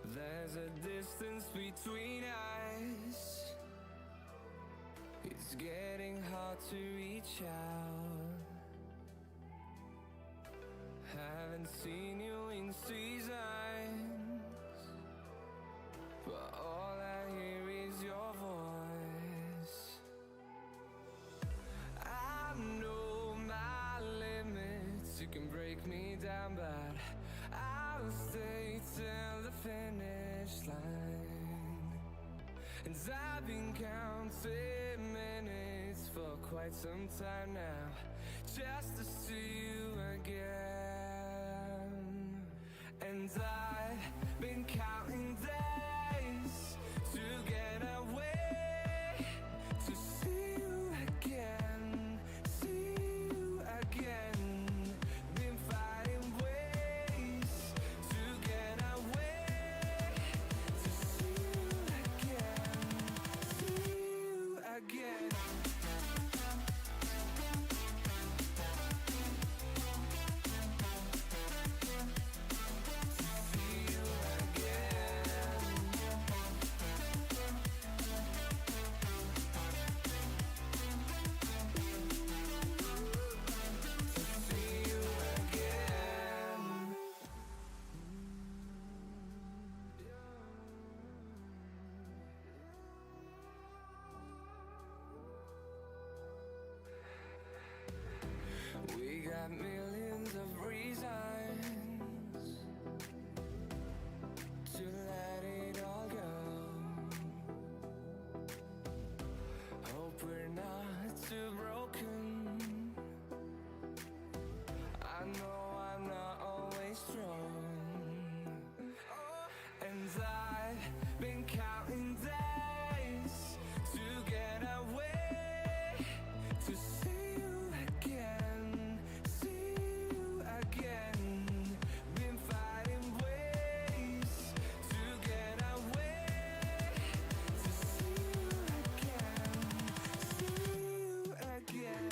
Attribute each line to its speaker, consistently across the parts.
Speaker 1: There's a distance between us. It's getting hard to reach out. Haven't seen you in seasons, but all I hear is your voice. I know my limits, you can break me down, but I'll stay till the finish line. And I've been counting minutes for quite some time now, just to see you again. And I've been counting days to get away, to see you again, see you again. Been fighting ways to get away, to see you again, see you again. We got millions of reasons to let it all go. Hope we're not too broken. I know I'm not always strong. And I've been counting days to get away, to see you again, see you again. Been fighting ways to get away, to see you again, see you again.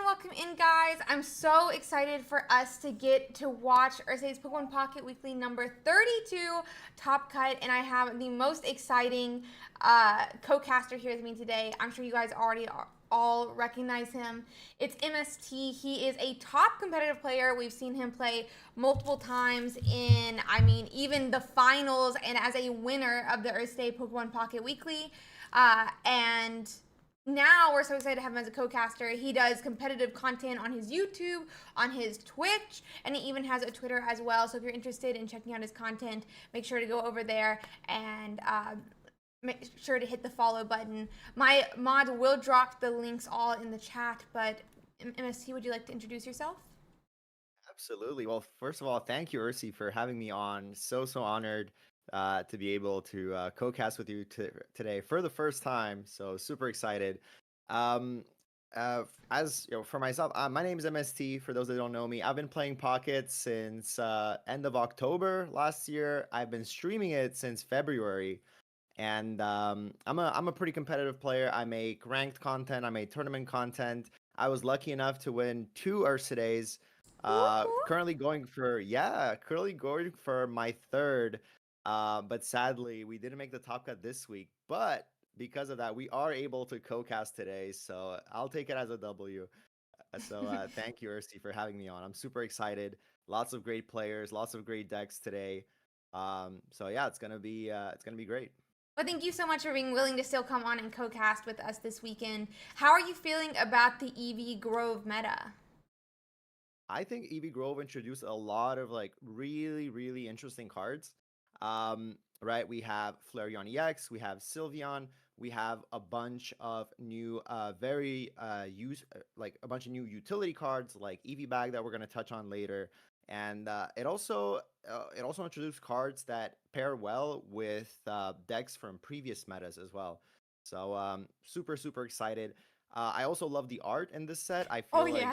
Speaker 2: Welcome in, guys. I'm so excited for us to get to watch Ursiiday's Pokemon Pocket Weekly number 32 Top Cut, and I have the most exciting co-caster here with me today. I'm sure you guys already all recognize him. It's MST. He is a top competitive player. We've seen him play multiple times in, I mean, even the finals and as a winner of the Ursiiday Pokemon Pocket Weekly. And now we're so excited to have him as a co-caster. He does competitive content on his YouTube, on his Twitch, and he even has a Twitter as well. So if you're interested in checking out his content, make sure to go over there and make sure to hit the follow button. My mod will drop the links all in the chat, but MST, would you like to introduce yourself?
Speaker 3: Absolutely. Well, first of all, thank you, Ursi, for having me on. So honored to be able to co-cast with you today for the first time. So super excited. Um, as you know, for myself, my name is MST. For those that don't know me, I've been playing Pocket since end of October last year. I've been streaming it since February. And I'm a pretty competitive player. I make ranked content. I make tournament content. I was lucky enough to win 2 Ursidays. Currently going for my third. But sadly, we didn't make the top cut this week. But because of that, we are able to co-cast today. So I'll take it as a W. Thank you, Ursi, for having me on. I'm super excited. Lots of great players, lots of great decks today. So yeah, it's gonna be great.
Speaker 2: Well, thank you so much for being willing to still come on and co-cast with us this weekend. How are you feeling about the EV Grove meta?
Speaker 3: I think EV Grove introduced a lot of like really interesting cards. Right, we have Flareon EX, we have Sylveon, we have a bunch of new, very like a bunch of new utility cards like EV Bag that we're gonna touch on later, and it also introduced cards that pair well with decks from previous metas as well. So super excited. I also love the art in this set. I
Speaker 2: Oh
Speaker 3: feel like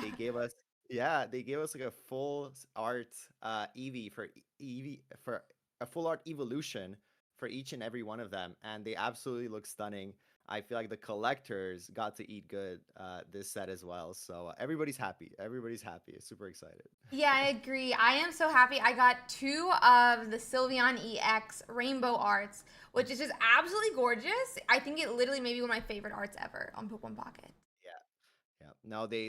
Speaker 2: yeah.
Speaker 3: they gave us like a full art Eevee for Eevee for a full art evolution for each and every one of them, and they absolutely look stunning. I feel like the collectors got to eat good this set as well. So everybody's happy. Everybody's happy. Super excited.
Speaker 2: Yeah, I agree. I am so happy. I got 2 of the Sylveon EX rainbow arts, which is just absolutely gorgeous. I think it literally may be one of my favorite arts ever on Pokemon Pocket.
Speaker 3: Yeah. No, they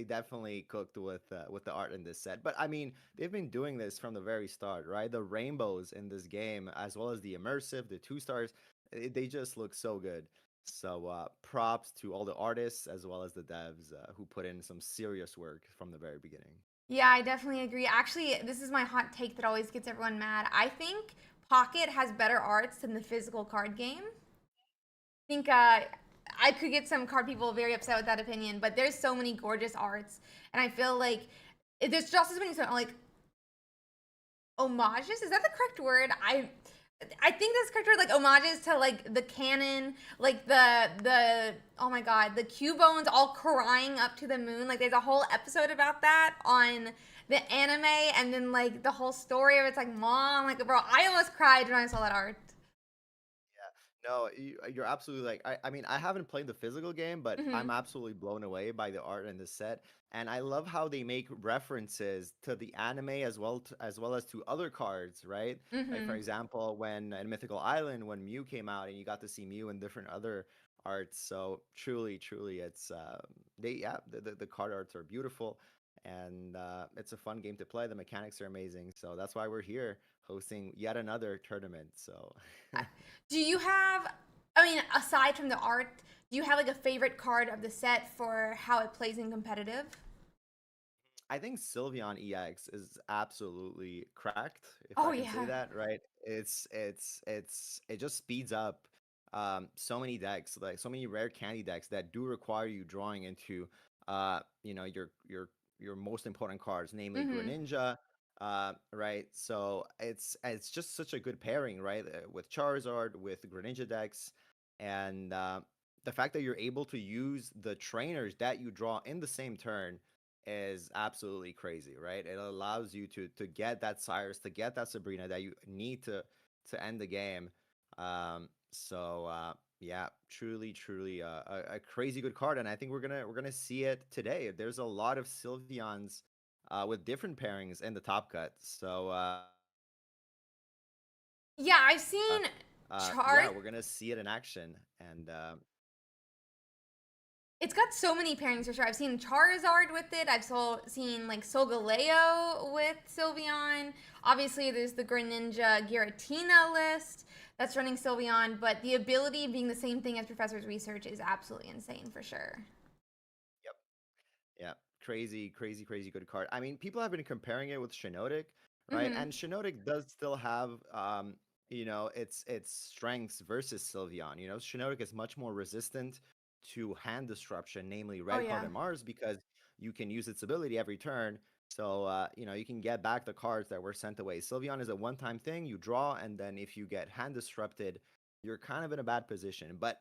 Speaker 3: definitely cooked with the art in this set. But I mean, they've been doing this from the very start, right? The rainbows in this game, as well as the immersive, the 2 stars, they just look so good. So props to all the artists as well as the devs who put in some serious work from the very beginning.
Speaker 2: Yeah, I definitely agree. Actually, this is my hot take that always gets everyone mad. I think Pocket has better arts than the physical card game. I think I could get some card people very upset with that opinion, but there's so many gorgeous arts, and I feel like there's just as many like homages. Is that the correct word? I think that's correct word. Like homages to like the canon, like the oh my god, the Cubones all crying up to the moon. Like there's a whole episode about that on the anime, and then like the whole story of it's like mom, like bro, I almost cried when I saw that art.
Speaker 3: No, you're absolutely like I mean I haven't played the physical game, but I'm
Speaker 2: Mhm.
Speaker 3: absolutely blown away by the art in this set, and I love how they make references to the anime as well as to other cards, right? Like for
Speaker 2: Mhm.
Speaker 3: example, when in Mythical Island when Mew came out and you got to see Mew in different other arts. So truly, it's the card arts are beautiful, and it's a fun game to play. The mechanics are amazing, so that's why we're here hosting yet another tournament. So.
Speaker 2: Do you have, I mean, aside from the art, do you have like a favorite card of the set for how it plays in competitive?
Speaker 3: I think Sylveon EX is absolutely cracked, if
Speaker 2: Oh
Speaker 3: I can say
Speaker 2: yeah.
Speaker 3: that, right? It just speeds up so many decks, like so many rare candy decks that do require you drawing into your most important cards, namely
Speaker 2: Mhm.
Speaker 3: Greninja, right? So it's just such a good pairing, right? With Charizard, with Greninja decks, and the fact that you're able to use the trainers that you draw in the same turn is absolutely crazy, right? It allows you to get that Cyrus, to get that Sabrina that you need to end the game. Yeah, truly a crazy good card, and I think we're gonna see it today. There's a lot of Sylveons with different pairings in the top cut, so
Speaker 2: Yeah, I've seen
Speaker 3: yeah,
Speaker 2: chart.
Speaker 3: we're gonna see it in action, and
Speaker 2: It's got so many pairings for sure. I've seen Charizard with it. Seen like Solgaleo with Sylveon. Obviously, there's the Greninja Giratina list that's running Sylveon, but the ability being the same thing as Professor's research is absolutely insane for sure.
Speaker 3: Yep. Yeah, crazy, crazy, crazy good card. I mean, people have been comparing it with Shiinotic, right?
Speaker 2: Mm-hmm.
Speaker 3: And Shiinotic does still have, its strengths versus Sylveon. You know, Shiinotic is much more resistant to hand disruption, namely
Speaker 2: Oh
Speaker 3: Red Card
Speaker 2: yeah.
Speaker 3: and Mars, because you can use its ability every turn. So, you can get back the cards that were sent away. Sylveon is a one-time thing. You draw, and then if you get hand disrupted, you're kind of in a bad position. But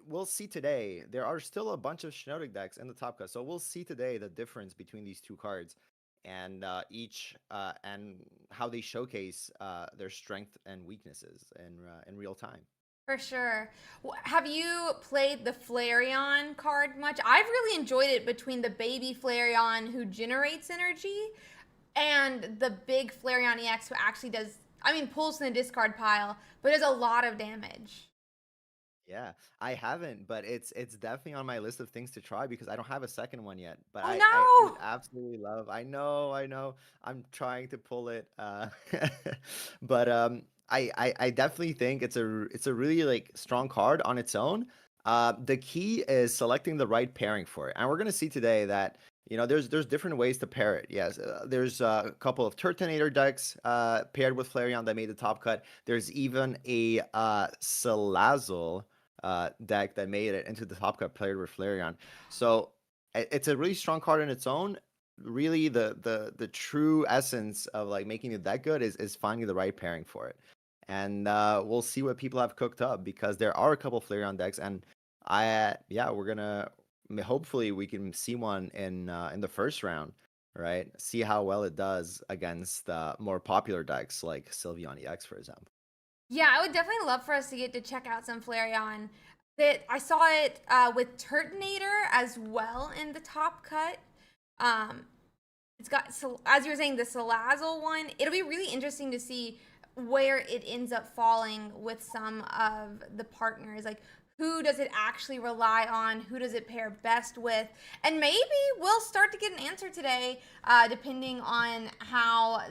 Speaker 3: we'll see today. There are still a bunch of Shiinotic decks in the top cut, so we'll see today the difference between these two cards and each and how they showcase their strength and weaknesses in real time.
Speaker 2: For sure. Have you played the Flareon card much? I've really enjoyed it between the baby Flareon who generates energy and the big Flareon EX who actually does, I mean, pulls from the discard pile, but does a lot of damage.
Speaker 3: Yeah, I haven't, but it's definitely on my list of things to try because I don't have a second one yet. But
Speaker 2: Oh
Speaker 3: I would
Speaker 2: no!
Speaker 3: absolutely love. I know. I'm trying to pull it, but I definitely think it's a really like strong card on its own. The key is selecting the right pairing for it, and we're gonna see today that there's different ways to pair it. Yes, there's a couple of Turtonator decks paired with Flareon that made the top cut. There's even a Salazzle deck that made it into the top cut played with Flareon. So it's a really strong card in its own. Really, the true essence of like making it that good is finding the right pairing for it. And we'll see what people have cooked up because there are a couple Flareon decks, and we're gonna hopefully we can see one in the first round, right? See how well it does against more popular decks like Sylveon EX, for example.
Speaker 2: Yeah, I would definitely love for us to get to check out some Flareon. That I saw it with Turtonator as well in the top cut. Um, it's got, as you were saying, the Salazzle one. It'll be really interesting to see where it ends up falling with some of the partners. Like, who does it actually rely on? Who does it pair best with? And maybe we'll start to get an answer today, depending on how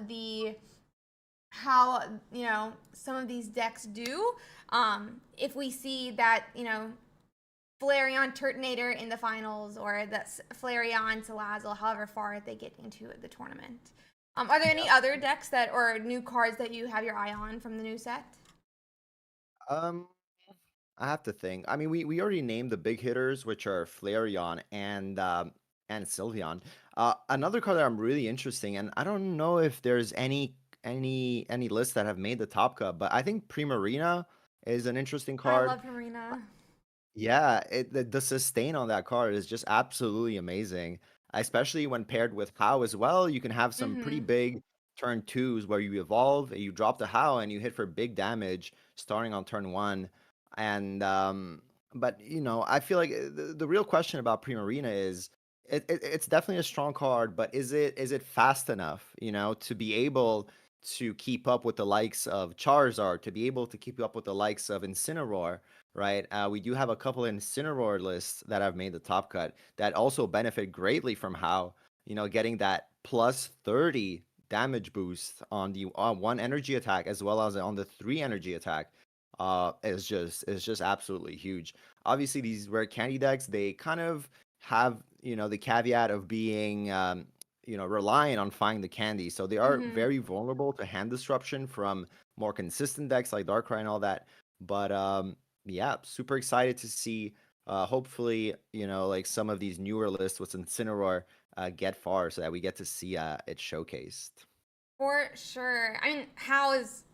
Speaker 2: some of these decks do. If we see that Flareon Turtonator in the finals, or that's Flareon Salazzle, however far they get into the tournament. Are there any
Speaker 3: Yep.
Speaker 2: other decks that or new cards that you have your eye on from the new set?
Speaker 3: Um, I have to think. I mean, we already named the big hitters, which are Flareon and Sylveon. Another card that I'm really interesting, and I don't know if there's any lists that have made the top cut, but I think Primarina is an interesting
Speaker 2: I
Speaker 3: card.
Speaker 2: love Harina.
Speaker 3: Yeah, the sustain on that card is just absolutely amazing, especially when paired with How as well. You can have some pretty
Speaker 2: Mm-hmm.
Speaker 3: big turn twos where you evolve, you drop the How, and you hit for big damage starting on turn one. And but I feel like the real question about Primarina is it's definitely a strong card, but is it fast enough, to be able to keep up with the likes of Charizard, to be able to keep up with the likes of Incineroar? Right? We do have a couple Incineroar lists that have made the top cut that also benefit greatly from how, getting that plus 30 damage boost on the one energy attack as well as on the three energy attack is just absolutely huge. Obviously, these rare candy decks, they kind of have, the caveat of being reliant on finding the candy. So they are
Speaker 2: Mm-hmm.
Speaker 3: very vulnerable to hand disruption from more consistent decks like Darkrai and all that. But yeah, super excited to see. Hopefully, like some of these newer lists with Incineroar get far so that we get to see it showcased.
Speaker 2: For sure. I mean, how is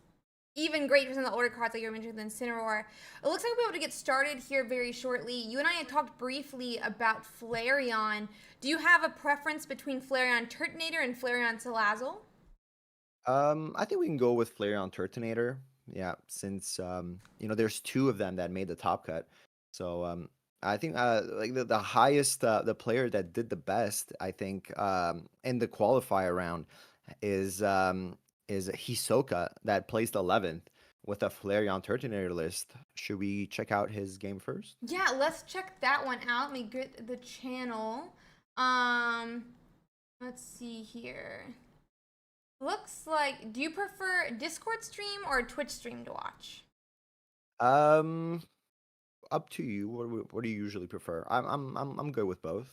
Speaker 2: even great for some of the older cards like you mentioned, the Incineroar. It looks like we'll be able to get started here very shortly. You and I had talked briefly about Flareon. Do you have a preference between Flareon Turtonator and Flareon Salazzle?
Speaker 3: I think we can go with Flareon Turtonator. Yeah, since there's two of them that made the top cut. So I think like the highest the player that did the best, I think in the qualifier round is Hisoka that placed 11th, with a Flareon Tortunator list. Should we check out his game first?
Speaker 2: Yeah, let's check that one out. Let me get the channel. Let's see here. Looks like, do you prefer Discord stream or Twitch stream to watch?
Speaker 3: Up to you. What do you usually prefer? I'm good with both.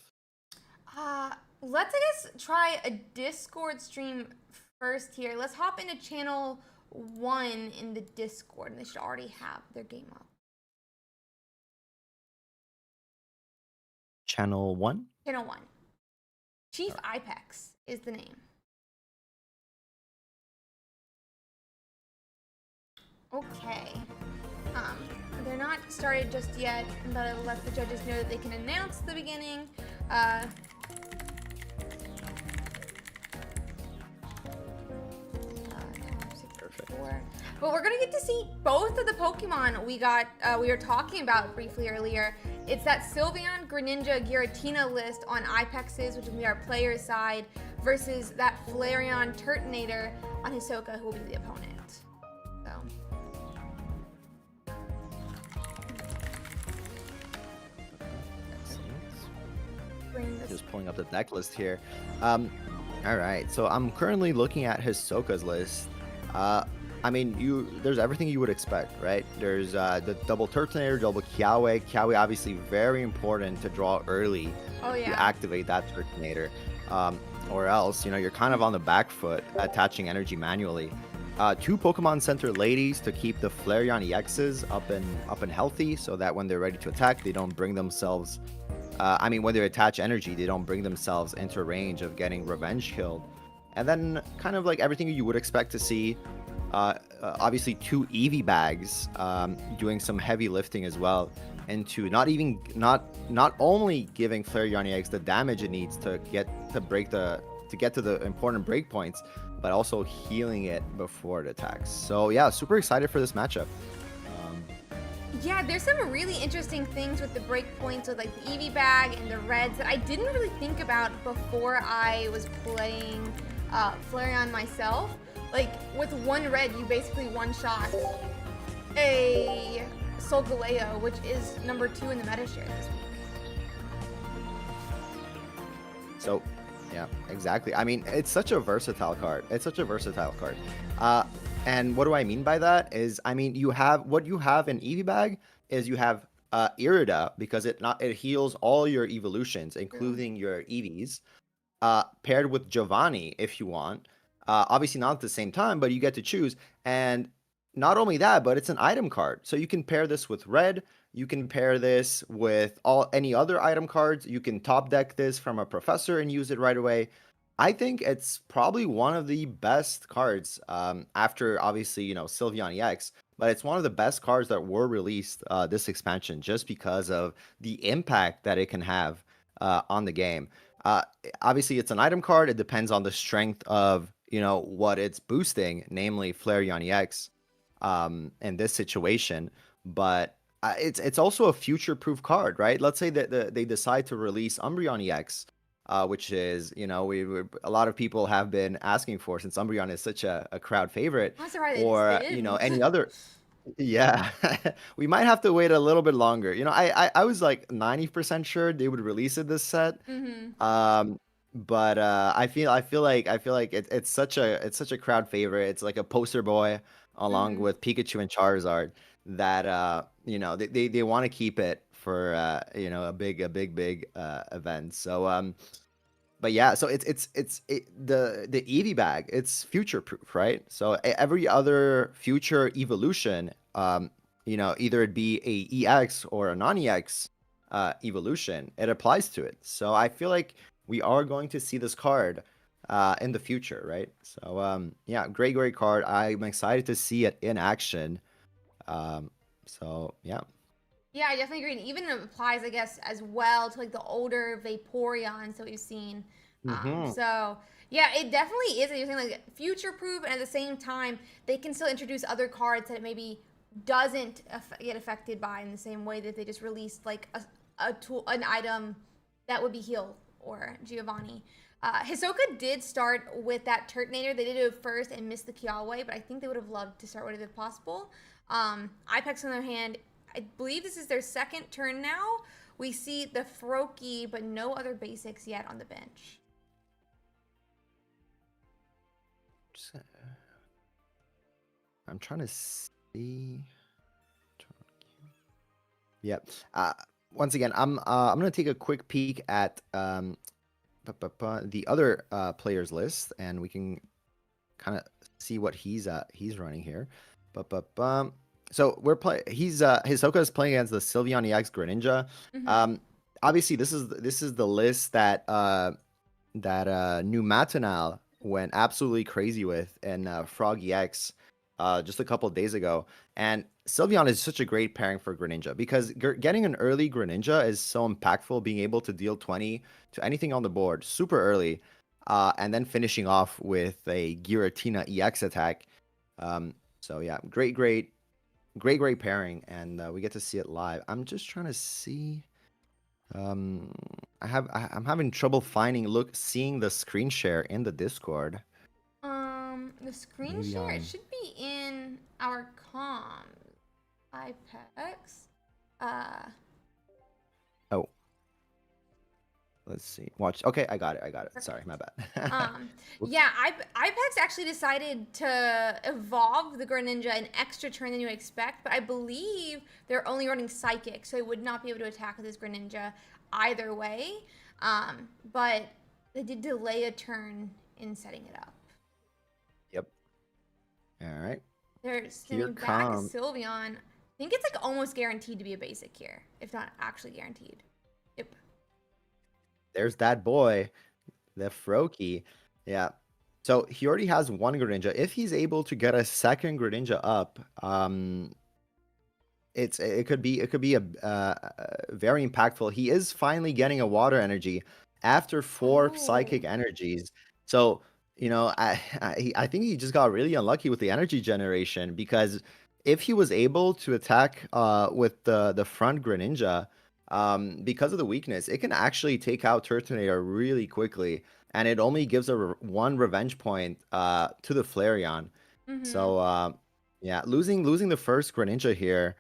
Speaker 2: Let's I guess try a Discord stream first here. Let's hop into channel 1 in the Discord, and they should already have their game up.
Speaker 3: Channel 1?
Speaker 2: Channel 1. Chief Ipex is the name. Okay. They're not started just yet, but I'll let the judges know that they can announce the beginning.
Speaker 3: Perfect.
Speaker 2: But we're gonna get to see both of the Pokemon we were talking about briefly earlier. It's that Sylveon, Greninja, Giratina list on Ipex's, which will be our player side, versus that Flareon Turtonator on Hisoka, who will be the opponent. So.
Speaker 3: Just pulling up the deck list here. All right, so I'm currently looking at Hisoka's list. I mean, there's everything you would expect, right? There's the double Turtonator, double Kiawe. Kiawe obviously very important to draw early to activate that Turtonator. Or else, you're kind of on the back foot attaching energy manually. 2 Pokemon Center ladies to keep the Flareon EXs up and healthy, so that when they're ready to attack, they don't bring themselves. When they attach energy, they don't bring themselves into range of getting revenge killed. And then kind of like everything you would expect to see. Obviously 2 Eevee bags doing some heavy lifting as well, into not only giving Flareon EX the damage it needs to get to the important breakpoints, but also healing it before it attacks. So yeah, super excited for this matchup.
Speaker 2: Yeah, there's some really interesting things with the breakpoints with like the Eevee bag and the reds that I didn't really think about before I was playing Flareon myself. Like with 1 red, you basically one-shot a Solgaleo, which is number 2 in the meta share this week.
Speaker 3: So, yeah, exactly. I mean, it's such a versatile card. And what do I mean by that is, you have in Eevee bag is you have Irida, because it heals all your evolutions, including your Eevees, paired with Giovanni if you want. Obviously not at the same time, but you get to choose. And not only that, but it's an item card. So you can pair this with red. You can pair this with any other item cards. You can top deck this from a professor and use it right away. I think it's probably one of the best cards after obviously, Sylveon EX, but it's one of the best cards that were released this expansion, just because of the impact that it can have on the game. Obviously it's an item card. It depends on the strength of, what it's boosting, namely Flareon EX in this situation. But it's also a future-proof card, right? Let's say that they decide to release Umbreon EX, which is, a lot of people have been asking for, since Umbreon is such a crowd favorite. Or, any other. Yeah, we might have to wait a little bit longer. I was like 90% sure they would release it this set. But I feel like it's such a crowd favorite. It's like a poster boy along with Pikachu and Charizard that they want to keep it for a big event. So but yeah, so it's the Eevee bag, it's future proof, right? So every other future evolution, either it be a EX or a non-EX evolution, it applies to it. So I feel like we are going to see this card in the future, right? So yeah, great card. I'm excited to see it in action. So yeah.
Speaker 2: Yeah, I definitely agree. And even it applies, I guess, as well to like the older Vaporeons that we've seen. So yeah, it definitely is. You're saying like future proof, and at the same time, they can still introduce other cards that it maybe doesn't get affected by in the same way that they just released like a tool, an item that would be heal or Giovanni. Hisoka did start with that Turtonator. They did it first and missed the Kiawe, but I think they would have loved to start with it if possible. Ipex, on the other hand, I believe this is their second turn now. We see the Froakie, but no other basics yet on the bench.
Speaker 3: I'm trying to see. Yep. Once again, I'm gonna take a quick peek at the other players list, and we can kind of see what he's running here. So we're Hisoka is playing against the Sylveon EX Greninja. Obviously this is the list that New Matinal went absolutely crazy with in FrogEX just a couple of days ago. And Sylveon is such a great pairing for Greninja because getting an early Greninja is so impactful, being able to deal 20 to anything on the board super early, and then finishing off with a Giratina EX attack. So yeah, great pairing, and we get to see it live. I'm just trying to see. I'm having trouble seeing the screen share in the Discord.
Speaker 2: The screen
Speaker 3: Maybe
Speaker 2: share,
Speaker 3: on-
Speaker 2: it should be in our comms. Ipex.
Speaker 3: Oh, let's see. Watch. Okay, I got it. Sorry, my bad.
Speaker 2: Yeah, Ipex actually decided to evolve the Greninja an extra turn than you would expect, but I believe they're only running Psychic, so they would not be able to attack with this Greninja either way. But they did delay a turn in setting it up.
Speaker 3: Yep. All right.
Speaker 2: They're sending back a Sylveon. I think it's like almost guaranteed to be a basic here, if not actually guaranteed. Yep.
Speaker 3: There's that boy, the Froakie. Yeah. So he already has one Greninja. If he's able to get a second Greninja up, it could be a very impactful. He is finally getting a water energy after 4 psychic energies. So, I think he just got really unlucky with the energy generation, because if he was able to attack with the front Greninja, because of the weakness, it can actually take out Turtonator really quickly, and it only gives one revenge point to the Flareon. So yeah, losing the first Greninja here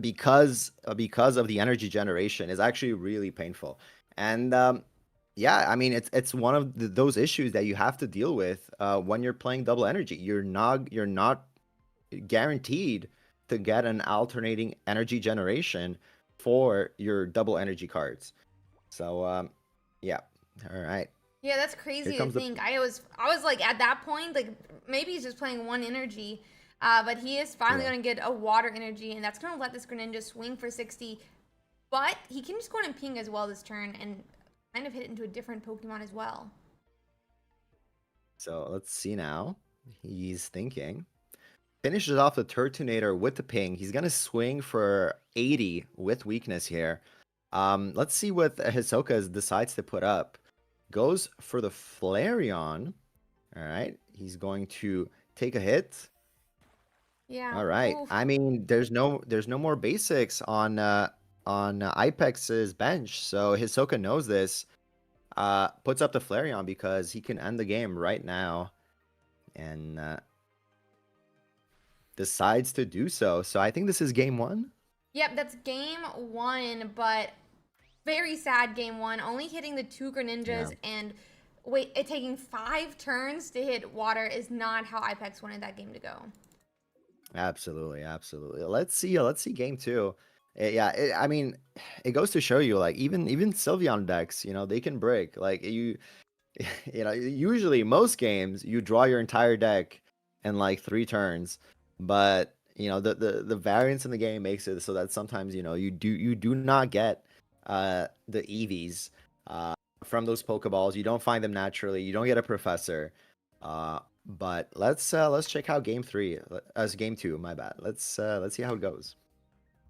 Speaker 3: because of the energy generation is actually really painful. And yeah, I mean, it's one of those issues that you have to deal with when you're playing double energy. You're not guaranteed to get an alternating energy generation for your double energy cards. So yeah. All right.
Speaker 2: Yeah, that's crazy to think. I was like, at that point, like, maybe he's just playing one energy, but he is finally going to get a water energy, and that's going to let this Greninja swing for 60. But he can just go in and ping as well this turn and kind of hit into a different Pokemon as well.
Speaker 3: So let's see now. He's thinking. Finishes off the Turtonator with the ping. He's going to swing for 80 with weakness here. Let's see what Hisoka decides to put up. Goes for the Flareon. All right. He's going to take a hit.
Speaker 2: Yeah.
Speaker 3: All right.
Speaker 2: Oof.
Speaker 3: I mean, there's no more basics on Ipex's bench, so Hisoka knows this. Puts up the Flareon because he can end the game right now, and decides to do so. So I think this is game 1.
Speaker 2: Yep, that's game 1, but very sad game 1. Only hitting the 2 Greninjas and it taking 5 turns to hit water is not how Ipex wanted that game to go.
Speaker 3: Absolutely. Let's see game 2. Yeah, I mean, it goes to show you, like, even Sylveon decks, they can break. Like, usually most games you draw your entire deck in like 3 turns, but the variance in the game makes it so that sometimes you do not get the EVs from those Pokeballs. You don't find them naturally. You don't get a Professor. But let's check out game 2. My bad. Let's see how it goes.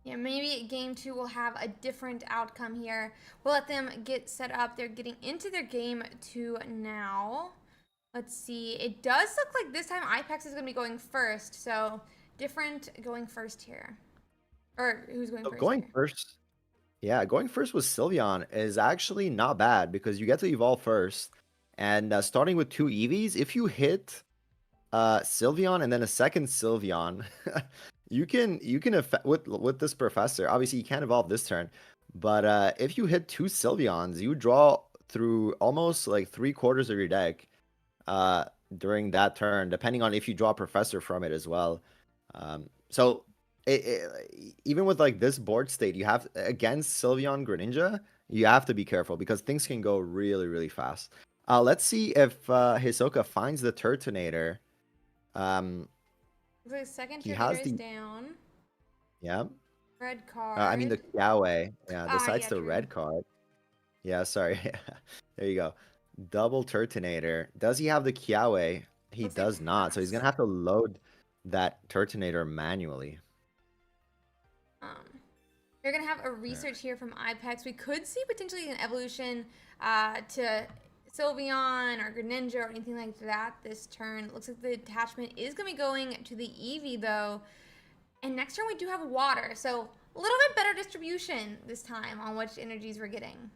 Speaker 2: Yeah, maybe game 2 will have a different outcome here. We'll let them get set up. They're getting into their game 2 now. Let's see. It does look like this time Ipex is going to be going first. So different going first here. Or who's going first?
Speaker 3: Going
Speaker 2: here?
Speaker 3: first. Yeah, going first with Sylveon is actually not bad because you get to evolve first. And starting with two EVs, if you hit Sylveon and then a second Sylveon, you can with this professor. Obviously, you can't evolve this turn, but if you hit two Sylveons, you draw through almost like three-quarters of your deck uh, during that turn, depending on if you draw professor from it as well. So even with like this board state, you have against Sylveon Greninja, you have to be careful because things can go really, really fast. Let's see if Hisoka finds the Turtonator.
Speaker 2: The second
Speaker 3: He
Speaker 2: Tortunator
Speaker 3: has
Speaker 2: is
Speaker 3: the
Speaker 2: down.
Speaker 3: yeah.
Speaker 2: Red
Speaker 3: I mean
Speaker 2: card.
Speaker 3: the Kiawe. Yeah,
Speaker 2: Ah,
Speaker 3: besides
Speaker 2: yeah,
Speaker 3: the
Speaker 2: true.
Speaker 3: red card. Yeah, sorry. There you go. Double Turtonator. Does he have the Kiawe? He
Speaker 2: Looks like
Speaker 3: does not. So he's
Speaker 2: pass.
Speaker 3: gonna have to load that Turtonator manually.
Speaker 2: You're gonna have a
Speaker 3: Alright.
Speaker 2: research here from Ipex. We could see potentially an evolution to Sylveon or Greninja or anything like that this turn. It looks like the attachment is gonna be going to the Eevee though. And next turn we do have water, so a little bit better distribution this time on which energies we're getting.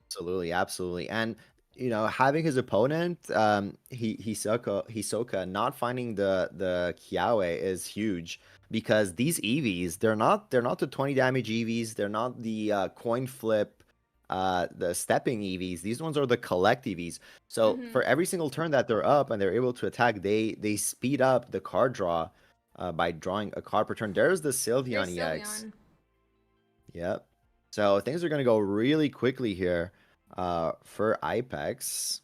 Speaker 3: Absolutely, absolutely. And having his opponent, Hisoka not finding the Kiawe is huge because these EVs, they're not the 20 damage EVs, they're not the coin flip, the stepping EVs. These ones are the collect EVs. So
Speaker 2: Mm-hmm.
Speaker 3: for every single turn that they're up and they're able to attack, they speed up the card draw by drawing a card per turn. There's the
Speaker 2: There's
Speaker 3: Sylveon EX.
Speaker 2: Sylveon.
Speaker 3: Yep. So things are gonna go really quickly here for Ipex.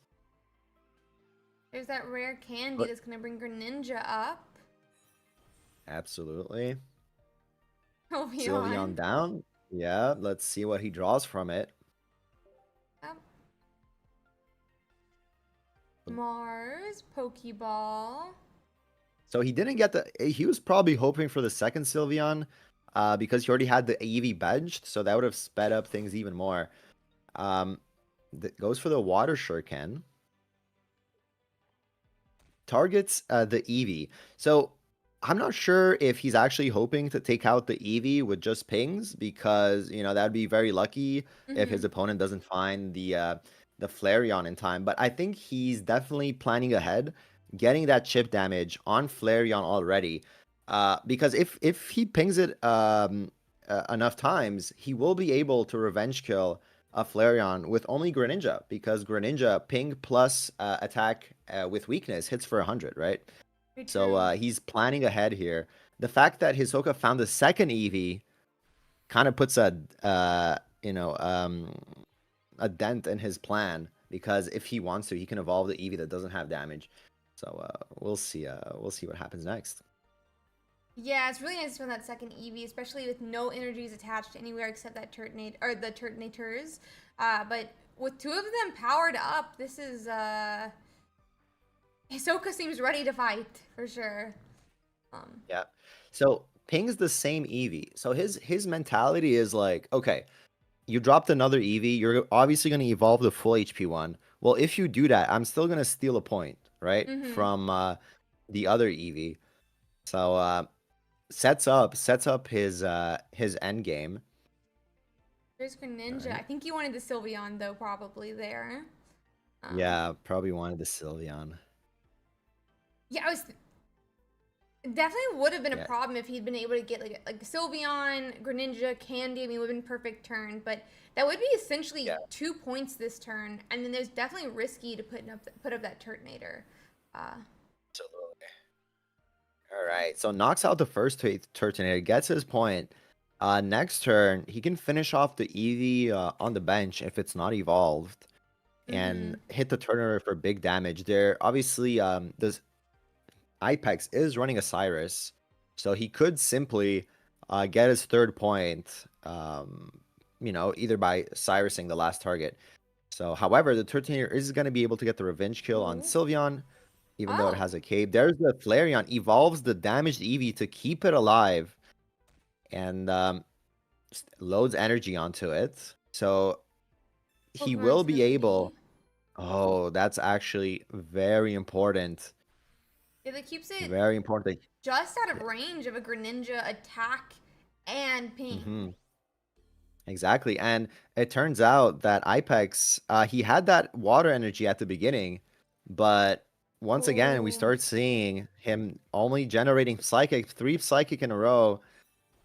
Speaker 2: There's that rare candy
Speaker 3: But
Speaker 2: that's gonna bring Greninja up.
Speaker 3: absolutely.
Speaker 2: Sylveon.
Speaker 3: Sylveon down. Yeah, let's see what he draws from it.
Speaker 2: Up. Mars. Pokeball.
Speaker 3: So he didn't get he was probably hoping for the second Sylveon because he already had the EV benched, so that would have sped up things even more. That goes for the Water Shuriken. Targets the Eevee. So I'm not sure if he's actually hoping to take out the Eevee with just pings because that'd be very lucky if
Speaker 2: Mm-hmm.
Speaker 3: his opponent doesn't find the Flareon in time. But I think he's definitely planning ahead, getting that chip damage on Flareon already. Because if he pings it enough times, he will be able to revenge kill a Flareon with only Greninja because Greninja ping plus attack with weakness hits for 100, right?
Speaker 2: Very
Speaker 3: So
Speaker 2: true.
Speaker 3: he's planning ahead here. The fact that Hisoka found the second Eevee kind of puts a dent in his plan because if he wants to, he can evolve the Eevee that doesn't have damage. So we'll see. We'll see what happens next.
Speaker 2: Yeah, it's really nice to find that second Eevee, especially with no energies attached anywhere except that Turtonator or the Turtonators. But with two of them powered up, this is Hisoka seems ready to fight for sure.
Speaker 3: Yeah. So Ping's the same Eevee. So his mentality is like, okay, you dropped another Eevee. You're obviously going to evolve the full HP one. Well, if you do that, I'm still going to steal a point, right,
Speaker 2: Mm-hmm.
Speaker 3: from the other Eevee. So sets up his end game.
Speaker 2: There's
Speaker 3: All
Speaker 2: Greninja.
Speaker 3: right.
Speaker 2: I think he wanted the Sylveon though, probably there. Um,
Speaker 3: Yeah, probably wanted the Sylveon.
Speaker 2: yeah, I was definitely would have been a
Speaker 3: Yeah.
Speaker 2: problem if he'd been able to get like Sylveon, Greninja, Candy. I mean, would have been perfect turn, but that would be essentially
Speaker 3: Yeah.
Speaker 2: 2 points this turn, and then there's definitely risky to put up that Turtonator. Uh,
Speaker 3: Absolutely. All right. So knocks out the first Turtonator, gets his point. Next turn, he can finish off the Eevee on the bench if it's not evolved,
Speaker 2: mm-hmm.
Speaker 3: and hit the Turtonator for big damage. There, obviously, this Ipex is running a Cyrus, so he could simply get his third point, either by Cyrusing the last target. So, however, the Turtonator is going to be able to get the revenge kill on
Speaker 2: Ooh.
Speaker 3: Sylveon, even though it
Speaker 2: Oh,
Speaker 3: has a cape. There's the Flareon, evolves the damaged Eevee to keep it alive, and loads energy onto it. So, he
Speaker 2: Pokemon
Speaker 3: will be
Speaker 2: Snivy.
Speaker 3: able. Oh, that's actually very important.
Speaker 2: Yeah, that keeps it
Speaker 3: Very important.
Speaker 2: just out of range of a Greninja attack and ping.
Speaker 3: Mm-hmm. Exactly. And it turns out that Ipex, he had that water energy at the beginning, but once again, we
Speaker 2: Oh.
Speaker 3: start seeing him only generating Psychic, 3 Psychic in a row.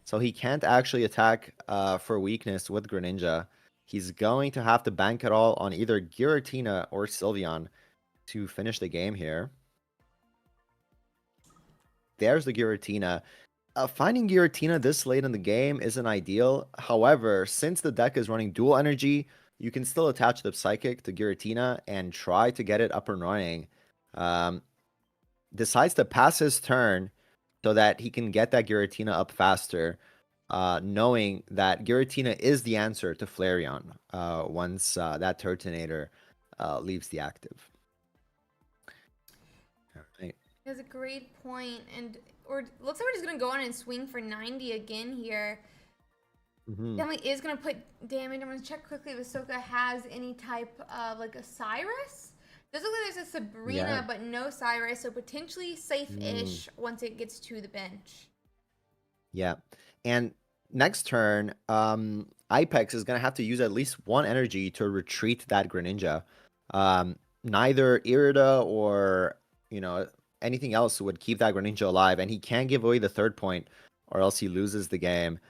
Speaker 3: So he can't actually attack for weakness with Greninja. He's going to have to bank it all on either Giratina or Sylveon to finish the game here. There's the Giratina. Finding Giratina this late in the game isn't ideal. However, since the deck is running dual energy, you can still attach the Psychic to Giratina and try to get it up and running. Um, Decides to pass his turn so that he can get that Giratina up faster, knowing that Giratina is the answer to Flareon once that Turtonator leaves the active. All right.
Speaker 2: That's a great point, and or looks like we're just gonna go on and swing for 90 again here. Definitely is gonna put damage. I'm gonna check quickly if Ahsoka has any type of like a Cyrus. Doesn't look like there's a Sabrina,
Speaker 3: Yeah.
Speaker 2: but no Cyrus, so potentially safe-ish once it gets to the bench.
Speaker 3: Yeah. And next turn, Ipex is going to have to use at least one energy to retreat that Greninja. Neither Irida or, anything else would keep that Greninja alive, and he can't give away the 3rd point or else he loses the game.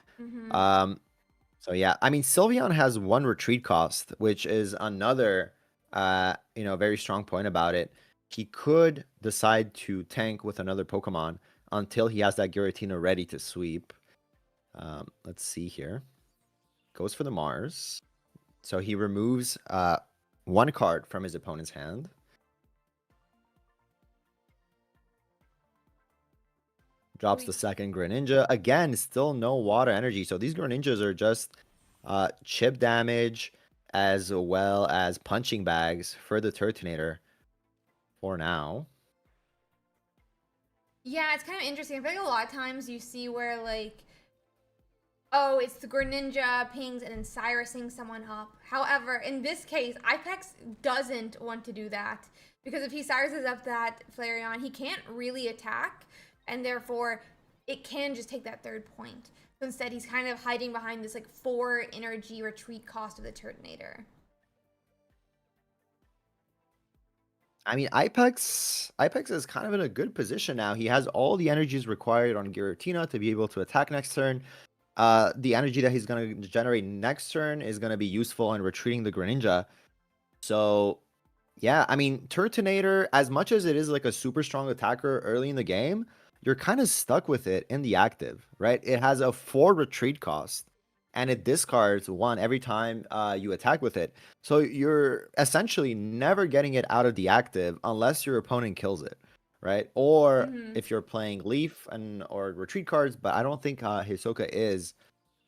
Speaker 3: So yeah, I mean, Sylveon has 1 retreat cost, which is another, very strong point about it. He could decide to tank with another Pokemon until he has that Giratina ready to sweep. Let's see here. Goes for the Mars. So he removes 1 card from his opponent's hand. Drops the second Greninja. Again, still no water energy. So these Greninjas are just chip damage as well as punching bags for the Turtonator for now.
Speaker 2: Yeah, it's kind of interesting. I feel like a lot of times you see where like, oh, it's the Greninja pings and then Cyrusing someone up. However, in this case, Ipex doesn't want to do that because if he Cyruses up that Flareon, he can't really attack, and therefore it can just take that 3rd point. So instead, he's kind of hiding behind this like 4 energy retreat cost of the Turtonator.
Speaker 3: I mean, Ipex is kind of in a good position now. He has all the energies required on Giratina to be able to attack next turn. The energy that he's going to generate next turn is going to be useful in retreating the Greninja. So, yeah, I mean, Turtonator, as much as it is like a super strong attacker early in the game, you're kind of stuck with it in the active, right? It has a 4 retreat cost, and it discards 1 every time you attack with it. So you're essentially never getting it out of the active unless your opponent kills it, right? Or if you're playing Leaf or retreat cards, but I don't think Hisoka is.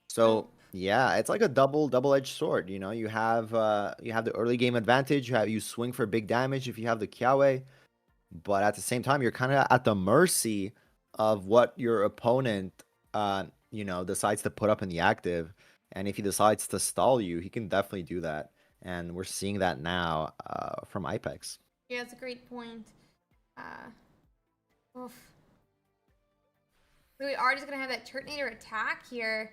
Speaker 3: So yeah, it's like a double-edged sword. You have the early game advantage. You swing for big damage if you have the Kiawe, but at the same time, you're kind of at the mercy of what your opponent decides to put up in the active. And if he decides to stall you, he can definitely do that. And we're seeing that now from Ipex.
Speaker 2: Yeah, that's a great point. Oof. So we are just gonna have that Turtonator attack here.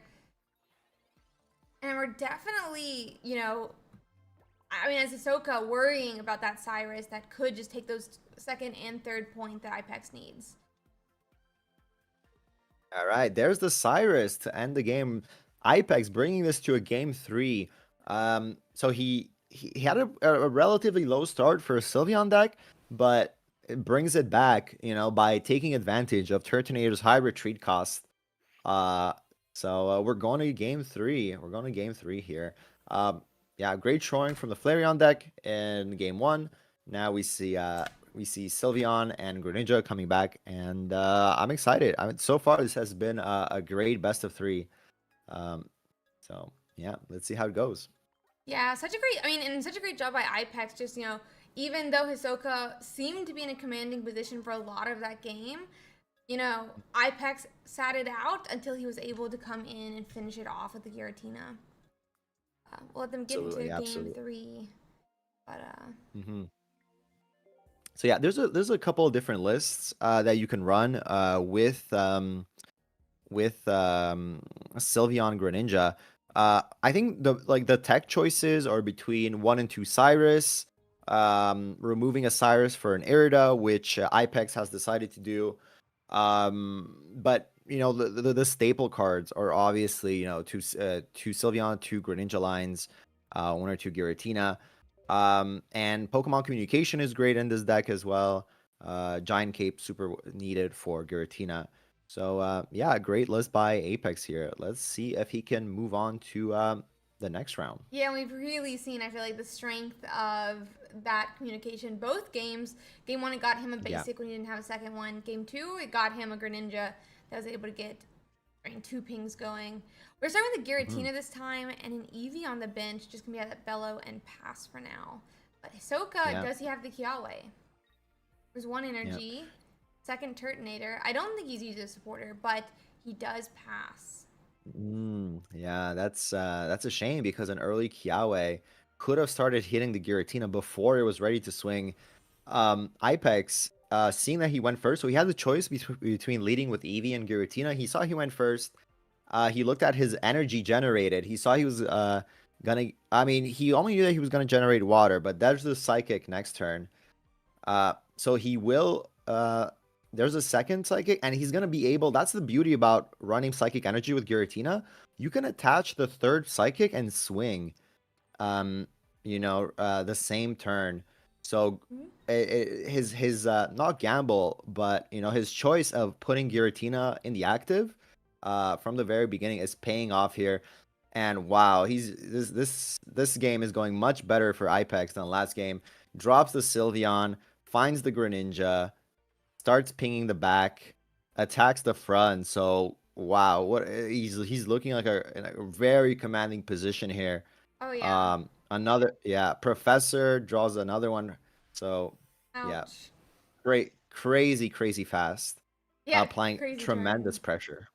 Speaker 2: And we're definitely, I mean, as Ahsoka, worrying about that Cyrus that could just take those 2nd and 3rd point that Ipex needs.
Speaker 3: All right, there's the Cyrus to end the game. Ipex bringing this to a game 3. So he had a relatively low start for a Sylveon deck, but it brings it back, by taking advantage of Turtonator's high retreat cost. So we're going to game 3. We're going to game 3 here. Yeah, great showing from the Flareon deck in game 1. Now we see Sylveon and Greninja coming back, and I'm excited. I mean, so far this has been a great best of 3. So yeah, let's see how it goes.
Speaker 2: Yeah, such a great job by Ipex. Just, even though Hisoka seemed to be in a commanding position for a lot of that game, Ipex sat it out until he was able to come in and finish it off with the Giratina. We'll let them get into game 3. But
Speaker 3: So yeah, there's a couple of different lists that you can run with Sylveon Greninja. I think the tech choices are between 1 and 2 Cyrus, removing a Cyrus for an Irida, which Ipex has decided to do. But you know the staple cards are obviously two Sylveon, 2 Greninja lines, 1 or 2 Giratina. And Pokemon communication is great in this deck as well. Giant Cape super needed for Giratina. So yeah, great list by Apex here. Let's see if he can move on to the next round.
Speaker 2: Yeah, we've really seen, I feel like, the strength of that communication. Both games, game one, it got him a
Speaker 3: Yeah.
Speaker 2: basic when he didn't have a second one. Game two, it got him a Greninja that was able to get 2 pings going. We're starting with a Giratina this time, and an Eevee on the bench, just gonna be at that Bellow and Pass for now. But Hisoka,
Speaker 3: Yeah.
Speaker 2: does he have the Kiawe? There's 1 energy, second Turtonator. I don't think he's used as a supporter, but he does pass.
Speaker 3: Yeah, that's a shame because an early Kiawe could have started hitting the Giratina before it was ready to swing. Ipex, seeing that he went first, so he had the choice between leading with Eevee and Giratina. He saw he went first. He looked at his energy generated. He saw he was gonna. I mean, he only knew that he was gonna generate water, but there's the Psychic next turn. So he will. There's a second Psychic, and he's gonna be able. That's the beauty about running Psychic Energy with Giratina. You can attach the third Psychic and swing. The same turn. So his not gamble, but his choice of putting Giratina in the active from the very beginning is paying off here. And wow, this game is going much better for Ipex than last game. Drops the Sylveon, finds the Greninja, starts pinging the back, attacks the front. So wow, he's looking like in a very commanding position here.
Speaker 2: Oh, yeah.
Speaker 3: Professor draws another one. So yeah,
Speaker 2: Ouch.
Speaker 3: great, crazy fast.
Speaker 2: Yeah,
Speaker 3: Applying
Speaker 2: crazy
Speaker 3: tremendous
Speaker 2: turn.
Speaker 3: pressure.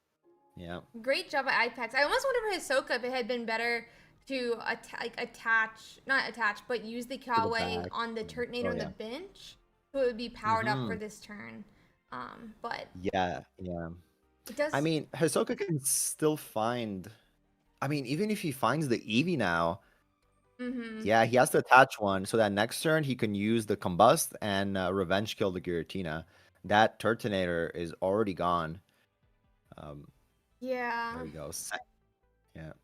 Speaker 3: Yeah.
Speaker 2: Great job at Ipex. I almost wonder for Hisoka if it had been better to not attach, but use the
Speaker 3: To the
Speaker 2: Kawaii
Speaker 3: back.
Speaker 2: on the Turtonator
Speaker 3: Oh
Speaker 2: on the
Speaker 3: yeah.
Speaker 2: bench, so it would be powered up for this turn. But
Speaker 3: Yeah.
Speaker 2: it does.
Speaker 3: I mean, Hisoka can still find. I mean, even if he finds the Eevee now, yeah, he has to attach one so that next turn he can use the Combust and Revenge Kill the Giratina. That Turtonator is already gone.
Speaker 2: Yeah.
Speaker 3: There we go.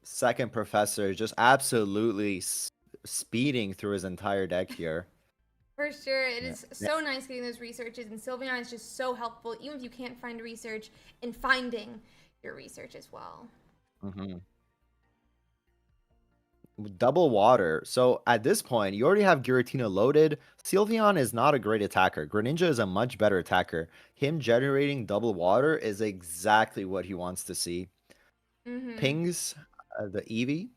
Speaker 3: Second Professor just absolutely speeding through his entire deck here.
Speaker 2: For sure, it
Speaker 3: Yeah.
Speaker 2: is so nice getting those researches, and Sylveon is just so helpful, even if you can't find research, in finding your research as well.
Speaker 3: Double water. So at this point, you already have Giratina loaded. Sylveon is not a great attacker. Greninja is a much better attacker. Him generating double water is exactly what he wants to see. Pings the Eevee.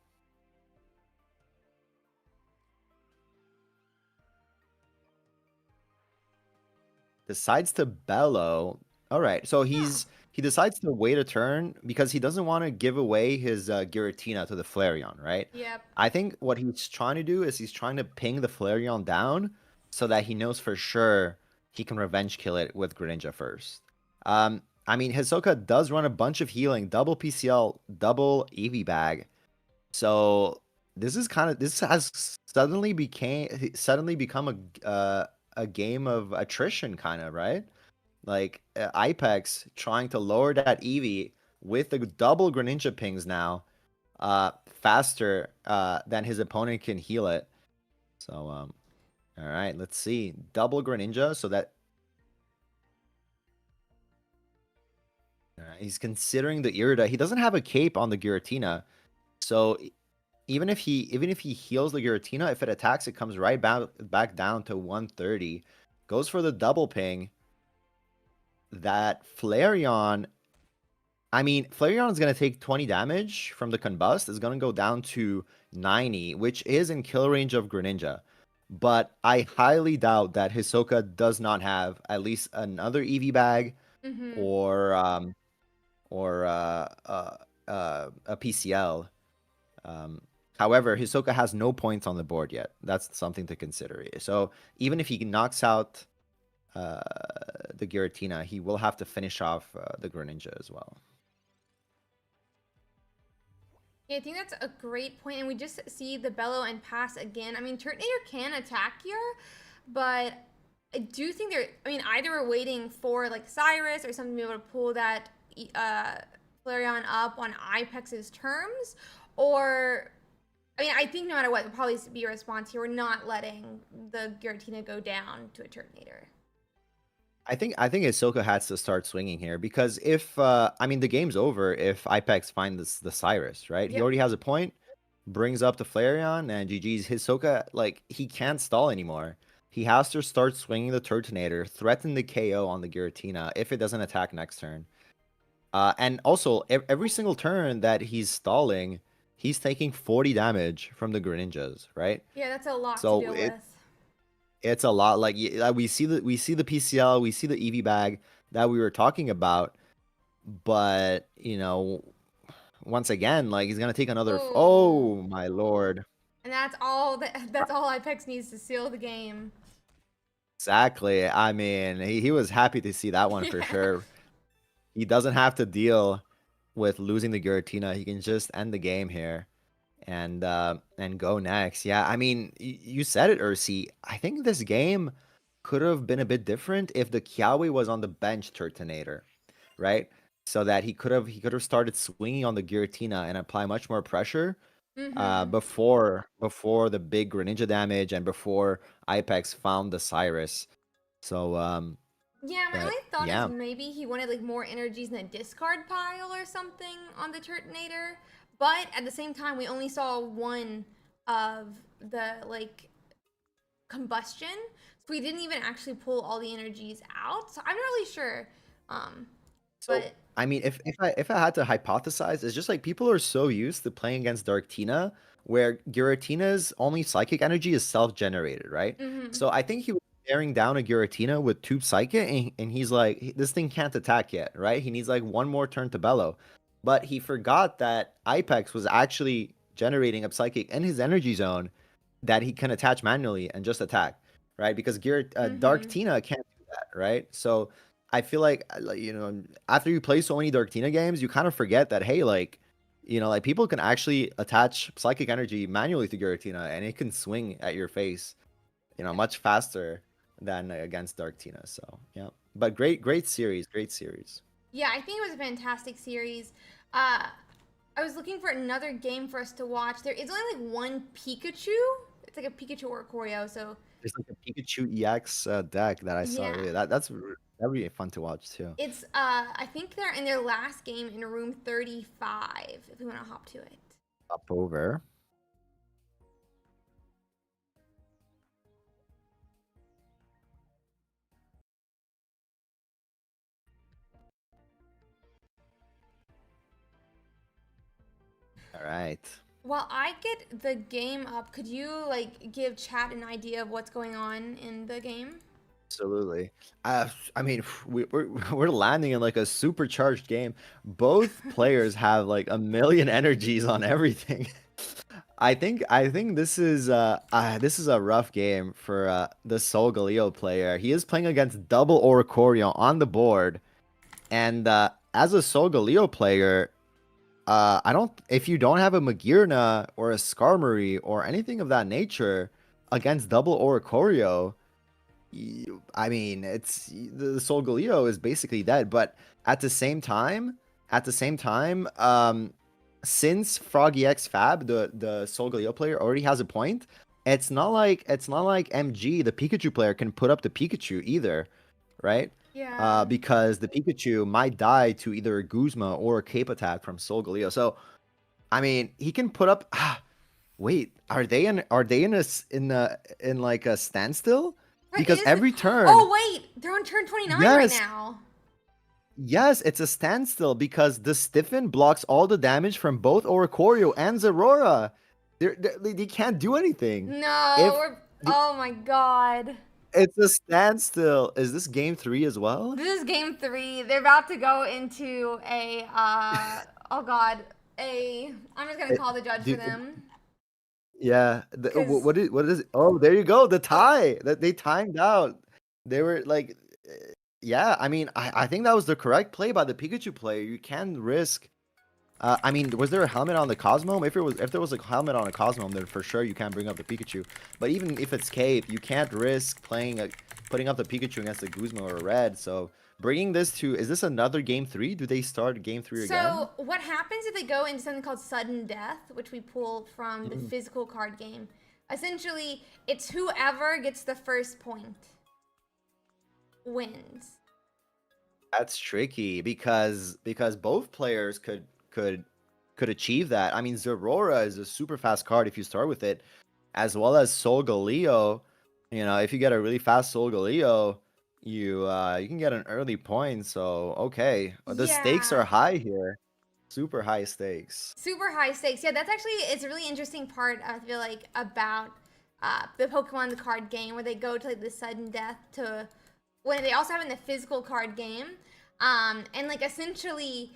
Speaker 3: Decides to bellow. All right, so he decides to wait a turn because he doesn't want to give away his Giratina to the Flareon, right?
Speaker 2: Yep.
Speaker 3: I think what he's trying to do is he's trying to ping the Flareon down so that he knows for sure he can revenge kill it with Greninja first. I mean, Hisoka does run a bunch of healing, double PCL, double EV bag. So this has suddenly become a game of attrition, kind of, right? Like Ipex trying to lower that EV with the double Greninja pings now, faster than his opponent can heal it. So all right, let's see, double Greninja, so that he's considering the Irida. He doesn't have a cape on the Giratina, so even if he heals the Giratina, if it attacks, it comes right back down to 130. Goes for the double ping. That Flareon, I mean, Flareon is going to take 20 damage from the Combust. It's going to go down to 90, which is in kill range of Greninja. But I highly doubt that Hisoka does not have at least another EV bag or a PCL. However, Hisoka has no points on the board yet. That's something to consider. So even if he knocks out the Giratina, he will have to finish off the Greninja as well.
Speaker 2: Yeah, I think that's a great point, and we just see the bellow and pass again. I mean, Tortunator can attack here, but I do think they're. I mean, either we're waiting for like Cyrus or something to be able to pull that Flareon up on Ipex's terms, or I mean, I think no matter what, there'll probably be a response here. We're not letting the Giratina go down to a Turtonator.
Speaker 3: I think Ahsoka has to start swinging here because if I mean the game's over if Ipex finds the Cyrus, right? He
Speaker 2: Yep.
Speaker 3: already has a point, brings up the Flareon, and GG's. Hisoka, like, he can't stall anymore. He has to start swinging the Turtonator, threaten the KO on the Giratina if it doesn't attack next turn. And also, every single turn that he's stalling, he's taking 40 damage from the Greninjas, right?
Speaker 2: Yeah, that's a lot
Speaker 3: So
Speaker 2: to deal with.
Speaker 3: it's a lot. Like, we see the PCL, we see the EV bag that we were talking about, but you know, once again, like, he's gonna take another.
Speaker 2: Ooh.
Speaker 3: Oh my lord!
Speaker 2: And that's all Ipex needs to seal the game.
Speaker 3: Exactly. I mean, he was happy to see that one for
Speaker 2: Yeah.
Speaker 3: sure. He doesn't have to deal with losing the Giratina. He can just end the game here and go next. Yeah, I mean, you said it, Ursi. I think this game could have been a bit different if the Kiawe was on the bench Turtonator, right? So that he could have started swinging on the Giratina and apply much more pressure before the big Greninja damage and before Ipex found the Cyrus. So
Speaker 2: Yeah, my
Speaker 3: but
Speaker 2: only thought
Speaker 3: yeah.
Speaker 2: is maybe he wanted like more energies in the discard pile or something on the Turtonator. But at the same time, we only saw one of the like combustion, so we didn't even actually pull all the energies out. So I'm not really sure.
Speaker 3: So
Speaker 2: But
Speaker 3: I mean, if I had to hypothesize, it's just like people are so used to playing against Darktina, where Giratina's only psychic energy is self-generated, right? So I think he was staring down a Giratina with two psychic, and he's like, this thing can't attack yet, right? He needs like one more turn to bellow, but he forgot that Ipex was actually generating a psychic in his energy zone that he can attach manually and just attack, right? Because Darktina can't do that, right? So I feel like, you know, after you play so many Darktina games, you kind of forget that, hey, like, you know, like, people can actually attach psychic energy manually to Giratina and it can swing at your face, you know, much faster than against Darktina. So yeah, but great series, great series.
Speaker 2: yeah, I think it was a fantastic series. I was looking for another game for us to watch. There is only like one Pikachu. It's like a Pikachu Oricorio, so
Speaker 3: There's like a Pikachu EX deck that I saw
Speaker 2: yeah.
Speaker 3: earlier. That'd be fun to watch too.
Speaker 2: It's I think they're in their last game in room 35 if we want to hop to it.
Speaker 3: Up over. All right.
Speaker 2: While I get the game up, could you like give chat an idea of what's going on in the game?
Speaker 3: Absolutely. I mean, we're landing in like a supercharged game. Both players have like a million energies on everything. I think this is a rough game for the Solgaleo player. He is playing against double Oricorio on the board, and as a Solgaleo player, I don't. If you don't have a Magirna or a Skarmory or anything of that nature against double Oricorio, I mean, it's the Solgaleo is basically dead. But at the same time, since FrogEX Fab, the Solgaleo player already has a point, it's not like MG, the Pikachu player, can put up the Pikachu either, right?
Speaker 2: Yeah.
Speaker 3: Because the Pikachu might die to either a Guzma or a Cape attack from Solgaleo. So, I mean, he can put up. Wait, are they in like a standstill? Because every turn.
Speaker 2: Oh wait, they're on turn 29 right now.
Speaker 3: Yes, it's a standstill because the Stiffen blocks all the damage from both Oricorio and Zerora. They can't do anything.
Speaker 2: No, oh my god.
Speaker 3: It's a standstill. Is this game 3 as well?
Speaker 2: This is game 3. They're about to go into a oh god, I'm just gonna call the judge for them.
Speaker 3: Yeah. What is it? Oh, there you go. The tie that they timed out. They were like, yeah. I mean, I think that was the correct play by the Pikachu player. You can't risk I mean, was there a helmet on the Cosmo? If there was a helmet on a Cosmo, then for sure you can't bring up the Pikachu. But even if it's Cape, you can't risk putting up the Pikachu against a Guzma or a Red. So bringing this to, is this another game 3? Do they start game 3 again?
Speaker 2: So what happens if they go into something called sudden death, which we pulled from the physical card game? Essentially, it's whoever gets the first point wins.
Speaker 3: That's tricky because both players could achieve that. I mean, Zeraora is a super fast card if you start with it, as well as Solgaleo. You know, if you get a really fast Solgaleo, you can get an early point. So okay, the stakes are high here, super high stakes.
Speaker 2: Super high stakes. Yeah, that's actually, it's a really interesting part, I feel like, about the Pokemon the card game, where they go to like the sudden death to when they also have in the physical card game, and like essentially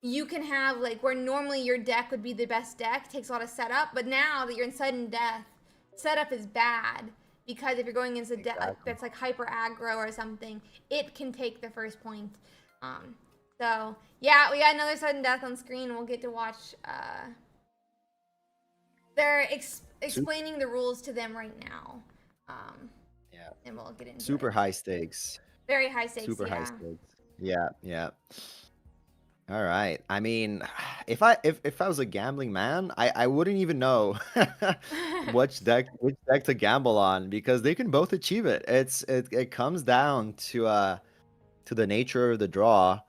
Speaker 2: you can have like where normally your deck would be the best deck, takes a lot of setup, but now that you're in sudden death, setup is bad because if you're going into a deck that's like hyper aggro or something, it can take the first point. So yeah, we got another sudden death on screen. We'll get to watch. They're explaining the rules to them right now.
Speaker 3: Yeah,
Speaker 2: and we'll get into
Speaker 3: super
Speaker 2: it.
Speaker 3: high stakes.
Speaker 2: Very high stakes.
Speaker 3: Super
Speaker 2: yeah.
Speaker 3: high stakes. Yeah, yeah. All right. I mean, if I was a gambling man, I wouldn't even know which deck to gamble on because they can both achieve it. It comes down to the nature of the draw,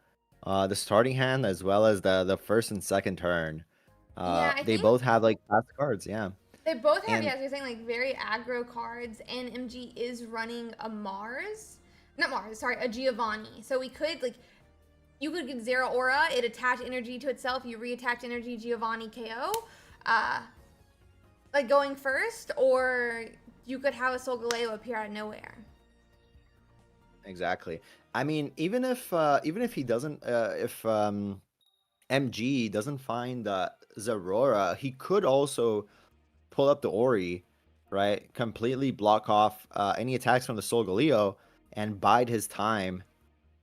Speaker 3: the starting hand as well as the first and second turn. They both have like fast cards, yeah.
Speaker 2: They both have,
Speaker 3: And-
Speaker 2: yeah, as you're saying, like very aggro cards, and MG is running a a Giovanni. So we could like, you could get Zero Aura, it attach energy to itself, you reattach energy, Giovanni KO, like going first, or you could have a Solgaleo appear out of nowhere.
Speaker 3: Exactly. I mean, even if he doesn't, if MG doesn't find Zeraora, he could also pull up the Ori, right? Completely block off any attacks from the Solgaleo and bide his time,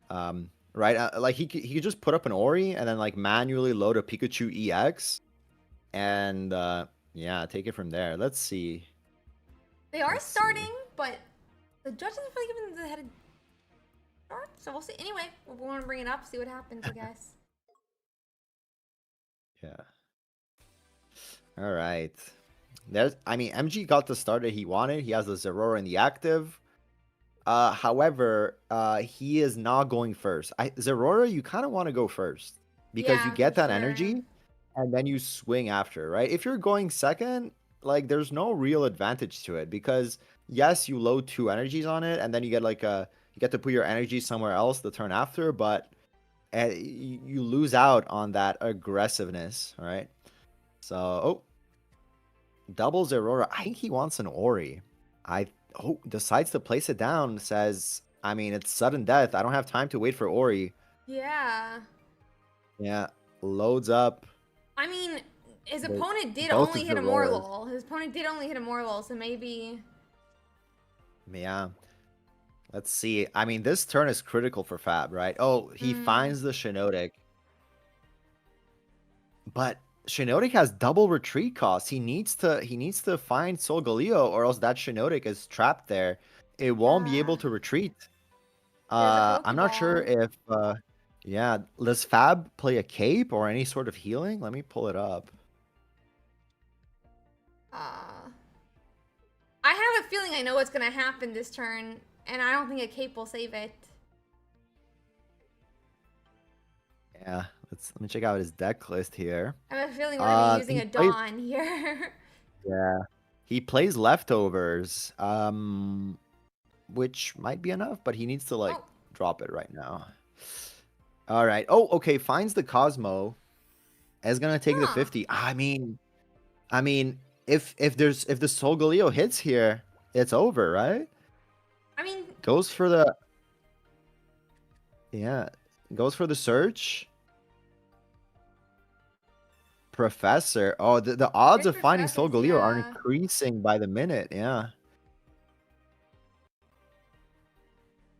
Speaker 3: right? Like he could just put up an Ori and then like manually load a Pikachu EX, and yeah, take it from there. Let's see.
Speaker 2: They are starting, but the judge doesn't really give them the head of start, so we'll see. Anyway, we want to bring it up, see what happens, I guess.
Speaker 3: Yeah. All right. I mean, MG got the start that he wanted. He has the Zeraora in the active. However, he is not going first. Zeraora, you kind of want to go first because you get that energy and then you swing after, right? If you're going second, like there's no real advantage to it because yes, you load 2 energies on it and then you get like you get to put your energy somewhere else the turn after, but you lose out on that aggressiveness, right? So, double Zeraora. I think he wants an Ori. Decides to place it down. Says, I mean, it's sudden death. I don't have time to wait for Ori.
Speaker 2: Yeah.
Speaker 3: Yeah. Loads up.
Speaker 2: I mean, his opponent did
Speaker 3: both
Speaker 2: only
Speaker 3: of
Speaker 2: hit a
Speaker 3: Zeroaras.
Speaker 2: Morlul. His opponent did only hit a Morlul, so maybe.
Speaker 3: Yeah. Let's see. I mean, this turn is critical for Fab, right? Oh, he finds the Shiinotic. But Shiinotic has double retreat costs. He needs to find Solgaleo, or else that Shiinotic is trapped there. It won't be able to retreat. I'm not sure if yeah, does Fab play a cape or any sort of healing? Let me pull it up.
Speaker 2: I have a feeling I know what's gonna happen this turn, and I don't think a cape will save it.
Speaker 3: Yeah, let me check out his deck list here.
Speaker 2: I have a feeling we're gonna be using a Dawn here.
Speaker 3: Yeah, he plays leftovers, which might be enough, but he needs to like drop it right now. All right. Oh, okay. Finds the Cosmo. Is gonna take the 50. I mean, if the Solgaleo hits here, it's over, right?
Speaker 2: I mean,
Speaker 3: goes for the search. Professor. Oh, the odds of finding Solgaleo are increasing by the minute. Yeah.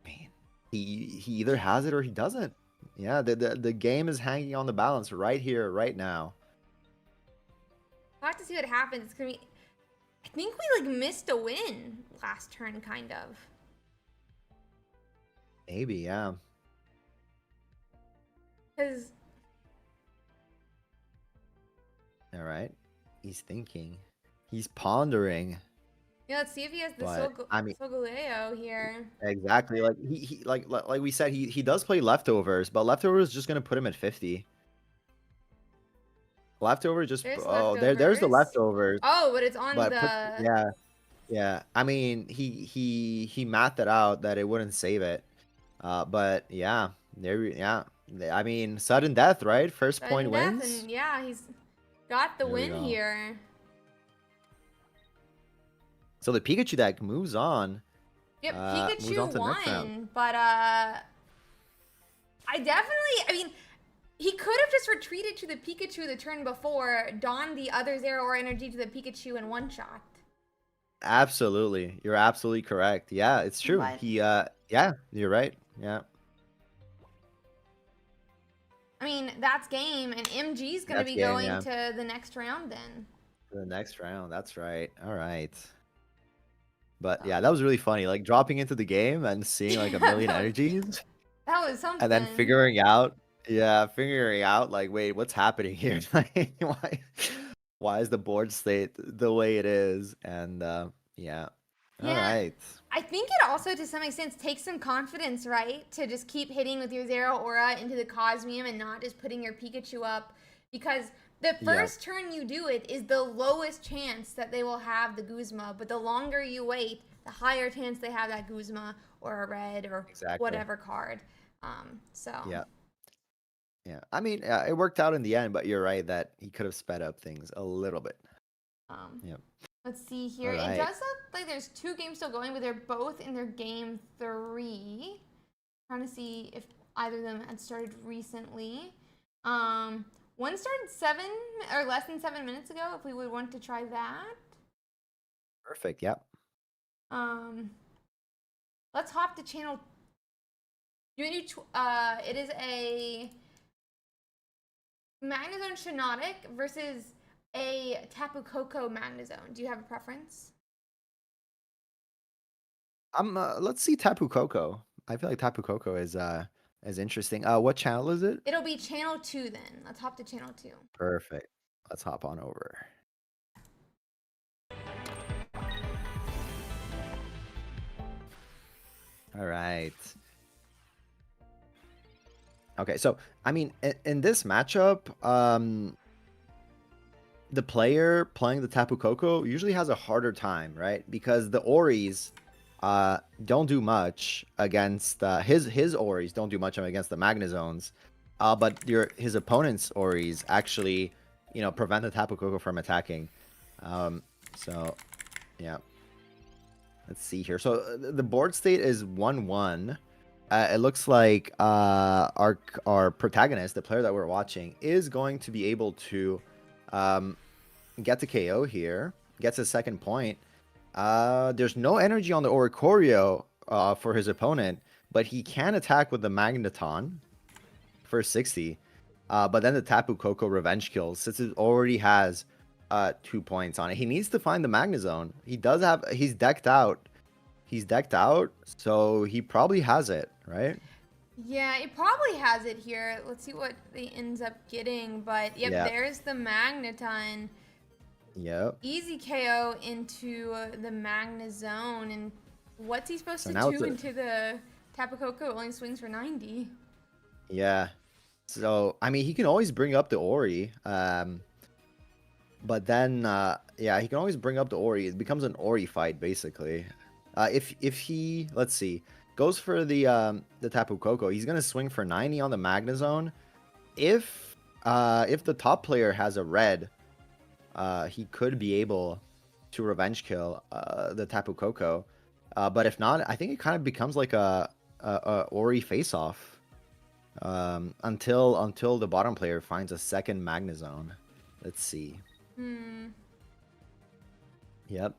Speaker 3: Man, he either has it or he doesn't. Yeah, the game is hanging on the balance right here, right now.
Speaker 2: We'll have to see what happens. It's gonna be. I think we like missed a win last turn, kind of.
Speaker 3: Maybe, yeah.
Speaker 2: Because.
Speaker 3: All right. He's thinking. He's pondering.
Speaker 2: Yeah, let's see if he has the
Speaker 3: But I mean,
Speaker 2: Solgaleo here.
Speaker 3: exactly. Like he like we said, he does play leftovers, but leftovers is just gonna put him at 50. Leftover just
Speaker 2: There's
Speaker 3: there's the
Speaker 2: leftovers.
Speaker 3: leftovers.
Speaker 2: Oh, but it's on
Speaker 3: But
Speaker 2: the.
Speaker 3: yeah, yeah. I mean, he mathed it out that it wouldn't save it. But yeah, yeah. I mean, sudden death, right? First point
Speaker 2: Sudden death,
Speaker 3: wins.
Speaker 2: and yeah, he's got the
Speaker 3: There we
Speaker 2: win
Speaker 3: go.
Speaker 2: here.
Speaker 3: So the Pikachu deck moves on.
Speaker 2: Yep,
Speaker 3: Moves on
Speaker 2: Pikachu
Speaker 3: to the next round.
Speaker 2: won, but I mean, he could have just retreated to the Pikachu the turn before, donned the other Zero or energy to the Pikachu in one shot.
Speaker 3: Absolutely, you're absolutely correct. Yeah, it's true.
Speaker 2: But-
Speaker 3: He yeah, you're right. Yeah.
Speaker 2: I mean, that's game, and MG's gonna
Speaker 3: That's
Speaker 2: be
Speaker 3: game,
Speaker 2: going
Speaker 3: yeah.
Speaker 2: to the next round then.
Speaker 3: The next round. That's right. All right. But yeah, that was really funny. Like dropping into the game and seeing like a million energies,
Speaker 2: That was something.
Speaker 3: and then figuring out, like, wait, what's happening here? Like, why is the board state the way it is? And yeah. All
Speaker 2: Yeah.
Speaker 3: right.
Speaker 2: I think it also, to some extent, takes some confidence, right? To just keep hitting with your Zero Aura into the Cosmium and not just putting your Pikachu up. Because the first turn you do it is the lowest chance that they will have the Guzma. But the longer you wait, the higher chance they have that Guzma or a red or
Speaker 3: Exactly.
Speaker 2: whatever card. So.
Speaker 3: Yeah. Yeah. I mean, it worked out in the end, but you're right that he could have sped up things a little bit. Yep.
Speaker 2: Let's see here.
Speaker 3: All right.
Speaker 2: It does look like there's 2 games still going, but they're both in their game 3. Trying to see if either of them had started recently. One started 7 or less than 7 minutes ago. If we would want to try that.
Speaker 3: Perfect. Yep.
Speaker 2: Let's hop to channel. It is a Magnezone Shiinotic versus a Tapu Koko Magnezone. Do you have a preference?
Speaker 3: Let's see Tapu Koko. I feel like Tapu Koko is interesting. What channel is it?
Speaker 2: It'll be channel 2 then. Let's hop to channel 2.
Speaker 3: Perfect. Let's hop on over. All right. Okay, so I mean, in this matchup, the player playing the Tapu Koko usually has a harder time, right? Because the Oris don't do much against his Oris don't do much against the Magnezones, but his opponent's Oris actually, prevent the Tapu Koko from attacking. So yeah, let's see here. So the board state is 1-1. It looks like our protagonist, the player that we're watching, is going to be able to get the KO here. Gets a second point. There's no energy on the Oricorio for his opponent, but he can attack with the Magneton for 60. But then the Tapu Koko revenge kills, since it already has 2 points on it. He needs to find the Magnezone. He's decked out. He's decked out, so he probably has it, right?
Speaker 2: Yeah, it probably has it here. Let's see what he ends up getting. But yep, there's the Magneton.
Speaker 3: Yep.
Speaker 2: Easy KO into the Magnezone. And what's he supposed to
Speaker 3: now
Speaker 2: do into the Tapu Koko? Only swings for 90.
Speaker 3: Yeah. So, I mean, he can always bring up the Ori. But then, yeah, he can always bring up the Ori. It becomes an Ori fight, basically. If he, let's see, goes for the Tapu Koko, he's gonna swing for 90 on the Magnezone. If the top player has a red, he could be able to revenge kill the Tapu Koko. But if not, I think it kind of becomes like a Ori face-off until the bottom player finds a second Magnezone. Let's see. Yep.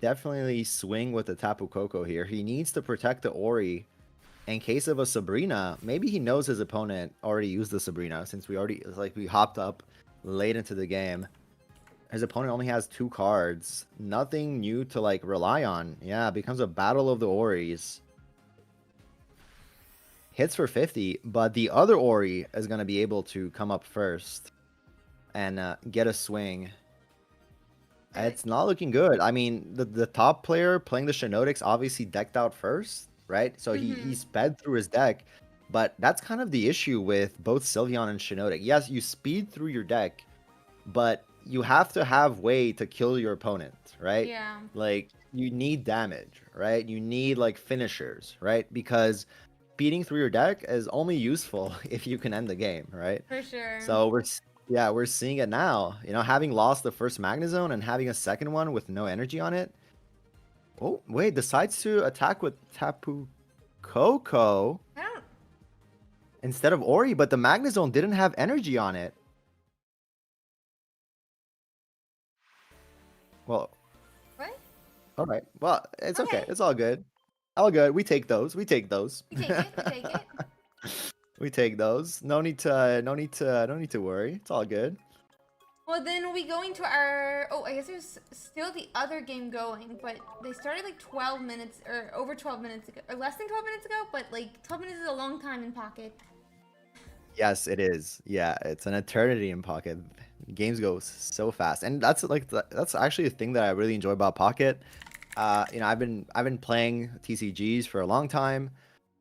Speaker 3: Definitely swing with the Tapu Koko here. He needs to protect the Ori in case of a Sabrina, maybe he knows his opponent already used the Sabrina since we hopped up late into the game. His opponent only has 2 cards. Nothing new to like rely on. Yeah, it becomes a battle of the Oris. Hits for 50, but the other Ori is going to be able to come up first and get a swing. It's not looking good. I mean, the top player playing the Shiinotics obviously decked out first, right? So he sped through his deck, but that's kind of the issue with both Sylveon and Shiinotic. Yes, you speed through your deck, but you have to have way to kill your opponent, right?
Speaker 2: Yeah.
Speaker 3: Like, you need damage, right? You need, like, finishers, right? Because speeding through your deck is only useful if you can end the game, right?
Speaker 2: For sure.
Speaker 3: So we're seeing it now. You know, having lost the first Magnezone and having a second one with no energy on it. Oh, wait, decides to attack with Tapu Koko
Speaker 2: I don't.
Speaker 3: instead of Ori, but the Magnezone didn't have energy on it. Well,
Speaker 2: What?
Speaker 3: all right. Well, it's okay.
Speaker 2: Okay.
Speaker 3: It's all good. All good. We take those. We take those.
Speaker 2: We take it. We take it.
Speaker 3: We take those. No need to worry. It's all good.
Speaker 2: Well, then we'll be going to our... Oh, I guess there's still the other game going, but they started like 12 minutes, or over 12 minutes ago, or less than 12 minutes ago, but like 12 minutes is a long time in Pocket.
Speaker 3: Yes, it is. Yeah, it's an eternity in Pocket. Games go so fast, and that's that's actually a thing that I really enjoy about Pocket. You know, I've been playing TCGs for a long time,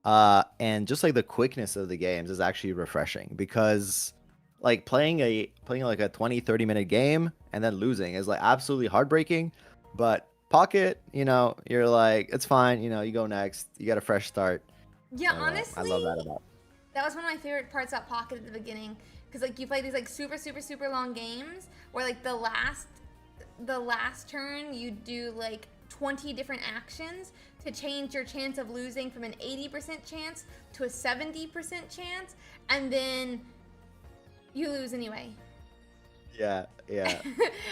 Speaker 3: and just like the quickness of the games is actually refreshing because like playing like a 20-30 minute game and then losing is like absolutely heartbreaking. But Pocket, you know, you're like, it's fine, you know, you go next, you get a fresh start.
Speaker 2: Yeah,
Speaker 3: So,
Speaker 2: honestly,
Speaker 3: I love that about.
Speaker 2: that was one of my favorite parts about Pocket at the beginning, because like you play these like super long games where like the last turn you do like 20 different actions to change your chance of losing from an 80% chance to a 70% chance, and then you lose anyway.
Speaker 3: Yeah.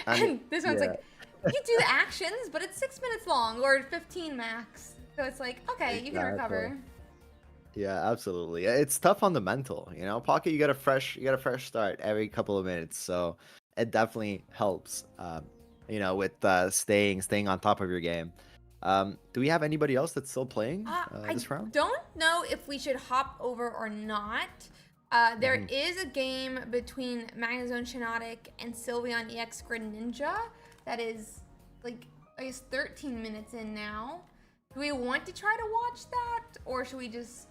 Speaker 2: And this one's like, you do the actions, but it's 6 minutes long or 15 max. So it's like, okay, you can recover.
Speaker 3: Yeah, absolutely. It's tough on the mental, you know. Pocket, you get a fresh start every couple of minutes, so it definitely helps. You know, with staying on top of your game. Do we have anybody else that's still playing this round?
Speaker 2: I don't know if we should hop over or not. There is a game between Magnezone Shiinotic and Sylveon EX Greninja that is like, I guess 13 minutes in now. Do we want to try to watch that, or should we just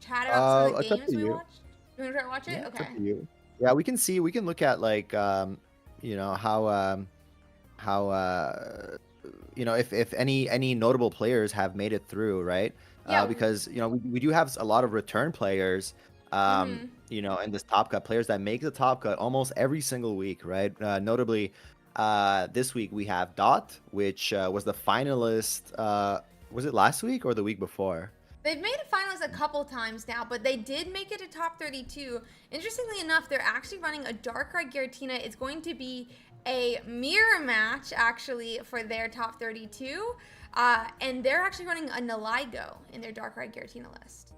Speaker 2: chat about some of the games we watched? You want to try to watch it?
Speaker 3: Yeah,
Speaker 2: okay.
Speaker 3: it's up to you. Yeah, we can look at like you know, how you know, if any notable players have made it through, right?
Speaker 2: Yeah.
Speaker 3: Because you know, we do have a lot of return players. You know, in this Top Cut, players that make the Top Cut almost every single week, right? Notably, this week we have Dot, which was the finalist. Was it last week or the week before?
Speaker 2: They've made a finalist a couple times now, but they did make it to top 32. Interestingly enough, they're actually running a Darkrai Giratina. It's going to be a mirror match, actually, for their top 32. And they're actually running a Nihilego in their Darkrai Giratina list.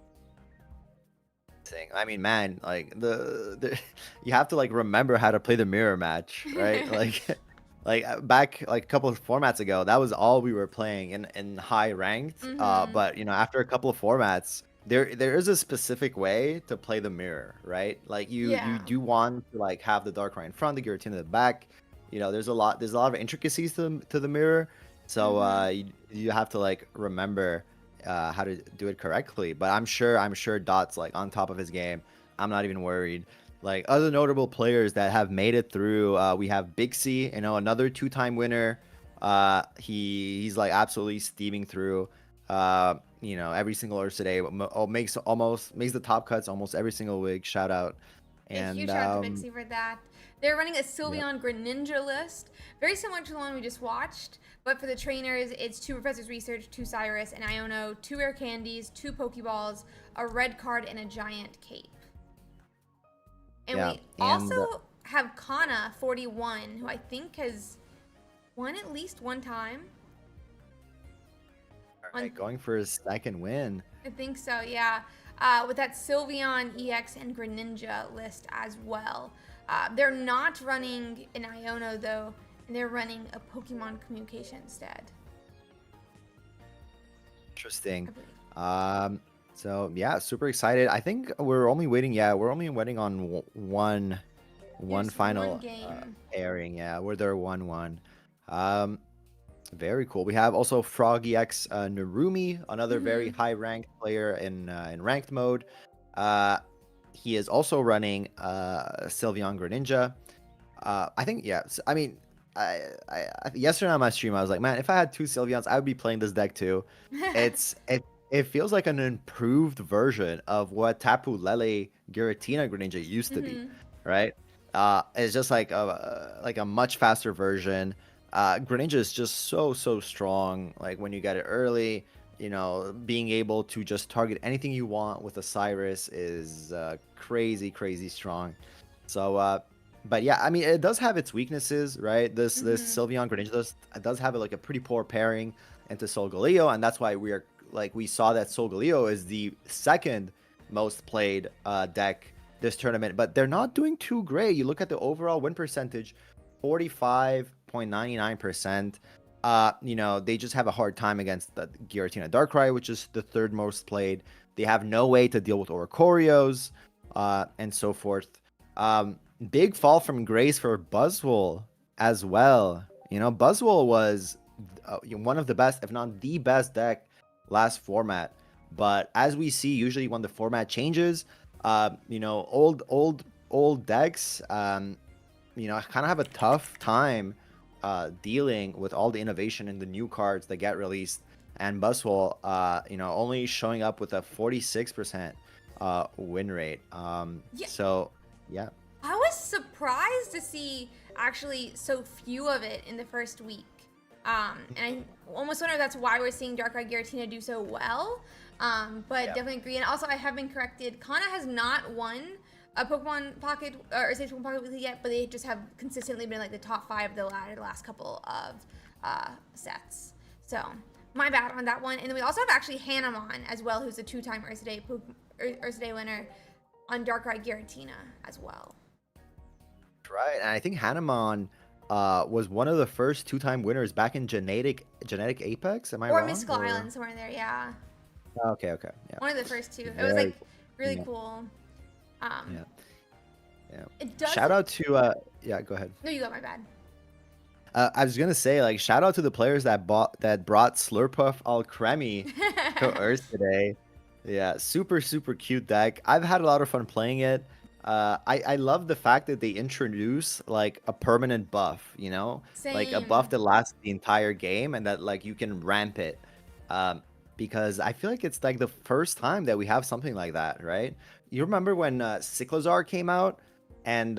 Speaker 3: I mean, man, like the you have to like remember how to play the mirror match, right? like back like a couple of formats ago, that was all we were playing in high ranked. But you know, after a couple of formats, there is a specific way to play the mirror, right? Like you do want to like have the Darkrai in front, the Giratina in the back. You know, there's a lot of intricacies to the mirror, so you have to like remember how to do it correctly. But I'm sure Dot's like on top of his game. I'm not even worried. Like other notable players that have made it through, we have Bixie, you know, another 2-time winner. He's like absolutely steaming through. You know, every single Ursiiday makes the top cuts almost every single week. Shout out.
Speaker 2: And huge shout out to Bixie for that. They're running a Sylveon Greninja list, very similar to the one we just watched, but for the trainers, it's 2 Professor's Research, 2 Cyrus and Iono, 2 rare candies, 2 Pokeballs, a red card, and a giant cape. And we also have Kana 41, who I think has won at least one time.
Speaker 3: All right, going for his second win.
Speaker 2: I think so, yeah. With that Sylveon, EX, and Greninja list as well. They're not running an Iono though, and they're running a Pokemon Communication instead.
Speaker 3: Interesting. So yeah, super excited. I think we're only waiting. Yeah, we're only waiting on one final airing. Yeah, where they're 1-1. Very cool. We have also FrogEX Narumi, another very high ranked player in ranked mode. He is also running Sylveon Greninja. I think I mean, yesterday on my stream I was like, man, if I had 2 Sylveons, I would be playing this deck too. It feels like an improved version of what Tapu Lele Giratina Greninja used to be, right? It's just like a much faster version. Greninja is just so strong. Like when you get it early, you know, being able to just target anything you want with a Cyrus is crazy strong. So, but yeah, I mean, it does have its weaknesses, right? This Sylveon Greninja does have like a pretty poor pairing into Solgaleo, and that's why we saw that Solgaleo is the second most played deck this tournament. But they're not doing too great. You look at the overall win percentage, 45.99%. You know, they just have a hard time against the Giratina Darkrai, which is the third most played. They have no way to deal with Oricorios, and so forth. Big fall from grace for Buzzwole as well. You know, Buzzwole was one of the best, if not the best deck last format. But as we see, usually when the format changes, you know, old decks, you know, kind of have a tough time dealing with all the innovation in the new cards that get released. And Buzzwole, you know, only showing up with a 46% win rate. So, yeah.
Speaker 2: I was surprised to see actually so few of it in the first week. And I almost wonder if that's why we're seeing Darkrai Giratina do so well. But definitely agree. And also, I have been corrected. Kana has not won a Pokemon Pocket or Ursiiday Pokemon Pocket Weekly yet, but they just have consistently been like the top 5 of the last couple of sets. So my bad on that one. And then we also have actually Hanamon as well, who's a 2-time Ursiiday winner on Darkrai Giratina as well.
Speaker 3: Right, and I think Hanamon was one of the first 2-time winners back in genetic Apex. Am I wrong?
Speaker 2: Or Mystical Island, somewhere in there, yeah.
Speaker 3: Okay, yeah.
Speaker 2: One of the first 2. It was like really cool. It does.
Speaker 3: Shout out to yeah, go ahead.
Speaker 2: No, you go. My bad.
Speaker 3: I was gonna say, like, shout out to the players that brought Slurpuff Alcremie to Ursiiday. Yeah, super cute deck. I've had a lot of fun playing it. I love the fact that they introduce like a permanent buff, you know, like a buff that lasts the entire game and that like you can ramp it. Because I feel like it's like the first time that we have something like that, right? You remember when Cyclozar came out, and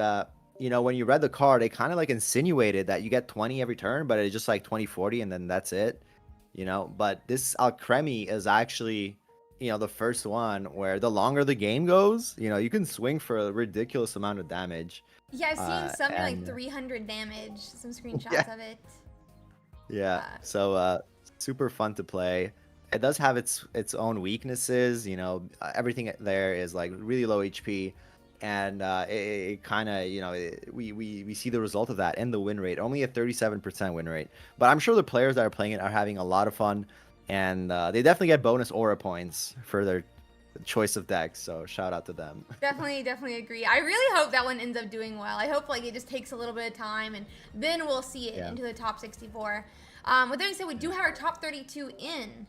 Speaker 3: you know, when you read the card, it kind of like insinuated that you get 20 every turn, but it's just like 20-40 and then that's it, you know. But this Alcremie is actually, you know, the first one where the longer the game goes, you know, you can swing for a ridiculous amount of damage.
Speaker 2: Yeah, I've seen something like 300 damage, some screenshots of it.
Speaker 3: Yeah, so super fun to play. It does have its own weaknesses, you know, everything there is like really low HP, and it kind of, you know, we see the result of that in the win rate, only a 37% win rate. But I'm sure the players that are playing it are having a lot of fun, and they definitely get bonus aura points for their choice of decks, so shout out to them.
Speaker 2: Definitely agree. I really hope that one ends up doing well. I hope like it just takes a little bit of time, and then we'll see it into the top 64. With that being said, we do have our top 32 in.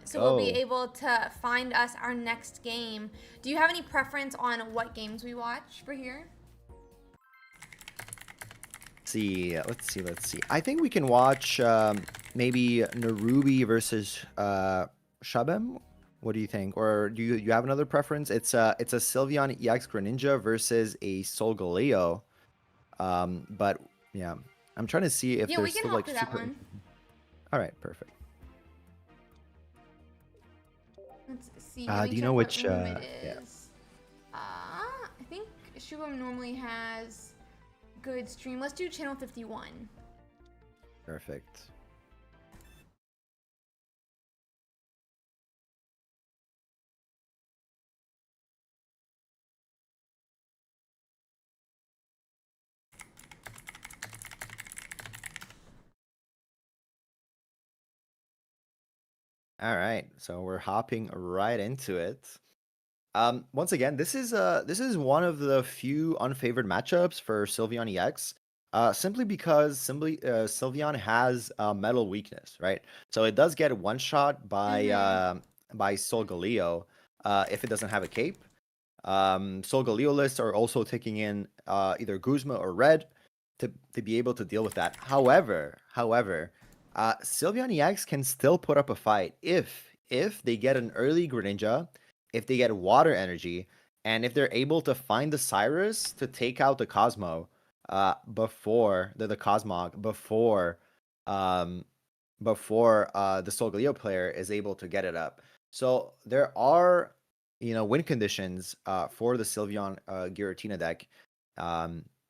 Speaker 2: So we'll be able to find us our next game. Do you have any preference on what games we watch for here?
Speaker 3: Let's see. I think we can watch maybe Narumi versus Shubham. What do you think? Or do you have another preference? It's a Sylveon EX Greninja versus a Solgaleo. But yeah, I'm trying to see if there's still like
Speaker 2: that one.
Speaker 3: All right, perfect.
Speaker 2: Let's see.
Speaker 3: Do you know which?
Speaker 2: It is. I think Shubham normally has good stream. Let's do channel 51.
Speaker 3: Perfect. All right, so we're hopping right into it. Once again, this is one of the few unfavored matchups for Sylveon EX. Simply because Sylveon has a metal weakness, right? So it does get one shot by Solgaleo if it doesn't have a cape. Solgaleo lists are also taking in either Guzma or Red to be able to deal with that. However, Sylveon EX can still put up a fight if they get an early Greninja, if they get water energy, and if they're able to find the Cyrus to take out the Cosmo before the Cosmog um before the Solgaleo player is able to get it up. So there are win conditions for the Sylveon Giratina deck.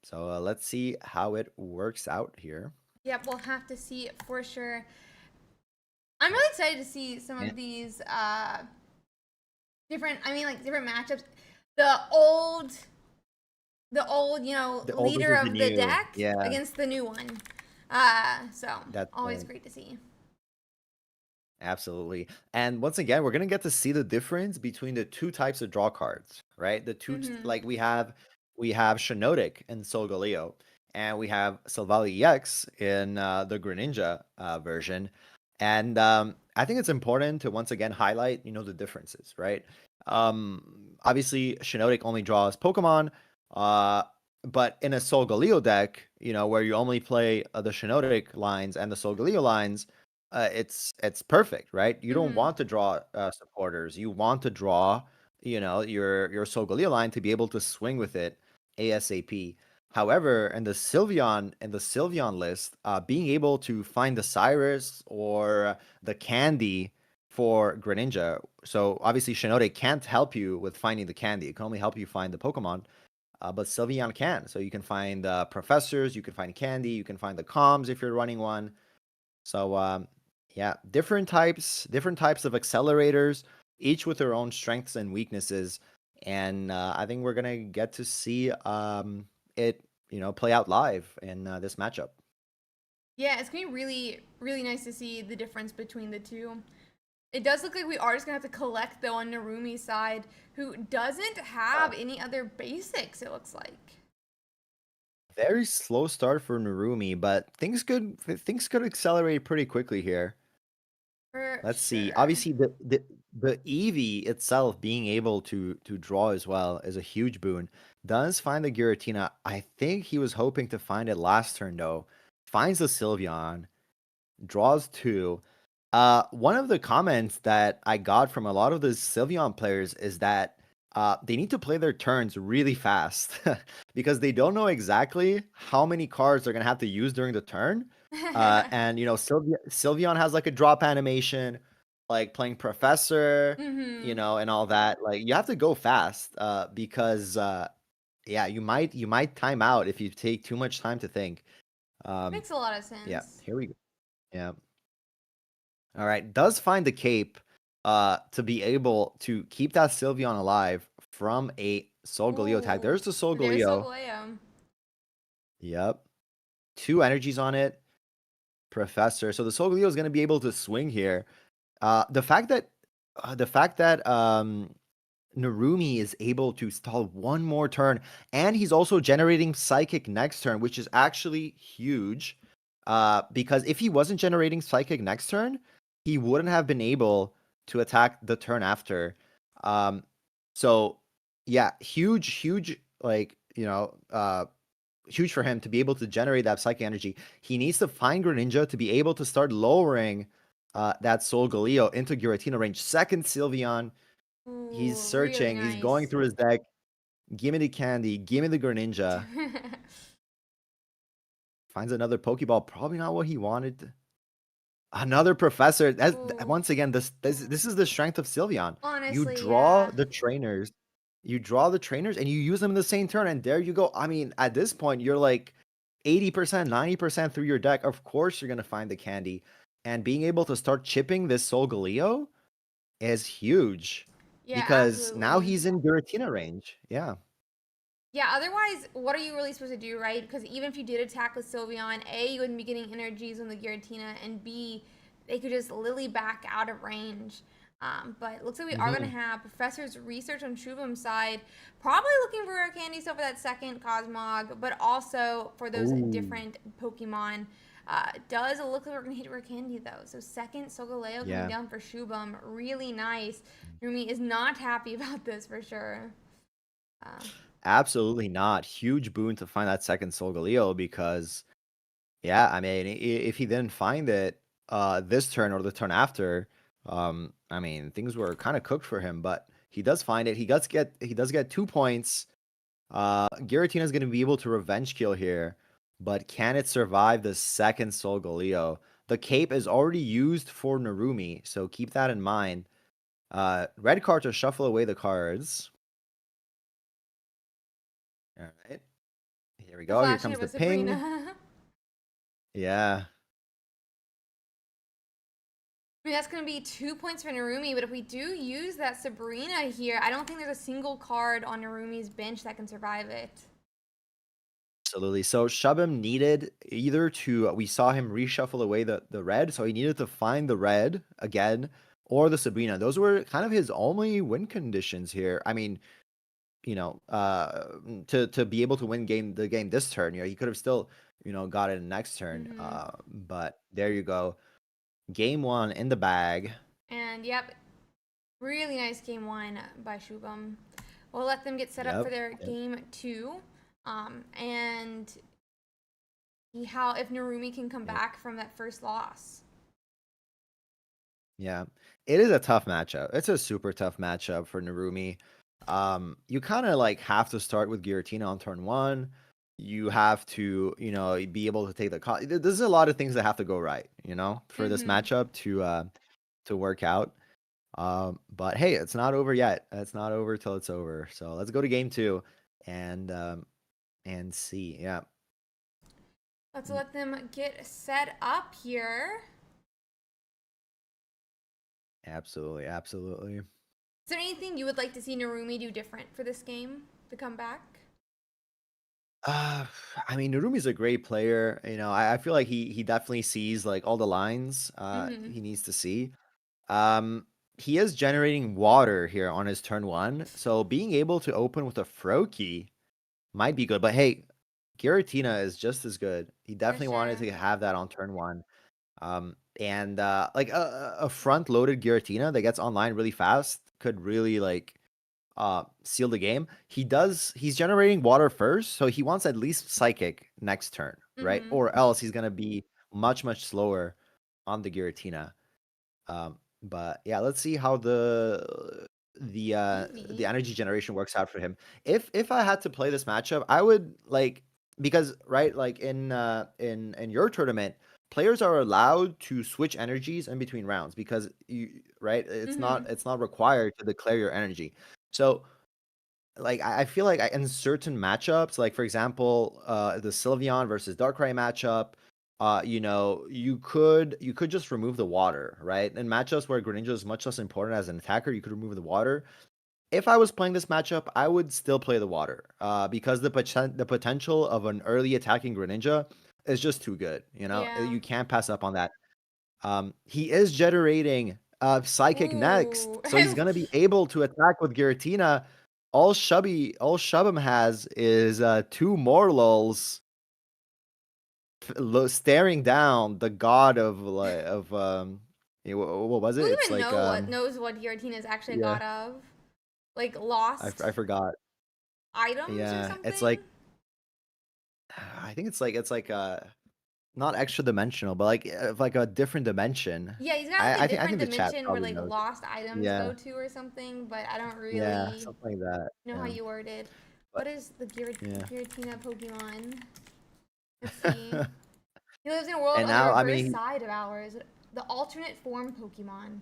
Speaker 3: So let's see how it works out here.
Speaker 2: Yep, we'll have to see it for sure. I'm really excited to see some
Speaker 3: Yeah.
Speaker 2: of these different, I mean, like different matchups. The old, the
Speaker 3: old
Speaker 2: leader
Speaker 3: versus the
Speaker 2: of the
Speaker 3: new.
Speaker 2: deck
Speaker 3: Yeah,
Speaker 2: against the new one. So
Speaker 3: that's
Speaker 2: always great to see.
Speaker 3: absolutely. And once again, we're gonna get to see the difference between the two types of draw cards, right? Like we have Shiinotic in Solgaleo, and we have Silvally EX in the Greninja version. And I think it's important to once again highlight, the differences, right? Obviously, Shiinotic only draws Pokemon, uh, but in a Solgaleo deck, where you only play the Shiinotic lines and the Solgaleo lines, it's perfect, right? You don't want to draw supporters. You want to draw, your Solgaleo line to be able to swing with it ASAP. However, in the Sylveon list, being able to find the Cyrus or the Candy for Greninja. So obviously, Shiinotic can't help you with finding the Candy. It can only help you find the Pokemon. But Sylveon can. So you can find professors, you can find candy, you can find the comms if you're running one. So yeah, different types of accelerators, each with their own strengths and weaknesses. And I think we're gonna get to see it, play out live in this matchup.
Speaker 2: Yeah, it's gonna be really, really nice to see the difference between the two. It does look like we are just gonna have to collect though on Narumi's side, who doesn't have any other basics. It looks like.
Speaker 3: Very slow start for Narumi, but things could accelerate pretty quickly here.
Speaker 2: For
Speaker 3: Let's see.
Speaker 2: sure.
Speaker 3: Obviously, the Eevee itself being able to draw as well is a huge boon. Does find the Giratina. I think he was hoping to find it last turn though. Finds the Sylveon, draws two. One of the comments that I got from a lot of the Sylveon players is that they need to play their turns really fast because they don't know exactly how many cards they're gonna have to use during the turn. And Sylveon has like a drop animation, like playing Professor, and all that. Like you have to go fast, because yeah, you might time out if you take too much time to think.
Speaker 2: Makes a lot of
Speaker 3: Yeah,
Speaker 2: sense.
Speaker 3: here we go. Yeah. All right. Does find the cape to be able to keep that Sylveon alive from a Solgaleo attack.
Speaker 2: Ooh,
Speaker 3: There's the
Speaker 2: there's
Speaker 3: Solgaleo.
Speaker 2: Solgaleo.
Speaker 3: Yep. Two energies on it. Professor. So the Solgaleo is going to be able to swing here. The fact that Narumi is able to stall one more turn, and he's also generating Psychic next turn, which is actually huge. Because if he wasn't generating Psychic next turn, he wouldn't have been able to attack the turn after. Um, so yeah, huge, like huge for him to be able to generate that Psychic energy. He needs to find Greninja to be able to start lowering that Solgaleo into Giratina range. Second Sylveon. He's
Speaker 2: Ooh, really
Speaker 3: searching. He's going
Speaker 2: nice.
Speaker 3: through his deck. Give me the candy. Give me the Greninja. Finds another Pokeball. Probably not what he wanted. Another Professor.
Speaker 2: Ooh,
Speaker 3: Once again, this is the strength of Sylveon. You
Speaker 2: honestly,
Speaker 3: draw
Speaker 2: yeah.
Speaker 3: the trainers. You draw the trainers and you use them in the same turn, and there you go. I mean, at this point, you're like 80%, 90% through your deck. Of course, you're gonna find the candy. And being able to start chipping this Solgaleo is huge.
Speaker 2: Yeah,
Speaker 3: Because now
Speaker 2: absolutely.
Speaker 3: he's in Giratina range. Yeah.
Speaker 2: Yeah, otherwise, what are you really supposed to do, right? Because even if you did attack with Sylveon, A, you wouldn't be getting energies on the Giratina, and B, they could just lily back out of range. But it looks like we are going to have Professor's research on Shubham's side. Probably looking for rare candy still for that second Cosmog, but also for those different Pokemon. Does look like we're going to hit rare candy though. So second Solgaleo coming down for Shubham. Really nice. Narumi is not happy about this for sure.
Speaker 3: Absolutely not. Huge boon to find that second Solgaleo because, yeah, I mean, if he didn't find it this turn or the turn after, I mean, things were kind of cooked for him. But he does find it. He does get 2 points. Giratina is going to be able to revenge kill here, but can it survive the second Solgaleo? The cape is already used for Narumi, so keep that in mind. Red card to shuffle away the cards. All right. Here we go. Here comes the ping. Yeah.
Speaker 2: I mean, that's going to be 2 points for Narumi, but if we do use that Sabrina here, I don't think there's a single card on Narumi's bench that can survive it.
Speaker 3: Absolutely. So Shubham needed either to, we saw him reshuffle away the red, so he needed to find the red again, or the Sabrina. Those were kind of his only win conditions here. I mean, you know, to be able to win the game this turn, you know, he could have still, you know, got it next turn. But there you go. Game 1 in the bag.
Speaker 2: And yep, really nice game 1 by Shubham. We'll let them get set up for their game 2. And see how if Narumi can come back from that first loss.
Speaker 3: Yeah, it is a tough matchup. It's a super tough matchup for Narumi. You kind of like have to start with Giratina on turn 1. You have to, you know, be able to take the there's a lot of things that have to go right, you know, for this matchup to work out. But hey, it's not over yet. It's not over till it's over. So let's go to game 2 and see. Yeah.
Speaker 2: Let's let them get set up here.
Speaker 3: Absolutely, absolutely.
Speaker 2: Is there anything you would like to see Narumi do different for this game to come back?
Speaker 3: I mean, Narumi's a great player. You know, I feel like he definitely sees like all the lines he needs to see. He is generating water here on his turn 1, so being able to open with a Froakie might be good. But hey, Giratina is just as good. He definitely wanted to have that on turn 1. And like a front-loaded Giratina that gets online really fast could really like seal the game. He's generating water first, so he wants at least Psychic next turn, right? Or else he's gonna be much slower on the Giratina. But yeah, let's see how the energy generation works out for him. If I had to play this matchup, I would like, because right, like in your tournament, players are allowed to switch energies in between rounds because it's not required to declare your energy. So like I feel like in certain matchups, like for example, the Sylveon versus Darkrai matchup, you know, you could just remove the water, right? In matchups where Greninja is much less important as an attacker, you could remove the water. If I was playing this matchup, I would still play the water, because the potential of an early attacking Greninja is just too good. You know, you can't pass up on that. He is generating Psychic next, so he's gonna be able to attack with Giratina. All Shubham has is 2 more lulls, staring down the god of what was it?
Speaker 2: Who
Speaker 3: It's
Speaker 2: even
Speaker 3: like
Speaker 2: knows what Giratina's actually a god of? Like lost
Speaker 3: I forgot.
Speaker 2: items or
Speaker 3: Yeah,
Speaker 2: something?
Speaker 3: it's like I think it's like not extra dimensional, but like a different dimension.
Speaker 2: Yeah, he's got like a different
Speaker 3: the chat
Speaker 2: dimension where
Speaker 3: probably
Speaker 2: like
Speaker 3: knows.
Speaker 2: lost items go to or something, but I don't
Speaker 3: Yeah,
Speaker 2: really
Speaker 3: something like that.
Speaker 2: know how you worded.
Speaker 3: But,
Speaker 2: What is the Giratina Pokemon? Let's see. He lives in a world
Speaker 3: and
Speaker 2: on
Speaker 3: now,
Speaker 2: the
Speaker 3: I
Speaker 2: reverse
Speaker 3: mean,
Speaker 2: side of ours. The alternate form Pokemon.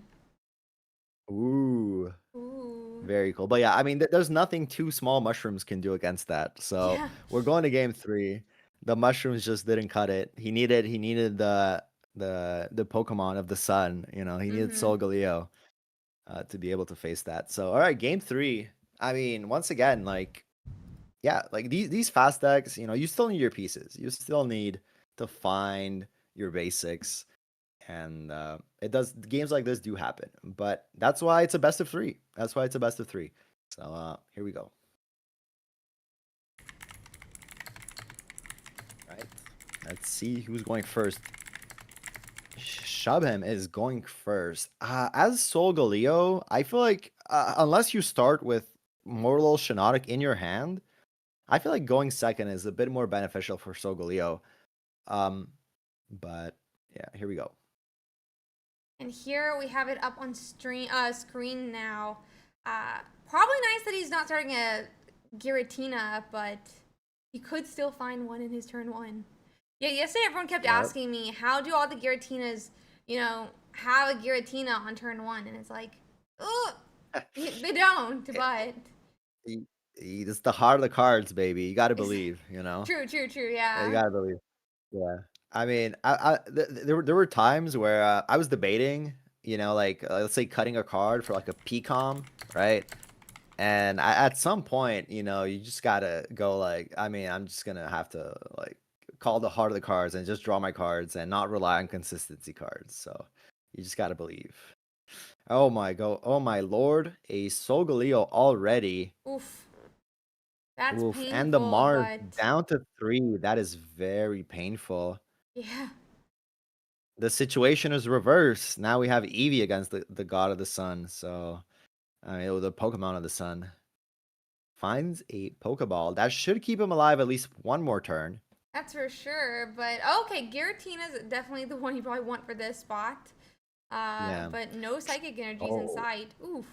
Speaker 3: ooh,
Speaker 2: Ooh.
Speaker 3: very cool. But yeah, I mean, there's nothing 2 small mushrooms can do against that. So we're going to game 3. The mushrooms just didn't cut it. He needed the Pokemon of the sun. You know, he needed Solgaleo to be able to face that. So all right, game 3. I mean, once again, like, yeah, like these fast decks, you know, you still need your pieces. You still need to find your basics. and games like this do happen, but that's why it's a best of 3. That's why it's a best of 3. So here we go. Right, let's see who's going first. Shubham is going first. As Solgaleo, I feel like unless you start with Mortal Shiinotic in your hand, I feel like going second is a bit more beneficial for Solgaleo. But yeah, here we go.
Speaker 2: And here we have it up on screen now. Probably nice that he's not starting a Giratina, but he could still find one in his turn 1. Yeah, yesterday everyone kept asking me, how do all the Giratinas, have a Giratina on turn 1? And it's like, oh, they don't, but...
Speaker 3: It's the heart of the cards, baby. You got to believe,
Speaker 2: True, yeah.
Speaker 3: You got to believe. Yeah. I mean, there were times where I was debating, like let's say cutting a card for like a PCOM, right? And at some point, you just gotta go like, I mean, I'm just gonna have to like call the heart of the cards and just draw my cards and not rely on consistency cards. So you just gotta believe. Oh my lord, a Solgaleo already.
Speaker 2: Oof. That's painful.
Speaker 3: And the Mars
Speaker 2: but...
Speaker 3: down to 3. That is very painful.
Speaker 2: Yeah.
Speaker 3: The situation is reversed. Now we have Eevee against the god of the sun. So, I mean, the Pokemon of the sun. Finds a Pokeball. That should keep him alive at least one more turn.
Speaker 2: That's for sure. But, okay, Giratina's definitely the one you probably want for this spot.
Speaker 3: Yeah.
Speaker 2: But no Psychic Energies in sight. Oof.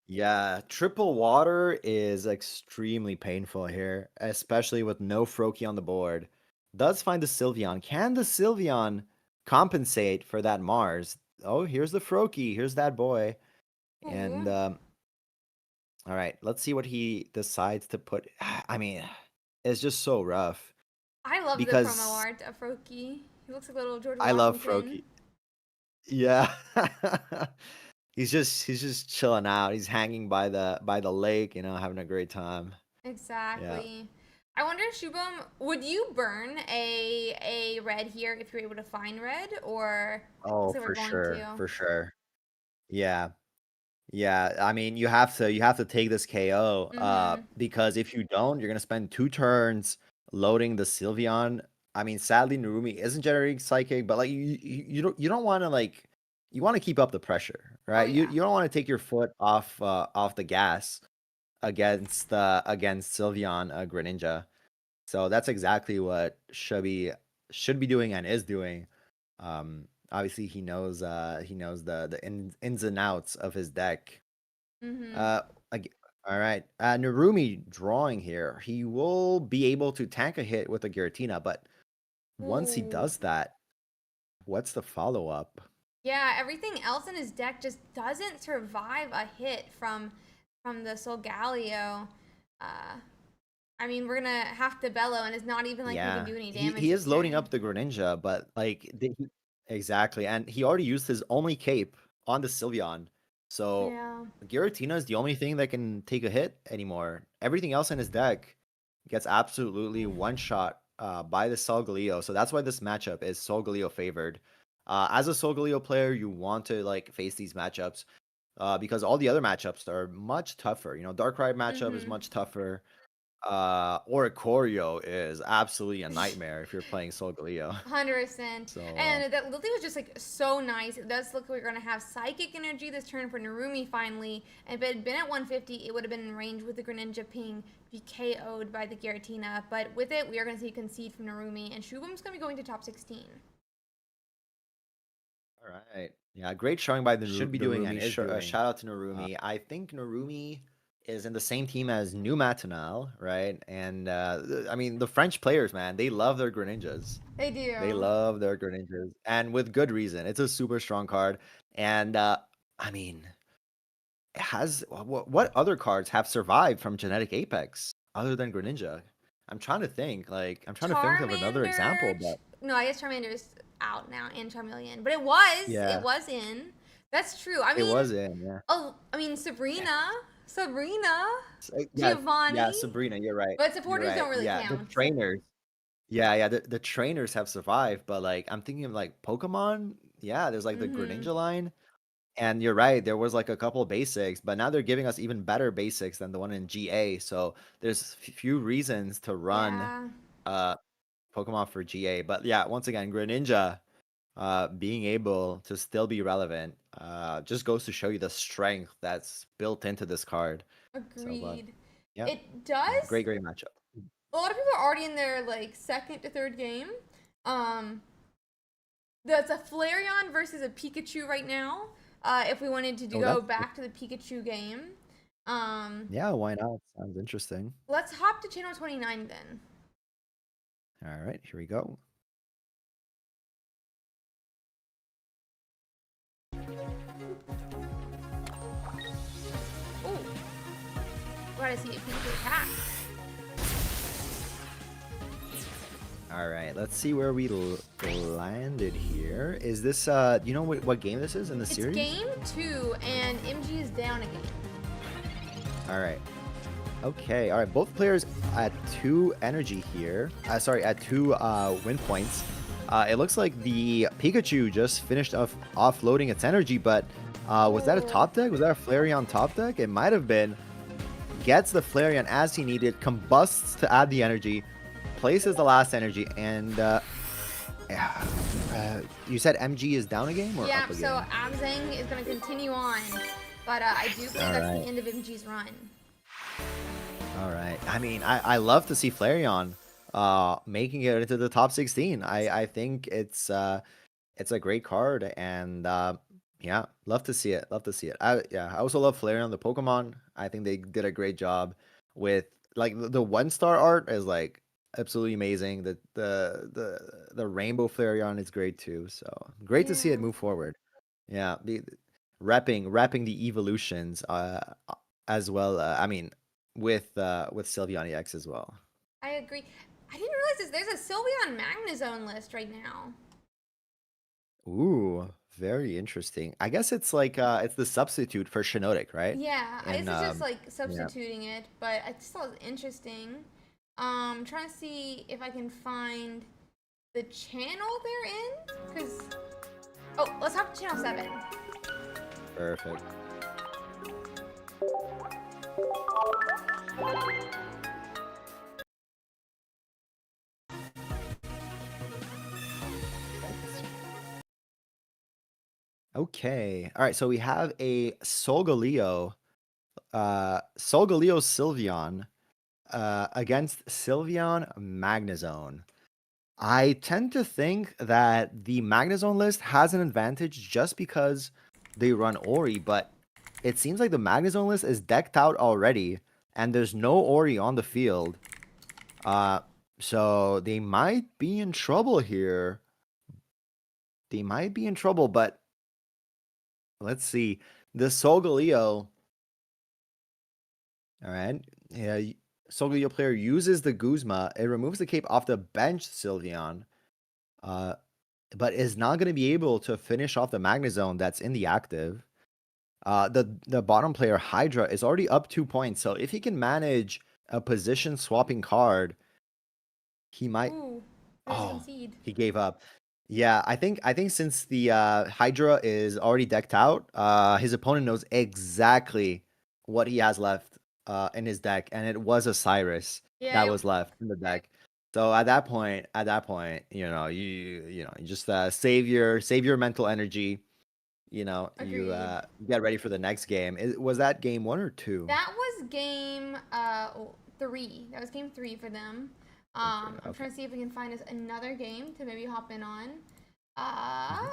Speaker 3: Yeah, triple water is extremely painful here, especially with no Froakie on the board. Does find the Sylveon. Can the Sylveon compensate for that Mars? Oh, here's the Froakie. Here's that boy. And, all right, let's see what he decides to put. I mean, it's just so rough.
Speaker 2: I love the promo art of Froakie. He looks like a little George Washington.
Speaker 3: I love Froakie. Yeah. He's just chilling out. He's hanging by the lake, having a great time.
Speaker 2: Exactly. Yeah. I wonder, Shubham, would you burn a red here if you're able to find red, or?
Speaker 3: Oh, for sure. Yeah. I mean, you have to take this KO. Because if you don't, you're gonna spend 2 turns loading the Sylveon. I mean, sadly, Narumi isn't generating Psychic, but like you don't want to like. You want to keep up the pressure, right?
Speaker 2: Oh, yeah.
Speaker 3: You don't want to take your foot off the gas against Sylveon Greninja. So that's exactly what Shubby should be doing and is doing. Obviously he knows the ins and outs of his deck. All right, Narumi drawing here. He will be able to tank a hit with a Giratina, but once he does that, what's the follow up?
Speaker 2: Yeah, everything else in his deck just doesn't survive a hit from the Solgaleo. I mean, we're gonna have to bellow, and it's not even like we can do any damage.
Speaker 3: He is loading up the Greninja, but like exactly, and he already used his only cape on the Sylveon. So Giratina is the only thing that can take a hit anymore. Everything else in his deck gets absolutely one shot by the Solgaleo. So that's why this matchup is Solgaleo favored. As a Solgaleo player, you want to like face these matchups because all the other matchups are much tougher. Darkrai matchup is much tougher. Oricorio is absolutely a nightmare if you're playing Solgaleo.
Speaker 2: 100%.
Speaker 3: So,
Speaker 2: and that Lily was just like so nice. It does look like we're gonna have Psychic Energy this turn for Narumi finally. And if it had been at 150, it would have been in range with the Greninja ping be KO'd by the Giratina. But with it, we are gonna see concede from Narumi, and Shubham's gonna be going to top 16.
Speaker 3: All right. Yeah, great showing by the should be doing and is doing. Shout out to Narumi. I think Narumi is in the same team as New Matinal, right? And I mean, the French players, man, they love their Greninjas.
Speaker 2: They do.
Speaker 3: They love their Greninjas, and with good reason. It's a super strong card, and I mean, it has what other cards have survived from Genetic Apex other than Greninja? I'm trying to think. I'm trying to think of another example, but
Speaker 2: no, I guess Charmander's out now and Charmeleon, but it was in. That's true. I mean,
Speaker 3: it was in. Yeah.
Speaker 2: Oh, I mean Sabrina,
Speaker 3: yeah,
Speaker 2: Giovanni.
Speaker 3: Yeah, Sabrina. You're right.
Speaker 2: But supporters don't really count.
Speaker 3: The trainers. Yeah. The trainers have survived, but like I'm thinking of like Pokemon. Yeah, there's like the
Speaker 2: Mm-hmm.
Speaker 3: Greninja line. And you're right, there was like a couple basics, but now they're giving us even better basics than the one in GA. So there's few reasons to run
Speaker 2: Yeah,
Speaker 3: uh Pokemon for GA. But yeah, once again, Greninja being able to still be relevant just goes to show you the strength that's built into this card. So
Speaker 2: agreed.
Speaker 3: yeah,
Speaker 2: It
Speaker 3: yeah,
Speaker 2: does.
Speaker 3: great matchup.
Speaker 2: A lot of people are already in their like second to third game. Um, that's a Flareon versus a Pikachu right now. If we wanted to
Speaker 3: Oh,
Speaker 2: go
Speaker 3: that's
Speaker 2: back to the Pikachu game,
Speaker 3: yeah, why not? Sounds interesting.
Speaker 2: let's hop to channel 29 then.
Speaker 3: All right, here we go.
Speaker 2: Oh, gotta see a Pikachu attack.
Speaker 3: All right, let's see where we landed here. Is this you know what game this is in the
Speaker 2: It's
Speaker 3: series?
Speaker 2: game 2, and MG is down again.
Speaker 3: All right. Okay, all right. Both players at 2 energy here. Sorry, at 2 win points. It looks like the Pikachu just finished offloading its energy, but was that a top deck? Was that a Flareon top deck? It might have been. Gets the Flareon as he needed, combusts to add the energy, places the last energy, and you said MG is down a game or
Speaker 2: Yeah,
Speaker 3: up a game?
Speaker 2: so abzange is going to continue on, but I do believe that's
Speaker 3: right.
Speaker 2: the end of MG's run.
Speaker 3: All right. I mean, I love to see Flareon making it into the top 16. I think it's a great card, and yeah, love to see it. Love to see it. I also love Flareon the Pokemon. I think they did a great job with like the 1-star art is like absolutely amazing. The rainbow Flareon is great too. So great to see
Speaker 2: Yeah,
Speaker 3: it move forward. Yeah, the repping the evolutions as well. I mean with Sylveon EX as well.
Speaker 2: I agree. I didn't realize this. There's a Sylveon Magnezone list right now.
Speaker 3: Ooh, very interesting. I guess it's like it's the substitute for Shiinotic, right?
Speaker 2: Yeah, I guess
Speaker 3: And
Speaker 2: it's just like
Speaker 3: yeah.
Speaker 2: substituting it, but I just thought it was interesting. Trying to see if I can find the channel they're in, because oh, let's hop to channel 7.
Speaker 3: Perfect. Okay. All right, so we have a Solgaleo Sylveon against Sylveon Magnezone. I tend to think that the Magnezone list has an advantage just because they run Ori, but it seems like the Magnezone list is decked out already, and there's no Ori on the field. So they might be in trouble here. They might be in trouble, but let's see. The Solgaleo, all right. Yeah, Solgaleo player uses the Guzma. It removes the cape off the bench Sylveon. But is not going to be able to finish off the Magnezone that's in the active. The bottom player Hydra is already up 2 points, so if he can manage a position swapping card, he might.
Speaker 2: Ooh, there's a
Speaker 3: Oh,
Speaker 2: concede.
Speaker 3: he gave up. Yeah, I think since the Hydra is already decked out, his opponent knows exactly what he has left in his deck, and it was a Cyrus that
Speaker 2: Yeah,
Speaker 3: was left in the deck. So at that point, you just save your mental energy. You
Speaker 2: agreed.
Speaker 3: get ready for the next game. Was that game 1 or 2?
Speaker 2: That was game 3. That was game 3 for them.
Speaker 3: Game 3.
Speaker 2: I'm
Speaker 3: Okay.
Speaker 2: trying to see if we can find us another game to maybe hop in on.
Speaker 3: Mhm.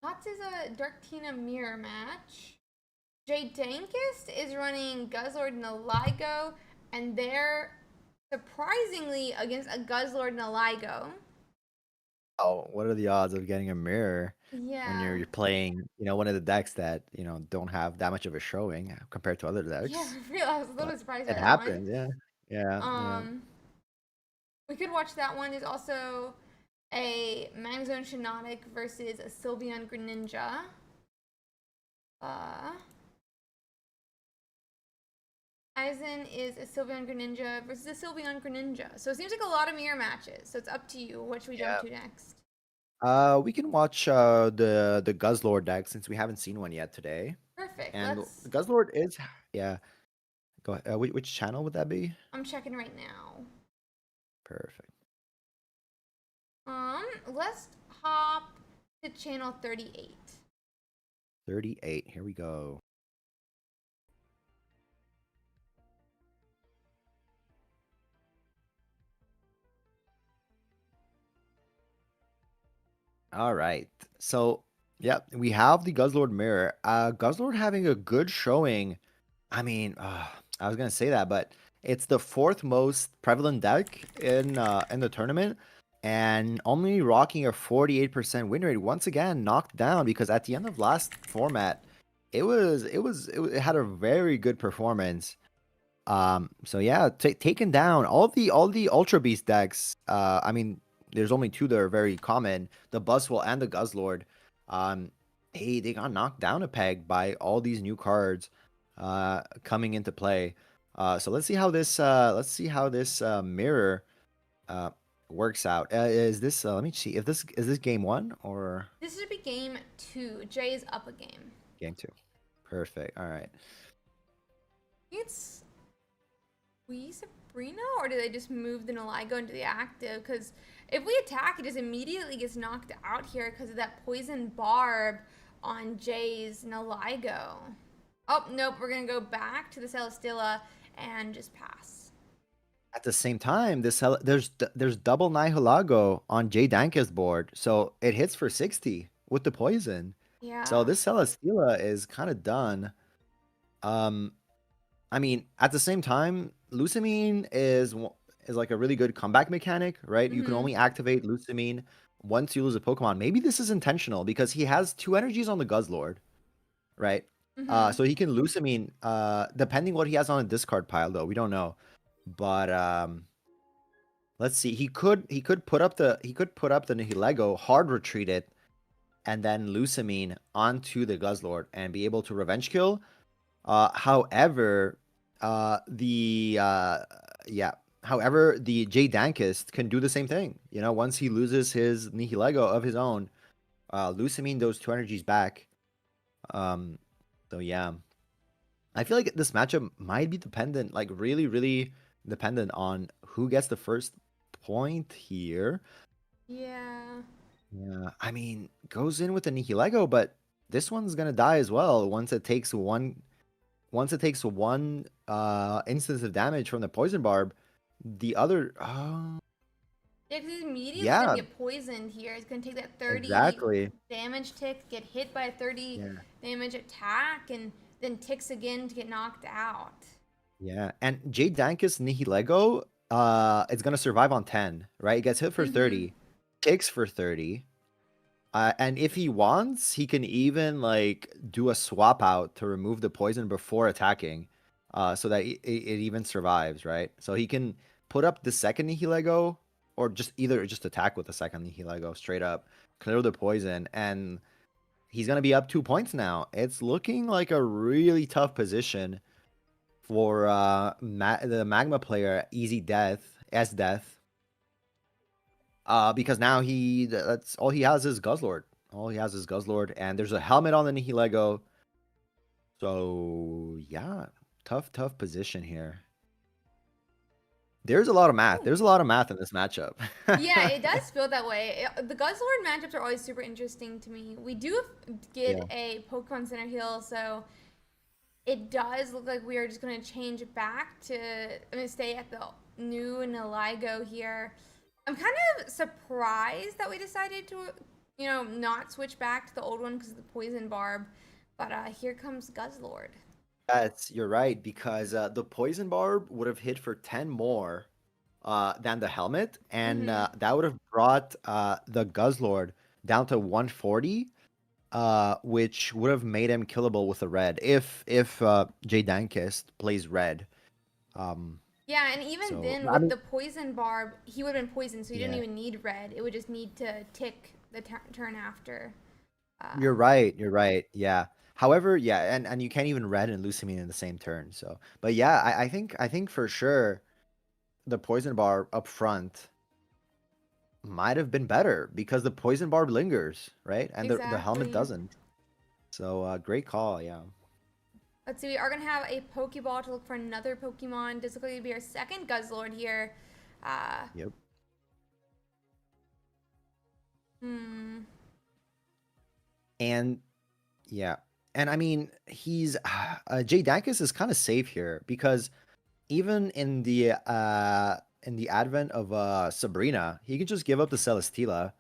Speaker 2: Tots is a Darktina mirror match. Jaydankest is running Guzzlord and Nihilego, and they're surprisingly against a Guzzlord and Nihilego.
Speaker 3: Oh, what are the odds of getting a mirror when
Speaker 2: Yeah.
Speaker 3: you're playing, one of the decks that, don't have that much of a showing compared to other
Speaker 2: Yeah,
Speaker 3: decks?
Speaker 2: for real. I was a
Speaker 3: But
Speaker 2: little surprised by
Speaker 3: it
Speaker 2: that one.
Speaker 3: happens, yeah. Yeah, yeah.
Speaker 2: Um, we could watch that one. There's also a Magnezone Shiinotic versus a Sylveon Greninja. Eisen is a Sylveon Greninja versus a Sylveon Greninja. So it seems like a lot of mirror matches. So it's up to you. What should we
Speaker 3: Yeah.
Speaker 2: jump to next?
Speaker 3: We can watch the Guzzlord deck since we haven't seen one yet today.
Speaker 2: Perfect.
Speaker 3: And
Speaker 2: Let's.
Speaker 3: the Guzzlord is yeah. Go ahead. Which channel would that be?
Speaker 2: I'm checking right now.
Speaker 3: Perfect.
Speaker 2: Let's hop to channel 38.
Speaker 3: 38. Here we go. All right. So, yeah, we have the Guzzlord mirror. Guzzlord having a good showing. I mean, I was gonna say that, but it's the fourth most prevalent deck in the tournament, and only rocking a 48% win rate. Once again, knocked down because at the end of last format, it had a very good performance. So yeah, taken down all the Ultra Beast decks. I mean, there's only two that are very common: the Buzzwole and the Guzzlord. Um, they got knocked down a peg by all these new cards, coming into play. So let's see how this mirror uh works out. Is this let me see if this is this game one or
Speaker 2: This should be game 2. Jay is up a game.
Speaker 3: game two. Perfect. All right.
Speaker 2: It's we Sabrina, or do they just move the Nihilego into the active? Because if we attack, it just immediately gets knocked out here because of that poison barb on Jay's Nihilego. Oh, nope, we're going to go back to the Celesteela and just pass.
Speaker 3: At the same time, there's double Nihilego on Jaydankest board, so it hits for 60 with the poison. So
Speaker 2: Yeah.
Speaker 3: this Celesteela is kind of done. Um, I mean, at the same time, Lucamine is like a really good comeback mechanic, right? You can
Speaker 2: Mm-hmm.
Speaker 3: only activate Lucamine once you lose a Pokemon. Maybe this is intentional because he has two energies on the Guzzlord, right?
Speaker 2: Mm-hmm.
Speaker 3: So he can Lucamine, depending what he has on a discard pile, though we don't know. But let's see. He could put up the Nihilego, hard retreat it, and then Lucamine onto the Guzzlord and be able to revenge kill. However, the yeah. However, the Jaydankest can do the same thing. You know, once he loses his Nihilego of his own, Lucamine those two energies back. Um, so yeah, I feel like this matchup might be dependent, like really, really dependent on who gets the first point here.
Speaker 2: Yeah.
Speaker 3: Yeah, I mean, goes in with the Nihilego, but this one's gonna die as well once it takes one instance of damage from the poison barb. The other
Speaker 2: Yeah, because he's immediately going
Speaker 3: yeah,
Speaker 2: to get poisoned here. He's going to take that 30
Speaker 3: exactly.
Speaker 2: damage tick, get hit by a 30
Speaker 3: Yeah.
Speaker 2: damage attack, and then ticks again to get knocked out.
Speaker 3: Yeah. And Jaydankest Nihilego is gonna survive on 10, right? It gets hit for
Speaker 2: Mm-hmm.
Speaker 3: 30, ticks for 30. And if he wants, he can even like do a swap out to remove the poison before attacking, so that it even survives, right? So he can put up the second Nihilego, or just attack with the second Nihilego straight up, clear the poison, and he's gonna be up 2 points now. It's looking like a really tough position for the Magma player, Easy Death, Esdeath. Because now that's all he has is Guzzlord. All he has is Guzzlord, and there's a helmet on the Nihilego. So yeah, tough position here. There's a lot of math.
Speaker 2: Ooh.
Speaker 3: There's a lot of math in this matchup.
Speaker 2: Yeah, it does feel that way. The Guzzlord matchups are always super interesting to me. We do get
Speaker 3: Yeah.
Speaker 2: a Pokemon Center heal, so it does look like we are just going to change back to stay at the new Nihilego here. I'm kind of surprised that we decided to, not switch back to the old one because of the poison barb. But here comes Guzzlord.
Speaker 3: Yes, you're right, because the poison barb would have hit for 10 more than the helmet, and
Speaker 2: Mm-hmm.
Speaker 3: that would have brought the Guzzlord down to 140, which would have made him killable with a red if Jaydankest plays red. Um,
Speaker 2: Yeah, and even
Speaker 3: so
Speaker 2: then
Speaker 3: I
Speaker 2: with
Speaker 3: mean,
Speaker 2: the poison barb, he would have been poisoned, so he didn't
Speaker 3: yeah,
Speaker 2: even need red. It would just need to tick the turn after.
Speaker 3: you're
Speaker 2: Um,
Speaker 3: right. You're right. Yeah. However, yeah, and you can't even red and Lucamine in the same turn. So, but yeah, I think for sure the poison bar up front might have been better because the poison barb lingers, right? And the helmet
Speaker 2: Exactly.
Speaker 3: doesn't. So great call, yeah.
Speaker 2: Let's see, we are going to have a Pokeball to look for another Pokemon. This is going to be our second Guzzlord here.
Speaker 3: Yep. And yeah. And I mean, he's Jaydankest is kind of safe here because even in the advent of Sabrina, he can just give up the Celesteela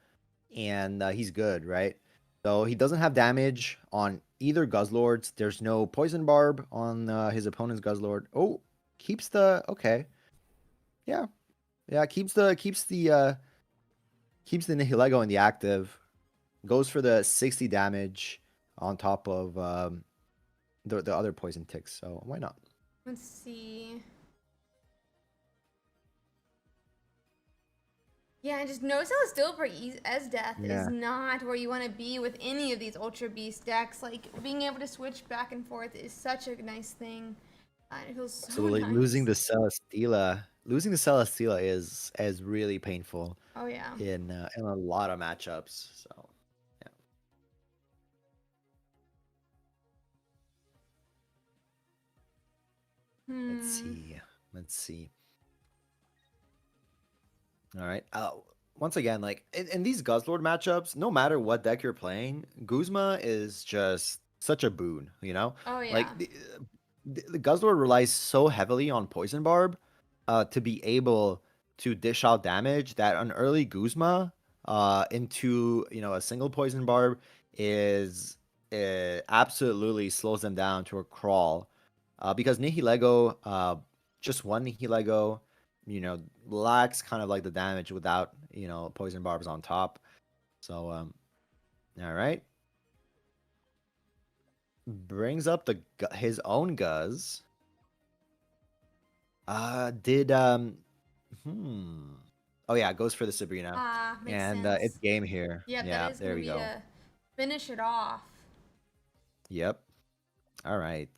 Speaker 3: and he's good, right? So he doesn't have damage on either Guzzlords. There's no Poison Barb on his opponent's Guzzlord. Oh, keeps the okay. Yeah. Yeah, keeps the Nihilego in the active. Goes for the 60 damage on top of the other poison ticks. So why not?
Speaker 2: Let's see. Yeah, just no Celesteela for Esdeath is not where you want to be with any of these Ultra Beast decks. Like, being able to switch back and forth is such a nice thing. It feels so
Speaker 3: Absolutely.
Speaker 2: nice.
Speaker 3: Losing the Celesteela is really painful.
Speaker 2: Oh, yeah.
Speaker 3: In a lot of matchups. So yeah. Let's see. All right. Once again, like in these Guzzlord matchups, no matter what deck you're playing, Guzma is just such a boon, you know?
Speaker 2: Oh, yeah.
Speaker 3: Like the Guzzlord relies so heavily on Poison Barb to be able to dish out damage that an early Guzma into, a single Poison Barb is absolutely slows them down to a crawl. Because Nihilego, just one Nihilego, lacks kind of like the damage without, Poison Barbs on top. So, all right. Brings up his own Guzz. Oh yeah, goes for the Sabrina.
Speaker 2: Makes
Speaker 3: and
Speaker 2: sense.
Speaker 3: it's game here.
Speaker 2: Yeah, that is
Speaker 3: there we go.
Speaker 2: To finish it off.
Speaker 3: Yep. All right.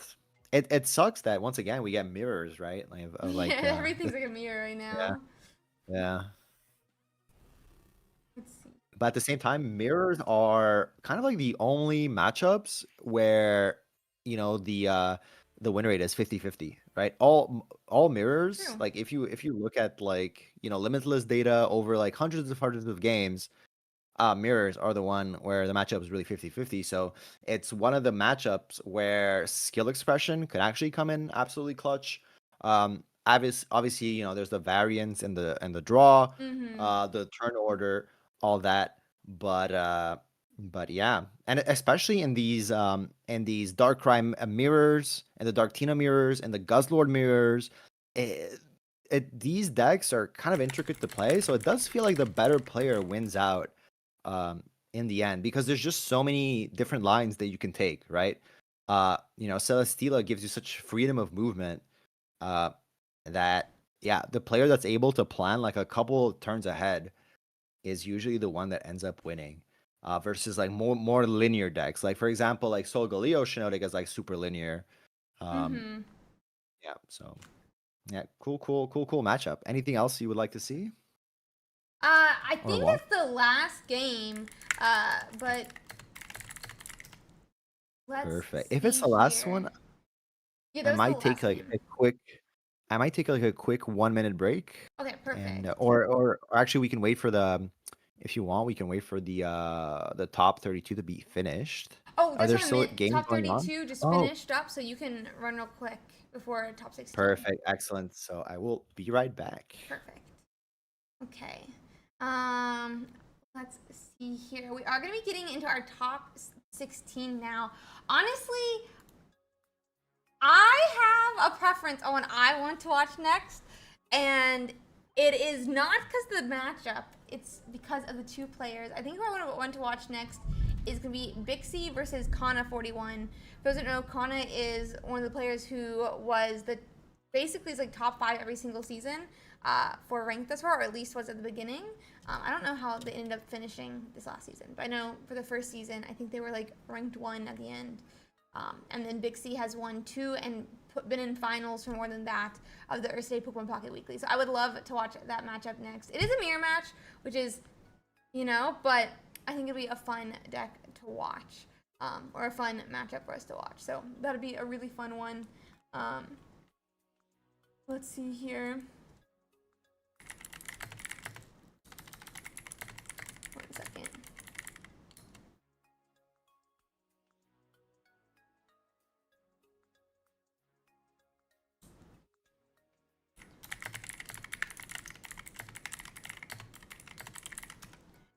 Speaker 3: It sucks that once again we get mirrors, right? Like
Speaker 2: yeah, everything's like a mirror right now.
Speaker 3: Yeah.
Speaker 2: Let's see.
Speaker 3: But at the same time, mirrors are kind of like the only matchups where the win rate is 50-50, right? All mirrors,
Speaker 2: True.
Speaker 3: like if you look at like limitless data over like hundreds of games, mirrors are the one where the matchup is really 50-50. So it's one of the matchups where skill expression could actually come in absolutely clutch. Obviously, there's the variance and the draw, the turn order, all that. But yeah, and especially in these Darkrai mirrors and the Darktina mirrors and the Guzzlord mirrors, these decks are kind of intricate to play. So it does feel like the better player wins out in the end, because there's just so many different lines that you can take, right? Celesteela gives you such freedom of movement that the player that's able to plan like a couple turns ahead is usually the one that ends up winning, versus like more linear decks. Like for example, like Solgaleo Shiinotic is like super linear. Yeah, so yeah, cool matchup. Anything else you would like to see?
Speaker 2: I think it's the last game, but let's
Speaker 3: perfect. If it's the last one, I might take like a quick 1-minute break.
Speaker 2: Okay, perfect.
Speaker 3: And or actually, we can wait for if you want, we can wait for the top 32 to be finished.
Speaker 2: Oh, that's
Speaker 3: Are there
Speaker 2: what I
Speaker 3: still
Speaker 2: meant.
Speaker 3: games
Speaker 2: Top
Speaker 3: going on?
Speaker 2: 32 just finished up, so you can run real quick before top 16.
Speaker 3: Perfect, excellent. So I will be right back.
Speaker 2: Perfect. Okay. Let's see here. We are going to be getting into our top 16 now. Honestly, I have a preference on what I want to watch next, and it is not because of the matchup. It's because of the two players. I think who I want to watch next is going to be Bixie versus Kana41. For those who don't know, Kana is one of the players who was basically is like top 5 every single season for ranked thus far, or at least was at the beginning. I don't know how they ended up finishing this last season, but I know for the first season, I think they were like ranked 1 at the end. And then Bixie has won 2 and been in finals for more than that of the Ursiiday Pokemon Pocket Weekly. So I would love to watch that matchup next. It is a mirror match, which is you know, but I think it'll be a fun deck to watch, or a fun matchup for us to watch. So that'll be a really fun one. Let's see here. 1 second.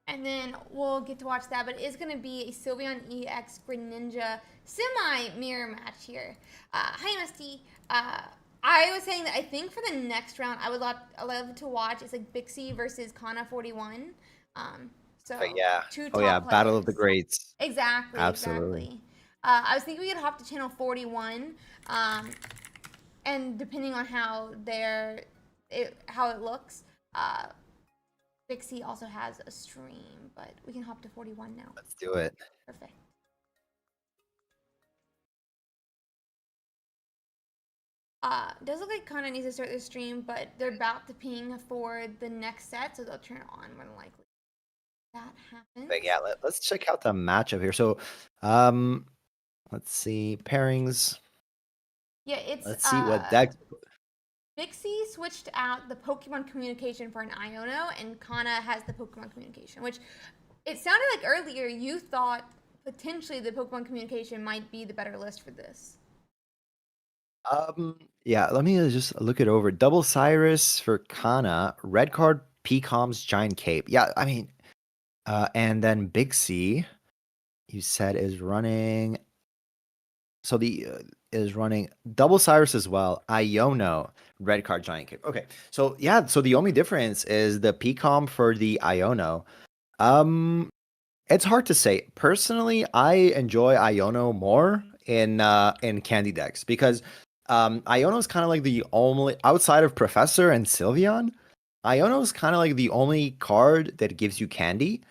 Speaker 2: And then we'll get to watch that, but it is going to be a Sylveon EX Greninja semi-mirror match here. Hi, MST. I was saying that I think for the next round, I would love to watch it's like Bixie versus Kana 41. So
Speaker 3: Yeah.
Speaker 2: two
Speaker 3: Oh yeah,
Speaker 2: top
Speaker 3: Battle of the
Speaker 2: players.
Speaker 3: Greats.
Speaker 2: Exactly,
Speaker 3: Absolutely.
Speaker 2: exactly. I was thinking we could hop to channel 41, and depending on how how it looks, Bixie also has a stream, but we can hop to 41 now.
Speaker 3: Let's do it.
Speaker 2: Perfect. Does look like Kana needs to start the stream, but they're about to ping for the next set, so they'll turn it on more than likely. That happens.
Speaker 3: But yeah, let's check out the matchup here. So, let's see pairings.
Speaker 2: Yeah, it's
Speaker 3: Let's see what deck.
Speaker 2: Bixie switched out the Pokemon communication for an Iono, and Kana has the Pokemon communication, which it sounded like earlier you thought potentially the Pokemon communication might be the better list for this.
Speaker 3: Yeah, let me just look it over. Double Cyrus for Kana, red card Pecom's Giant Cape. Yeah, I mean, and then Bixie, you said is running. So the is running Double Cyrus as well. Iono, red card Giant Cape. Okay, so yeah, so the only difference is the Pecom for the Iono. It's hard to say. Personally, I enjoy Iono more in candy decks because Iono is kind of like the only outside of Professor and Sylveon. Iono is kind of like the only card that gives you candy,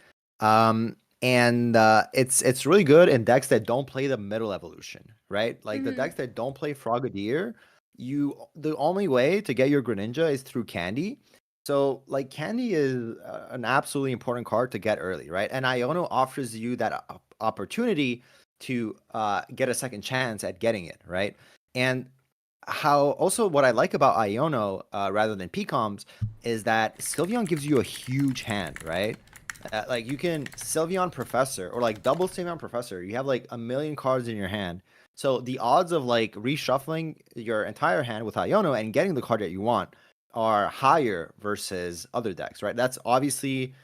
Speaker 3: and it's really good in decks that don't play the middle evolution, right? Like the decks that don't play Frogadier, the only way to get your Greninja is through candy. So, like, candy is an absolutely important card to get early, right? And Iono offers you that opportunity to get a second chance at getting it, right? And also what I like about Iono rather than Pecoms is that Sylveon gives you a huge hand, right? Like you can Sylveon Professor or like double Sylveon Professor. You have like a million cards in your hand. So the odds of like reshuffling your entire hand with Iono and getting the card that you want are higher versus other decks, right? That's obviously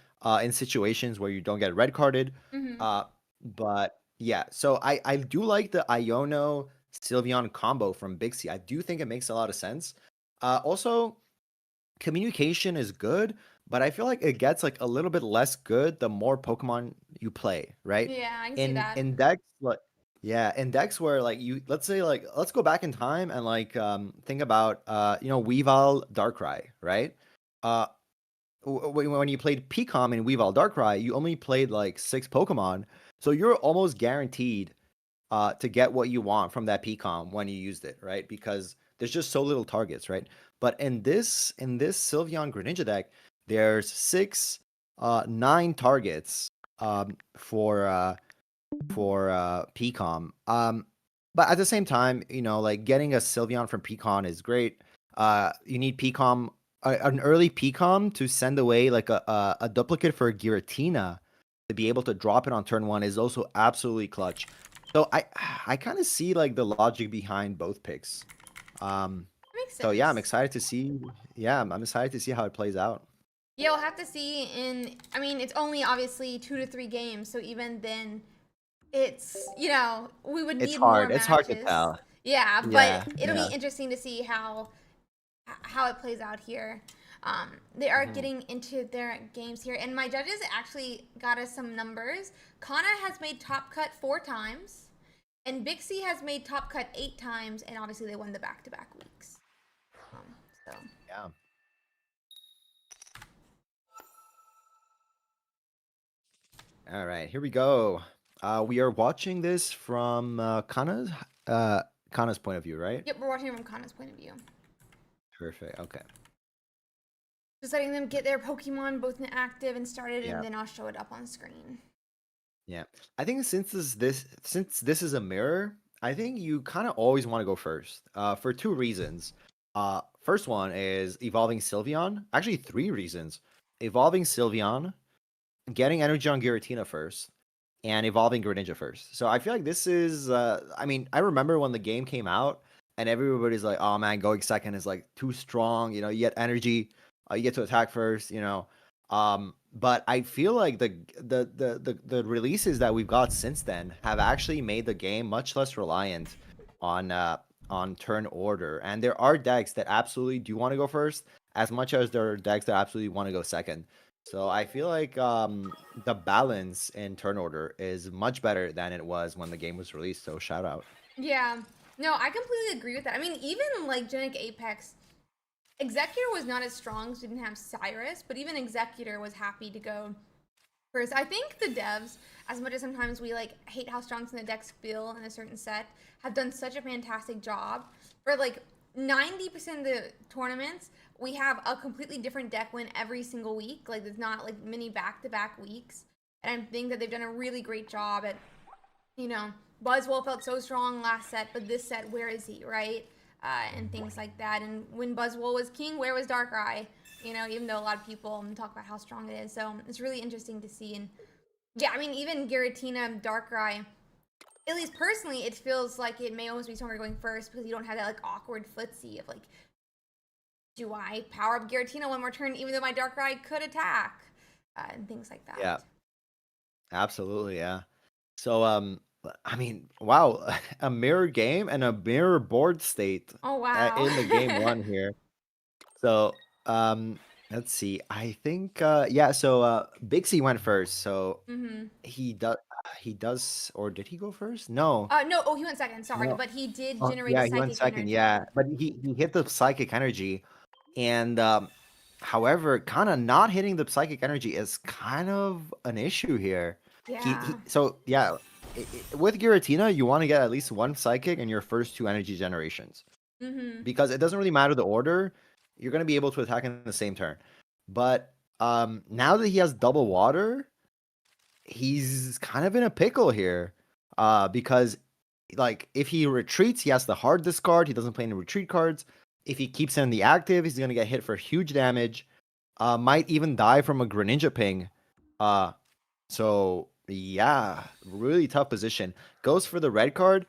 Speaker 3: in situations where you don't get red carded. But yeah, so I do like the Iono Sylveon combo from Bixie. I do think it makes a lot of sense. Also, communication is good, but I feel like it gets like a little bit less good the more Pokemon you play, right?
Speaker 2: Yeah, I can see that.
Speaker 3: In decks like yeah, in decks where like let's say like let's go back in time and like think about Weavile Darkrai, right? Uh when you played Pecom in Weavile Darkrai, you only played like 6 Pokemon, so you're almost guaranteed to get what you want from that Pecom when you used it, right? Because there's just so little targets, right? But in this Sylveon Greninja deck, there's 9 targets for Pecom. But at the same time, like getting a Sylveon from Pecom is great. You need Pecom, an early Pecom to send away like a duplicate for a Giratina to be able to drop it on turn 1 is also absolutely clutch. So I kind of see like the logic behind both picks.
Speaker 2: Makes sense.
Speaker 3: So yeah, I'm excited to see. Yeah, I'm excited to see how it plays out.
Speaker 2: Yeah, we'll have to see I mean, it's only obviously 2 to 3 games, so even then, it's, we would
Speaker 3: It's
Speaker 2: need more
Speaker 3: hard.
Speaker 2: matches.
Speaker 3: It's hard to tell.
Speaker 2: Yeah,
Speaker 3: Yeah,
Speaker 2: but it'll
Speaker 3: yeah.
Speaker 2: be interesting to see how it plays out here. They are getting into their games here, and my judges actually got us some numbers. Kana has made Top Cut 4 times, and Bixie has made Top Cut 8 times, and obviously they won the back-to-back weeks. So
Speaker 3: Yeah. All right, here we go. We are watching this from Kana's point of view, right?
Speaker 2: yep, we're watching it from Kana's point of view.
Speaker 3: Perfect. Okay.
Speaker 2: Just letting them get their Pokemon both inactive and started,
Speaker 3: Yeah.
Speaker 2: and then I'll show it up on screen.
Speaker 3: Yeah. I think since this is a mirror, I think you kind of always want to go first. For two reasons. First one is evolving Sylveon. Actually, three reasons. Evolving Sylveon, getting energy on Giratina first, and evolving Greninja first. So I feel like this is I mean, I remember when the game came out and everybody's like, "Oh man, going second is like too strong, you know, you get energy, you get to attack first, you know." But I feel like the releases that we've got since then have actually made the game much less reliant on turn order. And there are decks that absolutely do want to go first as much as there are decks that absolutely want to go second. So I feel like the balance in turn order is much better than it was when the game was released. So shout out.
Speaker 2: Yeah. No, I completely agree with that. I mean, even like Genetic Apex, Executor was not as strong because we didn't have Cyrus, but even Executor was happy to go first. I think the devs, as much as sometimes we like hate how strong some of the decks feel in a certain set, have done such a fantastic job. For like 90% of the tournaments, we have a completely different deck win every single week. Like there's not like many back-to-back weeks. And I think that they've done a really great job at, you know, Buzzwole felt so strong last set, but this set, where is he, right? And things like that. And when Buzzwole was king, where was Darkrai? You know, even though a lot of people talk about how strong it is. So it's really interesting to see. And yeah, I mean, even Giratina, Darkrai, at least personally, it feels like it may almost be stronger going first because you don't have that like awkward footsie of like, do I power up Giratina one more turn even though my Darkrai could attack? And things like that.
Speaker 3: Yeah, absolutely. Yeah. So I mean, wow, a mirror game and a mirror board state
Speaker 2: Oh, wow.
Speaker 3: in the game one here. So let's see. I think yeah. So Bixie went first. So
Speaker 2: Mm-hmm.
Speaker 3: he does, or did he go first? No.
Speaker 2: No, oh, he went second, sorry,
Speaker 3: No.
Speaker 2: but he did
Speaker 3: Oh,
Speaker 2: generate a
Speaker 3: yeah, he went
Speaker 2: psychic
Speaker 3: second.
Speaker 2: energy.
Speaker 3: Yeah, but he hit the psychic energy, and however, kind of not hitting the psychic energy is kind of an issue here. He
Speaker 2: Yeah.
Speaker 3: so yeah, with Giratina, you want to get at least one psychic in your first two energy generations
Speaker 2: Mm-hmm.
Speaker 3: because it doesn't really matter the order. You're gonna be able to attack in the same turn. But now that he has double water, he's kind of in a pickle here. Because like if he retreats, he has the hard discard. He doesn't play any retreat cards. If he keeps in the active, he's gonna get hit for huge damage. Might even die from a Greninja ping. Uh, so yeah, really tough position. Goes for the red card.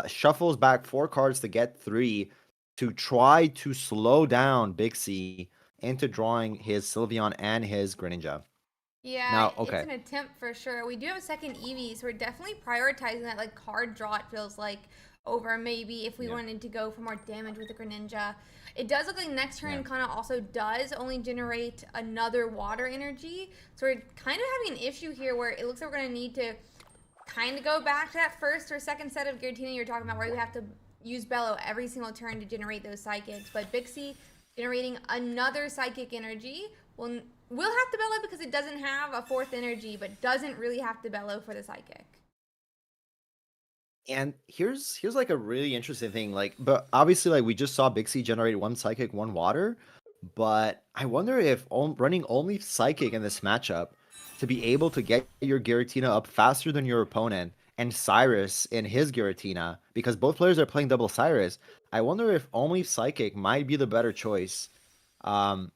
Speaker 3: Shuffles back 4 cards to get 3 to try to slow down Bixie into drawing his Sylveon and his Greninja.
Speaker 2: Yeah,
Speaker 3: Now,
Speaker 2: it's
Speaker 3: okay,
Speaker 2: an attempt for sure. We do have a second Eevee, so we're definitely prioritizing that like card draw, it feels like, over maybe if we
Speaker 3: yeah,
Speaker 2: wanted to go for more damage with the Greninja. It does look like next
Speaker 3: yeah.
Speaker 2: turn kind of also does only generate another water energy. So we're kind of having an issue here where it looks like we're going to need to kind of go back to that first or second set of Giratina you're talking about where you have to use Bellow every single turn to generate those psychics. But Bixie generating another psychic energy will have to bellow because it doesn't have a fourth energy, but doesn't really have to bellow for the psychic.
Speaker 3: And here's like a really interesting thing. Like, but obviously, like we just saw Bixie generate one psychic, one water. But I wonder if running only psychic in this matchup to be able to get your Giratina up faster than your opponent and Cyrus in his Giratina, because both players are playing double Cyrus. I wonder if only psychic might be the better choice. Um,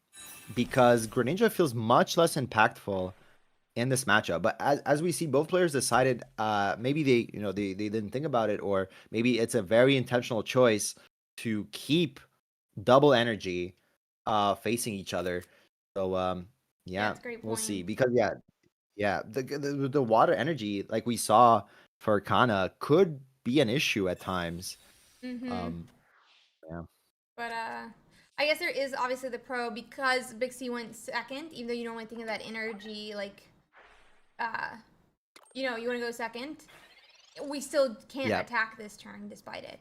Speaker 3: because Greninja feels much less impactful in this matchup. But as we see, both players decided maybe they didn't think about it, or maybe it's a very intentional choice to keep double energy facing each other. So
Speaker 2: Yeah,
Speaker 3: yeah,
Speaker 2: it's a great
Speaker 3: we'll see.
Speaker 2: point.
Speaker 3: Because yeah, the water energy like we saw for Kana could be an issue at times.
Speaker 2: Mm-hmm.
Speaker 3: Um yeah.
Speaker 2: But I guess there is obviously the pro because Bixie went second, even though you normally think of that energy like uh you know, you want to go second. We still can't
Speaker 3: Yeah,
Speaker 2: attack this turn despite it.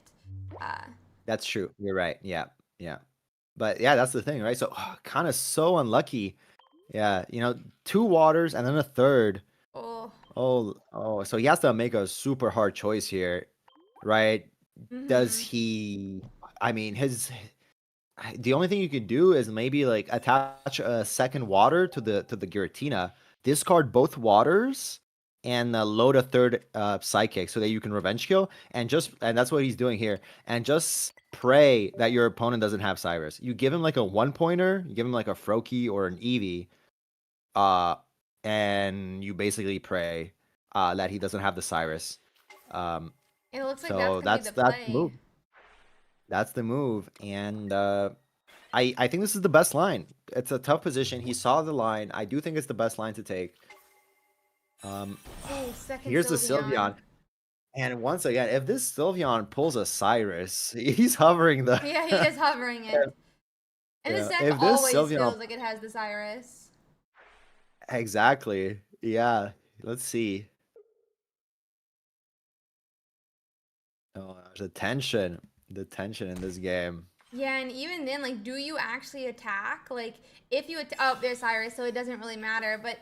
Speaker 2: Uh
Speaker 3: that's true. You're right. Yeah. Yeah. But yeah, that's the thing, right? So kind of so unlucky. Yeah, 2 waters and then a third.
Speaker 2: oh.
Speaker 3: Oh, so he has to make a super hard choice here, right? Does
Speaker 2: Mm-hmm.
Speaker 3: he? I mean, his The only thing you could do is maybe like attach a second water to the Giratina, discard both waters, and load a third psychic so that you can revenge kill, and that's what he's doing here, and just pray that your opponent doesn't have Cyrus. You give him like a 1-pointer, you give him like a Froakie or an Eevee, uh, and you basically pray that he doesn't have the Cyrus. Um,
Speaker 2: It looks like that's
Speaker 3: so
Speaker 2: gonna be the
Speaker 3: that's the
Speaker 2: play.
Speaker 3: move. That's the move, and I think this is the best line. It's a tough position. He saw the line. I do think it's the best line to take. Um,
Speaker 2: Oh, second
Speaker 3: here's the
Speaker 2: Sylveon.
Speaker 3: Sylveon, and once again, if this Sylveon pulls a Cyrus, he's hovering the.
Speaker 2: Yeah, he is hovering it. And this
Speaker 3: Yeah,
Speaker 2: deck
Speaker 3: if this
Speaker 2: always
Speaker 3: Sylveon
Speaker 2: feels like it has this Iris.
Speaker 3: exactly, yeah. Let's see. Oh, the tension in this game.
Speaker 2: Yeah, and even then, like, do you actually attack? Like, if you oh, there's Iris, so it doesn't really matter. But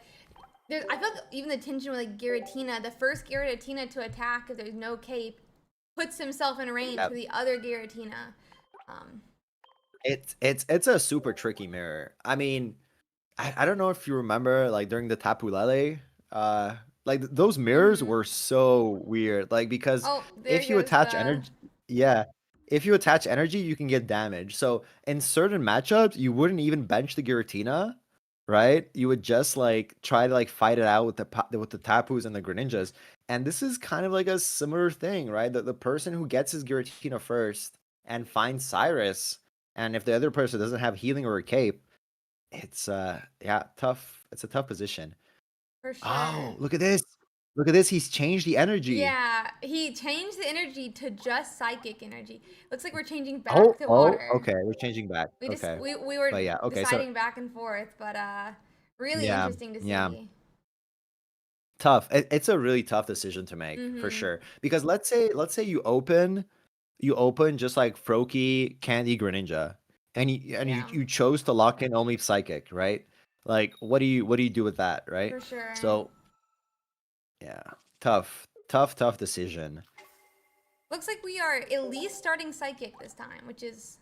Speaker 2: there's, I feel like even the tension with like Giratina, the first Giratina to attack if there's no cape, puts himself in range
Speaker 3: Yeah,
Speaker 2: for the other Giratina. Um,
Speaker 3: it's a super tricky mirror. I mean, I don't know if you remember like during the Tapu Lele, uh those mirrors
Speaker 2: mm-hmm.
Speaker 3: were so weird. Like because
Speaker 2: Oh, there
Speaker 3: if you
Speaker 2: goes
Speaker 3: attach
Speaker 2: the.
Speaker 3: energy, yeah, if you attach energy, you can get damage. So in certain matchups, you wouldn't even bench the Giratina, right? You would just like try to like fight it out with with the Tapus and the Greninjas. And this is kind of like a similar thing, right? The person who gets his Giratina first and finds Cyrus, and if the other person doesn't have healing or a cape, it's yeah, tough. It's a tough position.
Speaker 2: For sure.
Speaker 3: Oh, look at this. Look at this. He's changed the energy.
Speaker 2: Yeah, he changed the energy to just psychic energy. Looks like we're changing back
Speaker 3: Oh,
Speaker 2: to
Speaker 3: oh,
Speaker 2: water.
Speaker 3: okay. We're changing back.
Speaker 2: We just
Speaker 3: Okay.
Speaker 2: we were
Speaker 3: But yeah, okay. So
Speaker 2: deciding back and forth, but really
Speaker 3: yeah,
Speaker 2: interesting to
Speaker 3: yeah.
Speaker 2: see.
Speaker 3: Tough. It's a really tough decision to make for
Speaker 2: Mm-hmm.
Speaker 3: sure. Because let's say you open just like Froakie, Candy, Greninja, and
Speaker 2: Yeah,
Speaker 3: you chose to lock in only Psychic, right? Like what do you do with that, right?
Speaker 2: for sure.
Speaker 3: So yeah, tough decision.
Speaker 2: Looks like we are at least starting psychic this time, which is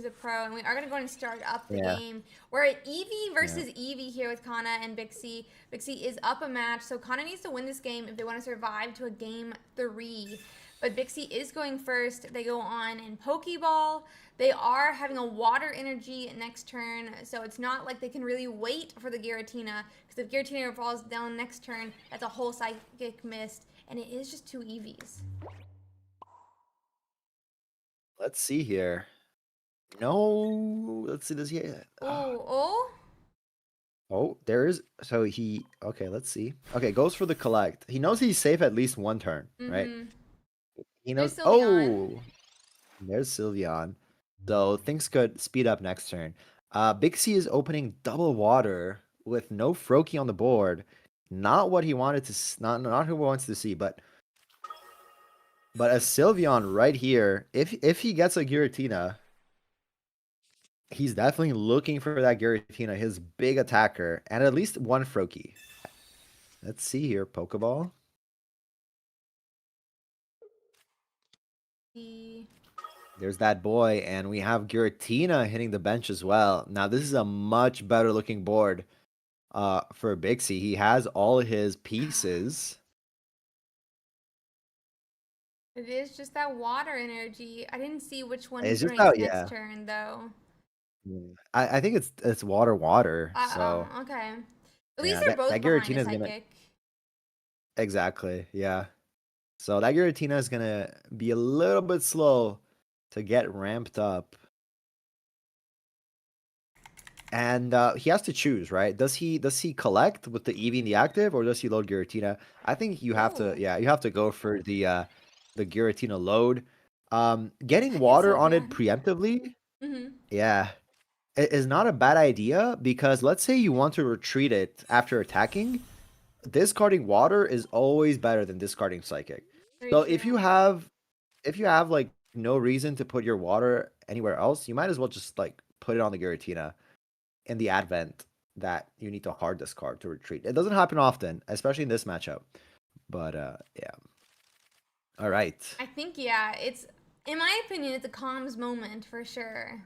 Speaker 2: a pro, and we are gonna go and start up the
Speaker 3: Yeah,
Speaker 2: game. We're at Eevee
Speaker 3: yeah.
Speaker 2: versus Eevee here with Kana and Bixie. Bixie is up a match, so Kana needs to win this game if they want to survive to a game 3. But Bixie is going first. They go on in Pokeball. They are having a water energy next turn, so it's not like they can really wait for the Giratina, because if Giratina falls down next turn, that's a whole psychic missed, and it is just 2 Eevees.
Speaker 3: Let's see here. No, let's see. Does he?
Speaker 2: Oh, oh,
Speaker 3: Oh, there is. So he. Okay, let's see. Okay, goes for the collect. He knows he's safe at least one turn, right?
Speaker 2: mm-hmm.
Speaker 3: He
Speaker 2: There's
Speaker 3: knows.
Speaker 2: Sylveon.
Speaker 3: Oh, there's Sylveon. So things could speed up next turn. Bixie is opening double water with no Froakie on the board. Not what he wanted to. Not who he wants to see, but a Sylveon right here. If he gets a Giratina, he's definitely looking for that Giratina, his big attacker, and at least one Froakie. Let's see here, Pokeball.
Speaker 2: The
Speaker 3: There's that boy, and we have Giratina hitting the bench as well. Now, this is a much better looking board for Bixie. He has all his pieces.
Speaker 2: It is just that water energy. I didn't see which one he
Speaker 3: It's just
Speaker 2: drinks
Speaker 3: how,
Speaker 2: next
Speaker 3: yeah.
Speaker 2: turn, though.
Speaker 3: I think it's water. So
Speaker 2: Oh, okay. At least
Speaker 3: yeah,
Speaker 2: they're
Speaker 3: that
Speaker 2: both behind
Speaker 3: Giratina
Speaker 2: a
Speaker 3: is gonna
Speaker 2: psychic.
Speaker 3: exactly, yeah. So that Giratina is gonna be a little bit slow to get ramped up. And he has to choose, right? Does he collect with the Eevee in the active, or does he load Giratina? I think you have to,
Speaker 2: Ooh,
Speaker 3: yeah, you have to go for the Giratina load. Getting
Speaker 2: second
Speaker 3: water on it
Speaker 2: Sylveon.
Speaker 3: preemptively,
Speaker 2: Mm-hmm.
Speaker 3: yeah, is not a bad idea, because let's say you want to retreat it after attacking, discarding water is always better than discarding Psychic.
Speaker 2: Very
Speaker 3: So
Speaker 2: true.
Speaker 3: if you have like no reason to put your water anywhere else, you might as well just like put it on the Giratina in the advent that you need to hard discard to retreat. It doesn't happen often, especially in this matchup. But yeah. All right.
Speaker 2: I think, yeah, it's, in my opinion, it's a comms moment for sure.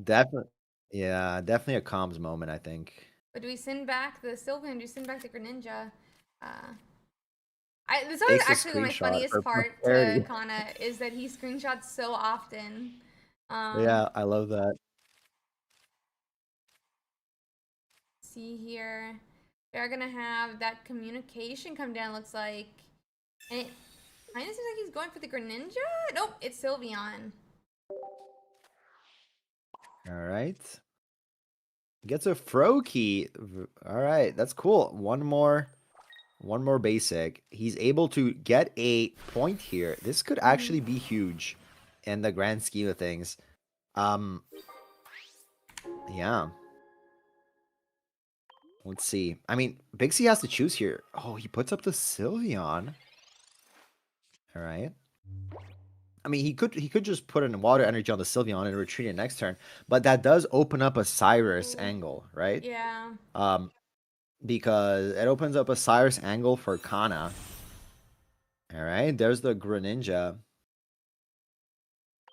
Speaker 3: Definitely. Yeah, definitely a comms moment, I think.
Speaker 2: But do we send back the Sylveon? Do we send back the Greninja? Uh, this was
Speaker 3: Takes a
Speaker 2: actually one of my
Speaker 3: screenshot
Speaker 2: funniest
Speaker 3: for
Speaker 2: part
Speaker 3: posterity.
Speaker 2: to Kana is that he screenshots so often.
Speaker 3: Yeah, I love that.
Speaker 2: See here, they're gonna have that communication come down. Looks like, and it kind of seems like he's going for the Greninja. Nope, it's Sylveon.
Speaker 3: All right. Gets a Froakie. All right, that's cool. One more basic. He's able to get a point here. This could actually be huge in the grand scheme of things. Um, yeah. Let's see. I mean, Bixie has to choose here. Oh, he puts up the Sylveon. All right. I mean, he could just put in water energy on the Sylveon and retreat it next turn, but that does open up a Cyrus
Speaker 2: Ooh.
Speaker 3: angle, right?
Speaker 2: Yeah.
Speaker 3: Because it opens up a Cyrus angle for Kana. All right, there's the Greninja.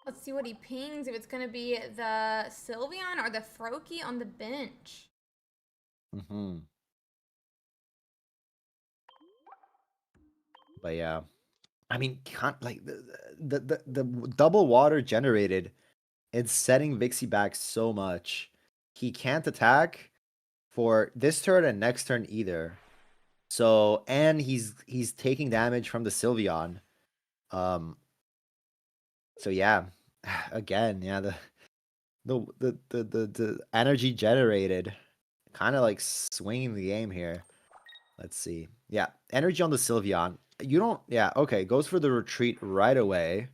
Speaker 2: Let's see what he pings. If it's gonna be the Sylveon or the Froakie on the bench.
Speaker 3: Mm-hmm. But yeah, I mean, like the double water generated, it's setting Vixie back so much. He can't attack for this turn and next turn either. So, and he's taking damage from the Sylveon. Um, so yeah, again, yeah, the energy generated kind of like swinging the game here. Let's see. Yeah, energy on the Sylveon. You don't, yeah, okay, goes for the retreat right away.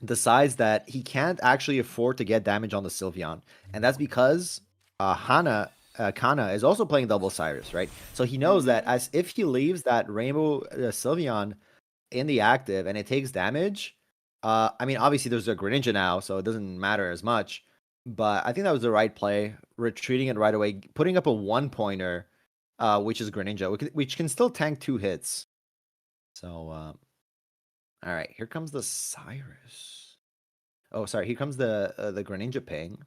Speaker 3: Decides that he can't actually afford to get damage on the Sylveon. And that's because Kana is also playing double Cyrus, right? So he knows that as if he leaves that Rainbow Sylveon in the active and it takes damage, I mean, obviously there's a Greninja now, so it doesn't matter as much. But I think that was the right play, retreating it right away, putting up a 1-pointer, which is Greninja, which can still tank 2 hits. So, all right, here comes the Cyrus. Oh, sorry, here comes the Greninja ping.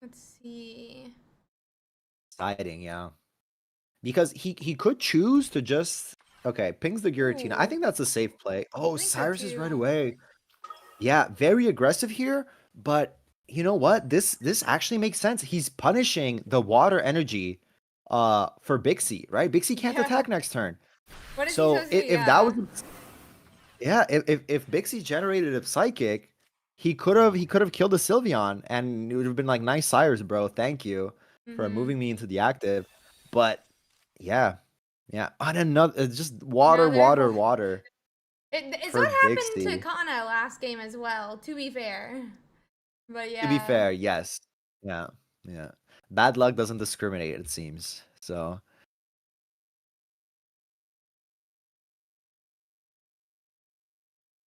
Speaker 2: Let's see.
Speaker 3: Siding, yeah. Because he could choose to just okay, pings the Giratina. I
Speaker 2: Ooh,
Speaker 3: think that's a safe play. Oh,
Speaker 2: I think so
Speaker 3: Cyrus is right
Speaker 2: too.
Speaker 3: away. Yeah, very aggressive here, but you know what? This actually makes sense. He's punishing the water energy for Bixie, right? Bixie can't
Speaker 2: Yeah.
Speaker 3: attack next turn.
Speaker 2: What is he
Speaker 3: So
Speaker 2: supposed to?
Speaker 3: if that
Speaker 2: Yeah.
Speaker 3: was yeah, if Bixie generated a psychic, he could have killed the Sylveon and it would have been like nice Cyrus, bro. Thank you for moving me into the active. But yeah. Yeah. On another it's just water,
Speaker 2: Another.
Speaker 3: water, water
Speaker 2: It's
Speaker 3: for
Speaker 2: what happened to
Speaker 3: Bixie.
Speaker 2: Kana last game as well, to be fair. But
Speaker 3: To be
Speaker 2: yeah.
Speaker 3: fair, yes. Yeah. Yeah. Bad luck doesn't discriminate, it seems. So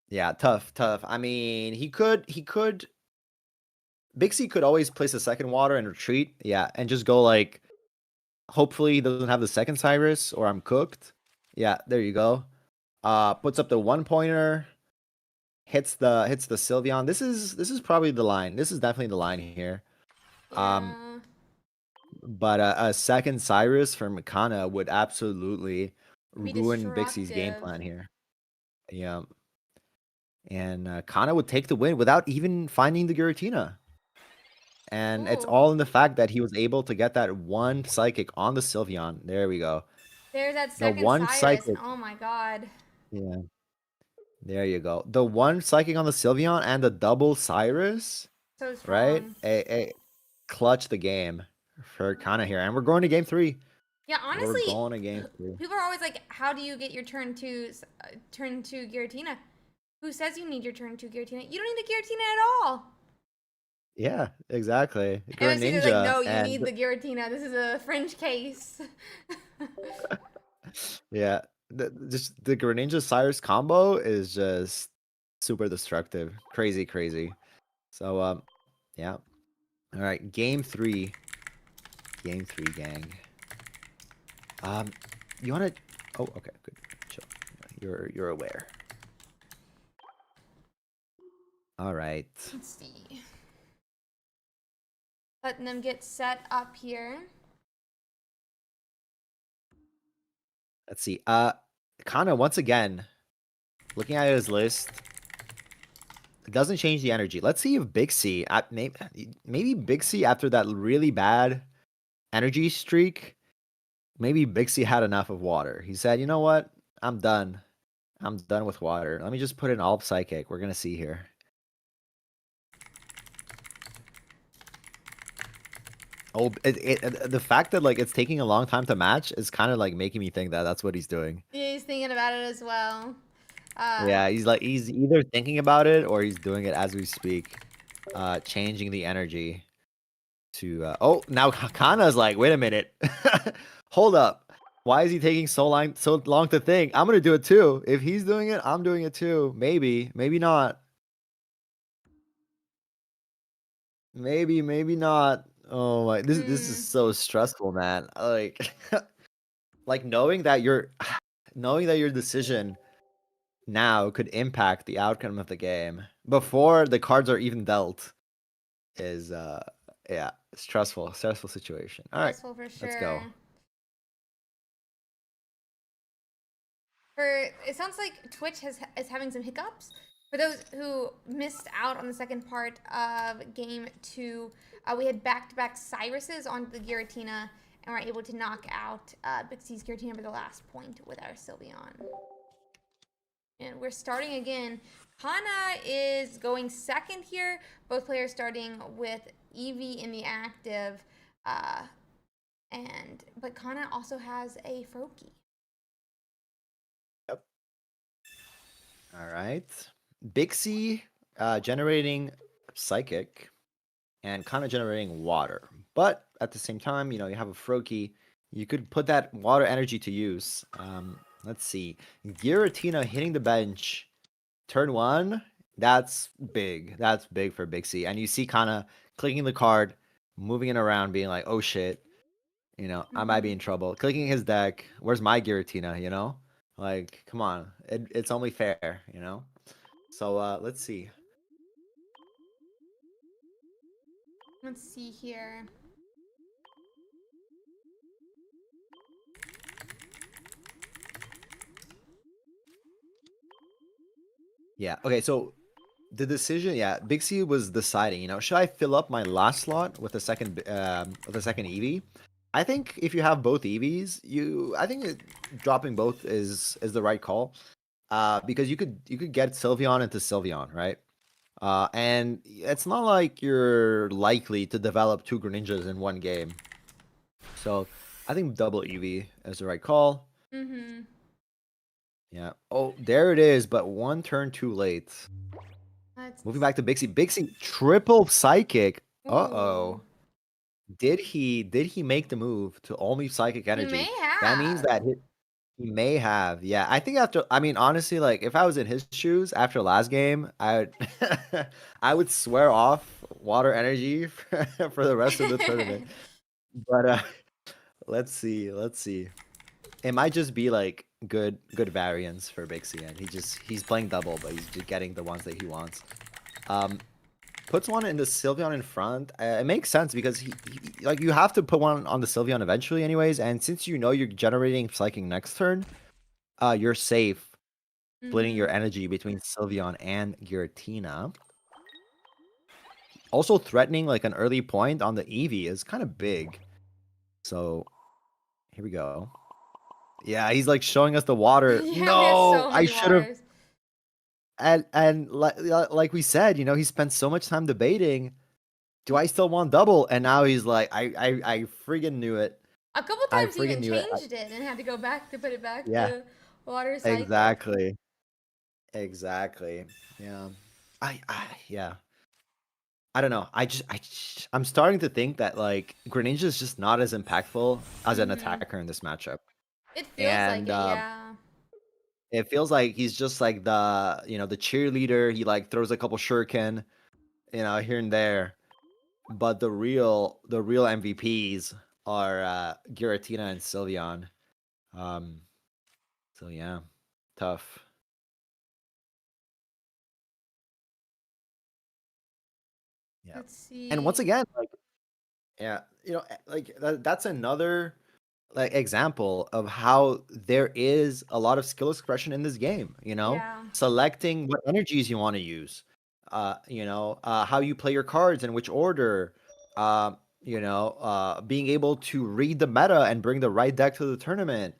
Speaker 3: yeah, tough, tough. I mean, he could Bixie could always place a second water and retreat. Yeah, and just go like hopefully he doesn't have the second Cyrus or I'm cooked. Yeah, there you go. Puts up the 1-pointer, hits the Sylveon. This is probably the line. This is definitely the line here. Um,
Speaker 2: Yeah.
Speaker 3: but a second Cyrus from Kana would absolutely
Speaker 2: Be
Speaker 3: ruin Bixie's game
Speaker 2: destructive.
Speaker 3: plan here. Yeah, and Kana would take the win without even finding the Giratina. And it's
Speaker 2: Ooh.
Speaker 3: all in the fact that he was able to get that one psychic on the Sylveon. There we go.
Speaker 2: There's that
Speaker 3: The
Speaker 2: second
Speaker 3: one
Speaker 2: Cyrus.
Speaker 3: psychic.
Speaker 2: Oh my god.
Speaker 3: Yeah. There you go. The one psychic on the Sylveon and the double Cyrus,
Speaker 2: So
Speaker 3: right?
Speaker 2: strong.
Speaker 3: A clutch the game for Kana here. And we're going to game 3.
Speaker 2: Yeah,
Speaker 3: We're
Speaker 2: honestly,
Speaker 3: going to game 3.
Speaker 2: people are always like, "How do you get your turn two Giratina?" Who says you need your turn two Giratina? You don't need the Giratina at all.
Speaker 3: Yeah, exactly.
Speaker 2: MSC is like,
Speaker 3: Greninja
Speaker 2: "No, you need
Speaker 3: and
Speaker 2: the Giratina. This is a French case."
Speaker 3: yeah, just the Greninja Cyrus combo is just super destructive. Crazy, crazy. So yeah. All right, game 3. Game 3, gang. You want to oh, okay, good. Chill. You're aware. All right.
Speaker 2: Let's see. Letting them get set up here.
Speaker 3: Let's see. Kana once again, looking at his list, it doesn't change the energy. Let's see if Bixie, maybe Bixie after that really bad energy streak, maybe Bixie had enough of water. He said, you know what? I'm done. I'm done with water. Let me just put in all psychic. We're gonna see here. Oh, the fact that like it's taking a long time to match is kind of like making me think that that's what he's doing.
Speaker 2: Yeah, he's thinking about it as well.
Speaker 3: Yeah, he's either thinking about it or he's doing it as we speak, changing the energy to. Oh, now Kana's like, wait a minute, hold up, why is he taking so long to think? I'm gonna do it too. If he's doing it, I'm doing it too. Maybe, maybe not. Maybe, maybe not. Oh my, this is so stressful, man. Like, like knowing that your decision now could impact the outcome of the game before the cards are even dealt is yeah, stressful situation. All right,
Speaker 2: Stressful for sure.
Speaker 3: let's go.
Speaker 2: It sounds like Twitch is having some hiccups. For those who missed out on the second part of game 2, we had back-to-back Cyruses on the Giratina, and we're able to knock out Bixie's Giratina for the last point with our Sylveon. And we're starting again. Kana is going second here. Both players starting with Eevee in the active. But Kana also has a Froakie.
Speaker 3: Yep. All right. Bixie generating psychic and kind of generating water. But at the same time, you know, you have a Froakie. You could put that water energy to use. Let's see. Giratina hitting the bench. Turn 1. That's big. That's big for Bixie. And you see kind of clicking the card, moving it around, being like, oh shit. You know, I might be in trouble. Clicking his deck. Where's my Giratina, you know? Like, come on. It's only fair, you know? So let's see.
Speaker 2: Let's see here.
Speaker 3: Yeah. Okay. So the decision, yeah, Bixie was deciding. You know, should I fill up my last slot with a second Eevee? I think if you have both Eevees, I think dropping both is the right call. Because you could get Sylveon into Sylveon, right? And it's not like you're likely to develop 2 Greninjas in one game. So I think double Eevee is the right call.
Speaker 2: Mm-hmm.
Speaker 3: Yeah. Oh, there it is, but one turn too late. Moving back to Bixie. Bixie triple psychic. Uh-oh. Did he make the move to only psychic energy?
Speaker 2: He may have.
Speaker 3: That means that he may have. Yeah. I think honestly, like if I was in his shoes after last game, I would I would swear off water energy for the rest of the tournament. But let's see. It might just be like good variance for Bixie, and he's playing double, but he's just getting the ones that he wants. Puts one in the Sylveon in front. It makes sense because he like you have to put one on the Sylveon eventually, anyways. And since you know you're generating Psychic next turn, you're safe splitting your energy between Sylveon and Giratina. Also threatening like an early point on the Eevee is kind of big. So here we go. Yeah, he's like showing us the water.
Speaker 2: Yeah,
Speaker 3: No,
Speaker 2: so
Speaker 3: I should have.
Speaker 2: waters.
Speaker 3: And like we said, you know, he spent so much time debating. Do I still want double? And now he's like, I friggin' knew it.
Speaker 2: A couple
Speaker 3: I
Speaker 2: times he even
Speaker 3: friggin' knew it.
Speaker 2: changed it and had to go back to put it back
Speaker 3: Yeah,
Speaker 2: to water cycle.
Speaker 3: exactly. Yeah, yeah. I don't know. I'm starting to think that like Greninja is just not as impactful as an attacker in this matchup.
Speaker 2: It feels like it, yeah.
Speaker 3: It feels like he's just like the the cheerleader. He like throws a couple shuriken, here and there. But the real MVPs are Giratina and Sylveon. So yeah, tough. Yeah.
Speaker 2: Let's see.
Speaker 3: And once again, like, yeah, like that's another like example of how there is a lot of skill expression in this game.
Speaker 2: Yeah.
Speaker 3: Selecting what energies you want to use, how you play your cards in which order, being able to read the meta and bring the right deck to the tournament.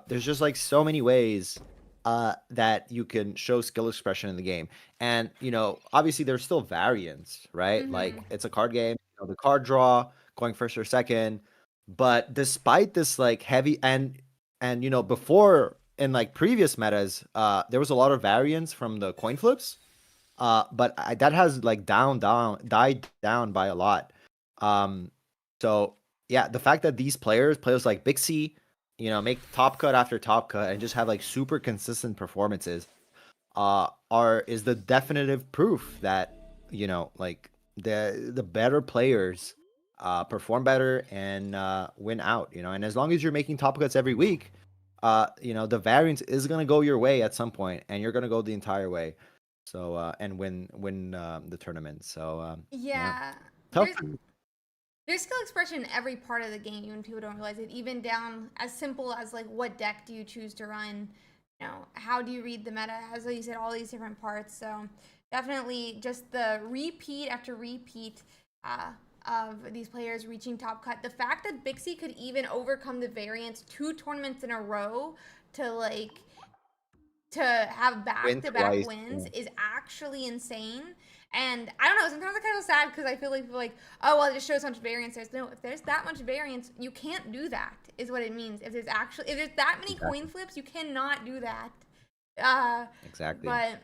Speaker 3: There's just like so many ways that you can show skill expression in the game. And, obviously there's still variance, right? Like
Speaker 2: Mm-hmm.
Speaker 3: it's a card game, the card draw, going first or second. But despite this like heavy and before in like previous metas, there was a lot of variance from the coin flips. But that has like died down by a lot. Um, so yeah, the fact that these players like Bixie, make top cut after top cut and just have like super consistent performances, is the definitive proof that like the better players perform better and win out. And as long as you're making top cuts every week, the variance is gonna go your way at some point, and you're gonna go the entire way. So and win the tournament. So yeah,
Speaker 2: Yeah.
Speaker 3: tough.
Speaker 2: There's skill expression in every part of the game, even people don't realize it. Even down as simple as like what deck do you choose to run? How do you read the meta? As you said, all these different parts. So definitely just the repeat after repeat of these players reaching top cut. The fact that Bixie could even overcome the variance 2 tournaments in a row to have
Speaker 3: Win
Speaker 2: back-to-back
Speaker 3: twice.
Speaker 2: wins is actually insane. And I don't know, sometimes I kind of feel sad because I feel like people are like, oh, well, it just shows how much variance there's. No, if there's that much variance, you can't do that, is what it means. If there's that many coin flips, you cannot do that.
Speaker 3: Exactly.
Speaker 2: But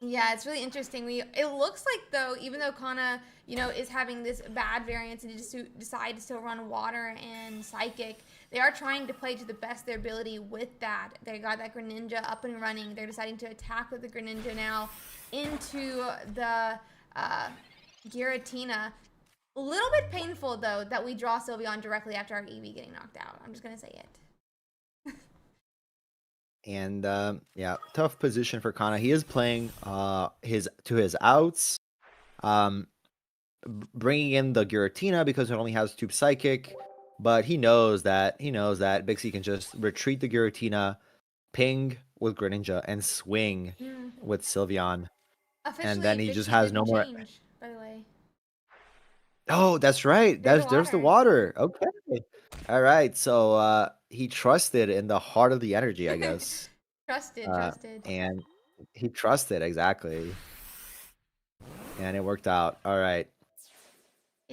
Speaker 2: yeah, it's really interesting. It looks like though, even though Kana, is having this bad variance and just decide to still run water and psychic, they are trying to play to the best of their ability with that. They got that Greninja up and running. They're deciding to attack with the Greninja now into the Giratina. A little bit painful though that we draw Sylveon directly after our EV getting knocked out. I'm just gonna say it.
Speaker 3: And yeah, tough position for Kana. He is playing his outs, bringing in the Giratina because it only has Tube Psychic, but he knows that Bixie can just retreat the Giratina, ping with Greninja, and swing with Sylveon.
Speaker 2: Officially,
Speaker 3: And then he
Speaker 2: Bixie
Speaker 3: just has no
Speaker 2: didn't
Speaker 3: more.
Speaker 2: change, by the way.
Speaker 3: Oh, that's right. There's the water. Okay. All right. So he trusted in the heart of the energy, I guess.
Speaker 2: Trusted.
Speaker 3: And he trusted exactly. And it worked out. All right.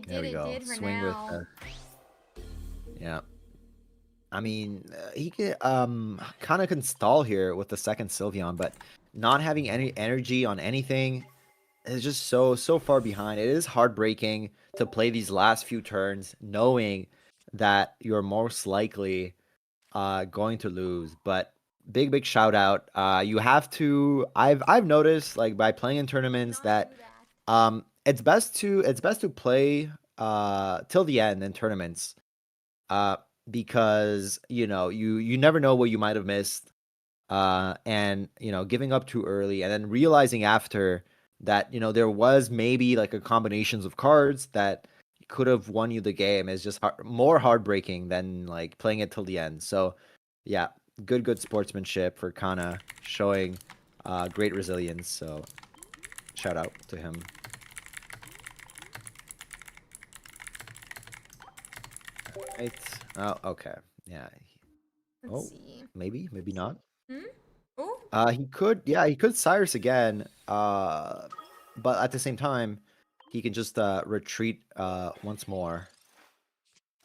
Speaker 3: There we go.
Speaker 2: It did for
Speaker 3: Swing
Speaker 2: now.
Speaker 3: with yeah. I mean, he can kind of can stall here with the second Sylveon, but not having any energy on anything is just so far behind. It is heartbreaking to play these last few turns knowing that you're most likely going to lose. But big shout out. You have to. I've noticed like by playing in tournaments that it's best to play till the end in tournaments. Because you never know what you might have missed. And giving up too early and then realizing after that there was maybe like a combinations of cards that could have won you the game is just more heartbreaking than like playing it till the end. So yeah, good sportsmanship for Kana, showing great resilience. So shout out to him. Right. Oh, okay. Yeah.
Speaker 2: Let's see.
Speaker 3: Maybe not.
Speaker 2: Oh.
Speaker 3: He could Cyrus again. But at the same time, he can just retreat once more.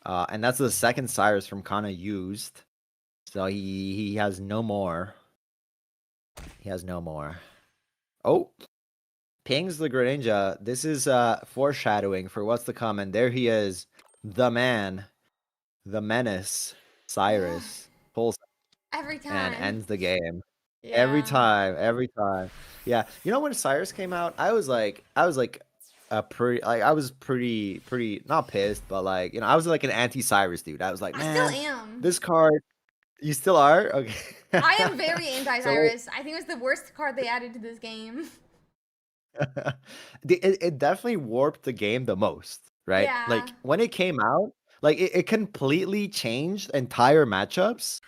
Speaker 3: And that's the second Cyrus from Kana used. So he has no more. He has no more. Oh, pings the Greninja. This is foreshadowing for what's to come. And there he is, the man, the menace, Cyrus. Pulls
Speaker 2: Every time.
Speaker 3: and ends the game.
Speaker 2: Yeah.
Speaker 3: Every time. Yeah. When Cyrus came out, I was pretty not pissed, but like, I was like an anti-Cyrus dude. I was like, man,
Speaker 2: I still am.
Speaker 3: this card. You still are? Okay.
Speaker 2: I am very anti-Cyrus. I think it was the worst card they added to this game.
Speaker 3: It definitely warped the game the most, right?
Speaker 2: Yeah.
Speaker 3: Like when it came out, like it completely changed entire matchups,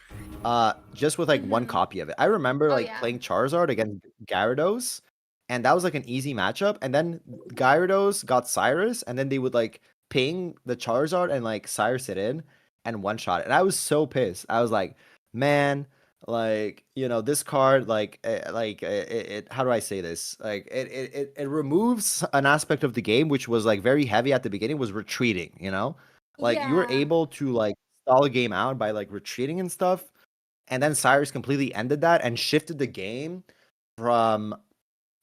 Speaker 3: just with like one
Speaker 2: Mm-hmm.
Speaker 3: copy of it. I remember
Speaker 2: Oh
Speaker 3: like
Speaker 2: yeah.
Speaker 3: playing Charizard against Gyarados, and that was like an easy matchup. And then Gyarados got Cyrus, and then they would like ping the Charizard and like Cyrus it in and one shot it. And I was so pissed. I was like, man, like this card how do I say this, like it removes an aspect of the game which was like very heavy at the beginning, was retreating, like you were
Speaker 2: Yeah.
Speaker 3: able to like stall a game out by like retreating and stuff, and then Cyrus completely ended that and shifted the game from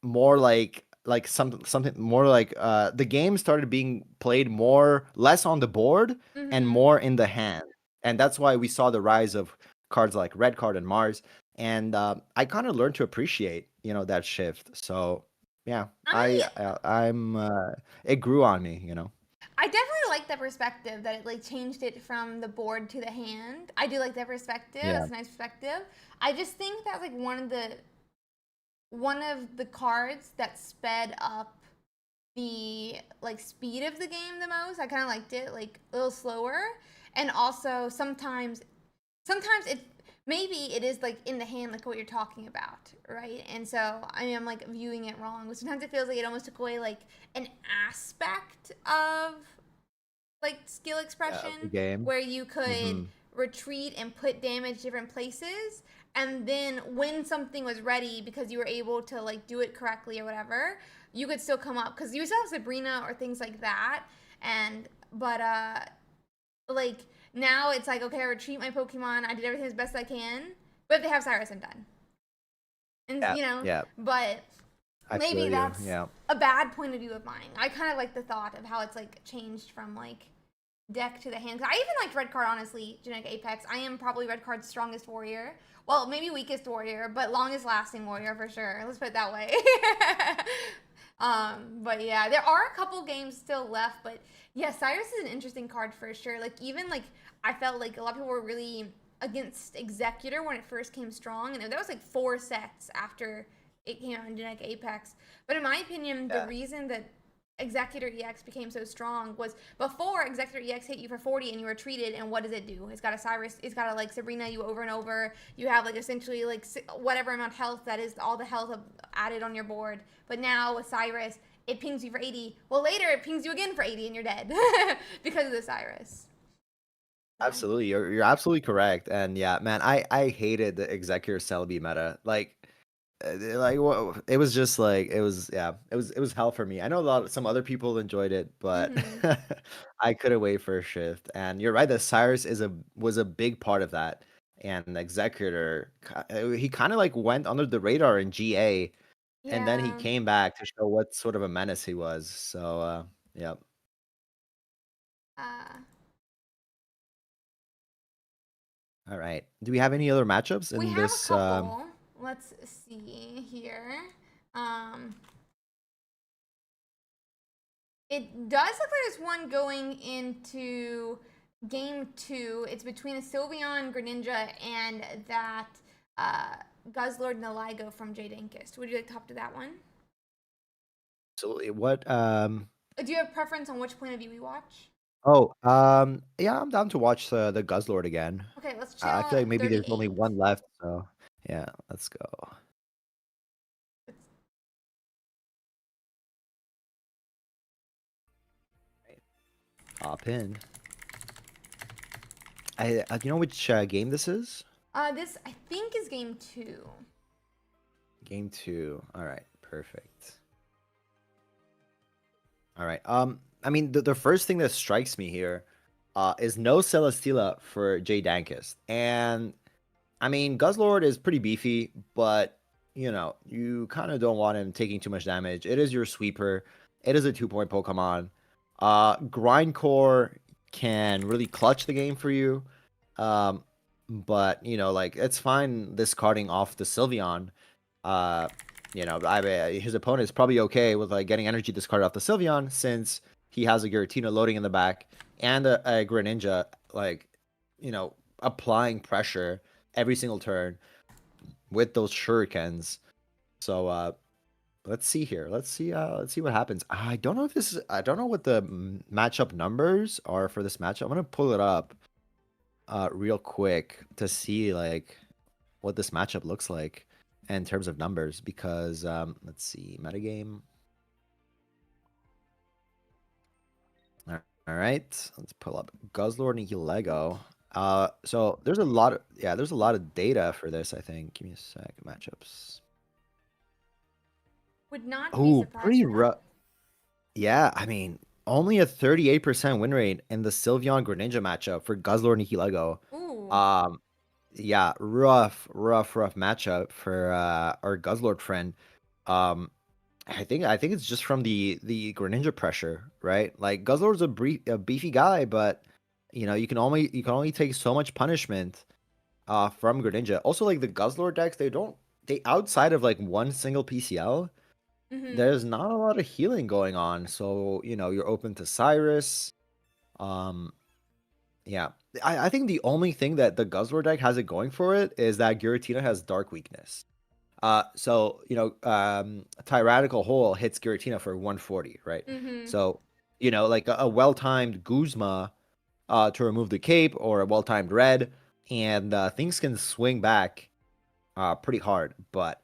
Speaker 3: more like something more like the game started being played more less on the board and
Speaker 2: Mm-hmm.
Speaker 3: more in the hand. And that's why we saw the rise of cards like Red Card and Mars. And I kind of learned to appreciate that shift. So yeah,
Speaker 2: I
Speaker 3: I'm it grew on me,
Speaker 2: I definitely like that perspective that it like changed it from the board to the hand. I do like that perspective.
Speaker 3: Yeah.
Speaker 2: That's a nice perspective. I just think that like one of the cards that sped up the like speed of the game the most. I kind of liked it like a little slower, and also sometimes it maybe it is like in the hand like what you're talking about, right? And so I mean I'm like viewing it wrong, but sometimes it feels like it almost took away like an aspect of like skill
Speaker 3: Yeah, of the
Speaker 2: expression
Speaker 3: game.
Speaker 2: where you could
Speaker 3: Hmm.
Speaker 2: retreat and put damage different places, and then when something was ready because you were able to like do it correctly or whatever, you could still come up because you still have Sabrina or things like that. And but like now it's like, okay, I retreat my Pokemon, I did everything as best I can, but if they have Cyrus, I'm done. And
Speaker 3: Yeah, yeah,
Speaker 2: but
Speaker 3: I feel
Speaker 2: maybe
Speaker 3: you.
Speaker 2: that's
Speaker 3: Yeah.
Speaker 2: a bad point of view of mine. I kind of like the thought of how it's like changed from like deck to the hand. I even liked Red Card, honestly, Genetic Apex. I am probably Red Card's strongest warrior. Well, maybe weakest warrior, but longest lasting warrior for sure. Let's put it that way. But yeah, there are a couple games still left, but yeah, Cyrus is an interesting card for sure. Like even like I felt like a lot of people were really against Executor when it first came strong, and that was like 4 sets after it came out in Genetic Apex. But in my opinion, the
Speaker 3: Yeah.
Speaker 2: reason that Executor EX became so strong was before Executor EX hit you for 40 and you were treated, and what does it do? It's got a Cyrus, it's got a like Sabrina you over and over. You have like essentially like whatever amount of health that is all the health added on your board. But now with Cyrus, it pings you for 80. Well, later it pings you again for 80 and you're dead because of the Cyrus. So,
Speaker 3: Absolutely, you're absolutely correct. And yeah, man, I hated the Executor Celebi meta. It was just like it was hell for me. I know some other people enjoyed it, but
Speaker 2: mm-hmm.
Speaker 3: I couldn't wait for a shift. And you're right that Cyrus was a big part of that. And Executor, he kind of like went under the radar in GA, and then he
Speaker 2: Yeah.
Speaker 3: came back to show what sort of a menace he was. So yeah.
Speaker 2: Uh,
Speaker 3: All right. Do we have any other matchups
Speaker 2: we
Speaker 3: in
Speaker 2: have a
Speaker 3: this?
Speaker 2: couple. Let's see here. Um, It does look like there's one going into game 2. It's between a Sylveon Greninja and that uh, Guzzlord Nihilego from Jaydankest. Would you like to hop to that one?
Speaker 3: Absolutely. What?
Speaker 2: Do you have preference on which point of view we watch?
Speaker 3: Oh, yeah, I'm down to watch the Guzzlord again.
Speaker 2: Okay, let's
Speaker 3: I feel
Speaker 2: channel
Speaker 3: like maybe there's only
Speaker 2: 38.
Speaker 3: one left, so yeah, let's go. Right, hop in. Do you know which game this is?
Speaker 2: This I think is game 2.
Speaker 3: Game two. All right, perfect. All right. I mean, the first thing that strikes me here, is no Celesteela for Jaydankest, and I mean, Guzzlord is pretty beefy, but you kind of don't want him taking too much damage. It is your sweeper. It is a 2-point Pokemon. Grindcore can really clutch the game for you. Um, but like it's fine discarding off the Sylveon. Uh, his opponent is probably okay with like getting energy discarded off the Sylveon since he has a Giratina loading in the back and a Greninja like applying pressure every single turn with those shurikens. So Let's see here. Let's see what happens. I don't know if this is. I don't know what the matchup numbers are for this matchup. I'm gonna pull it up real quick to see like what this matchup looks like in terms of numbers because let's see metagame. All right, let's pull up Guzzlord and Nihilego. So there's a lot of there's a lot of data for this. I think. Give me a sec. Matchups.
Speaker 2: Would not be
Speaker 3: Oh,
Speaker 2: surprised
Speaker 3: pretty
Speaker 2: for that.
Speaker 3: rough. Yeah, I mean, only a 38% win rate in the Sylveon Greninja matchup for Guzzlord and Nihilego.
Speaker 2: Ooh.
Speaker 3: Um, yeah, rough matchup for our Guzzlord friend. Um, I think it's just from the Greninja pressure, right? Like Guzzlord's a beefy guy, but you know you can only take so much punishment from Greninja. Also, like the Guzzlord decks, they outside of like one single PCL,
Speaker 2: Mm-hmm.
Speaker 3: there's not a lot of healing going on. So you know you're open to Cyrus. Um, yeah, I think the only thing that the Guzzlord deck has it going for it is that Giratina has Dark Weakness. So you know, Tyrannical Hole hits Giratina for 140, right?
Speaker 2: Mm-hmm.
Speaker 3: So you know, like a well-timed Guzma to remove the cape or a well-timed red, and things can swing back pretty hard. But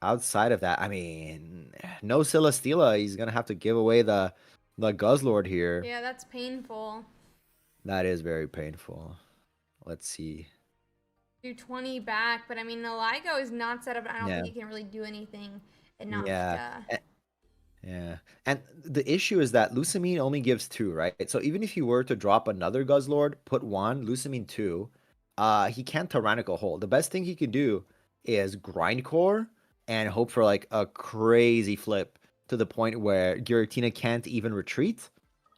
Speaker 3: outside of that, I mean, no Celesteela. He's gonna have to give away the Guzzlord here.
Speaker 2: Yeah, that's painful.
Speaker 3: That is very painful. Let's see.
Speaker 2: Do 20 back, but I mean, Nihilego is not set up. I don't
Speaker 3: Yeah,
Speaker 2: think he can really do anything and not.
Speaker 3: yeah. Yeah. And the issue is that Lusamine only gives 2, right? So even if you were to drop another Guzzlord, put 1, Lusamine 2, he can't Tyrannical Hold. The best thing he could do is Grindcore and hope for like a crazy flip to the point where Giratina can't even retreat.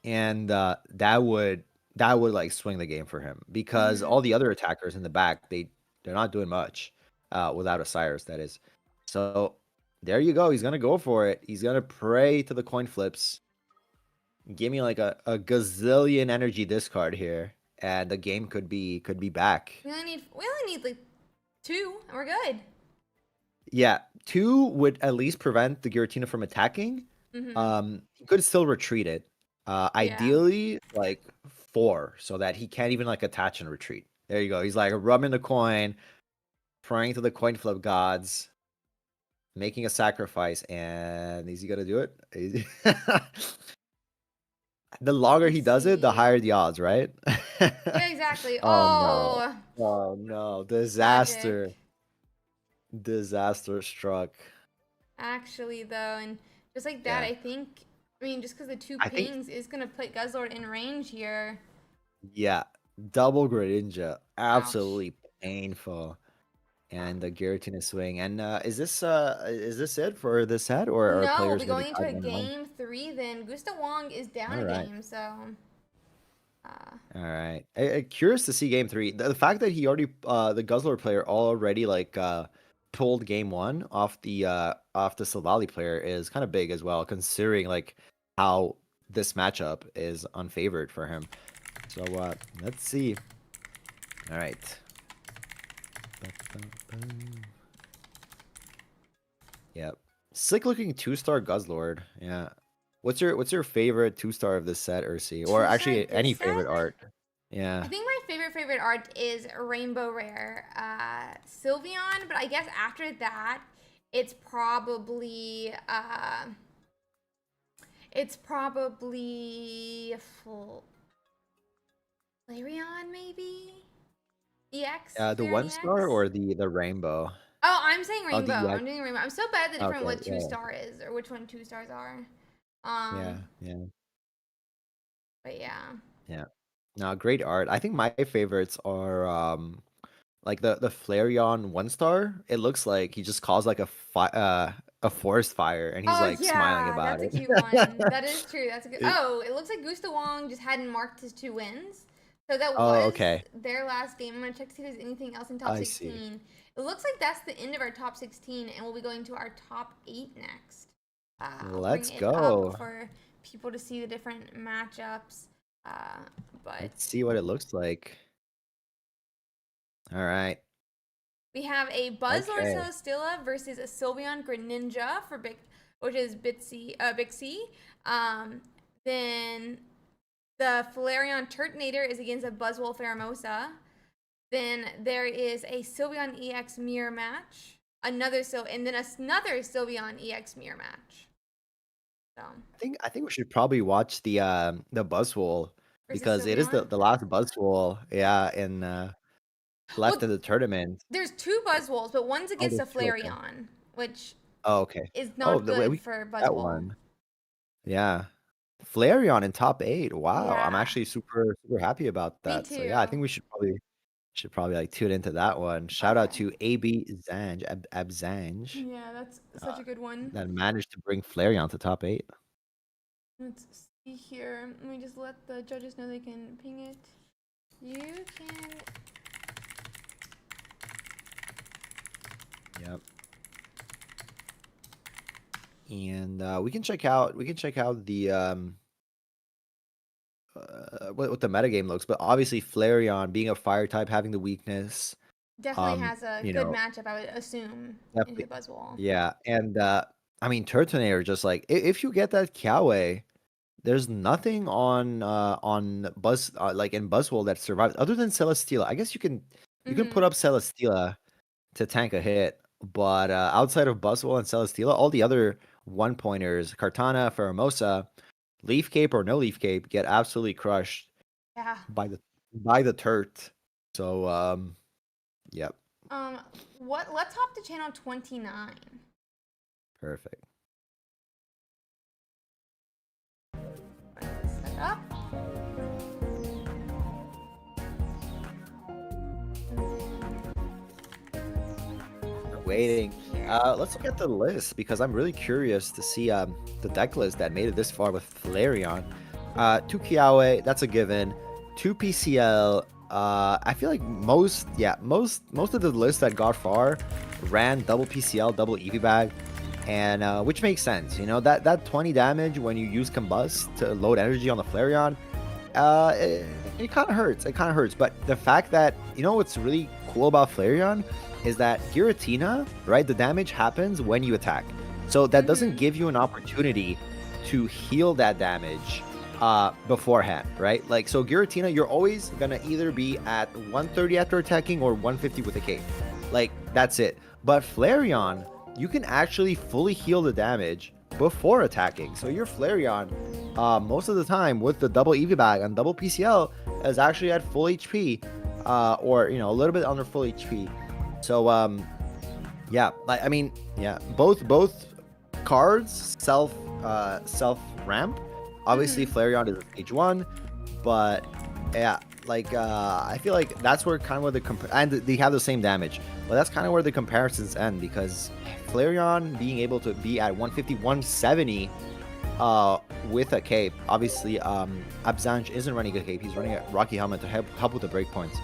Speaker 3: And that would like swing the game for him because
Speaker 2: Mm-hmm.
Speaker 3: all the other attackers in the back, they're not doing much without a Cyrus, that is. So there you go. He's gonna go for it. He's gonna pray to the coin flips. Give me like a gazillion energy discard here, and the game could be back.
Speaker 2: We only need like 2, and we're good.
Speaker 3: Yeah, 2 would at least prevent the Giratina from attacking.
Speaker 2: Mm-hmm.
Speaker 3: He could still retreat it.
Speaker 2: Yeah.
Speaker 3: Ideally like 4, so that he can't even like attach and retreat. There you go. He's like rubbing the coin, praying to the coin flip gods, making a sacrifice, and is he gonna do it? The longer he
Speaker 2: Let's
Speaker 3: does it, the
Speaker 2: see.
Speaker 3: higher the odds, right?
Speaker 2: Yeah, exactly.
Speaker 3: Oh no.
Speaker 2: Oh,
Speaker 3: Oh no.
Speaker 2: tragic.
Speaker 3: Disaster. Disaster struck.
Speaker 2: Actually, though, and just like that,
Speaker 3: Yeah.
Speaker 2: I think. I mean, just because the 2
Speaker 3: I think
Speaker 2: pings is gonna put Guzzlord in range here.
Speaker 3: yeah. Double Greninja.
Speaker 2: Ouch.
Speaker 3: Absolutely painful. And the Giratina swing. And is this it for this set or are
Speaker 2: No, we'll
Speaker 3: players
Speaker 2: be
Speaker 3: gonna be
Speaker 2: going into
Speaker 3: tied
Speaker 2: a
Speaker 3: 1-1?
Speaker 2: game 3 then. Gustawong is down
Speaker 3: All
Speaker 2: a
Speaker 3: right.
Speaker 2: game, so. Uh,
Speaker 3: All right. Curious to see game 3. The fact that he already the Guzzler player already like pulled game 1 off the Silvally player is kind of big as well, considering like how this matchup is unfavored for him. So let's see. All right. Yep. Sick looking 2-star Guzzlord. Yeah. What's your favorite 2-star of this set, Ursi? Or
Speaker 2: 2-star
Speaker 3: actually
Speaker 2: this
Speaker 3: any
Speaker 2: set?
Speaker 3: favorite art?
Speaker 2: I
Speaker 3: Yeah.
Speaker 2: think my favorite art is Rainbow Rare Sylveon, but I guess after that, it's probably it's probably Flareon maybe EX
Speaker 3: The
Speaker 2: Flareon
Speaker 3: 1-star
Speaker 2: EX.
Speaker 3: or the rainbow?
Speaker 2: Oh, I'm saying
Speaker 3: Oh,
Speaker 2: rainbow.
Speaker 3: the EX.
Speaker 2: I'm doing rainbow. I'm so bad at the different
Speaker 3: Okay,
Speaker 2: what two
Speaker 3: yeah.
Speaker 2: star is or which one 2 stars are.
Speaker 3: Yeah,
Speaker 2: Um,
Speaker 3: yeah,
Speaker 2: but yeah.
Speaker 3: yeah. No, great art. I think my favorites are like the Flareon 1-star. It looks like he just caused like a forest fire and he's
Speaker 2: Oh
Speaker 3: like smiling
Speaker 2: yeah,
Speaker 3: about
Speaker 2: that's a
Speaker 3: it.
Speaker 2: cute one. That is true. That's a good.
Speaker 3: It-
Speaker 2: Oh, it looks like Gusta Wong just hadn't marked his 2 wins. So that
Speaker 3: oh,
Speaker 2: was
Speaker 3: okay.
Speaker 2: their last game. I'm gonna check to see if there's anything else in top
Speaker 3: I see.
Speaker 2: 16. It looks like that's the end of our top 16, and we'll be going to our top 8 next. I'll bring
Speaker 3: Let's
Speaker 2: it up
Speaker 3: go.
Speaker 2: for people to see the different matchups. Uh, but
Speaker 3: Let's see what it looks like. All right.
Speaker 2: We have a Buzzwole
Speaker 3: Okay.
Speaker 2: Celesteela versus a Sylveon Greninja for which is Bixie. Then the Flareon Tortunator is against a Buzzwole Pheromosa. Then there is a Sylveon EX mirror match. And then another Sylveon EX mirror match. So
Speaker 3: I think we should probably watch the Buzzwole
Speaker 2: versus
Speaker 3: because it is
Speaker 2: Sylveon.
Speaker 3: the last Buzzwole, yeah, in left in the tournament.
Speaker 2: There's two Buzzwoles, but one's
Speaker 3: Oh,
Speaker 2: against a
Speaker 3: there's two. Okay.
Speaker 2: Flareon, which
Speaker 3: Oh, okay.
Speaker 2: is
Speaker 3: Oh,
Speaker 2: not
Speaker 3: the way
Speaker 2: good
Speaker 3: we
Speaker 2: for
Speaker 3: that
Speaker 2: Buzzwole.
Speaker 3: one. Yeah. Flareon in top 8. Wow. I'm
Speaker 2: Yeah.
Speaker 3: actually super happy about
Speaker 2: Me
Speaker 3: that. So yeah, I
Speaker 2: too.
Speaker 3: think we should probably like tune into that one. Shout out to abzange, abzange,
Speaker 2: Yeah, that's such a good one.
Speaker 3: that managed to bring Flareon to top 8.
Speaker 2: Let's see here. Let me just let the judges know they can ping it. You can.
Speaker 3: Yep. And we can check out the what the metagame looks, but obviously Flareon being a fire type, having the weakness,
Speaker 2: Definitely has a
Speaker 3: you
Speaker 2: good
Speaker 3: know,
Speaker 2: matchup, I would assume, into
Speaker 3: definitely,
Speaker 2: Buzzwole.
Speaker 3: yeah. And I mean, Turtonator, just like if you get that Kiawe, there's nothing on like in Buzzwole that survives other than Celesteela. I guess you can put up Celesteela to tank a hit, but outside of Buzzwole and Celesteela, all the other one pointers, Kartana, Pheromosa, Leaf Cape or no Leaf Cape, get absolutely crushed
Speaker 2: Yeah.
Speaker 3: by the Turt. So yep,
Speaker 2: Let's hop to channel 29.
Speaker 3: perfect.
Speaker 2: Set up.
Speaker 3: Waiting. Let's look at the list because I'm really curious to see the deck list that made it this far with Flareon. 2 Kiawe, that's a given. 2 PCL. I feel like most of the lists that got far ran double PCL, double EV bag, and which makes sense. You know that 20 damage when you use Combust to load energy on the Flareon. It kind of hurts. It kind of hurts. But the fact that what's really cool about Flareon is that Giratina, right? The damage happens when you attack, so that doesn't give you an opportunity to heal that damage beforehand, right? Like, so Giratina, you're always gonna either be at 130 after attacking or 150 with a cape. Like, that's it. But Flareon, you can actually fully heal the damage before attacking. So your Flareon, most of the time with the double EV bag and double PCL, is actually at full HP, or a little bit under full HP. So yeah, like, I mean, yeah, both cards self ramp. Obviously, Flareon is stage 1, but yeah, like I feel like that's where and they have the same damage, but that's kind of where the comparisons end, because Flareon being able to be at 150, 170 with a cape. Obviously, abzange isn't running a cape; he's running a Rocky Helmet to help with the breakpoints.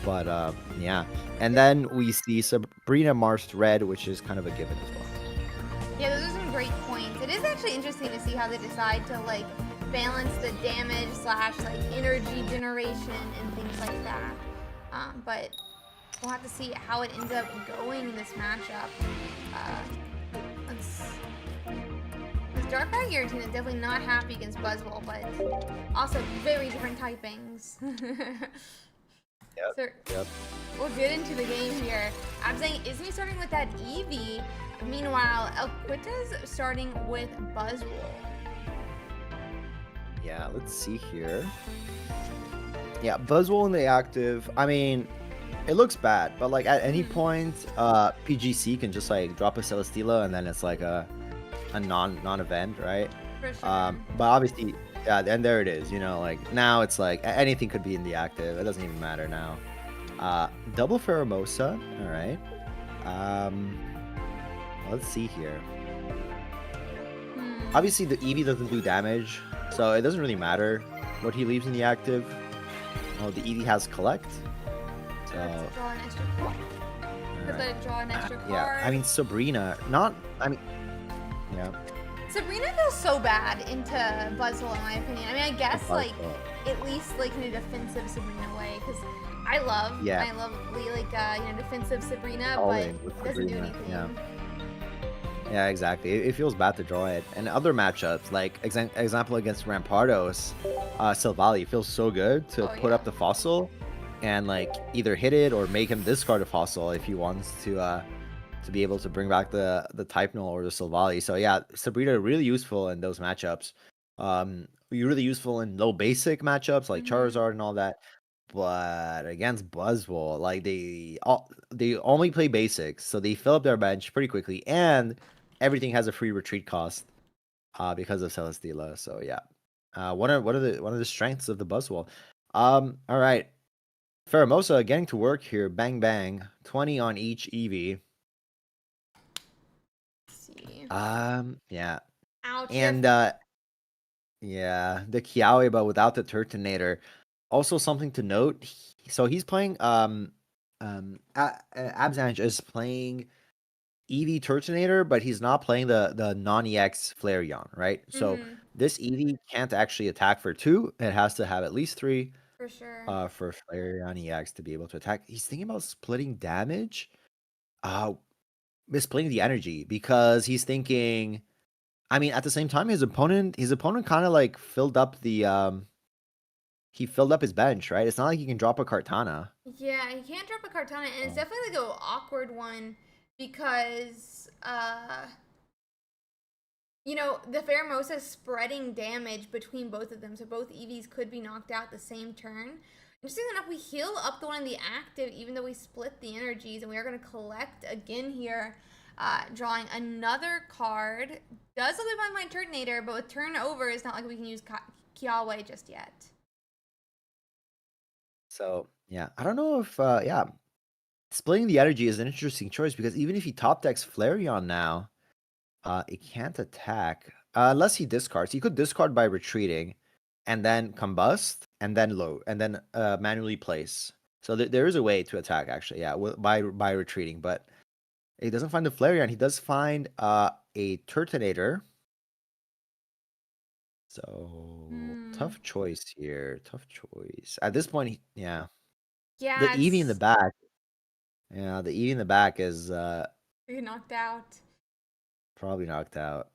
Speaker 3: But yeah, and then we see Sabrina Mars Red, which is kind of a given as well.
Speaker 2: Yeah, those are some great points. It is actually interesting to see how they decide to like balance the damage / like energy generation and things like that. But we'll have to see how it ends up going in this matchup. This Dark Fire Giratina is definitely not happy against Buzzwole, but also very different typings.
Speaker 3: Yep.
Speaker 2: We'll get into the game here. abzange isn't starting with that Eevee. Meanwhile, elluquitas starting with Buzzwole.
Speaker 3: Yeah, let's see here. Yeah, Buzzwole in the active. I mean, it looks bad, but like at any point, PGC can just like drop a Celesteela and then it's like a non-event, right?
Speaker 2: For sure.
Speaker 3: But obviously, yeah, and there it is. Like now it's like anything could be in the active. It doesn't even matter now. Double Pheromosa. All right. Let's see here. Obviously, the Eevee doesn't do damage, so it doesn't really matter what he leaves in the active. Oh, the Eevee has Collect. So
Speaker 2: Let's draw an extra card. Let it draw an extra card.
Speaker 3: yeah, I mean Sabrina. Yeah.
Speaker 2: Sabrina feels so bad into Buzzwole, in my opinion. I mean, I guess like at least like in a defensive Sabrina way, because I love like defensive Sabrina,
Speaker 3: All
Speaker 2: but
Speaker 3: in with
Speaker 2: it doesn't do
Speaker 3: Sabrina,
Speaker 2: anything.
Speaker 3: yeah. Yeah, exactly. It feels bad to draw it. And other matchups, like example against Rampardos, Silvally feels so good to put up the fossil and like either hit it or make him discard a fossil if he wants to be able to bring back the type null or the Silvally. So yeah, Sabrina really useful in those matchups. Really useful in low basic matchups like Charizard and all that. But against Buzzwole, like they only play basics, so they fill up their bench pretty quickly, and everything has a free retreat cost because of Celesteela. So yeah, one of the strengths of the Buzzwole. All right, Pheromosa getting to work here. Bang bang, 20 on each Eevee.
Speaker 2: Let's see.
Speaker 3: Yeah,
Speaker 2: Ouch.
Speaker 3: and yeah, the Kiawe, but without the Turtonator. Also, something to note. So he's playing abzange is playing Eevee Turtonator, but he's not playing the non-EX Flareon, right? So this Eevee can't actually attack for 2. It has to have at least 3
Speaker 2: for sure.
Speaker 3: For Flareon EX to be able to attack. He's thinking about splitting damage, splitting the energy because he's thinking. I mean, at the same time, his opponent kind of like filled up the he filled up his bench, right? It's not like he can drop a Kartana.
Speaker 2: Yeah, he can't drop a Kartana, and it's definitely like an awkward one because the Pheromosa is spreading damage between both of them, so both EVs could be knocked out the same turn. Interesting enough, we heal up the one in the active, even though we split the energies, and we are going to collect again here, drawing another card. Does live by my Turtonator, but with turn over, it's not like we can use Kiawe just yet.
Speaker 3: So yeah, I don't know if splitting the energy is an interesting choice because even if he top decks Flareon now, it can't attack unless he discards. He could discard by retreating, and then combust, and then load, and then manually place. So there is a way to attack actually, yeah, by retreating. But he doesn't find the Flareon. He does find a Turtonator. So tough choice here. Tough choice at this point. Yeah.
Speaker 2: Yeah,
Speaker 3: The Eevee in the back. Yeah, the Eevee in the back is
Speaker 2: knocked out.
Speaker 3: probably knocked out.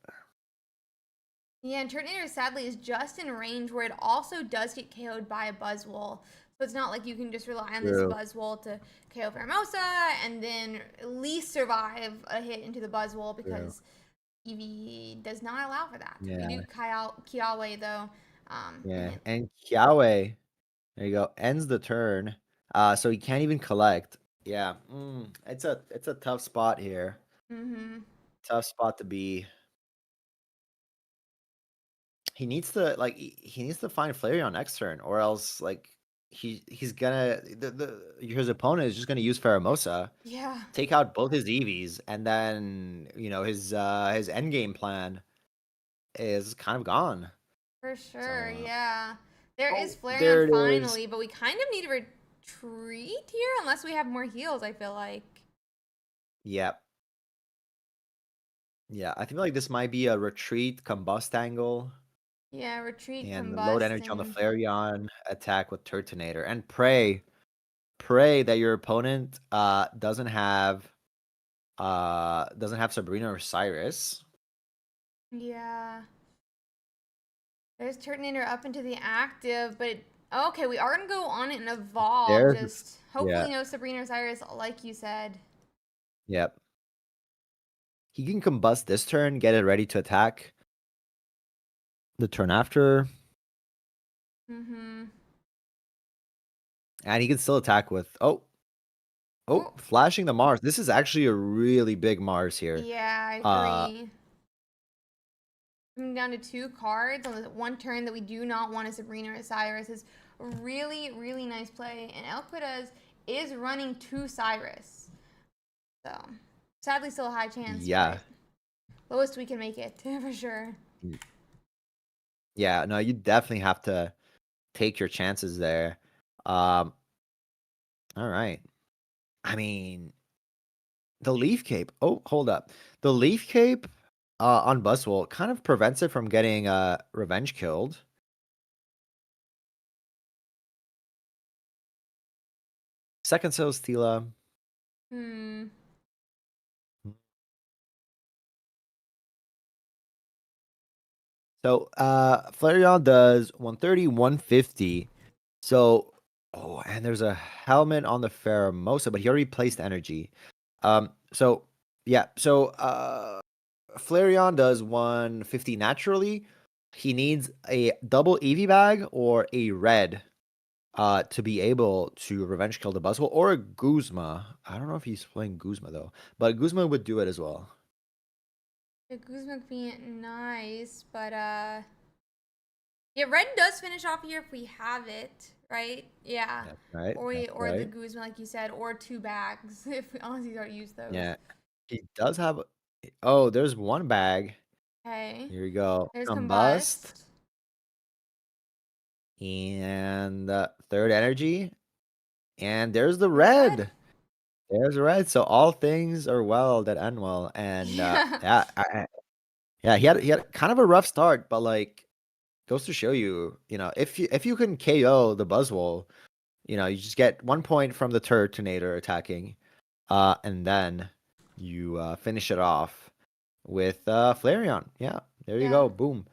Speaker 2: Yeah, and Tortunator sadly is just in range where it also does get KO'd by a Buzzwole. So it's not like you can just rely on this Buzzwole to KO Pheromosa and then at least survive a hit into the Buzzwole because Eevee does not allow for that.
Speaker 3: Yeah.
Speaker 2: We do Kiawe though.
Speaker 3: Yeah, and Kiawe, there you go, ends the turn. So he can't even collect. Yeah, it's a tough spot here. Tough spot to be. He needs to find Flareon next turn, or else like he's gonna his opponent is just gonna use Pheromosa.
Speaker 2: Yeah.
Speaker 3: Take out both his EVs, and then his endgame plan is kind of gone.
Speaker 2: For sure, yeah. There is
Speaker 3: there
Speaker 2: Flareon
Speaker 3: it
Speaker 2: finally, but we kind of need to retreat here unless we have more heals, I feel like.
Speaker 3: Yep. Yeah, I feel like this might be a retreat combust angle.
Speaker 2: Yeah, retreat,
Speaker 3: And
Speaker 2: combust,
Speaker 3: load energy on the Flareon, attack with Turtonator, and pray that your opponent doesn't have Sabrina or Cyrus.
Speaker 2: Yeah. There's Turtonator up into the active, but okay, we are gonna go on it and evolve. Just hopefully no Sabrina or Cyrus, like you said.
Speaker 3: Yep. He can combust this turn, get it ready to attack the turn after. And he can still attack with flashing the Mars. This is actually a really big Mars here.
Speaker 2: Yeah, I agree. Coming down to 2 cards on the one turn that we do not want a Sabrina or Cyrus is a really, really nice play. And elluquitas is running 2 Cyrus. So, sadly still a high chance.
Speaker 3: Yeah.
Speaker 2: Lowest we can make it, for sure.
Speaker 3: Yeah, no, you definitely have to take your chances there. All right. I mean, the Leaf Cape. Oh, hold up. The Leaf Cape, on Buzzwole kind of prevents it from getting revenge killed. Second Celesteela.
Speaker 2: Hmm.
Speaker 3: So Flareon does 130, 150. So oh, and there's a helmet on the Pheromosa, but he already placed energy. So yeah, so Flareon does 150 naturally. He needs a double EV bag or a red to be able to revenge kill the Buzzwole or a Guzma. I don't know if he's playing Guzma though, but Guzma would do it as well.
Speaker 2: The Guzma would be nice, but yeah, red does finish off here if we have it, right? Yeah.
Speaker 3: That's right.
Speaker 2: Or
Speaker 3: That's
Speaker 2: or the
Speaker 3: right.
Speaker 2: Guzma, like you said, or 2 bags if we honestly don't use those.
Speaker 3: Yeah. He does have. Oh, there's one bag.
Speaker 2: Okay.
Speaker 3: Here we go.
Speaker 2: There's
Speaker 3: Combust.
Speaker 2: Combust.
Speaker 3: And third energy. And there's the
Speaker 2: Red.
Speaker 3: red. There's the red. So all things are well that end well. And
Speaker 2: Yeah.
Speaker 3: yeah, yeah, he had kind of a rough start, but like goes to show you, if you can KO the Buzzwole, you just get 1 point from the Turtonator attacking, and then you finish it off with Flareon. Yeah, there you
Speaker 2: Yeah.
Speaker 3: go. Boom.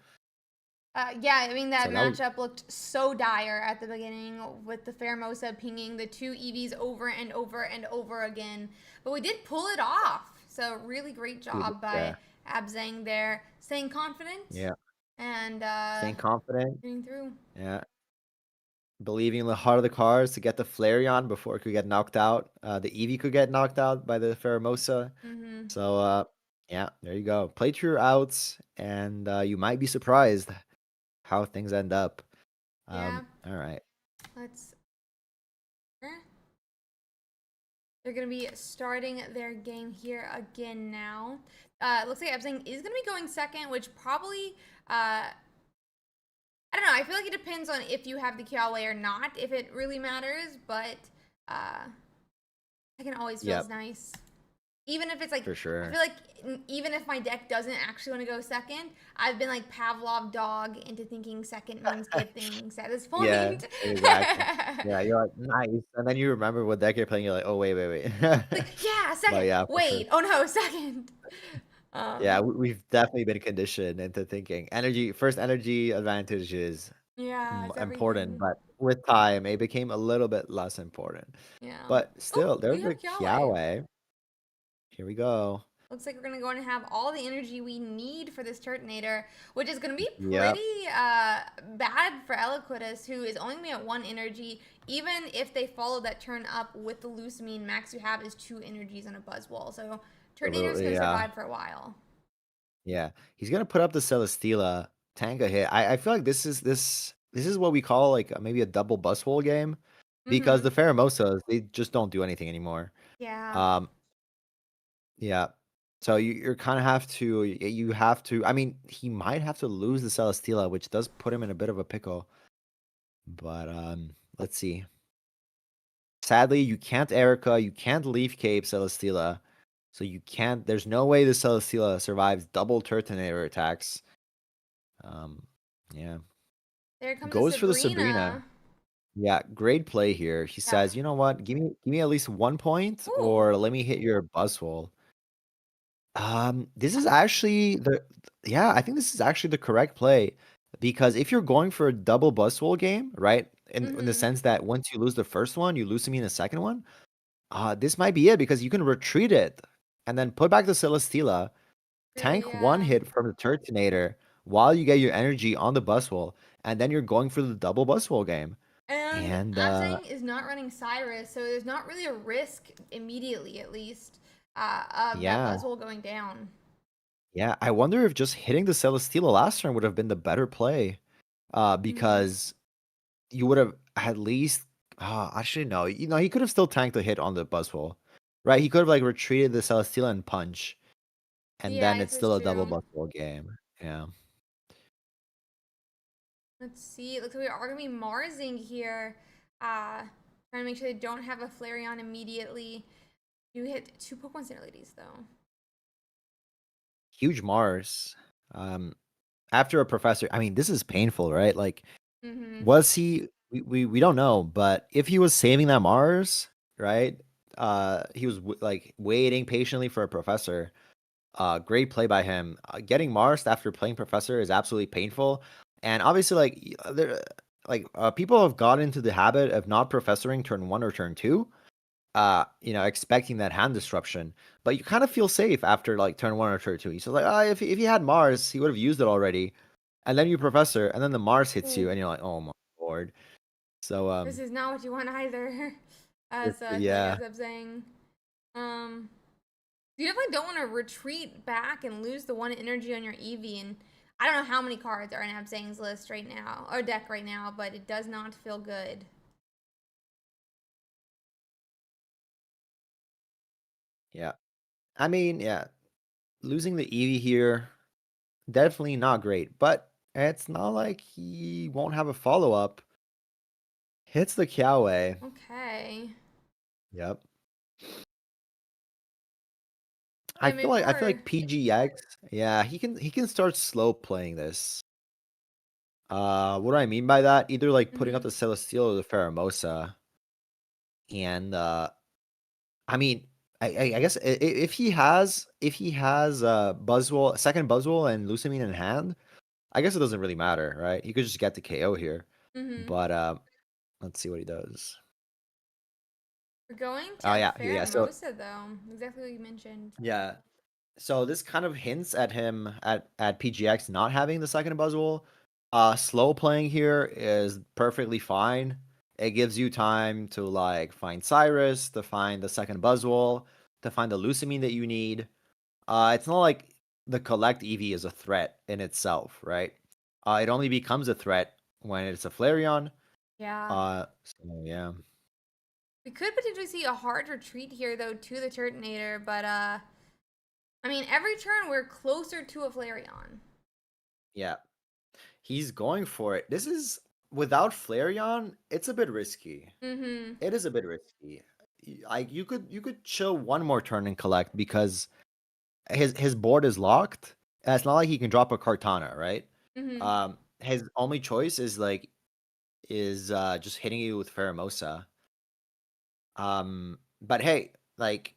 Speaker 2: Yeah, I mean, that
Speaker 3: So that was
Speaker 2: matchup looked so dire at the beginning with the Pheromosa pinging the 2 EVs over and over and over again. But we did pull it off. So really great job by
Speaker 3: yeah,
Speaker 2: abzange there. Staying confident
Speaker 3: yeah.
Speaker 2: and
Speaker 3: Staying confident.
Speaker 2: getting through.
Speaker 3: Yeah. Believing in the heart of the cards to get the Flareon before it could get knocked out. The Eevee could get knocked out by the Pheromosa.
Speaker 2: Mm-hmm.
Speaker 3: So, yeah, there you go. Play through your outs, and you might be surprised how things end up.
Speaker 2: Yeah.
Speaker 3: All right.
Speaker 2: Let's. They're going to be starting their game here again now. It looks like abzange is going to be going second, which probably. I don't know. I feel like it depends on if you have the Kiawe or not, if it really matters, but second always feels
Speaker 3: Yep,
Speaker 2: nice. Even if it's like,
Speaker 3: for
Speaker 2: I
Speaker 3: sure.
Speaker 2: feel like even if my deck doesn't actually want to go second, I've been like Pavlov dog into thinking second means good things at this
Speaker 3: Yeah,
Speaker 2: point.
Speaker 3: exactly. Yeah, you're like, nice. And then you remember what deck you're playing, you're like, oh, wait, wait, wait.
Speaker 2: Like, yeah,
Speaker 3: But
Speaker 2: second.
Speaker 3: yeah, for sure.
Speaker 2: Wait, oh no, second.
Speaker 3: Yeah,
Speaker 2: Um,
Speaker 3: we've definitely been conditioned into thinking first energy advantage is
Speaker 2: yeah, it's
Speaker 3: important,
Speaker 2: everything.
Speaker 3: but with time, it became a little bit less important.
Speaker 2: Yeah.
Speaker 3: But
Speaker 2: Oh,
Speaker 3: still,
Speaker 2: we
Speaker 3: there's
Speaker 2: have
Speaker 3: a
Speaker 2: Kiawe.
Speaker 3: Kiawe. Here we go.
Speaker 2: Looks like we're going to go and have all the energy we need for this Turtonator, which is going to be
Speaker 3: Yep,
Speaker 2: pretty bad for Elluquitas, who is only going to be at 1 energy. Even if they follow that turn up with the Lucamine, max you have is 2 energies on a Buzzwole. So Turtonator's
Speaker 3: absolutely.
Speaker 2: going to
Speaker 3: Yeah,
Speaker 2: survive for a while.
Speaker 3: yeah. He's gonna put up the Celesteela tank a hit. I feel like this is what we call like maybe a double Buzzwole game, because
Speaker 2: Mm-hmm.
Speaker 3: the Pheromosas, they just don't do anything anymore.
Speaker 2: Yeah.
Speaker 3: Um, yeah. So you're kind of have to. I mean, he might have to lose the Celesteela, which does put him in a bit of a pickle. But let's see. Sadly, you can't Erica, you can't Leaf Cape Celesteela, so you can't. There's no way the Celesteela survives double Turtonator attacks. Um, yeah,
Speaker 2: There comes a
Speaker 3: goes for the Sabrina.
Speaker 2: Sabrina.
Speaker 3: Yeah, great play here. He
Speaker 2: Yeah.
Speaker 3: says, you know what? Give me at least 1 point,
Speaker 2: Ooh.
Speaker 3: or let me hit your Buzzwole. This is actually yeah, I think this is actually the correct play, because if you're going for a double Buzzwole game, right? In the
Speaker 2: Mm-hmm.
Speaker 3: sense that once you lose the first one, you lose me in the second one. This might be it, because you can retreat it and then put back the Celesteela,
Speaker 2: True,
Speaker 3: tank one
Speaker 2: yeah.
Speaker 3: hit from the Turtonator while you get your energy on the Buzzwole, and then you're going for the double Buzzwole game.
Speaker 2: And
Speaker 3: And
Speaker 2: abzange is not running Cyrus, so there's not really a risk immediately, at least, of that
Speaker 3: yeah,
Speaker 2: Buzzwole going down.
Speaker 3: yeah, I wonder if just hitting the Celesteela last turn would have been the better play.
Speaker 2: Mm-hmm.
Speaker 3: Because you would have at least actually no, he could have still tanked the hit on the Buzzwole. Right? He could have like retreated the Celesteela and punch, and
Speaker 2: Yeah, I
Speaker 3: then
Speaker 2: guess
Speaker 3: it's
Speaker 2: that's
Speaker 3: still a double
Speaker 2: true.
Speaker 3: Buzzwole game. Yeah.
Speaker 2: Let's see. It looks like we are going to be Marsing here. Trying to make sure they don't have a Flareon immediately. You hit 2 Pokemon Center Ladies, though.
Speaker 3: huge Mars. After a professor, I mean, this is painful, right? Like,
Speaker 2: Mm-hmm.
Speaker 3: was he? We don't know, but if he was saving that Mars, right? He was like waiting patiently for a professor. Great play by him. Getting Mars after playing professor is absolutely painful, and obviously, people have got into the habit of not professoring turn 1 or turn 2. Expecting that hand disruption, but you kind of feel safe after like turn 1 or turn 2. So like, if he had Mars, he would have used it already, and then you professor, and then the Mars hits you,
Speaker 2: Ooh,
Speaker 3: and you're like, oh my lord. So
Speaker 2: this is not what you want either. As I feel like
Speaker 3: yeah,
Speaker 2: as I'm saying, you definitely don't want to retreat back and lose the 1 energy on your Eevee. And I don't know how many cards are in Abzang's list right now or deck right now, but it does not feel good.
Speaker 3: yeah. I mean, yeah, losing the Eevee here, definitely not great, but it's not like he won't have a follow up. Hits the Kiawe.
Speaker 2: Okay.
Speaker 3: Yep. I
Speaker 2: Yeah,
Speaker 3: feel
Speaker 2: maybe
Speaker 3: like I feel
Speaker 2: we're.
Speaker 3: like PGX. Yeah, he can start slow playing this. What do I mean by that? Either like putting up
Speaker 2: Mm-hmm.
Speaker 3: the Celestial or the Pheromosa, and I mean, I guess if he has Buzzwole, second Buzzwole and Lucamine in hand, I guess it doesn't really matter, right? He could just get the KO here,
Speaker 2: Mm-hmm.
Speaker 3: but let's see what he does.
Speaker 2: We're going
Speaker 3: Oh
Speaker 2: to
Speaker 3: yeah. So
Speaker 2: Pheromosa though. Exactly what you mentioned.
Speaker 3: yeah, so this kind of hints at him at PGX not having the second Buzzwole. Slow playing here is perfectly fine. It gives you time to like find Cyrus, to find the second Buzzwole, to find the Lucamine that you need. It's not like the collect EV is a threat in itself, right? It only becomes a threat when it's a Flareon.
Speaker 2: Yeah.
Speaker 3: So yeah.
Speaker 2: We could potentially see a hard retreat here though to the Turtonator, but I mean every turn we're closer to a Flareon.
Speaker 3: Yeah. He's going for it. This is without Flareon, it's a bit risky.
Speaker 2: Mm-hmm.
Speaker 3: It is a bit risky. You could chill one more turn and collect because his board is locked. And it's not like he can drop a Kartana, right?
Speaker 2: Mm-hmm.
Speaker 3: His only choice is just hitting you with Pheromosa. But hey, like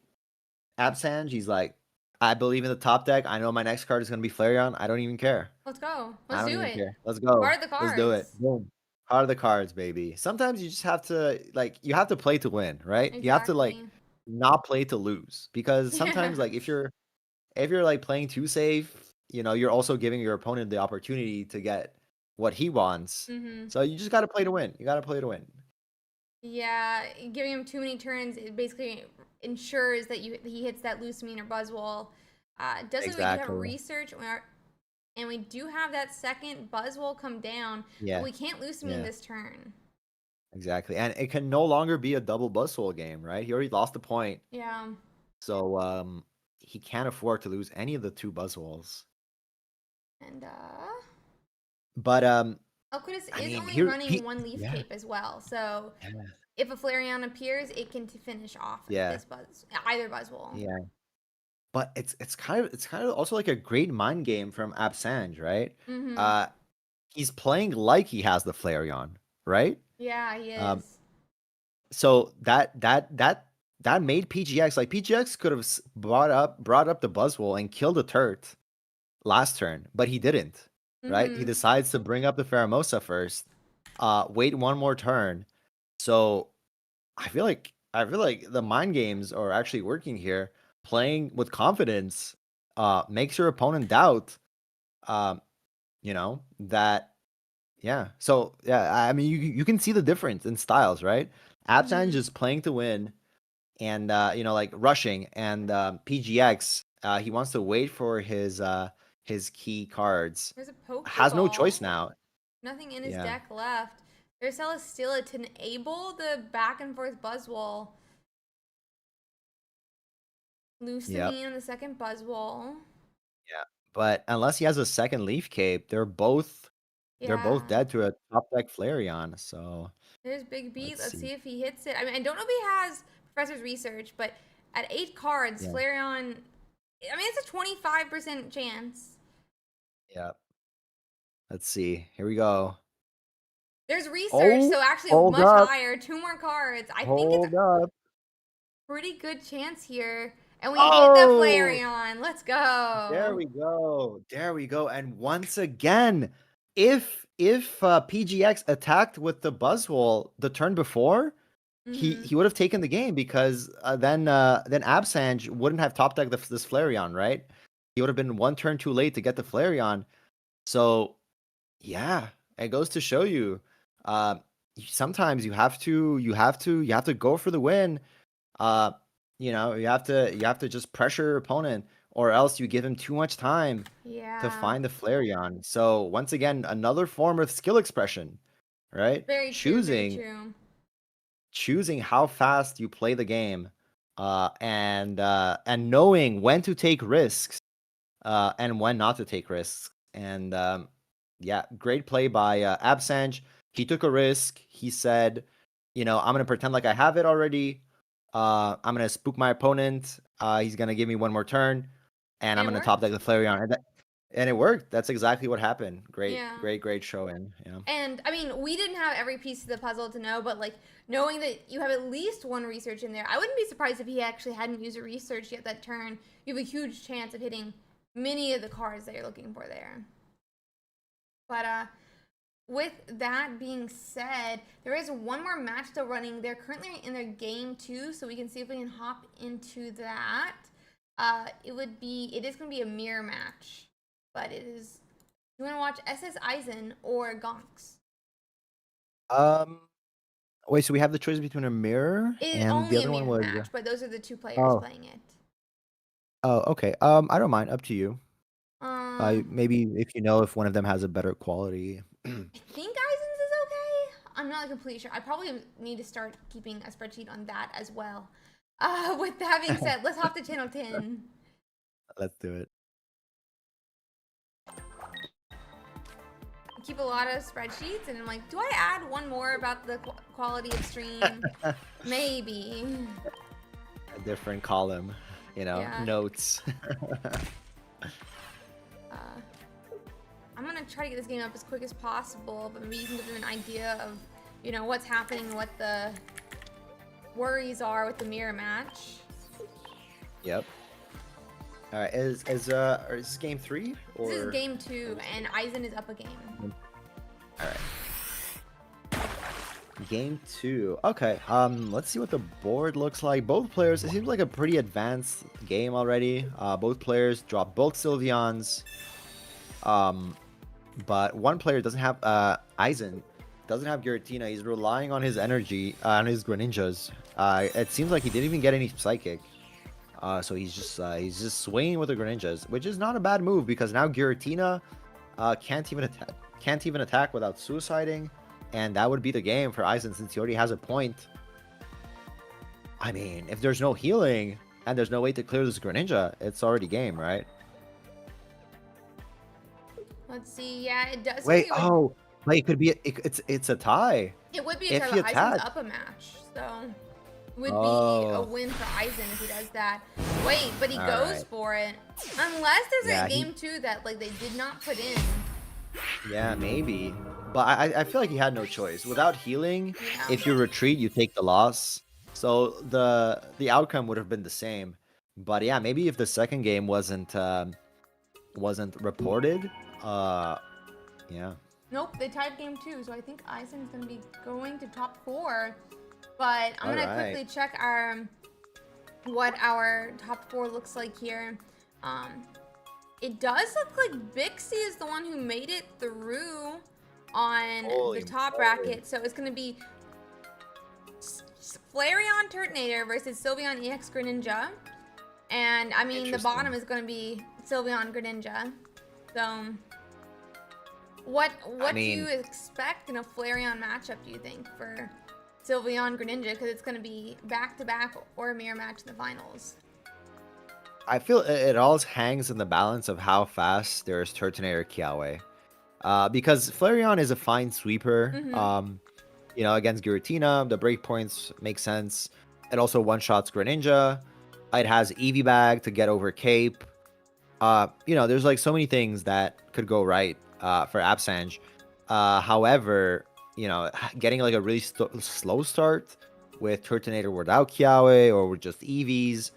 Speaker 3: abzange, he's like, I believe in the top deck. I know my next card is gonna be Flareon. I don't even care.
Speaker 2: Let's go.
Speaker 3: I
Speaker 2: Let's
Speaker 3: don't
Speaker 2: do
Speaker 3: even
Speaker 2: it.
Speaker 3: care. Let's go.
Speaker 2: What are the
Speaker 3: Let's do it.
Speaker 2: cards?
Speaker 3: Boom. Heart of the cards, baby. Sometimes you just have to you have to play to win, right? You have to like
Speaker 2: Exactly.
Speaker 3: not play to lose because
Speaker 2: Yeah.
Speaker 3: sometimes like if you're like playing too safe, you're also giving your opponent the opportunity to get what he wants.
Speaker 2: Mm-hmm.
Speaker 3: So you just got to play to win. You got to play to win.
Speaker 2: Yeah, giving him too many turns it basically ensures that he hits that Lucamine or Buzzwole. Does look like we do have
Speaker 3: Exactly.
Speaker 2: research, and we do have that second Buzzwole come down, but
Speaker 3: Yeah.
Speaker 2: we can't Lucamine
Speaker 3: Yeah.
Speaker 2: this turn.
Speaker 3: Exactly. And it can no longer be a double Buzzwole game, right? He already lost the point.
Speaker 2: Yeah,
Speaker 3: So he can't afford to lose any of the two Buzzwoles.
Speaker 2: and
Speaker 3: But
Speaker 2: elluquitas
Speaker 3: I
Speaker 2: is
Speaker 3: mean,
Speaker 2: only
Speaker 3: here
Speaker 2: running one Leaf
Speaker 3: yeah.
Speaker 2: Cape as well, so
Speaker 3: Yeah.
Speaker 2: if a Flareon appears, it can finish off
Speaker 3: Yeah.
Speaker 2: this either Buzzwole.
Speaker 3: Yeah. But it's kind of also like a great mind game from abzange, right?
Speaker 2: Mm-hmm.
Speaker 3: Uh he's playing like he has the Flareon, right?
Speaker 2: Yeah, he
Speaker 3: Um
Speaker 2: is.
Speaker 3: so that made PGX like PGX could have brought up the Buzzwole and killed the Turt last turn, but he didn't, right? He
Speaker 2: Mm-hmm.
Speaker 3: decides to bring up the Pheromosa first, wait one more turn. So I feel like the mind games are actually working here. Playing with confidence makes your opponent doubt um, that yeah. So yeah, I mean you can see the difference in styles, right? Absenge
Speaker 2: Mm-hmm.
Speaker 3: is playing to win and like rushing and PGX he wants to wait for his key cards.
Speaker 2: There's a
Speaker 3: Has no
Speaker 2: Pokeball.
Speaker 3: choice now.
Speaker 2: Nothing in his
Speaker 3: Yeah.
Speaker 2: deck left. There's Celesteela to enable the back and forth Buzzwole.
Speaker 3: Yep.
Speaker 2: Lucamine on the second Buzzwole.
Speaker 3: Yeah. But unless he has a second Leaf Cape, they're both
Speaker 2: Yeah.
Speaker 3: dead to a top deck Flareon. So
Speaker 2: There's Big B.
Speaker 3: let's
Speaker 2: Let's
Speaker 3: see.
Speaker 2: see if he hits it. I mean, I don't know if he has Professor's Research, but at 8 cards,
Speaker 3: Yeah.
Speaker 2: Flareon I mean, it's a 25% chance.
Speaker 3: Yeah. Let's see. Here we go.
Speaker 2: There's research,
Speaker 3: Oh,
Speaker 2: so actually
Speaker 3: hold
Speaker 2: much
Speaker 3: up.
Speaker 2: higher. 2 more cards. I think it's
Speaker 3: Hold up.
Speaker 2: pretty good chance here. And we get the
Speaker 3: Oh,
Speaker 2: Flareon. Let's go.
Speaker 3: there we go. There we go. And once again, if PGX attacked with the Buzzwole the turn before, he would have taken the game because then abzange wouldn't have top decked this Flareon, right? He would have been one turn too late to get the Flareon. So yeah, it goes to show you, uh, sometimes you have to go for the win. Uh, you have to just pressure your opponent, or else you give him too much time to
Speaker 2: Yeah.
Speaker 3: find the Flareon. So once again, another form of skill expression, right?
Speaker 2: Very true, very true.
Speaker 3: Choosing how fast you play the game, and knowing when to take risks, and when not to take risks. And yeah, great play by abzange. He took a risk. He said, I'm gonna pretend like I have it already. I'm gonna spook my opponent. He's gonna give me one more turn, and I'm gonna top deck the Flareon. And it worked. That's exactly what happened. Great,
Speaker 2: Yeah.
Speaker 3: great show in. Yeah.
Speaker 2: And I mean, we didn't have every piece of the puzzle to know, but like knowing that you have at least one research in there, I wouldn't be surprised if he actually hadn't used a research yet that turn. You have a huge chance of hitting many of the cards that you're looking for there. But with that being said, there is one more match still running. They're currently in their game 2, so we can see if we can hop into that. It is going to be a mirror match, but it is. You want to watch ssEisen or Gonks?
Speaker 3: Wait, so we have the choice between a mirror and
Speaker 2: Only
Speaker 3: the
Speaker 2: a
Speaker 3: other one
Speaker 2: mirror
Speaker 3: was.
Speaker 2: match, but those are the 2 players
Speaker 3: Oh,
Speaker 2: playing it.
Speaker 3: okay. I don't mind. Up to you. Maybe if you know if one of them has a better quality.
Speaker 2: I think Eisen's is okay. I'm not completely sure. I probably need to start keeping a spreadsheet on that as well. With that being said, let's hop to channel 10.
Speaker 3: Let's do it.
Speaker 2: I keep a lot of spreadsheets, and I'm like, do I add one more about the quality of stream? Maybe.
Speaker 3: A different column,
Speaker 2: Yeah.
Speaker 3: notes.
Speaker 2: I'm gonna try to get this game up as quick as possible, but maybe you can give them an idea of, what's happening and what the worries are with the mirror match.
Speaker 3: Yep. All right. Is this game 3 or?
Speaker 2: This is game 2, and Eisen is up a game.
Speaker 3: All right. Game 2. Okay. Let's see what the board looks like. Both players. It seems like a pretty advanced game already. Both players drop both Sylveons. But one player doesn't have Eisen doesn't have Giratina. He's relying on his energy, on his Greninjas. It seems like he didn't even get any Psychic. So he's just swinging with the Greninjas, which is not a bad move because now Giratina can't even attack without suiciding, and that would be the game for Eisen since he already has a point. I mean, if there's no healing and there's no way to clear this Greninja, it's already game, right?
Speaker 2: Let's see. Yeah, it does.
Speaker 3: Wait, it could be. It's a tie.
Speaker 2: It would be a
Speaker 3: if
Speaker 2: tie,
Speaker 3: he
Speaker 2: but Eisen's
Speaker 3: attacked.
Speaker 2: up a match, so it would be a win for Eisen if he does that. Wait, but he goes for it. Unless there's a game 2 that like they did not put in.
Speaker 3: Yeah, maybe. But I feel like he had no choice. Without healing, if you retreat, you take the loss. So the outcome would have been the same. But yeah, maybe if the second game wasn't reported, yeah.
Speaker 2: Nope, they tied game 2, so I think Eisen's gonna be going to top 4. But I'm gonna quickly check what our top 4 looks like here. It does look like Bixie is the one who made it through on the top bracket. So it's going to be Flareon Tortunator versus Sylveon EX Greninja. And I mean, the bottom is going to be Sylveon Greninja. So what do you expect in a Flareon matchup, do you think, for Sylveon Greninja? Because it's going to be back-to-back or a mirror match in the finals.
Speaker 3: I feel it all hangs in the balance of how fast there's Tortunator Kiawe. Because Flareon is a fine sweeper. Against Giratina, the breakpoints make sense. It also one-shots Greninja. It has Eevee Bag to get over Cape. there's like so many things that could go right for abzange. However, getting like a really slow start with Tortunator without Kiawe or with just EVs,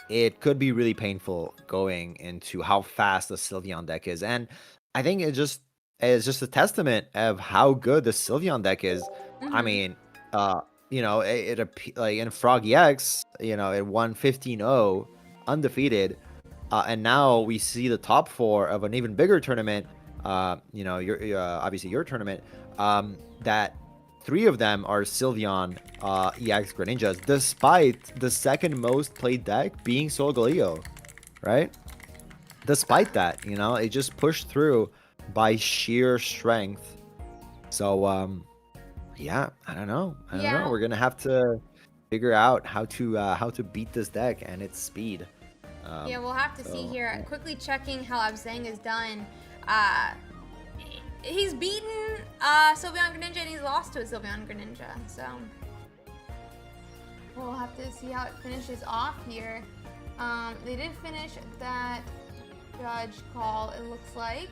Speaker 3: it could be really painful going into how fast the Sylveon deck is. And I think it's just a testament of how good the Sylveon deck is. I mean, like in FrogEX, it won 15-0 undefeated. And now we see the top four of an even bigger tournament. Obviously your tournament. That 3 of them are Sylveon EX Greninjas, despite the second most played deck being Solgaleo, right? Despite that, it just pushed through by sheer strength. So, yeah, I don't know. We're gonna have to figure out how to beat this deck and its speed.
Speaker 2: Yeah, we'll have to see here. Quickly checking how abzange is done. He's beaten Sylveon Greninja and he's lost to a Sylveon Greninja. So we'll have to see how it finishes off here. They did finish that judge call, it looks like.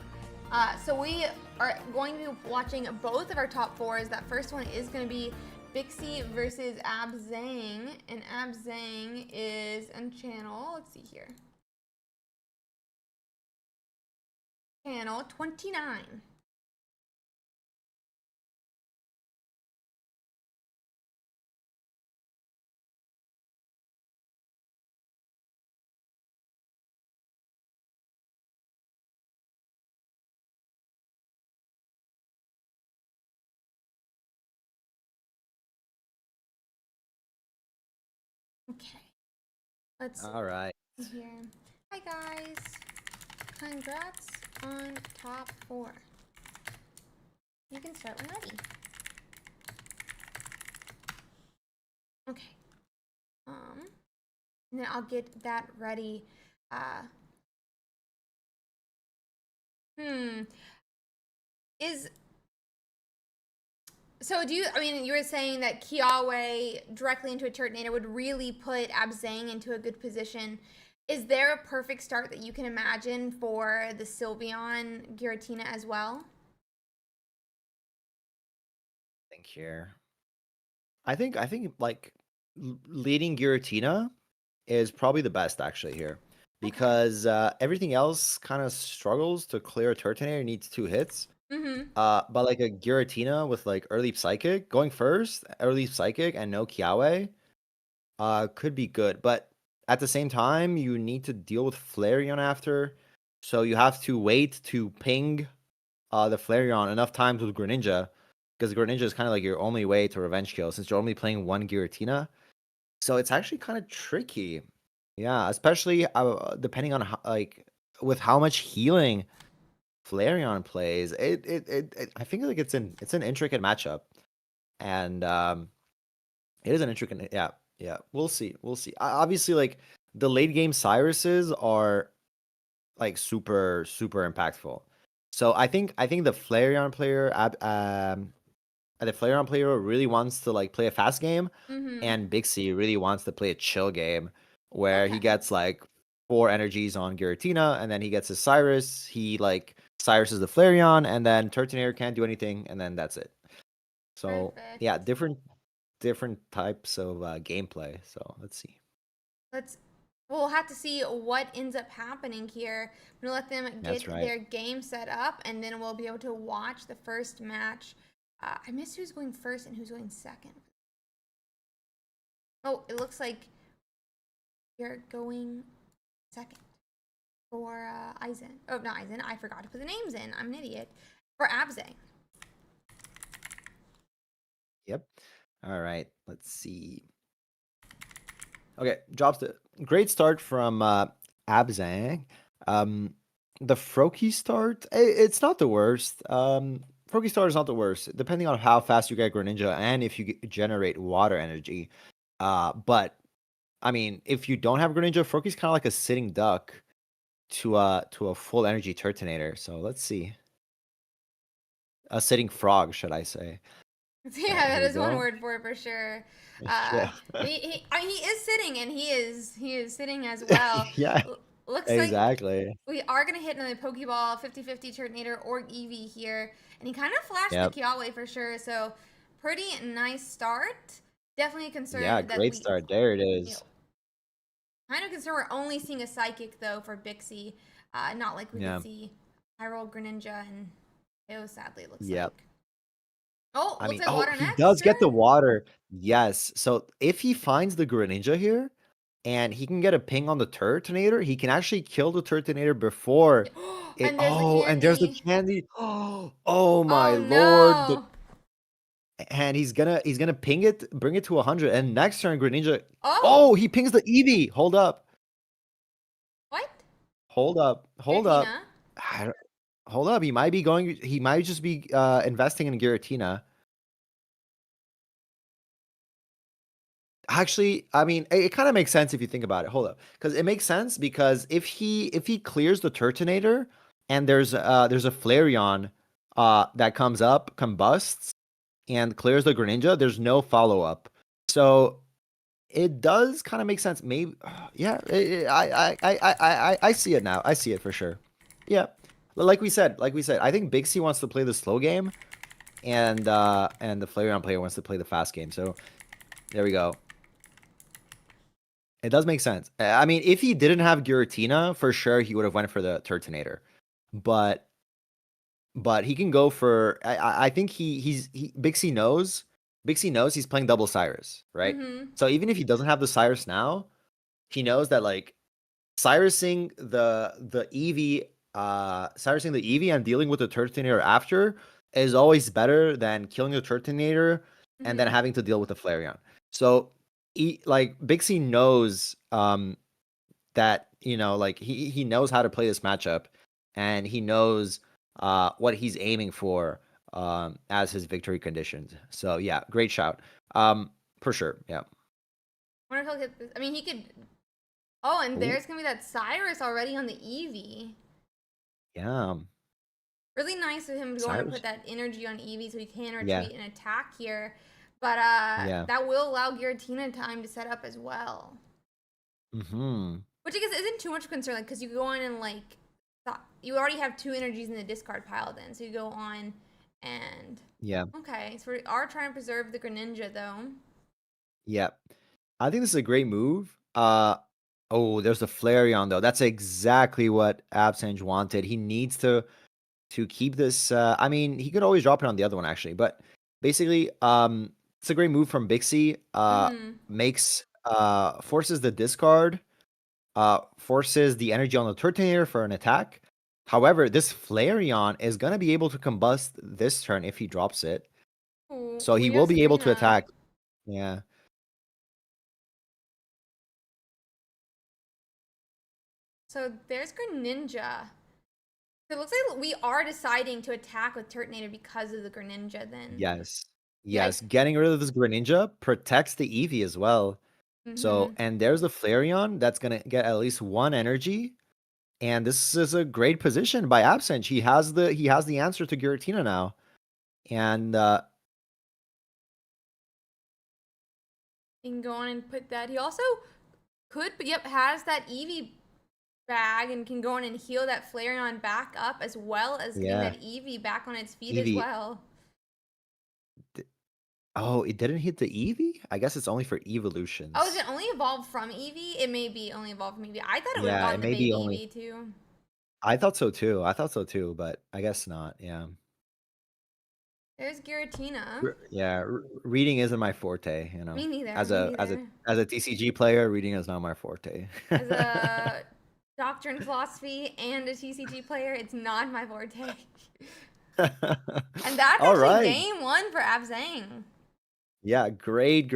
Speaker 2: So we are going to be watching both of our top fours. That first one is going to be Bixie versus abzange, and abzange is on channel, let's see here, channel 29. Okay, let's
Speaker 3: all right.
Speaker 2: Here. Hi guys, congrats on top 4. You can start when ready. Okay. And then I'll get that ready. So you were saying that Kiawe directly into a Turtonator would really put abzange into a good position. Is there a perfect start that you can imagine for the Sylveon Giratina as well?
Speaker 3: Think here. I think like leading Giratina is probably the best actually here, because everything else kind of struggles to clear a Turtonator, needs 2 hits. But like a Giratina with like early Psychic going first, early Psychic and no Kiawe, could be good. But at the same time, you need to deal with Flareon after, so you have to wait to ping the Flareon enough times with Greninja, because Greninja is kind of like your only way to revenge kill since you're only playing 1 Giratina. So it's actually kind of tricky. Yeah, especially depending on with how much healing Flareon plays. I think like it's an intricate matchup, and it is an intricate. Yeah. We'll see. Obviously, like the late game Cyruses are like super impactful. So I think the Flareon player really wants to like play a fast game, and Bixie really wants to play a chill game where he gets like 4 energies on Giratina, and then he gets his Cyrus. He like Cyrus is the Flareon, and then Turtonator can't do anything, and then that's it. So yeah, different types of gameplay. So let's see.
Speaker 2: We'll have to see what ends up happening here. I'm gonna let them get their game set up, and then we'll be able to watch the first match. I missed who's going first and who's going second. Oh, it looks like you're going second for Eisen. Oh, not Eisen. I forgot to put the names in. I'm an idiot. For abzange.
Speaker 3: Yep. All right. Let's see. Okay, drops the great start from abzange. The Froakie start, it's not the worst. Froakie start is not the worst, depending on how fast you get Greninja and if you generate water energy. But I mean, if you don't have Greninja, Froakie's kind of like a sitting duck to a full energy Turtonator. So let's see. A sitting frog, should I say?
Speaker 2: Yeah, that is one word for it for sure.
Speaker 3: Yeah.
Speaker 2: He is sitting, and he is sitting as well.
Speaker 3: Yeah.
Speaker 2: looks like
Speaker 3: Exactly.
Speaker 2: we are going to hit another Pokeball 50-50 Turtonator or Eevee here. And he kind of flashed
Speaker 3: Yep.
Speaker 2: the Kiawe for sure. So pretty nice start. Definitely
Speaker 3: Yeah,
Speaker 2: concerned that
Speaker 3: great
Speaker 2: we,
Speaker 3: start. There it
Speaker 2: you know,
Speaker 3: is.
Speaker 2: kind of concerned we're only seeing a Psychic though for Bixie. Not like we
Speaker 3: Yeah.
Speaker 2: could see Hyrule, Greninja, and KO sadly it looks
Speaker 3: Yep.
Speaker 2: like. Oh,
Speaker 3: I
Speaker 2: looks
Speaker 3: mean,
Speaker 2: like
Speaker 3: oh,
Speaker 2: water
Speaker 3: he
Speaker 2: next,
Speaker 3: does get the
Speaker 2: sure.
Speaker 3: water. Yes. So if he finds the Greninja here and he can get a ping on the Turtonator, he can actually kill the Turtonator before it.
Speaker 2: And there's the
Speaker 3: Oh, and there's the
Speaker 2: candy.
Speaker 3: candy. Oh my
Speaker 2: Oh
Speaker 3: lord.
Speaker 2: no.
Speaker 3: And he's gonna ping it, bring it to 100. And next turn, Greninja.
Speaker 2: Oh,
Speaker 3: Oh, he pings the Eevee. Hold up.
Speaker 2: what?
Speaker 3: Hold up. Hold up.
Speaker 2: Giratina?
Speaker 3: I don't- Hold up. He might just be investing in Giratina. Actually, I mean, it kind of makes sense if you think about it. Hold up, because it makes sense because if he clears the Turtonator and there's a Flareon that comes up, combusts, and clears the Greninja, there's no follow up. So it does kind of make sense. Maybe, yeah. I see it now. I see it for sure. Yeah, like we said, I think Bixie wants to play the slow game, and the Flareon player wants to play the fast game. So there we go. It does make sense. I mean, if he didn't have Giratina, for sure he would have went for the Turtonator. But he can go for. I think Bixie knows. Bixie knows he's playing double Cyrus, right?
Speaker 2: Mm-hmm.
Speaker 3: So even if he doesn't have the Cyrus now, he knows that like Cyrusing the Eevee, Cyrusing the Eevee and dealing with the Turtonator after is always better than killing the Turtonator and then
Speaker 2: Mm-hmm.
Speaker 3: having to deal with the Flareon. So like Bixie knows that like he knows how to play this matchup, and he knows what he's aiming for as his victory conditions. So yeah, great shout. For sure. Yeah.
Speaker 2: Wonder if he'll get this. I mean, he could. Oh, and
Speaker 3: Ooh,
Speaker 2: there's gonna be that Cyrus already on the Eevee.
Speaker 3: yeah.
Speaker 2: Really nice of him to go on and
Speaker 3: Cyrus.
Speaker 2: put that energy on Eevee so he can
Speaker 3: Yeah.
Speaker 2: retreat and attack here. But
Speaker 3: Yeah.
Speaker 2: that will allow Giratina time to set up as well.
Speaker 3: Mm-hmm.
Speaker 2: Which I guess isn't too much concern, like, because you go on and like you already have 2 energies in the discard pile then, so you go on and
Speaker 3: Yeah.
Speaker 2: okay, so we are trying to preserve the Greninja though.
Speaker 3: Yeah. I think this is a great move. Oh, there's the Flareon though. That's exactly what abzange wanted. He needs to keep this. I mean, he could always drop it on the other one actually, but basically, it's a great move from Bixie.
Speaker 2: Mm-hmm.
Speaker 3: Makes forces the discard, forces the energy on the Turtonator for an attack. However, this Flareon is gonna be able to combust this turn if he drops it,
Speaker 2: Ooh,
Speaker 3: so he
Speaker 2: we
Speaker 3: will
Speaker 2: have
Speaker 3: be able to
Speaker 2: Sabrina.
Speaker 3: attack. Yeah.
Speaker 2: So there's Greninja. So it looks like we are deciding to attack with Turtonator because of the Greninja then.
Speaker 3: Yes.
Speaker 2: Yeah.
Speaker 3: Yes. Getting rid of this Greninja protects the Eevee as well. So,
Speaker 2: Mm-hmm.
Speaker 3: and there's the Flareon that's gonna get at least 1 energy. And this is a great position by absence. He has the answer to Giratina now. And
Speaker 2: You can go on and put that. He also could, but yep, has that Eevee bag and can go in and heal that Flareon back up as well as getting
Speaker 3: yeah,
Speaker 2: that Eevee back on its feet as
Speaker 3: Eevee.
Speaker 2: well.
Speaker 3: Oh, it didn't hit the Eevee? I guess it's only for
Speaker 2: Oh, is
Speaker 3: evolutions.
Speaker 2: it only evolved from Eevee? It may be only evolved from Eevee. I thought it would have
Speaker 3: Yeah, it
Speaker 2: gotten the
Speaker 3: may be
Speaker 2: baby
Speaker 3: only.
Speaker 2: Eevee too.
Speaker 3: I thought so too. I thought so too, but I guess not. Yeah.
Speaker 2: There's Giratina.
Speaker 3: Yeah, reading isn't my forte, you know.
Speaker 2: Me neither.
Speaker 3: As
Speaker 2: Me
Speaker 3: a as a
Speaker 2: neither.
Speaker 3: as a TCG player, reading is not my forte.
Speaker 2: As a doctor in philosophy and a TCG player, it's not my forte. And that's
Speaker 3: All
Speaker 2: actually
Speaker 3: right.
Speaker 2: game 1 for Abzang.
Speaker 3: Yeah, great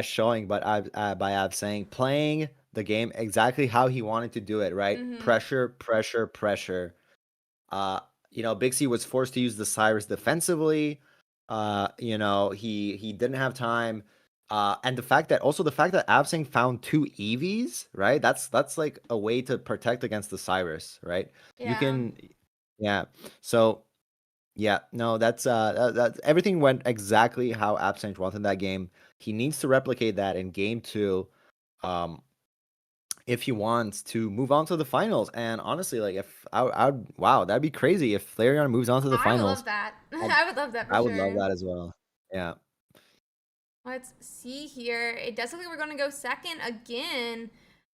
Speaker 3: showing, but by Ab saying playing the game exactly how he wanted to do it, right?
Speaker 2: Mm-hmm.
Speaker 3: Pressure, pressure, pressure. Uh, Bixie was forced to use the Cyrus defensively. He didn't have time. And the fact that Absing found 2 EVs, right? That's like a way to protect against the Cyrus, right? You
Speaker 2: Yeah.
Speaker 3: can, yeah. So yeah, no, that's everything went exactly how absent wanted that game. He needs to replicate that in game 2. Um, if he wants to move on to the finals. And honestly, like if I would, wow, that'd be crazy if Flareon moves on to the
Speaker 2: I would
Speaker 3: finals.
Speaker 2: love that.
Speaker 3: I,
Speaker 2: I would love that for
Speaker 3: I would love
Speaker 2: sure.
Speaker 3: that as well. Yeah.
Speaker 2: Let's see here. It does look like we're going to go second again.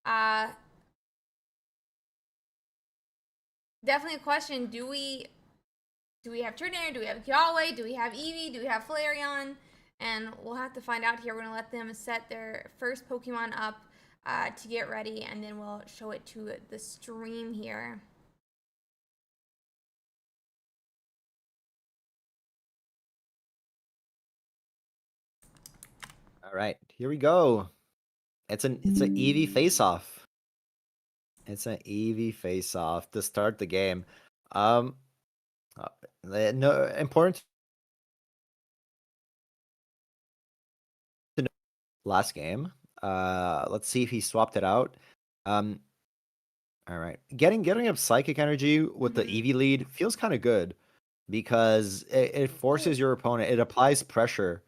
Speaker 2: Uh, Definitely a question. Do we have Tortunator? Do we have Kiawe? Do we have Eevee? Do we have Flareon? And we'll have to find out here. We're going to let them set their first Pokemon up to get ready, and then we'll show it to the stream here.
Speaker 3: All right, here we go. It's an Eevee face-off. It's an Eevee face-off to start the game. No important to know last game. Let's see if he swapped it out. All right, getting up Psychic Energy with the Eevee lead feels kind of good because it forces your opponent. It applies pressure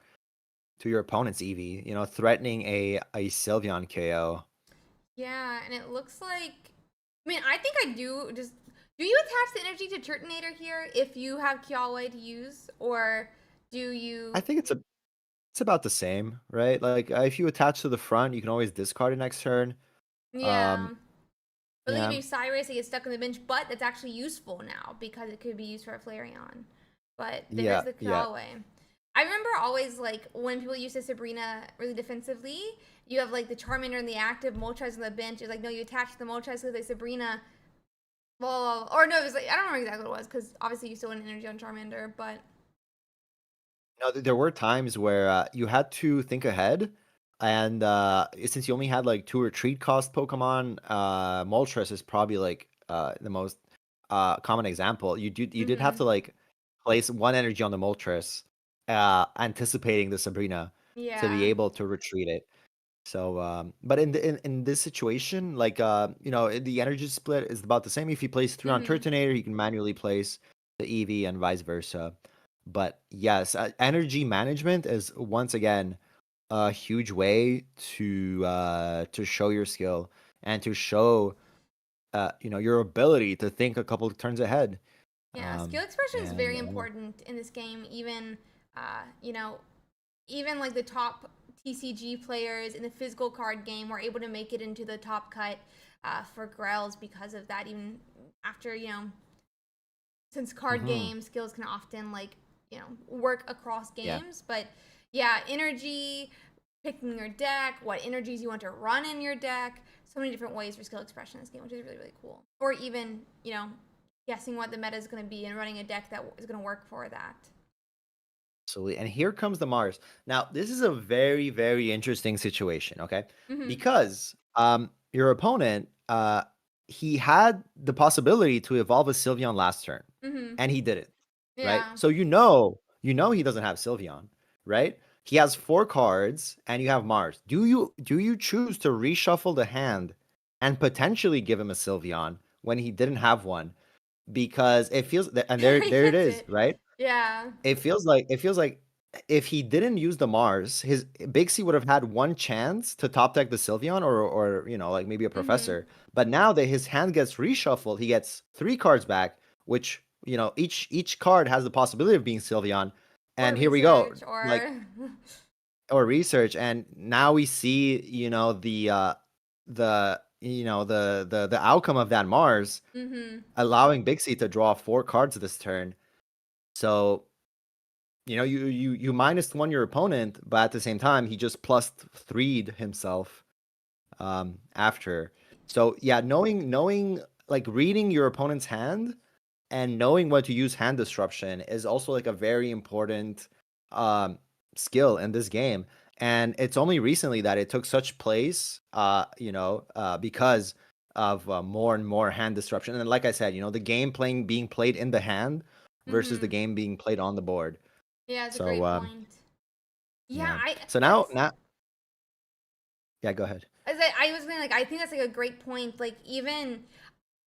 Speaker 3: to your opponent's Eevee. You know, threatening a Sylveon KO.
Speaker 2: Yeah, and it looks like. I mean, I think I do just. Do you attach the energy to Turtonator here if you have Kiawe to use, or do you?
Speaker 3: I think it's about the same, right? Like if you attach to the front, you can always discard it next turn.
Speaker 2: Yeah.
Speaker 3: Um,
Speaker 2: But like if
Speaker 3: yeah,
Speaker 2: you Cyrus, it gets stuck on the bench, but that's actually useful now because it could be used for a Flareon. But there is
Speaker 3: yeah,
Speaker 2: the
Speaker 3: yeah.
Speaker 2: Kiawe. I remember always like when people used to Sabrina really defensively, you have like the Charmander and the active Moltres on the bench. It's like no, you attach the Moltres to the Sabrina. Well, or no, it was like I don't remember exactly what it was because obviously you still want energy on Charmander, but
Speaker 3: No, there were times where you had to think ahead, and since you only had like 2 retreat cost Pokemon, Moltres is probably like the most common example. You did have to like place 1 energy on the Moltres, anticipating the Sabrina to be
Speaker 2: yeah.
Speaker 3: able to retreat it. So, but in this situation, like you know, the energy split is about the same. If you place 3 on Turtonator, you can manually place the Eevee and vice versa. But yes, energy management is once again a huge way to show your skill and to show you know, your ability to think a couple of turns ahead.
Speaker 2: Yeah, skill expression is
Speaker 3: And
Speaker 2: very important in this game. Even, you know, even like the top TCG players in the physical card game were able to make it into the top cut for Grells because of that. Even after, you know, since card
Speaker 3: mhm,
Speaker 2: games, skills can often like, you know, work across
Speaker 3: yeah.
Speaker 2: games. But yeah, energy, picking your deck, what energies you want to run in your deck. So many different ways for skill expression in this game, which is really, really cool. Or even, you know, guessing what the meta is going to be and running a deck that is going to work for that.
Speaker 3: Absolutely. And here comes the Mars. Now, this is a very, very interesting situation, okay?
Speaker 2: Mm-hmm.
Speaker 3: Because your opponent, he had the possibility to evolve a Sylveon last turn,
Speaker 2: Mm-hmm.
Speaker 3: and he didn't, right?
Speaker 2: Yeah.
Speaker 3: So you know he doesn't have Sylveon, right? He has 4 cards, and you have Mars. Do you choose to reshuffle the hand and potentially give him a Sylveon when he didn't have one? Because it feels and
Speaker 2: He
Speaker 3: there it
Speaker 2: gets
Speaker 3: is,
Speaker 2: it.
Speaker 3: right?
Speaker 2: Yeah.
Speaker 3: It feels like if he didn't use the Mars, his Bixie would have had 1 chance to top deck the Sylveon or you know, like maybe a
Speaker 2: Mm-hmm.
Speaker 3: Professor. But now that his hand gets reshuffled, he gets 3 cards back, which, you know, each card has the possibility of being Sylveon.
Speaker 2: Or
Speaker 3: And here we go,
Speaker 2: research
Speaker 3: like
Speaker 2: or.
Speaker 3: or research, and now we see, you know, the you know the outcome of that Mars
Speaker 2: Mm-hmm.
Speaker 3: allowing Bixie to draw 4 cards this turn. So you know, you minus 1 your opponent, but at the same time, he just plus 3'd himself after. So yeah, knowing like reading your opponent's hand and knowing when to use hand disruption is also like a very important um skill in this game. And it's only recently that it took such place, you know, because of more and more hand disruption. And like I said, you know, the game being played in the hand versus the
Speaker 2: Mm-hmm.
Speaker 3: game being played on the board.
Speaker 2: Yeah, it's a
Speaker 3: So
Speaker 2: great point. Yeah,
Speaker 3: yeah.
Speaker 2: I
Speaker 3: So
Speaker 2: that's
Speaker 3: now yeah, go ahead.
Speaker 2: I was gonna like I think that's like a great point. Like even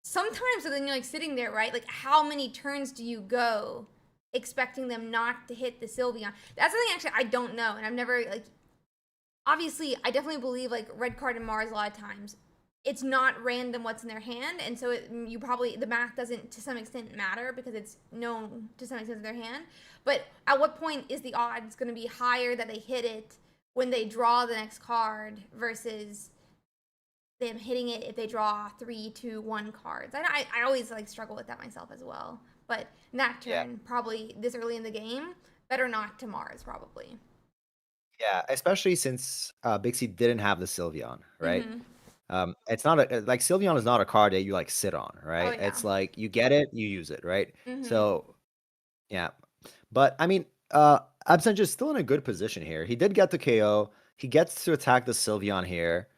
Speaker 2: sometimes so then you're like sitting there, right? Like how many turns do you go expecting them not to hit the Sylveon? That's something actually I don't know, and I've never like obviously I definitely believe like red card and Mars a lot of times it's not random what's in their hand, and so you probably the math doesn't to some extent matter because it's known to some extent in their hand. But at what point is the odds going to be higher that they hit it when they draw the next card versus them hitting it if they draw 3, 2, 1 cards? I always like struggle with that myself as well. But in that turn, probably this early in the game, better not to Mars probably.
Speaker 3: Yeah, especially since Bixie didn't have the Sylveon, right? It's not like Sylveon is not a card that you like sit on, right?
Speaker 2: Oh yeah.
Speaker 3: It's like you get it, you use it, right?
Speaker 2: Mm-hmm.
Speaker 3: So yeah, but I mean, abzange is still in a good position here. He did get the KO. He gets to attack the Sylveon here.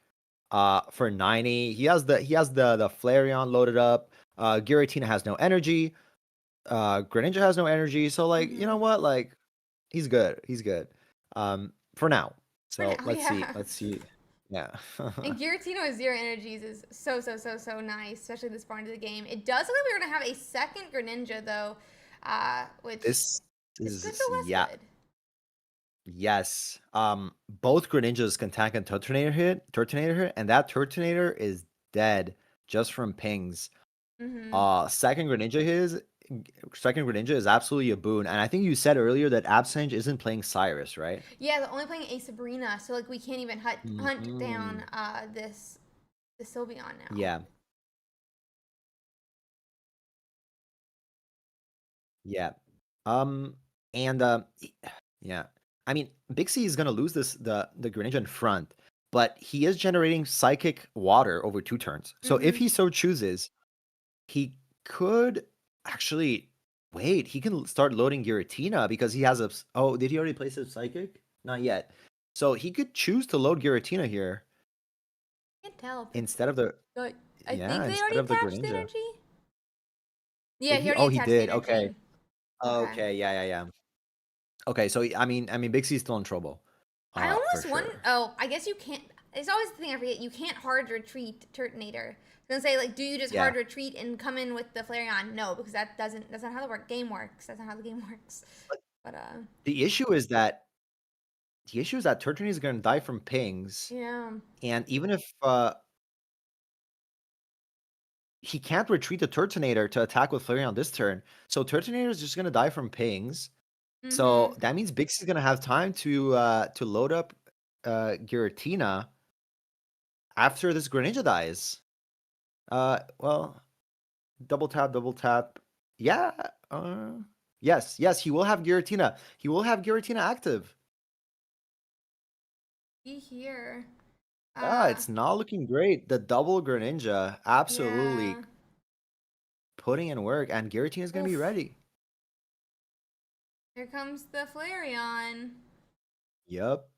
Speaker 3: For 90, he has the Flareon loaded up. Giratina has no energy. Greninja has no energy. So like, you know what? Like, he's good. He's good. For now. So
Speaker 2: now,
Speaker 3: let's see.
Speaker 2: yeah.
Speaker 3: Let's see. Yeah.
Speaker 2: And Giratina with 0 energies is so nice, especially this far into the game. It does look like we're gonna have a second Greninja though, which
Speaker 3: This
Speaker 2: is good
Speaker 3: is
Speaker 2: but less good.
Speaker 3: Yes. Both Greninjas can tank a Tortunator hit, and that Tortunator is dead just from pings. Second Greninja is absolutely a boon, and I think you said earlier that abzange isn't playing Cyrus, right?
Speaker 2: Yeah, they're only playing a Sabrina, so like we can't even hunt down the Sylveon now.
Speaker 3: Yeah. Yeah. And yeah. I mean, Bixie is gonna lose the Greninja in front, but he is generating Psychic Water over 2 turns. So if he so chooses, he could actually wait. He can start loading Giratina because he has a. Oh, did he already place his Psychic? Not yet. So he could choose to load Giratina here.
Speaker 2: Can't tell.
Speaker 3: Instead of the.
Speaker 2: I think they
Speaker 3: instead
Speaker 2: already
Speaker 3: of the
Speaker 2: attached
Speaker 3: Greninja.
Speaker 2: energy. Yeah,
Speaker 3: Did
Speaker 2: he
Speaker 3: he?
Speaker 2: already
Speaker 3: Oh, he
Speaker 2: attached
Speaker 3: did.
Speaker 2: energy.
Speaker 3: Okay. Okay. Yeah. Okay, so I mean, Bixie's still in trouble.
Speaker 2: I almost
Speaker 3: for sure.
Speaker 2: Oh, I guess you can't. It's always the thing I forget. You can't hard retreat Turtonator. I was gonna say, like, do you just hard retreat and come in with the Flareon? No, because that's not how the game works. That's not how the game works. But
Speaker 3: the issue is that Turtonator is gonna die from pings.
Speaker 2: Yeah.
Speaker 3: And even if he can't retreat the Turtonator to attack with Flareon this turn, so Turtonator is just gonna die from pings. So that means Bixie's gonna have time to load up Giratina after this Greninja dies. Well, double tap. Yeah. Yes, he will have Giratina. He will have Giratina active.
Speaker 2: Here.
Speaker 3: It's not looking great. The double Greninja absolutely putting in work, and Giratina is gonna be ready.
Speaker 2: Here comes the Flareon.
Speaker 3: Yep.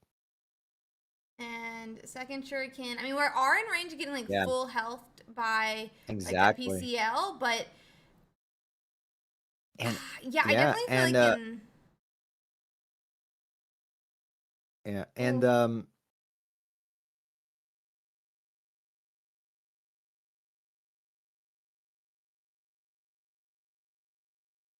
Speaker 2: And second Shuriken. I mean, we are in range of getting like full health by
Speaker 3: exactly
Speaker 2: like the PCL, but
Speaker 3: and
Speaker 2: I definitely feel like
Speaker 3: yeah, and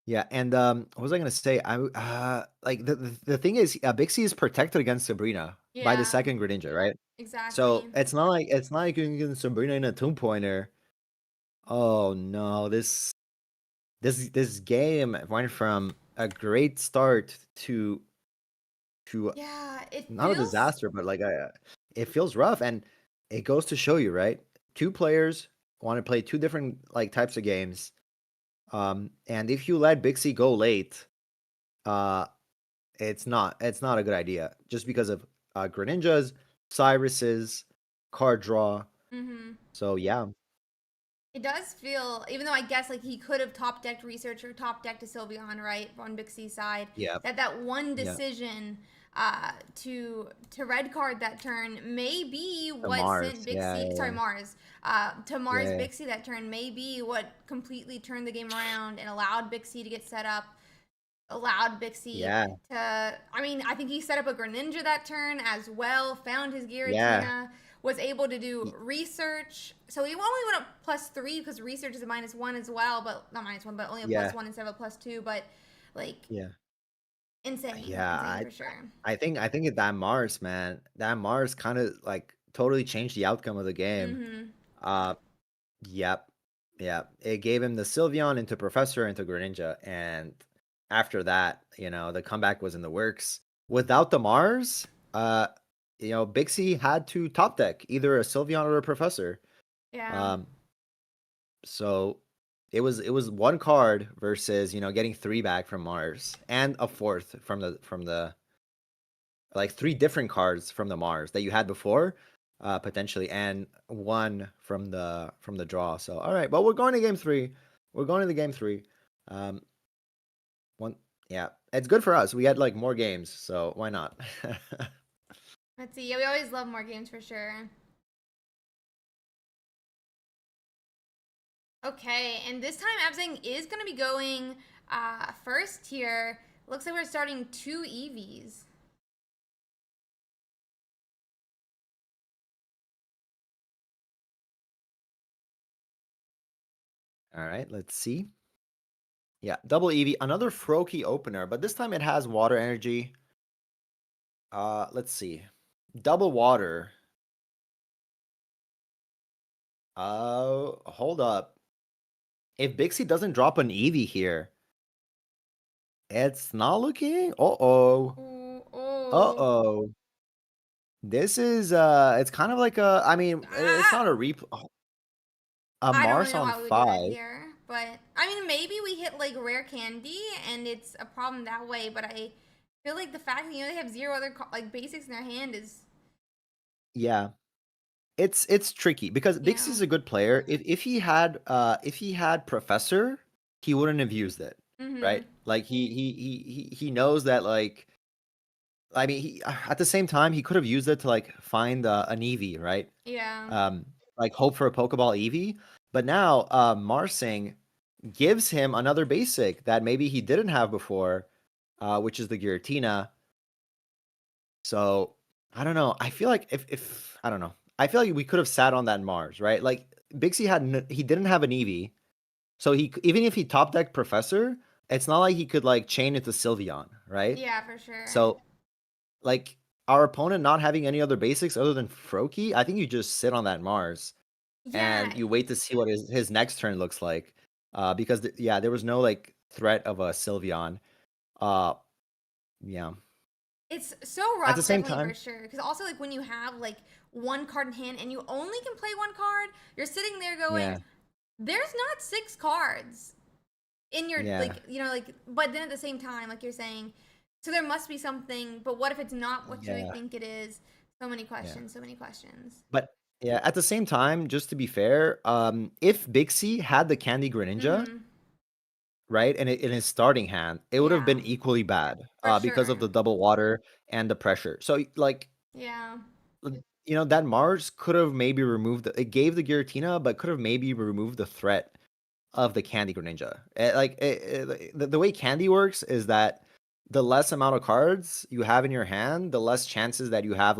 Speaker 3: yeah, and what was I gonna say? I like the thing is, Bixie is protected against Sabrina by the second Greninja, right?
Speaker 2: Exactly.
Speaker 3: So it's not like you can get Sabrina in a Tomb Pointer. Oh no, this game went from a great start to
Speaker 2: it
Speaker 3: not a disaster, but like it feels rough, and it goes to show you, right? 2 players want to play 2 different like types of games. And if you let Bixie go late, it's not a good idea just because of Greninjas, Cyrus's card draw. So yeah,
Speaker 2: it does feel, even though I guess like he could have top decked Research or top decked a Sylveon, right, on Bixie's side.
Speaker 3: Yeah.
Speaker 2: That one decision to red card that turn may be what sent Bixie. Sorry, Mars. To Mars Bixie that turn may be what completely turned the game around and allowed Bixie to get set up. Allowed Bixie to. I mean, I think he set up a Greninja that turn as well. Found his Giratina. Was able to do Research. So he only went up +3 because Research is a -1 as well, but not -1, but only a +1 instead of a +2. But like, insane. Insane for sure.
Speaker 3: I think that Mars, man, that Mars kind of like totally changed the outcome of the game. Yep. Yeah. It gave him the Sylveon into Professor into Greninja. And after that, the comeback was in the works. Without the Mars, Bixie had to top deck either a Sylveon or a Professor.
Speaker 2: Yeah.
Speaker 3: So it was one card versus, getting three back from Mars and a fourth from the like three different cards from the Mars that you had before, potentially, and one from the draw. So all right, well, we're going to game three. We're going to the game three. Um, one, yeah, it's good for us. We had like more games, so why not?
Speaker 2: Let's see. Yeah, we always love more games for sure. Okay, and this time abzange is going to be going first here. Looks like we're starting 2 EVs.
Speaker 3: All right, let's see. Yeah, double EV, another Froakie opener, but this time it has water energy. Let's see. Double water. Hold up. If Bixie doesn't drop an Eevee here, it's not looking. Uh-oh.
Speaker 2: Ooh, oh.
Speaker 3: Uh-oh. This is it's kind of like I mean, it's not
Speaker 2: Ah!
Speaker 3: a a
Speaker 2: I don't
Speaker 3: Mars
Speaker 2: really know
Speaker 3: on
Speaker 2: why we would do that
Speaker 3: 5.
Speaker 2: here, but I mean, maybe we hit like rare candy and it's a problem that way. But I feel like the fact that they have 0 other like basics in their hand is
Speaker 3: Yeah. It's tricky because
Speaker 2: yeah.
Speaker 3: Bixie's a good player. If he had Professor, he wouldn't have used it, right?
Speaker 2: Mhm.
Speaker 3: Like he knows that, like, I mean, at the same time he could have used it to like find an Eevee, right?
Speaker 2: Yeah.
Speaker 3: Like hope for a Pokeball Eevee. But now Marsing gives him another basic that maybe he didn't have before, which is the Giratina. So I don't know. I feel like if I don't know. I feel like we could have sat on that Mars, right? Like Bixie he didn't have an Eevee, so he even if he top decked Professor, it's not like he could like chain it to Sylveon, right?
Speaker 2: Yeah, for sure.
Speaker 3: So like our opponent not having any other basics other than Froakie, I think you just sit on that Mars
Speaker 2: Yeah.
Speaker 3: and you wait to see what his next turn looks like. Because yeah, there was no like threat of a Sylveon. Uh, yeah.
Speaker 2: It's so
Speaker 3: At the
Speaker 2: rough,
Speaker 3: same
Speaker 2: definitely for
Speaker 3: time,
Speaker 2: sure. Because also, like when you have like one card in hand and you only can play one card, you're sitting there going,
Speaker 3: yeah,
Speaker 2: "There's not 6 cards in your
Speaker 3: yeah,
Speaker 2: like like." But then at the same time, like you're saying, so there must be something. But what if it's not what you
Speaker 3: yeah,
Speaker 2: think it is? So many
Speaker 3: yeah.
Speaker 2: questions. So many questions.
Speaker 3: But yeah, at the same time, just to be fair, if Bixie had the Candy Greninja,
Speaker 2: Mm-hmm.
Speaker 3: right, and in his starting hand, it would have
Speaker 2: Yeah,
Speaker 3: been equally bad,
Speaker 2: for
Speaker 3: because of
Speaker 2: sure.
Speaker 3: the double water and the pressure. So like,
Speaker 2: Yeah.
Speaker 3: that Mars could have maybe removed it gave the Giratina, but could have maybe removed the threat of the Candy Greninja. The way Candy works is that the less amount of cards you have in your hand, the less chances that you have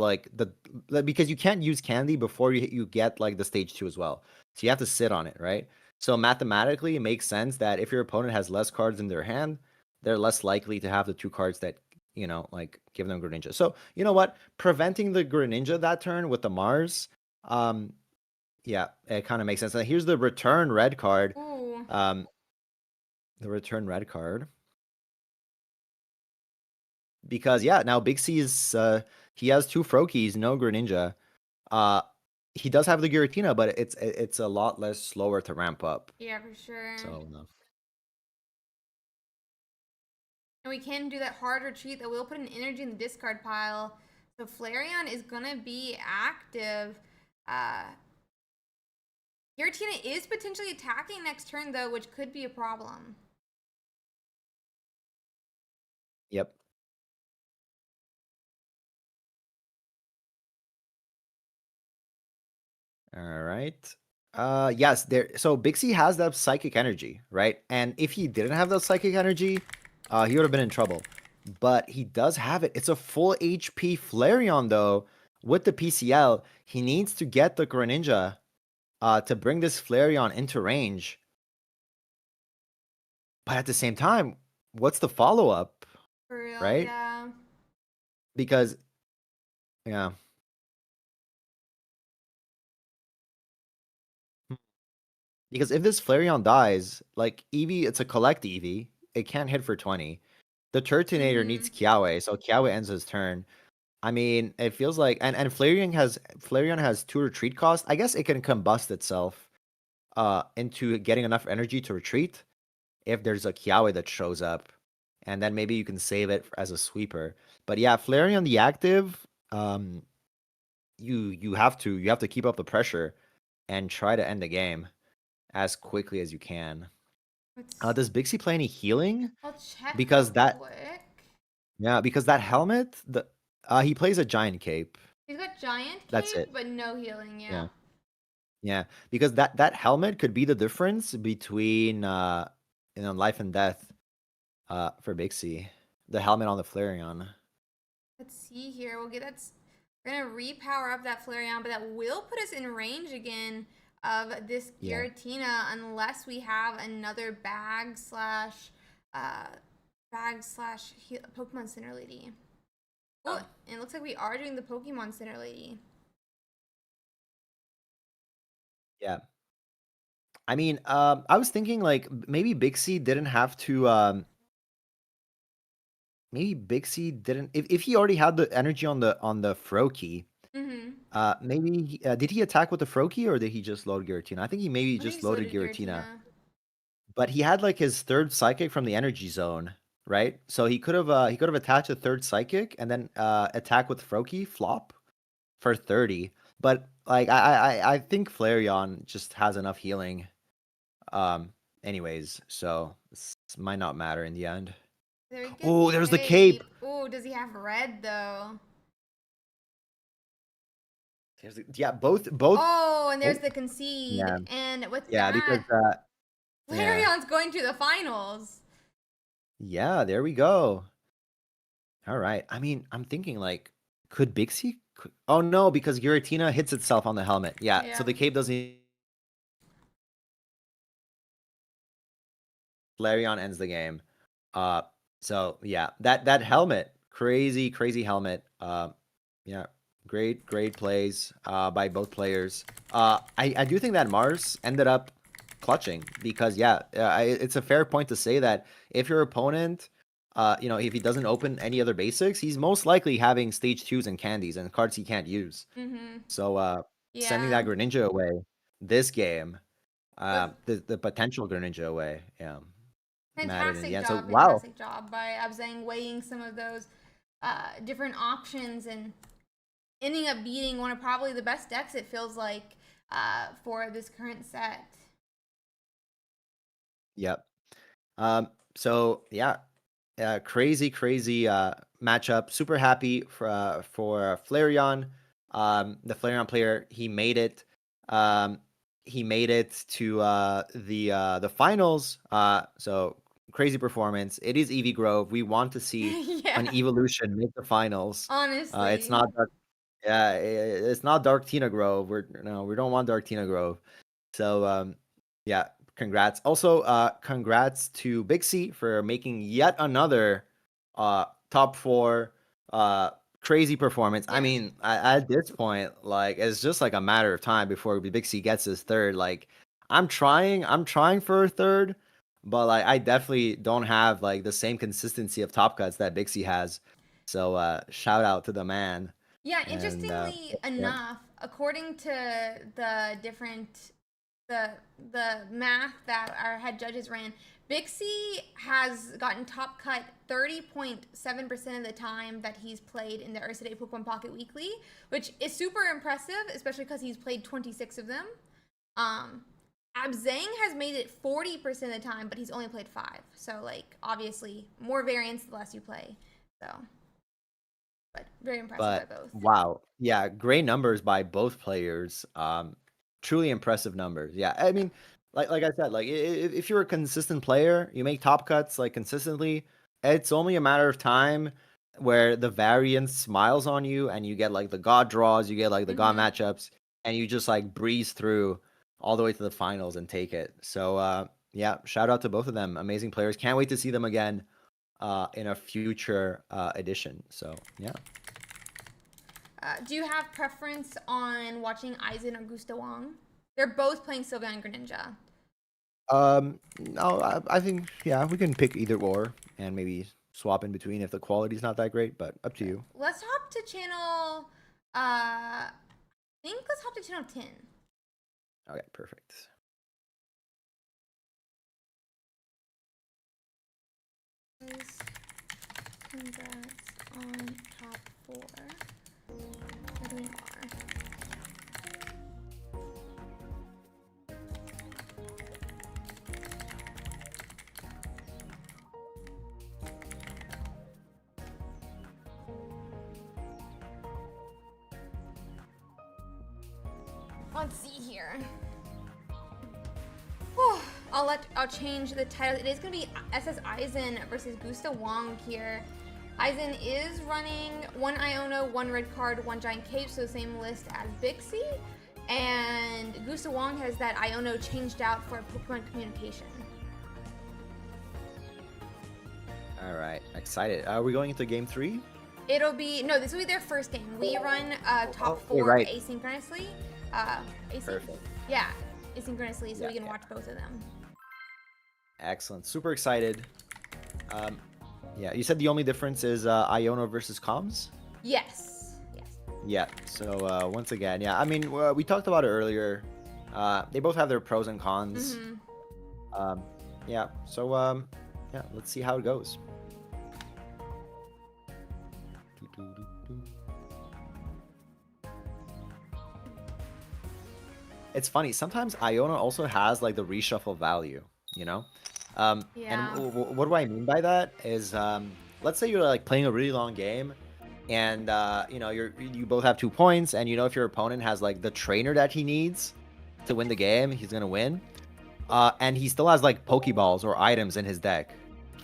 Speaker 3: because you can't use Candy before you get like the stage 2 as well. So you have to sit on it, right? So mathematically, it makes sense that if your opponent has less cards in their hand, they're less likely to have the 2 cards that like give them Greninja. So you know what? Preventing the Greninja that turn with the Mars, um, yeah, it kind of makes sense. And here's the return red card.
Speaker 2: Ooh.
Speaker 3: Um, the return red card. Because yeah, now Big C is he has 2 Froakies, no Greninja. Uh he does have the Giratina, but it's a lot less slower to ramp up.
Speaker 2: Yeah, for sure.
Speaker 3: So no.
Speaker 2: And we can do that hard retreat that will put an energy in the discard pile. So Flareon is gonna be active. Uh Giratina is potentially attacking next turn though, which could be a problem.
Speaker 3: Yep. All right. Yes, there so Bixie has that psychic energy, right? And if he didn't have that psychic energy, he would have been in trouble. But he does have it. It's a full HP Flareon though. With the PCL, he needs to get the Greninja to bring this Flareon into range. But at the same time, what's the follow-up,
Speaker 2: For real,
Speaker 3: right?
Speaker 2: yeah.
Speaker 3: Because yeah, Because if this Flareon dies, like Eevee, it's a collect Eevee. It can't hit for 20. The Turtonator needs Kiawe, so Kiawe ends his turn. I mean, it feels like and Flareon has 2 retreat cost. I guess it can combust itself into getting enough energy to retreat if there's a Kiawe that shows up. And then maybe you can save it as a sweeper. But yeah, Flareon the active, you have to keep up the pressure and try to end the game as quickly as you can. Does Bixie play any healing?
Speaker 2: I'll check
Speaker 3: Because
Speaker 2: real
Speaker 3: that
Speaker 2: quick.
Speaker 3: because that helmet, he plays a giant cape.
Speaker 2: He's got giant
Speaker 3: That's
Speaker 2: cape,
Speaker 3: it.
Speaker 2: but no healing.
Speaker 3: Yeah. Yeah, because that helmet could be the difference between life and death for Bixie. The helmet on the Flareon.
Speaker 2: Let's see here. We'll get that's. We're gonna repower up that Flareon, but that will put us in range again of this
Speaker 3: Yeah.
Speaker 2: Giratina unless we have another Pokemon Center Lady. Oh, and it looks like we are doing the Pokemon Center Lady.
Speaker 3: Yeah. I mean, I was thinking like maybe Bixie didn't have to. Maybe Bixie didn't. If he already had the energy on the Froakie, maybe did he attack with the Froakie or did he just load Giratina? I think he maybe
Speaker 2: I think
Speaker 3: just
Speaker 2: he's
Speaker 3: loaded
Speaker 2: loaded
Speaker 3: Giratina. But he had like his 3rd Psychic from the Energy Zone, right? So he could have attached a 3rd Psychic and then attack with Froakie flop for 30. But like I think Flareon just has enough healing, anyways. So this might not matter in the end. Oh, there's the cape.
Speaker 2: Oh, does he have red though?
Speaker 3: Yeah, both.
Speaker 2: Oh, and there's the concede.
Speaker 3: Yeah.
Speaker 2: And with
Speaker 3: Yeah, because
Speaker 2: that,
Speaker 3: yeah.
Speaker 2: Flareon's going to the finals.
Speaker 3: Yeah, there we go. All right. I mean, I'm thinking like, could Bixie? Oh no, because Giratina hits itself on the helmet. Yeah, so the cape doesn't. Flareon ends the game. So yeah, that helmet, crazy helmet. Yeah, great plays by both players. I do think that Mars ended up clutching because yeah, it's a fair point to say that if your opponent, if he doesn't open any other basics, he's most likely having stage 2s and candies and cards he can't use. So sending that Greninja away this game, the potential Greninja away, yeah.
Speaker 2: Fantastic job,
Speaker 3: So, wow.
Speaker 2: fantastic job by abzange weighing some of those different options and ending up beating one of probably the best decks it feels like for this current set.
Speaker 3: Yep. So yeah, crazy matchup. Super happy for Flareon. The Flareon player, he made it. He made it to the finals. So crazy performance. It is Eevee Grove. We want to see an evolution make the finals.
Speaker 2: Honestly,
Speaker 3: it's not dark. Yeah, it's not Dark Tina Grove. We don't want Dark Tina Grove. So yeah, congrats. Also, congrats to Bixie for making yet another top 4 crazy performance. I mean, at this point, like it's just like a matter of time before Bixie gets his 3rd. Like I'm trying for a 3rd, but like I definitely don't have like the same consistency of top cuts that Bixie has. So shout out to the man.
Speaker 2: Yeah, interestingly enough, according to the different the math that our head judges ran, Bixie has gotten top cut 30.7% of the time that he's played in the Ursiiday Pokemon Pocket Weekly, which is super impressive, especially because he's played 26 of them. Abzange has made it 40% of the time, but he's only played 5. So, like, obviously, more variance the less you play. So, but very impressive by both.
Speaker 3: Wow. Yeah, great numbers by both players. Truly impressive numbers. Yeah, I mean, like I said, like if you're a consistent player, you make top cuts like consistently, it's only a matter of time where the variance smiles on you and you get like the god draws, you get like the god matchups, and you just like breeze through all the way to the finals and take it. So yeah, shout out to both of them. Amazing players. Can't wait to see them again in a future edition. So yeah.
Speaker 2: Do you have preference on watching 𝗠00 or gustawong? They're both playing Sylveon and Greninja.
Speaker 3: No, I think yeah, we can pick either or and maybe swap in between if the quality's not that great, but up to you.
Speaker 2: Let's hop to channel. I think let's hop to channel 10.
Speaker 3: Okay, perfect.
Speaker 2: Congrats on top 4. Here we are. Let's see here. Whew. I'll change the title. It is gonna be ssEisen versus gustawong here. Eisen is running 1 Iono, 1 red card, 1 giant cape, so the same list as Bixie. And gustawong has that Iono changed out for Pokemon communication.
Speaker 3: All right, excited. Are we going into game 3?
Speaker 2: It'll be no. This will be their first game. We run top 4
Speaker 3: right.
Speaker 2: asynchronously.
Speaker 3: Perfect.
Speaker 2: Yeah, asynchronously, so
Speaker 3: Yeah,
Speaker 2: we can
Speaker 3: yeah.
Speaker 2: watch both of them.
Speaker 3: Excellent. Super excited. Yeah, you said the only difference is Iono versus Comms?
Speaker 2: Yes. Yes.
Speaker 3: Yeah, so once again, yeah, I mean, we talked about it earlier. They both have their pros and cons.
Speaker 2: Mm-hmm.
Speaker 3: Yeah, so yeah, let's see how it goes. It's funny, sometimes Iono also has like the reshuffle value, you know?
Speaker 2: Yeah.
Speaker 3: And what do I mean by that is, let's say you're like playing a really long game and you know, you both have 2 points, and you know if your opponent has like the trainer that he needs to win the game, he's gonna win. And he still has like Pokeballs or items in his deck,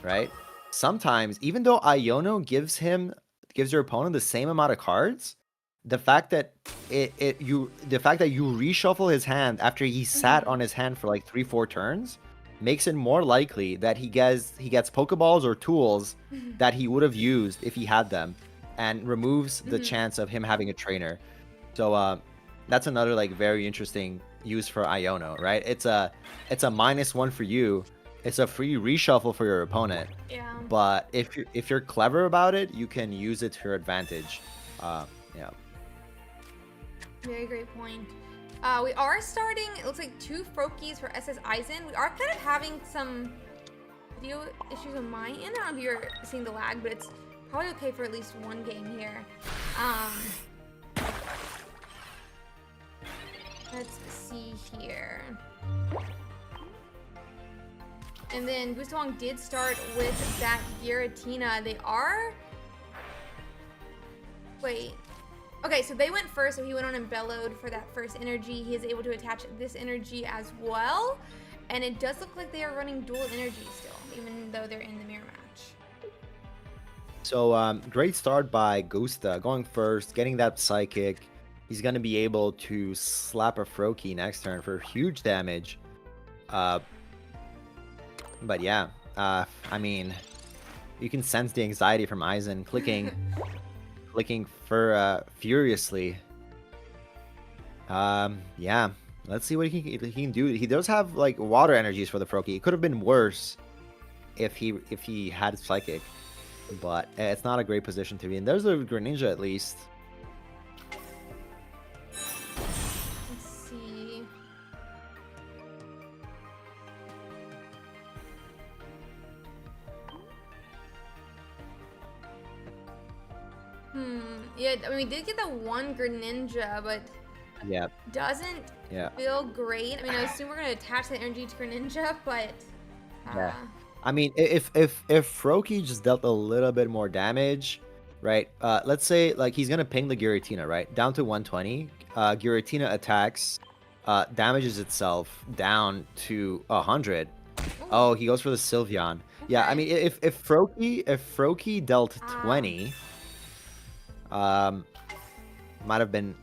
Speaker 3: right? Sometimes, even though Iono gives your opponent the same amount of cards, the fact that you reshuffle his hand after he sat on his hand for like 3-4 turns makes it more likely that he gets Pokeballs or tools that he would have used if he had them, and removes the chance of him having a trainer. So that's another like very interesting use for Iono, right? It's a -1 for you. It's a free reshuffle for your opponent.
Speaker 2: Yeah.
Speaker 3: But if you're clever about it, you can use it to your advantage. Yeah.
Speaker 2: Very great point. We are starting, it looks like 2 Froakies for ssEisen. We are kind of having some video issues on my end. I don't know if you're seeing the lag, but it's probably okay for at least 1 game here. Let's see here. And then gustawong did start with that Giratina. They are... Wait. Okay, so they went first, so he went on and bellowed for that first energy. He is able to attach this energy as well. And it does look like they are running dual energy still, even though they're in the mirror match.
Speaker 3: So great start by Gusta, going first, getting that Psychic. He's going to be able to slap a Froakie next turn for huge damage. But yeah, I mean, you can sense the anxiety from Eisen clicking for furiously. Yeah, let's see what he can do. He does have like water energies for the Froakie. It could have been worse if he had Psychic, but it's not a great position to be in. There's a Greninja at least.
Speaker 2: Let's see. Yeah, I mean, we did get the 1 Greninja, but
Speaker 3: Yeah.
Speaker 2: doesn't feel great. I mean, I assume we're gonna attach that energy to Greninja, but
Speaker 3: Yeah. I mean, if Froakie just dealt a little bit more damage, right? Let's say like he's gonna ping the Giratina, right? Down to 120. Giratina attacks, damages itself down to 100. Oh, he goes for the Sylveon. Yeah, I
Speaker 2: Okay.
Speaker 3: mean, if Froakie dealt 20, might have been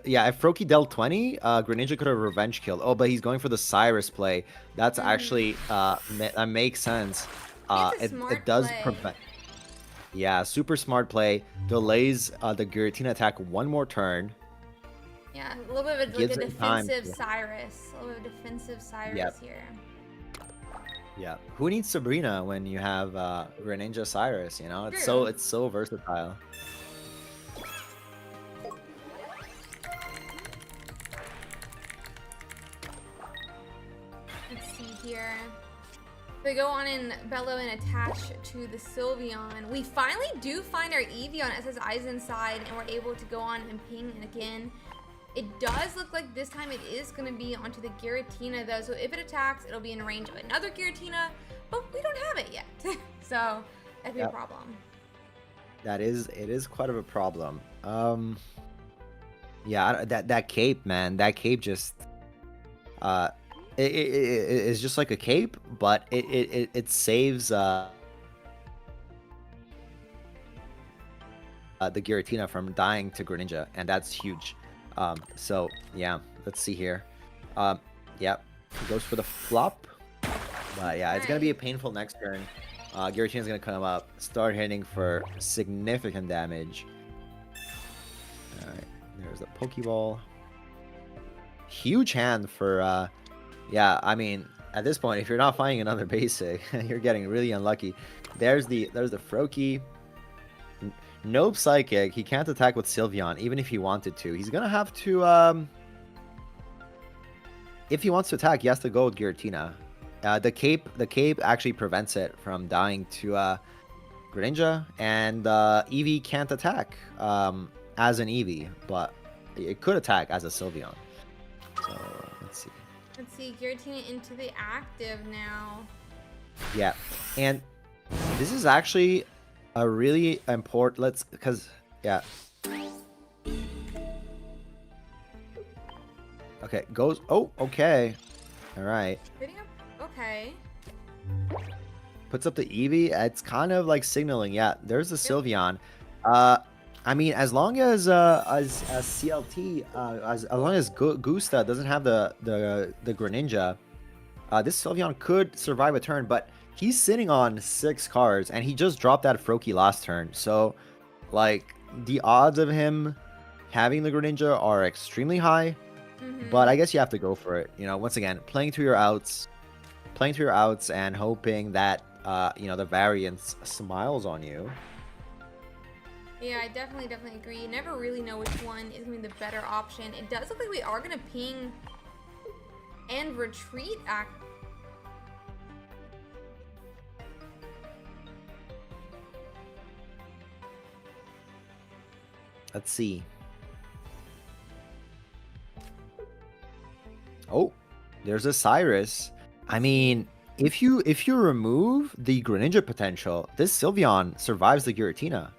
Speaker 3: yeah, if Froakie dealt 20, Greninja could have revenge killed. Oh, but he's going for the Cyrus play. That's actually that makes sense.
Speaker 2: It's a
Speaker 3: It
Speaker 2: smart
Speaker 3: does
Speaker 2: play.
Speaker 3: prevent. Yeah, super smart play. Delays the Giratina attack 1 more turn.
Speaker 2: Yeah, a little bit of like
Speaker 3: Gives
Speaker 2: a
Speaker 3: it time
Speaker 2: defensive
Speaker 3: to-
Speaker 2: Cyrus. A little bit of defensive Cyrus
Speaker 3: Yep.
Speaker 2: here.
Speaker 3: Yeah. Who needs Sabrina when you have Greninja Cyrus? You know,
Speaker 2: True.
Speaker 3: it's so versatile.
Speaker 2: Let's see here. They go on and bellow and attach to the Sylveon. We finally do find our Eevee on ssEisen side, and we're able to go on and ping it again. It does look like this time it is going to be onto the Giratina though, so if it attacks, it'll be in range of another Giratina, but we don't have it yet. So that'd be a problem.
Speaker 3: It is quite of a problem. Yeah, that cape, man, that cape just it's just like a cape, but it saves the Giratina from dying to Greninja, and that's huge. So yeah, let's see here. Yep, goes for the flop, but yeah, it's gonna be a painful next turn. Giratina's gonna come up, start hitting for significant damage. All right, there's the Pokeball. Huge hand for yeah, I mean, at this point, if you're not finding another basic, you're getting really unlucky. There's the Froakie. No Psychic. He can't attack with Sylveon, even if he wanted to. He's gonna have to if he wants to attack, he has to go with Giratina. The cape actually prevents it from dying to Greninja, and Eevee can't attack as an Eevee, but it could attack as a Sylveon. So let's see.
Speaker 2: Let's see, Giratina into the active now.
Speaker 3: Yeah, and this is actually a really important. Yeah. Okay, goes. Oh, okay. All right.
Speaker 2: Okay.
Speaker 3: Puts up the Eevee. It's kind of like signaling. Yeah, there's the Sylveon. I mean, as long as CLT, as long as Gusta doesn't have the Greninja, this Sylveon could survive a turn. But he's sitting on 6 cards, and he just dropped that Froakie last turn. So, like, the odds of him having the Greninja are extremely high. But I guess you have to go for it. You know, once again, playing through your outs, and hoping that you know, the variance smiles on you.
Speaker 2: Yeah, I definitely agree. You never really know which one is going to be the better option. It does look like we are going to ping and retreat.
Speaker 3: Let's see. Oh, there's a Cyrus. I mean, if you remove the Greninja potential, this Sylveon survives the Giratina.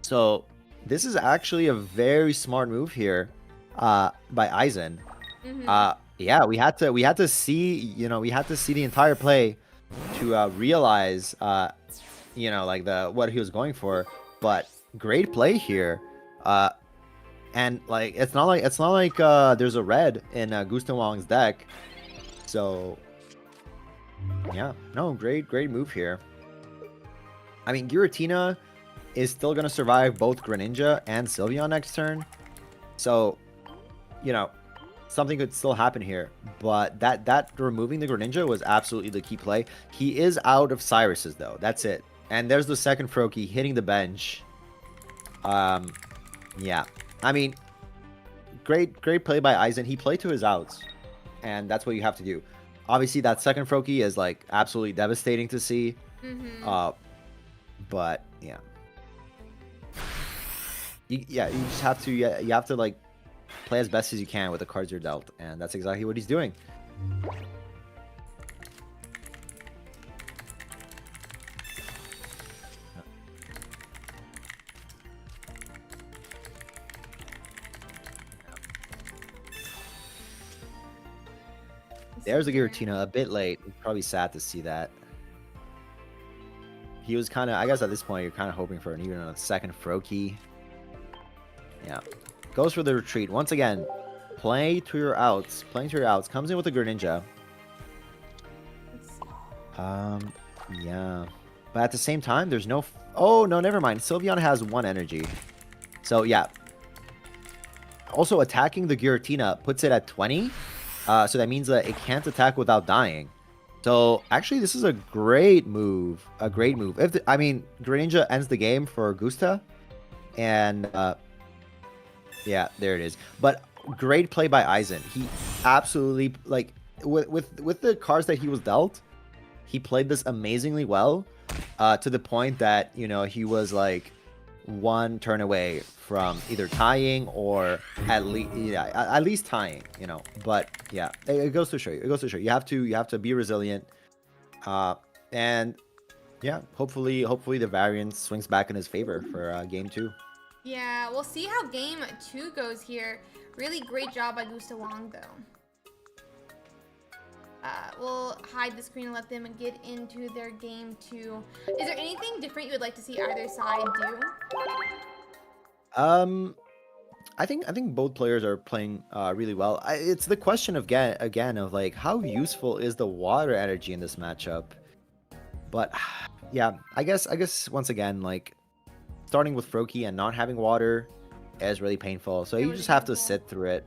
Speaker 3: So this is actually a very smart move here by Eisen. Yeah, we had to see, you know, we had to see the entire play to realize you know, like what he was going for. But great play here. And like it's not like there's a red in gustawong's deck. So yeah, no, great move here. I mean, Giratina is still gonna survive both Greninja and Sylveon next turn. So, you know, something could still happen here. But that removing the Greninja was absolutely the key play. He is out of Cyruses though. That's it. And there's the second Froakie hitting the bench. Yeah. I mean, great play by Eisen. He played to his outs, and that's what you have to do. Obviously, that second Froakie is like absolutely devastating to see. But yeah, you just have to you have to like play as best as you can with the cards you're dealt, and that's exactly what he's doing. There's a Giratina, a bit late. It's probably sad to see that. He was kind of, I guess at this point, you're kind of hoping for even a second Froakie. Yeah. Goes for the retreat. Once again, play to your outs. Playing to your outs. Comes in with a Greninja. Yeah. But at the same time, there's no... Oh, no, never mind. Sylveon has 1 energy. So, yeah. Also, attacking the Giratina puts it at 20. So that means that it can't attack without dying. So actually, this is a great move. A great move. I mean, Greninja ends the game for Gusta, and yeah, there it is. But great play by Eisen. He absolutely like with the cards that he was dealt, he played this amazingly well, to the point that he was like one turn away from either tying or at least tying. But yeah, it goes to show you. It goes to show you have to be resilient, and yeah, hopefully the variance swings back in his favor for game 2.
Speaker 2: Yeah, we'll see how game 2 goes here. Really great job by gustawong, though. We'll hide the screen and let them get into their game 2. Is there anything different you would like to see either side do?
Speaker 3: I think both players are playing really well. It's the question of again of like how useful is the water energy in this matchup. But yeah, I guess once again, like starting with Froakie and not having water is really painful. So you just have to sit through it.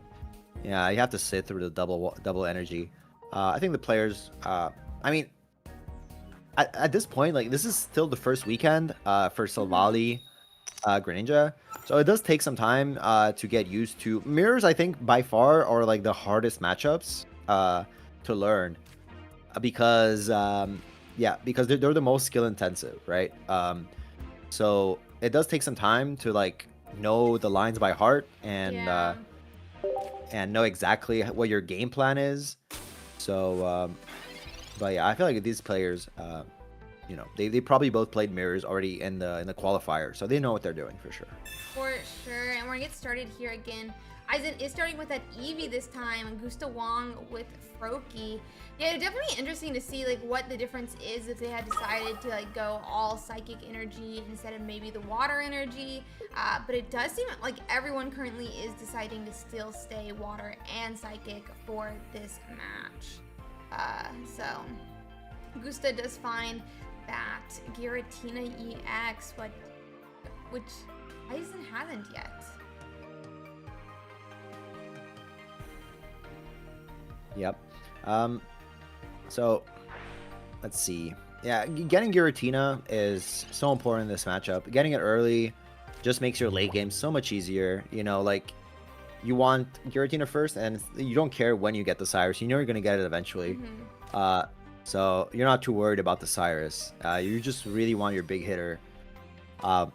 Speaker 3: Yeah, you have to sit through the double energy. I think the players, I mean, at this point, like this is still the first weekend for Silvally, Greninja. So it does take some time to get used to. Mirrors, I think, by far are like the hardest matchups to learn because, because they're the most skill intensive, right? So it does take some time to like know the lines by heart and know exactly what your game plan is. So, but yeah, I feel like these players, they probably both played mirrors already in the qualifier, so they know what they're doing for sure.
Speaker 2: For sure, and we're gonna get started here again. Eisen is starting with that Eevee this time, gustawong with Froakie. Yeah, it's definitely interesting to see like what the difference is if they had decided to like go all psychic energy instead of maybe the water energy. But it does seem like everyone currently is deciding to still stay water and psychic for this match. So Gusta does find that Giratina EX, which Eisen hasn't yet.
Speaker 3: Yep. So let's see. Yeah, getting Giratina is so important in this matchup. Getting it early just makes your late game so much easier. Like you want Giratina first, and you don't care when you get the Cyrus. You know you're gonna get it eventually. So you're not too worried about the Cyrus. You just really want your big hitter. And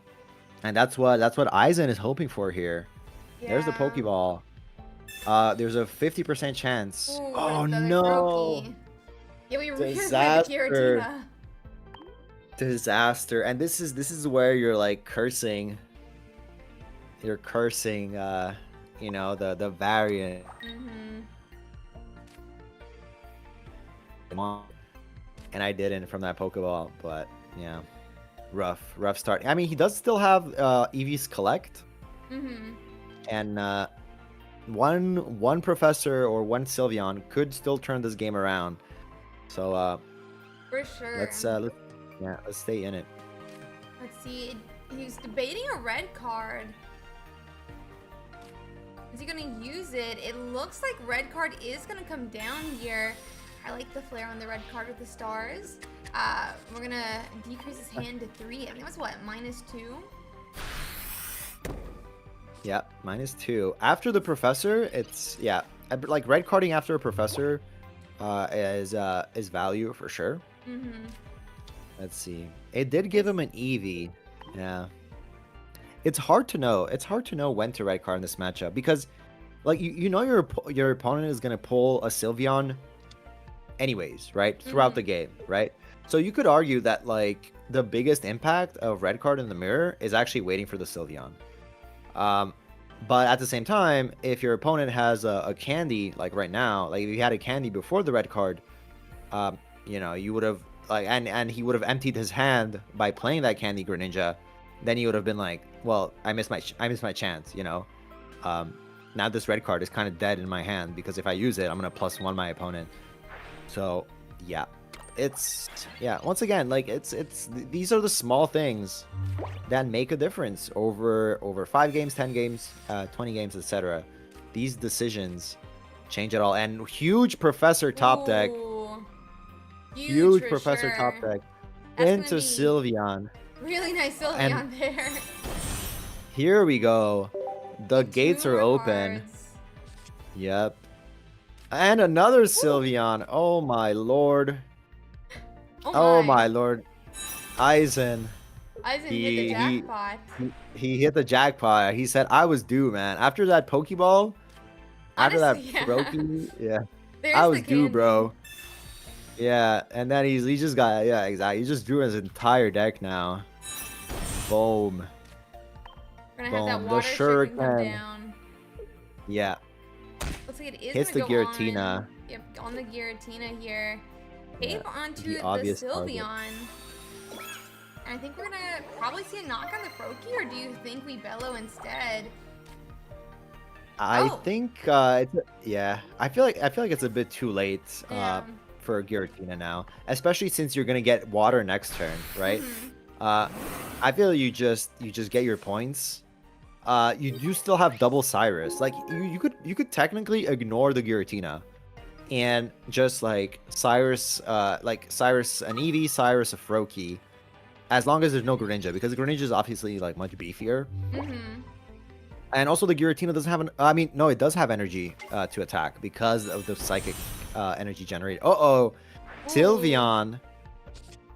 Speaker 3: that's what Eisen is hoping for here. Yeah. There's the Pokeball. There's a 50% chance.
Speaker 2: Ooh,
Speaker 3: oh no!
Speaker 2: Froakie. Yeah, we really the Giratina.
Speaker 3: Disaster. And this is where you're like cursing. You're cursing. The variant. And I didn't from that Pokeball, but yeah, rough start. I mean, he does still have Eevee's Collect. And one Professor or one Sylveon could still turn this game around. So
Speaker 2: for sure.
Speaker 3: Let's stay in it.
Speaker 2: Let's see. He's debating a red card. Is he gonna use it? It looks like red card is gonna come down here. I like the flare on the red card with the stars. We're gonna decrease his hand to 3. I think it was what, -2?
Speaker 3: Yeah, -2. After the Professor, it's like red carding after a Professor is value for sure. Let's see. It did give him an Eevee. Yeah. It's hard to know. It's hard to know when to red card in this matchup because, like, your opponent is gonna pull a Sylveon anyways, right? Throughout the game, right? So you could argue that like the biggest impact of red card in the mirror is actually waiting for the Sylveon. But at the same time, if your opponent has a candy, like right now, like if you had a candy before the red card, you would have like, and he would have emptied his hand by playing that candy Greninja, then he would have been like, well, I missed my chance, now this red card is kind of dead in my hand because if I use it, I'm gonna +1 my opponent. So yeah, once again, like these are the small things that make a difference over 5 games, 10 games, 20 games, etc. These decisions change it all. And huge Professor top deck. Huge
Speaker 2: for
Speaker 3: Professor top
Speaker 2: sure.
Speaker 3: deck
Speaker 2: That's
Speaker 3: into
Speaker 2: gonna be
Speaker 3: Sylveon.
Speaker 2: really nice
Speaker 3: And
Speaker 2: Sylveon there.
Speaker 3: here we go. The
Speaker 2: And
Speaker 3: gates
Speaker 2: two
Speaker 3: are
Speaker 2: more
Speaker 3: open.
Speaker 2: cards.
Speaker 3: Yep. And another
Speaker 2: Woo.
Speaker 3: Sylveon. Oh my lord.
Speaker 2: Oh
Speaker 3: Oh
Speaker 2: my.
Speaker 3: my lord. Isen.
Speaker 2: Isen hit the
Speaker 3: He he
Speaker 2: jackpot.
Speaker 3: he hit the jackpot. He said I was due, man. After that Pokeball, after that
Speaker 2: Honestly, yeah.
Speaker 3: Froakie, yeah.
Speaker 2: There's
Speaker 3: I
Speaker 2: the
Speaker 3: was due,
Speaker 2: candy.
Speaker 3: bro. Yeah, and then he just got, yeah, exactly. He just drew his entire deck now. Boom.
Speaker 2: We're gonna have that
Speaker 3: Boom. The
Speaker 2: water shuriken come
Speaker 3: shuriken.
Speaker 2: down.
Speaker 3: Yeah.
Speaker 2: Looks like it is
Speaker 3: Hits
Speaker 2: gonna
Speaker 3: the
Speaker 2: go
Speaker 3: Giratina.
Speaker 2: on. Yep, on the Giratina here.
Speaker 3: Yeah,
Speaker 2: Cave onto
Speaker 3: the
Speaker 2: the
Speaker 3: obvious target.
Speaker 2: Sylveon. And I think we're gonna probably see a knock on the Froakie, or do you think we bellow instead?
Speaker 3: I
Speaker 2: Oh.
Speaker 3: think yeah. I feel like it's a bit too late
Speaker 2: Yeah.
Speaker 3: for Giratina now, especially since you're gonna get water next turn, right?
Speaker 2: Mhm.
Speaker 3: I feel you just get your points. You do still have double Cyrus. Like you could technically ignore the Giratina and just like Cyrus an Eevee, Cyrus a Froakie, as long as there's no Greninja, because the Greninja is obviously like much beefier.
Speaker 2: Mhm.
Speaker 3: And also the Giratina doesn't have I mean, no, it does have energy to attack because of the psychic energy generated. Uh-oh. Sylveon.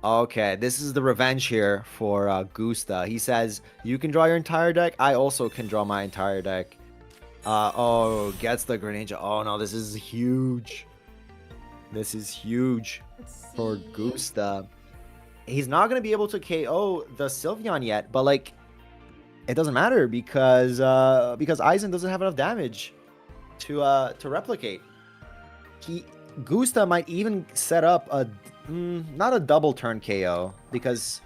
Speaker 3: Okay, this is the revenge here for Gusta. He says, you can draw your entire deck. I also can draw my entire deck. Oh, gets the Greninja. Oh, no, this is huge. This is huge for Gusta. He's not going to be able to KO the Sylveon yet, but, like, it doesn't matter because Eisen doesn't have enough damage to replicate. Gusta might even set up a not a double turn KO, because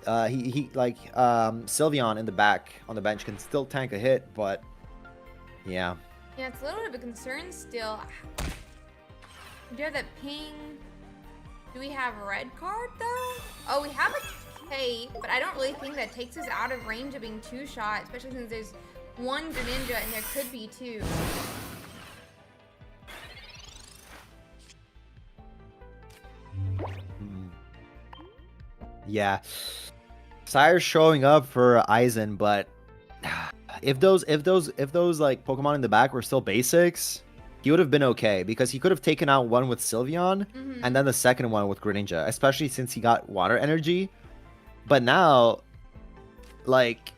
Speaker 3: Sylveon in the back on the bench can still tank a hit, but yeah.
Speaker 2: Yeah, it's a little bit of a concern still. We do have that ping. Do we have a red card though? Oh, we have a K, but I don't really think that takes us out of range of being two-shot, especially since there's one Greninja and there could be two.
Speaker 3: Yeah. Sire's showing up for Eisen, but if those like Pokemon in the back were still basics, he would have been okay, because he could have taken out one with Sylveon and then the second one with Greninja, especially since he got water energy. But now, like,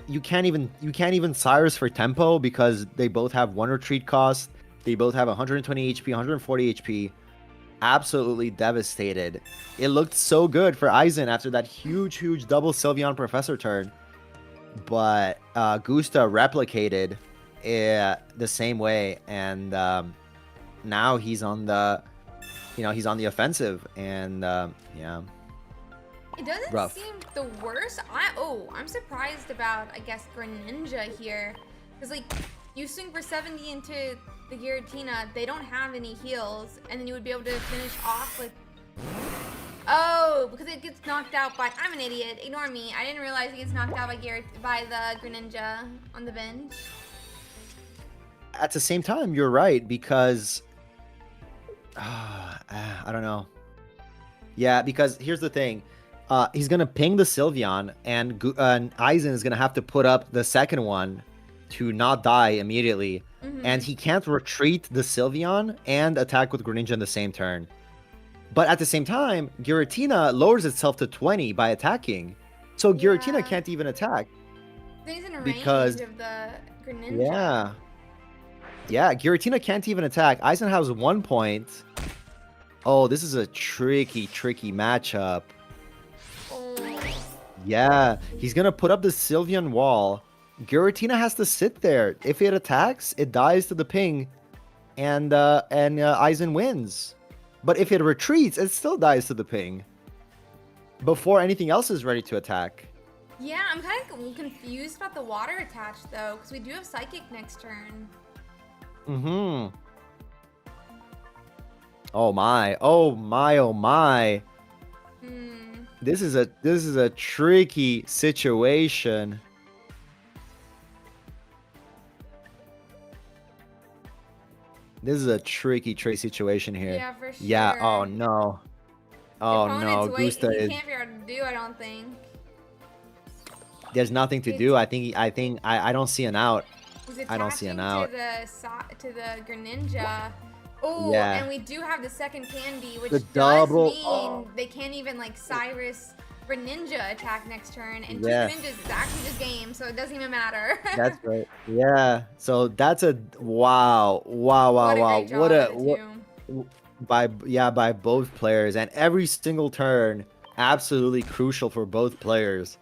Speaker 3: you can't even Cyrus for tempo, because they both have one retreat cost. They both have 120 HP, 140 HP. Absolutely devastated. It looked so good for Eisen after that huge double Sylveon Professor turn, but Gusta replicated the same way, and now he's on the offensive, and yeah.
Speaker 2: It doesn't
Speaker 3: Rough.
Speaker 2: seem the worst. I'm surprised about, I guess, Greninja here, because like you swing for 70 into the Giratina, they don't have any heals, and then you would be able to finish off with... Oh, because it gets knocked out by... I'm an idiot. Ignore me. I didn't realize it gets knocked out by the Greninja on the bench.
Speaker 3: At the same time, you're right, because... I don't know. Yeah, because here's the thing. He's going to ping the Sylveon, and Eisen is going to have to put up the second one to not die immediately. And he can't retreat the Sylveon and attack with Greninja in the same turn. But at the same time, Giratina lowers itself to 20 by attacking. So Giratina can't even attack.
Speaker 2: He's in
Speaker 3: Because
Speaker 2: range of the Greninja.
Speaker 3: Yeah, Giratina can't even attack. Eisen has 1 point. Oh, this is a tricky matchup. Yeah, he's going to put up the Sylveon wall. Giratina has to sit there. If it attacks, it dies to the ping, and Eisen wins. But if it retreats, it still dies to the ping before anything else is ready to attack.
Speaker 2: Yeah, I'm kind of confused about the water attach though, because we do have Psychic next turn.
Speaker 3: Oh my. This is a tricky situation. This is a tricky situation here.
Speaker 2: Yeah, for sure.
Speaker 3: Yeah. Oh no. Oh no.
Speaker 2: Opponent's
Speaker 3: Gusta
Speaker 2: he
Speaker 3: is.
Speaker 2: can't figure out what to do, I don't think.
Speaker 3: There's nothing to do. I think. I don't see an out.
Speaker 2: He's
Speaker 3: I don't see an
Speaker 2: attaching
Speaker 3: out.
Speaker 2: to the Greninja. Oh,
Speaker 3: Yeah.
Speaker 2: and we do have the second candy, which
Speaker 3: The
Speaker 2: does
Speaker 3: double-
Speaker 2: mean
Speaker 3: oh.
Speaker 2: they can't even like Cyrus Greninja attack next turn. And
Speaker 3: Yeah.
Speaker 2: two Greninjas is actually just game, so it doesn't even matter.
Speaker 3: That's right. Yeah. So that's a wow.
Speaker 2: What a great job by the
Speaker 3: What
Speaker 2: two.
Speaker 3: by both players, and every single turn absolutely crucial for both players.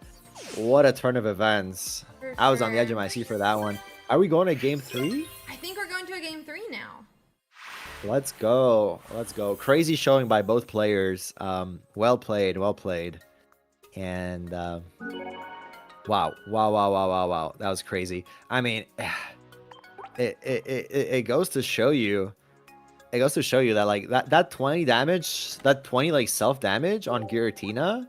Speaker 3: What a turn of events.
Speaker 2: For
Speaker 3: I was on the edge of
Speaker 2: sure.
Speaker 3: my seat for that one. Are we going to game 3?
Speaker 2: I think we're going to a game 3 now.
Speaker 3: Let's go. Let's go. Crazy showing by both players. Well played. Well played. And wow. That was crazy. I mean, it goes to show you. It goes to show you that like that 20 damage, that 20 like self damage on Giratina,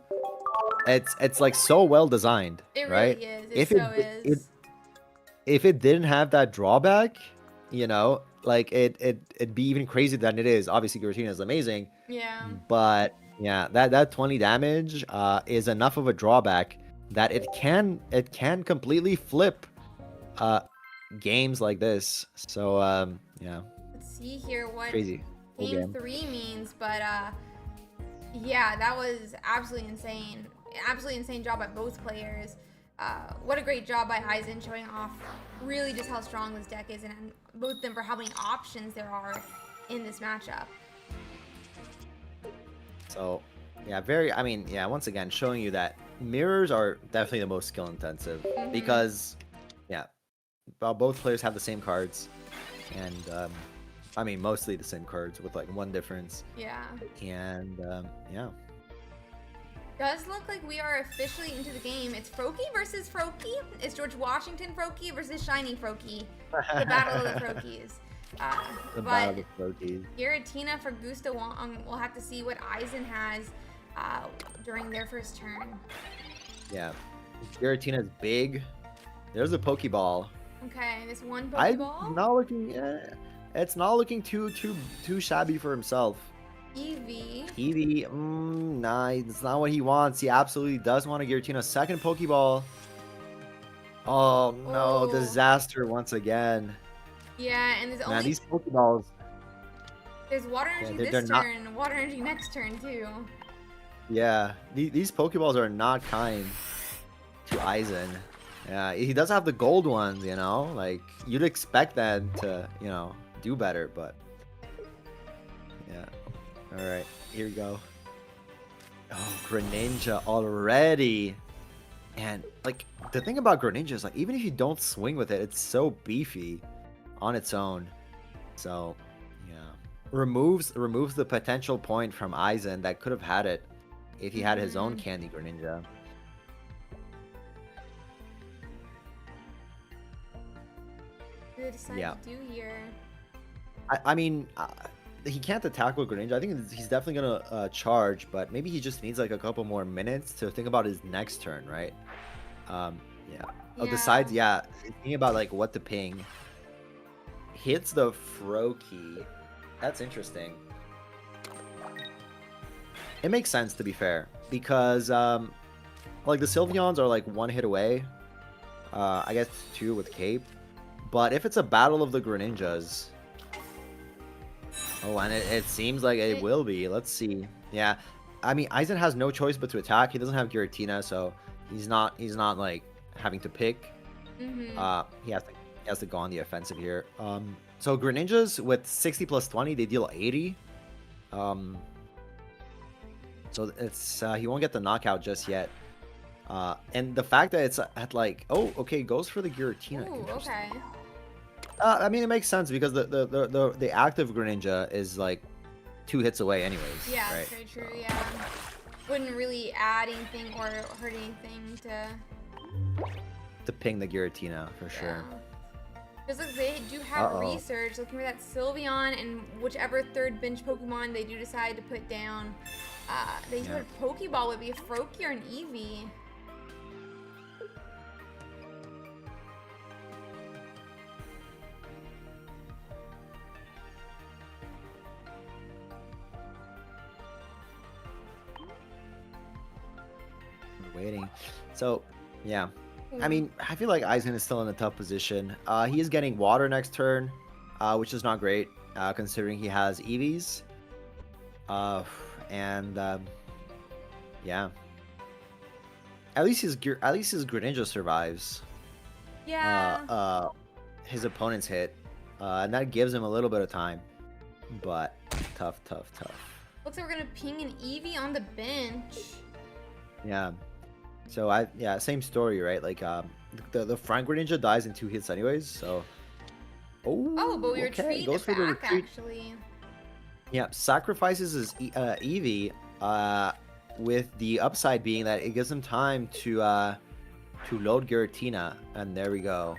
Speaker 3: it's like so well designed,
Speaker 2: It
Speaker 3: right?
Speaker 2: really is.
Speaker 3: If
Speaker 2: is.
Speaker 3: if it didn't have that drawback, you know, like it'd be even crazier than it is. Obviously, Giratina is amazing,
Speaker 2: Yeah.
Speaker 3: but yeah, that 20 damage is enough of a drawback that it can completely flip games like this. So yeah,
Speaker 2: Let's see here what
Speaker 3: crazy. Cool
Speaker 2: game
Speaker 3: game.
Speaker 2: 3 means, but yeah, that was absolutely insane. Absolutely insane job by both players. What a great job by Eisen showing off really just how strong this deck is, and both of them for how many options there are in this matchup.
Speaker 3: So yeah, I mean, yeah, once again showing you that mirrors are definitely the most skill intensive because yeah, well, both players have the same cards, and I mean mostly the same cards with like one difference.
Speaker 2: Yeah.
Speaker 3: And yeah.
Speaker 2: Does look like we are officially into the game. It's Froakie versus Froakie. It's George Washington Froakie versus Shiny Froakie. The battle of the Froakies.
Speaker 3: The
Speaker 2: But
Speaker 3: battle of Froakies.
Speaker 2: Giratina for gustawong. We'll have to see what Eisen has during their first turn.
Speaker 3: Yeah, Giratina's big. There's a Pokeball.
Speaker 2: Okay, this one
Speaker 3: I'm
Speaker 2: Pokeball.
Speaker 3: not looking. It's not looking too shabby for himself.
Speaker 2: Eevee.
Speaker 3: Eevee, nah, it's not what he wants. He absolutely does want to Giratina. Second Pokeball. Oh no,
Speaker 2: Oh.
Speaker 3: disaster once again.
Speaker 2: Yeah, and there's
Speaker 3: Man,
Speaker 2: only
Speaker 3: these Pokeballs.
Speaker 2: there's water energy
Speaker 3: they're
Speaker 2: this
Speaker 3: not-
Speaker 2: turn, water energy next turn too.
Speaker 3: Yeah, these Pokeballs are not kind to Eisen. Yeah, he does have the gold ones, you know? Like, you'd expect that to, you know, do better, but... Yeah. Alright, here we go. Oh, Greninja already! And, like, the thing about Greninja is, like, even if you don't swing with it, it's so beefy on its own. So, yeah. Removes the potential point from Eisen that could have had it if he had his own candy Greninja.
Speaker 2: What do they decide
Speaker 3: Yeah.
Speaker 2: to do here?
Speaker 3: I mean, he can't attack with Greninja. I think he's definitely gonna charge, but maybe he just needs like a couple more minutes to think about his next turn, right? Yeah. Oh, decides, yeah, thinking about like what to ping. Hits the Froakie. That's interesting. It makes sense, to be fair, because like the Sylveons are like one hit away. I guess 2 with Cape. But if it's a battle of the Greninjas, oh, and it seems like it will be. Let's see. Yeah, I mean, Eisen has no choice but to attack. He doesn't have Giratina, so he's not like having to pick. He has to go on the offensive here. So Greninjas with 60 plus 20, they deal 80. So it's he won't get the knockout just yet. And the fact that it's at like, oh, okay, goes for the Giratina.
Speaker 2: Ooh, okay.
Speaker 3: I mean, it makes sense because the active Greninja is like 2 hits away anyways.
Speaker 2: Yeah,
Speaker 3: right?
Speaker 2: that's very true, yeah. Wouldn't really add anything or hurt anything
Speaker 3: To ping the Giratina, for sure.
Speaker 2: Because look, they do have
Speaker 3: Uh-oh.
Speaker 2: research. Looking for that Sylveon and whichever third bench Pokemon they do decide to put down. They do a Pokeball would be a Froakie or an Eevee.
Speaker 3: waiting. So, yeah. I mean, I feel like Eisen is still in a tough position. He is getting water next turn, which is not great, considering he has EVs. And yeah. At least his Greninja survives.
Speaker 2: Yeah.
Speaker 3: His opponent's hit, and that gives him a little bit of time. But tough.
Speaker 2: Looks like we're gonna ping an Eevee on the bench.
Speaker 3: Yeah. So same story, right? Like the front Greninja dies in 2 hits anyways. So.
Speaker 2: Oh, but we
Speaker 3: okay.
Speaker 2: retreat back actually.
Speaker 3: Yeah, sacrifices his Eevee. With the upside being that it gives him time to load Giratina, and there we go.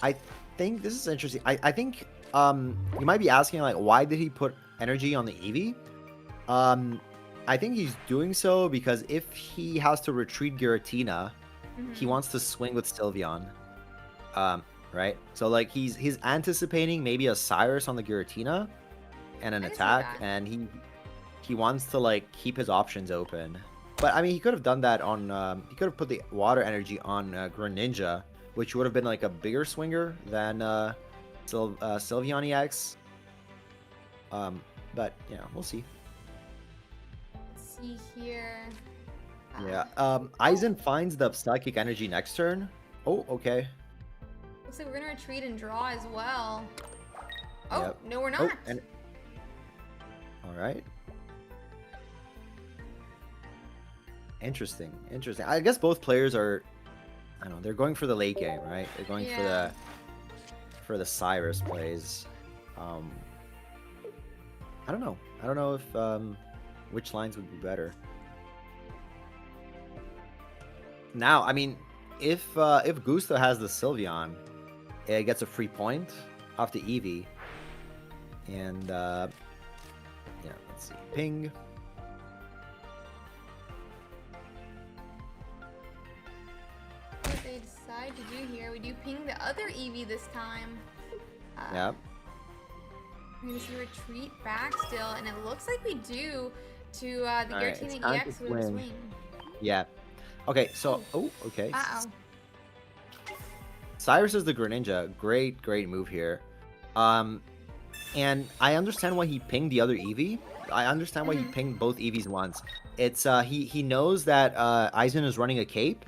Speaker 3: I think this is interesting. I think you might be asking like, why did he put energy on the Eevee? I think he's doing so because if he has to retreat Giratina, he wants to swing with Sylveon. Right? So like he's anticipating maybe a Cyrus on the Giratina and an attack, and he wants to like keep his options open. But I mean, he could have done that on he could have put the water energy on Greninja, which would have been like a bigger swinger than Sylveon EX. But yeah, we'll see.
Speaker 2: Let's see here.
Speaker 3: Yeah. Eisen finds the psychic energy next turn. Oh, okay.
Speaker 2: Looks like we're gonna retreat and draw as well. Oh,
Speaker 3: Yep.
Speaker 2: no, we're not.
Speaker 3: Oh, and... All right. Interesting. I guess both players are, I don't know, they're going for the late game, right? They're going for the Cyrus plays. I don't know. I don't know if which lines would be better. Now, I mean, if Gusto has the Sylveon, it gets a free point off the Eevee. And yeah, let's see. Ping.
Speaker 2: What they decide to do here, we do ping the other Eevee this time.
Speaker 3: Yep.
Speaker 2: We're going to retreat back still, and it looks like we do to the Giratina EX with a swing.
Speaker 3: Yeah. Okay, so... Oh, okay.
Speaker 2: Uh-oh.
Speaker 3: Cyrus is the Greninja. Great move here. And I understand why he pinged the other Eevee. I understand why he pinged both Eevees once. It's he knows that Eisen is running a cape,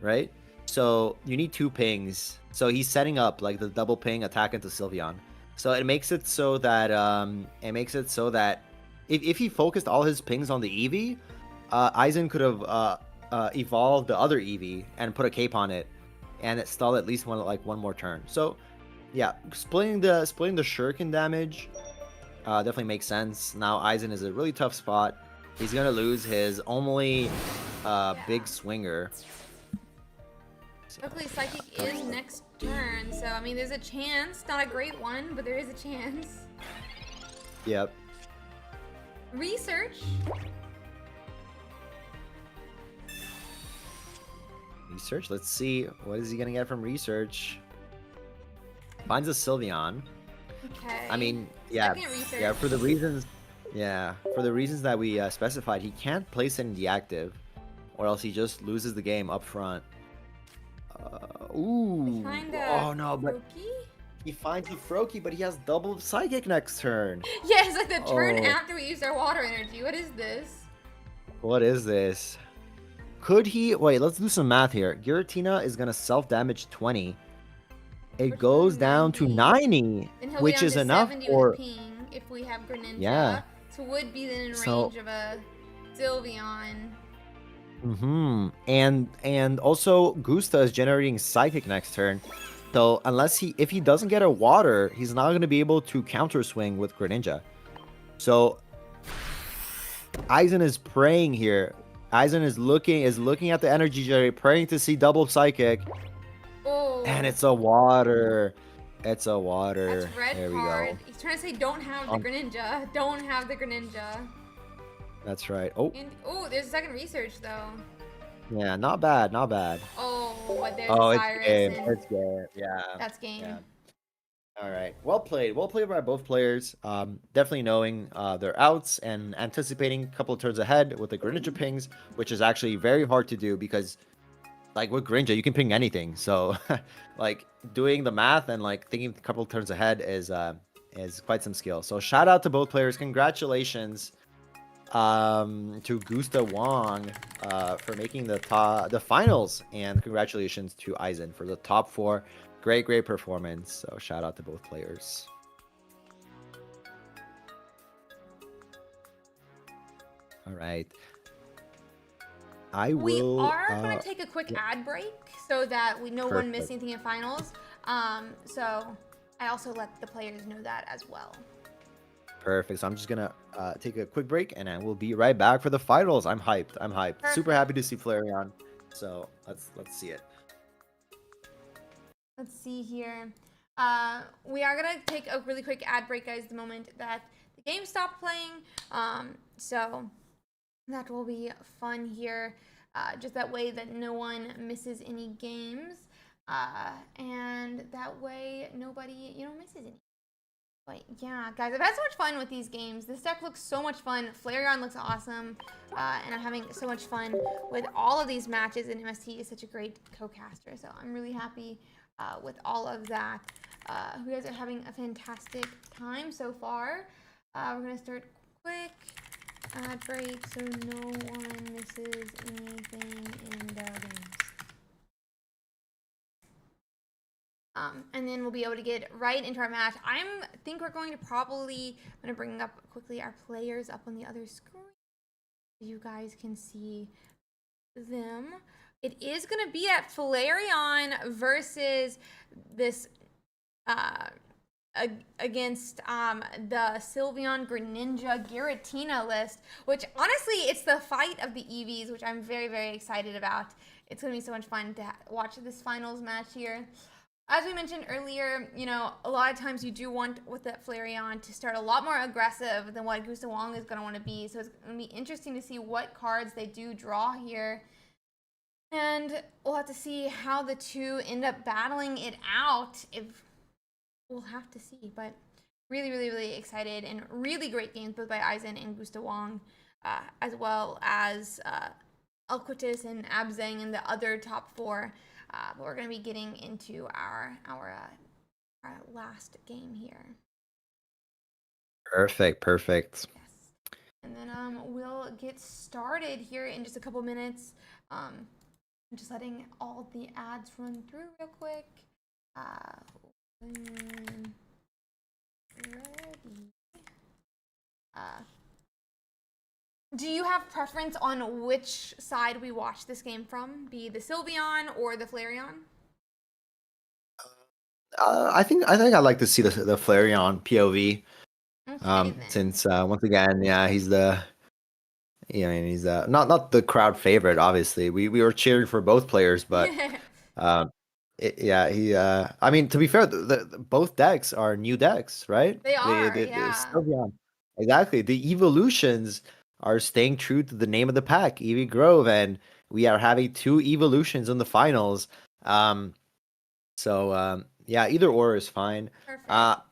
Speaker 3: right? So you need 2 pings. So he's setting up like the double ping attack into Sylveon. So it makes it so that if he focused all his pings on the Eevee, Eisen could have evolved the other Eevee and put a cape on it, and it stalled at least one more turn. So yeah, splitting the shuriken damage definitely makes sense. Now Eisen is a really tough spot. He's gonna lose his only big swinger.
Speaker 2: Luckily, Psychic is next turn, so I mean, there's a chance. Not a great one, but there is a chance.
Speaker 3: Yep.
Speaker 2: Research.
Speaker 3: Let's see, what is he gonna get from research? Finds a Sylveon.
Speaker 2: Okay.
Speaker 3: I mean, yeah, for the reasons that we specified, he can't place it in the active, or else he just loses the game up front. Ooh. Oh no, but he finds the Froakie, but he has double Psychic next turn.
Speaker 2: Yes, like the turn after we used our water energy. What is this?
Speaker 3: What is this? Could he... Wait, let's do some math here. Giratina is going to self-damage 20. It goes down to 90, which is enough for...
Speaker 2: Ping if we have Greninja.
Speaker 3: Yeah.
Speaker 2: So would be then in range of a Sylveon.
Speaker 3: And also Gusta is generating Psychic next turn. So if he doesn't get a water, he's not going to be able to counter swing with Greninja. So Eisen is praying here. Eisen is looking at the energy generator, praying to see double Psychic.
Speaker 2: Oh.
Speaker 3: And it's a water. It's a water.
Speaker 2: That's red
Speaker 3: there we
Speaker 2: card.
Speaker 3: go.
Speaker 2: He's trying to say don't have the Greninja. Don't have the Greninja.
Speaker 3: That's right. Oh.
Speaker 2: Oh, there's a second research though.
Speaker 3: Yeah, not bad.
Speaker 2: Oh, but there's
Speaker 3: it's
Speaker 2: Cyrus.
Speaker 3: game. It's game. Yeah.
Speaker 2: That's game.
Speaker 3: Yeah. All right. Well played. Well played by both players. Definitely knowing their outs and anticipating a couple of turns ahead with the Greninja pings, which is actually very hard to do because, like with Greninja, you can ping anything. So, like doing the math and like thinking a couple of turns ahead is quite some skill. So shout out to both players. Congratulations to gustawong for making the finals, and congratulations to ssEisen for the top 4. Great performance. So shout out to both players. All right. I
Speaker 2: We
Speaker 3: will
Speaker 2: are going to take a quick ad break so that we no one miss
Speaker 3: perfect.
Speaker 2: anything in finals. So I also let the players know that as well.
Speaker 3: Perfect. So I'm just gonna take a quick break, and then we'll be right back for the finals. I'm hyped. I'm hyped.
Speaker 2: Perfect.
Speaker 3: Super happy to see Flareon. So let's see it.
Speaker 2: Let's see here. We are gonna take a really quick ad break, guys, the moment that the game stopped playing. So that will be fun here. Just that way that no one misses any games. And that way nobody, misses any. But yeah, guys, I've had so much fun with these games. This deck looks so much fun. Flareon looks awesome. And I'm having so much fun with all of these matches, and MST is such a great co-caster. So I'm really happy with all of that. You guys are having a fantastic time so far. We're going to start quick ad break so no one misses anything in the games. And then we'll be able to get right into our match. I think we're going to probably, I'm going to bring up quickly our players up on the other screen so you guys can see them. It is going to be at Flareon versus this, against the Sylveon, Greninja, Giratina list, which honestly, it's the fight of the EVs, which I'm very excited about. It's going to be so much fun to watch this finals match here. As we mentioned earlier, a lot of times you do want with that Flareon to start a lot more aggressive than what gustawong is going to want to be. So it's going to be interesting to see what cards they do draw here. And we'll have to see how the two end up battling it out. We'll have to see. But really excited, and really great games both by ssEisen and gustawong, as well as elluquitas and abzange and the other top 4. But we're going to be getting into our last game here.
Speaker 3: Perfect.
Speaker 2: Yes. And then we'll get started here in just a couple minutes. I'm just letting all the ads run through real quick. Ready. Do you have preference on which side we watch this game from? Be the Sylveon or the Flareon?
Speaker 3: I think I'd like to see the Flareon POV.
Speaker 2: Okay,
Speaker 3: Since once again, yeah, he's he's not the crowd favorite. Obviously, we were cheering for both players, but I mean, to be fair, both decks are new decks, right?
Speaker 2: They are,
Speaker 3: The
Speaker 2: yeah.
Speaker 3: Sylveon, exactly. The evolutions are staying true to the name of the pack, Eevee Grove, and we are having 2 evolutions in the finals. Yeah, either or is fine.
Speaker 2: Perfect.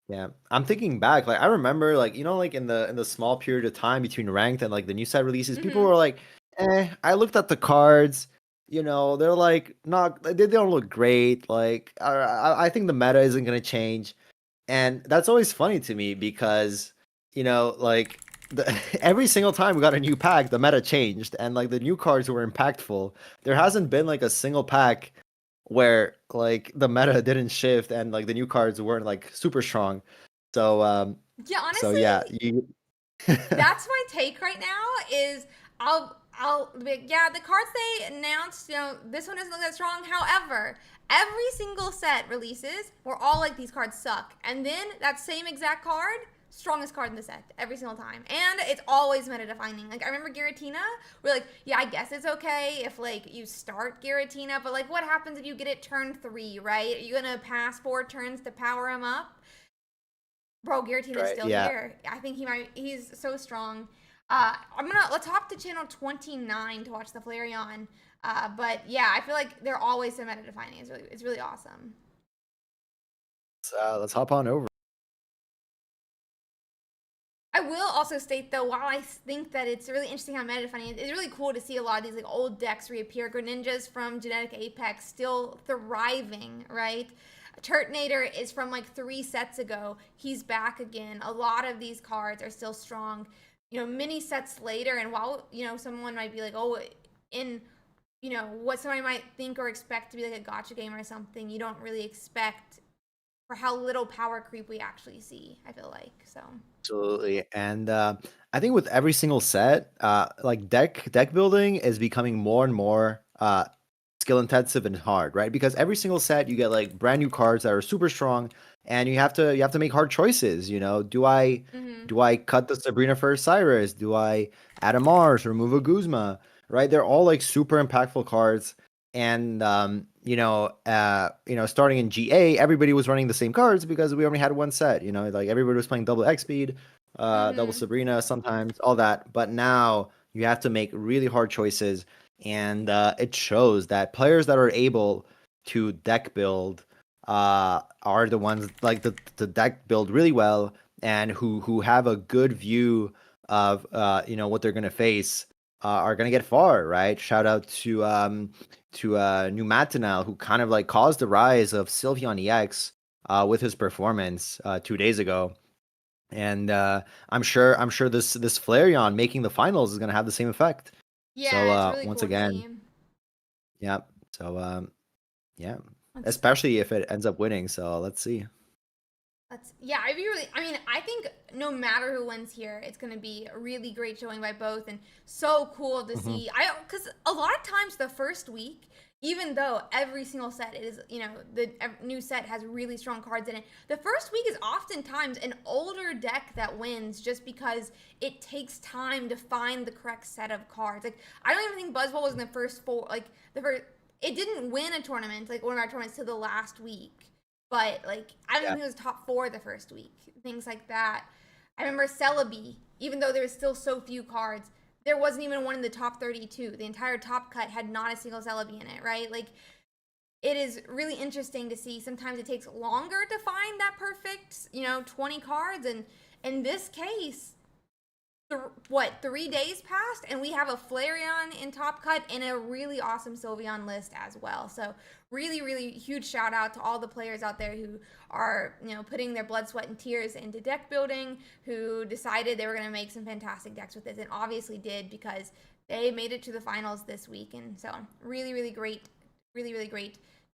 Speaker 3: Yeah, I'm thinking back. Like I remember, like like in the small period of time between ranked and like the new set releases, people were like, I looked at the cards. They're like not. They don't look great. Like I think the meta isn't gonna change, and that's always funny to me because like every single time we got a new pack, the meta changed, and like the new cards were impactful. There hasn't been like a single pack where like the meta didn't shift and like the new cards weren't like super strong. So
Speaker 2: Yeah,
Speaker 3: so
Speaker 2: honestly,
Speaker 3: yeah,
Speaker 2: that's my take right now is I'll be like, yeah, the cards they announced, this one doesn't look that strong. However, every single set releases, we're all like, these cards suck. And then that same exact card, strongest card in the set every single time. And it's always meta defining. Like I remember Giratina, we're like, yeah, I guess it's okay if like you start Giratina, but like what happens if you get it turn 3, right? Are you gonna pass 4 turns to power him up? Bro, Giratina's
Speaker 3: right,
Speaker 2: still
Speaker 3: yeah.
Speaker 2: here. I think he's so strong. Let's hop to channel 29 to watch the Flareon. But yeah, I feel like they're always so meta defining. It's really awesome.
Speaker 3: Let's hop on over.
Speaker 2: I will also state though, while I think that it's really interesting how meta defining it's really cool to see a lot of these like old decks reappear. Greninja's from Genetic Apex still thriving, right? Turtonator is from like 3 sets ago. He's back again. A lot of these cards are still strong. Many sets later, and while someone might be like, oh, in what somebody might think or expect to be like a gotcha game or something, you don't really expect for how little power creep we actually see. I feel like so.
Speaker 3: Absolutely. And I think with every single set, like deck building is becoming more and more skill intensive and hard, right? Because every single set you get like brand new cards that are super strong, and you have to make hard choices. Do I cut the Sabrina for Cyrus? Do I add a Mars, remove a Guzma? Right? They're all like super impactful cards. And starting in GA, everybody was running the same cards because we only had one set. Like everybody was playing double X speed, double Sabrina, sometimes all that. But now you have to make really hard choices, and it shows that players that are able to deck build are the ones like the deck build really well, and who have a good view of what they're gonna face. Are gonna get far, right? Shout out to New Matinal, who kind of like caused the rise of Sylveon EX with his performance 2 days ago. And I'm sure this Flareon making the finals is gonna have the same effect.
Speaker 2: Yeah,
Speaker 3: So
Speaker 2: it's really
Speaker 3: once
Speaker 2: cool
Speaker 3: again,
Speaker 2: to see.
Speaker 3: yeah. So yeah, especially if it ends up winning. So let's see.
Speaker 2: I think no matter who wins here, it's going to be a really great showing by both, and so cool to see. Because a lot of times the first week, even though every single set is, the new set has really strong cards in it, the first week is oftentimes an older deck that wins just because it takes time to find the correct set of cards. Like, I don't even think Buzzwole was in the first 4, it didn't win a tournament, like one of our tournaments, till the last week. But, like, I don't think it was top 4 the first week. Things like that. I remember Celebi, even though there was still so few cards, there wasn't even one in the top 32. The entire top cut had not a single Celebi in it, right? Like, it is really interesting to see. Sometimes it takes longer to find that perfect, 20 cards. And in this case, 3 days passed, and we have a Flareon in top cut and a really awesome Sylveon list as well. So really, really huge shout out to all the players out there who are, putting their blood, sweat, and tears into deck building, who decided they were going to make some fantastic decks with this, and obviously did, because they made it to the finals this week. And so really, really great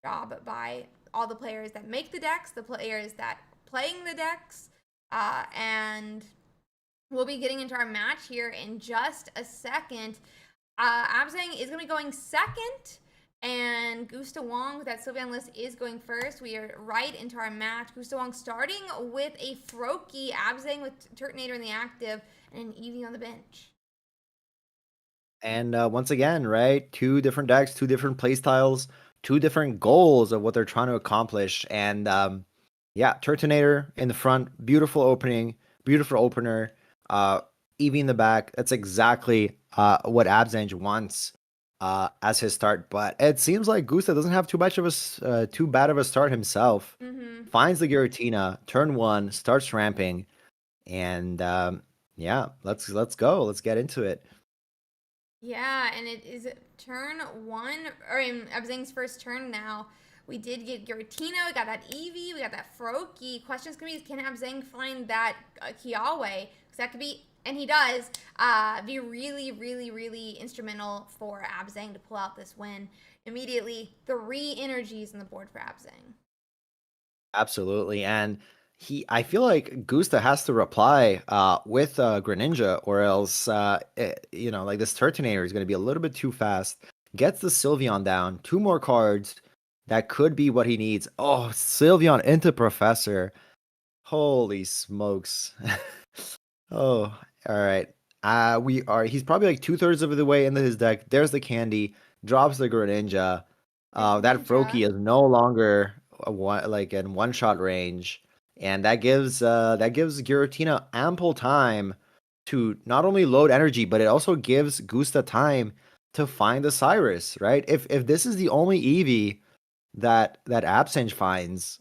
Speaker 2: job by all the players that make the decks, the players that playing the decks, and we'll be getting into our match here in just a second. Abzange is going to be going second, and gustawong with that Sylveon list is going first. We are right into our match. Gustawong starting with a Froakie, Abzange with Turtonator in the active, and an Eevee on the bench.
Speaker 3: And once again, right, 2 different decks, 2 different play styles, 2 different goals of what they're trying to accomplish. And Turtonator in the front, beautiful opening, beautiful opener. Eevee in the back. That's exactly what Abzange wants as his start. But it seems like Gusta doesn't have too bad of a start himself. Finds the Giratina, turn 1, starts ramping, and let's go. Let's get into it.
Speaker 2: Yeah, and it is turn 1, or Abzange's first turn now. We did get Giratina, we got that Eevee, we got that Froakie. Question's gonna be, can Abzange find that Kiawe? Because that could be, and he does, be really, really, really instrumental for Abzange to pull out this win. Immediately, 3 energies on the board for Abzange.
Speaker 3: Absolutely, and I feel like Gusta has to reply with Greninja, or else like this Turtonator is going to be a little bit too fast. Gets the Sylveon down, 2 more cards. That could be what he needs. Oh, Sylveon into Professor. Holy smokes. Oh, all right. He's probably like 2/3 of the way into his deck. There's the candy. Drops the Greninja. That Froakie is no longer in one-shot range. And that gives Giratina ample time to not only load energy, but it also gives Gusta time to find the Cyrus, right? If this is the only Eevee that absenge finds,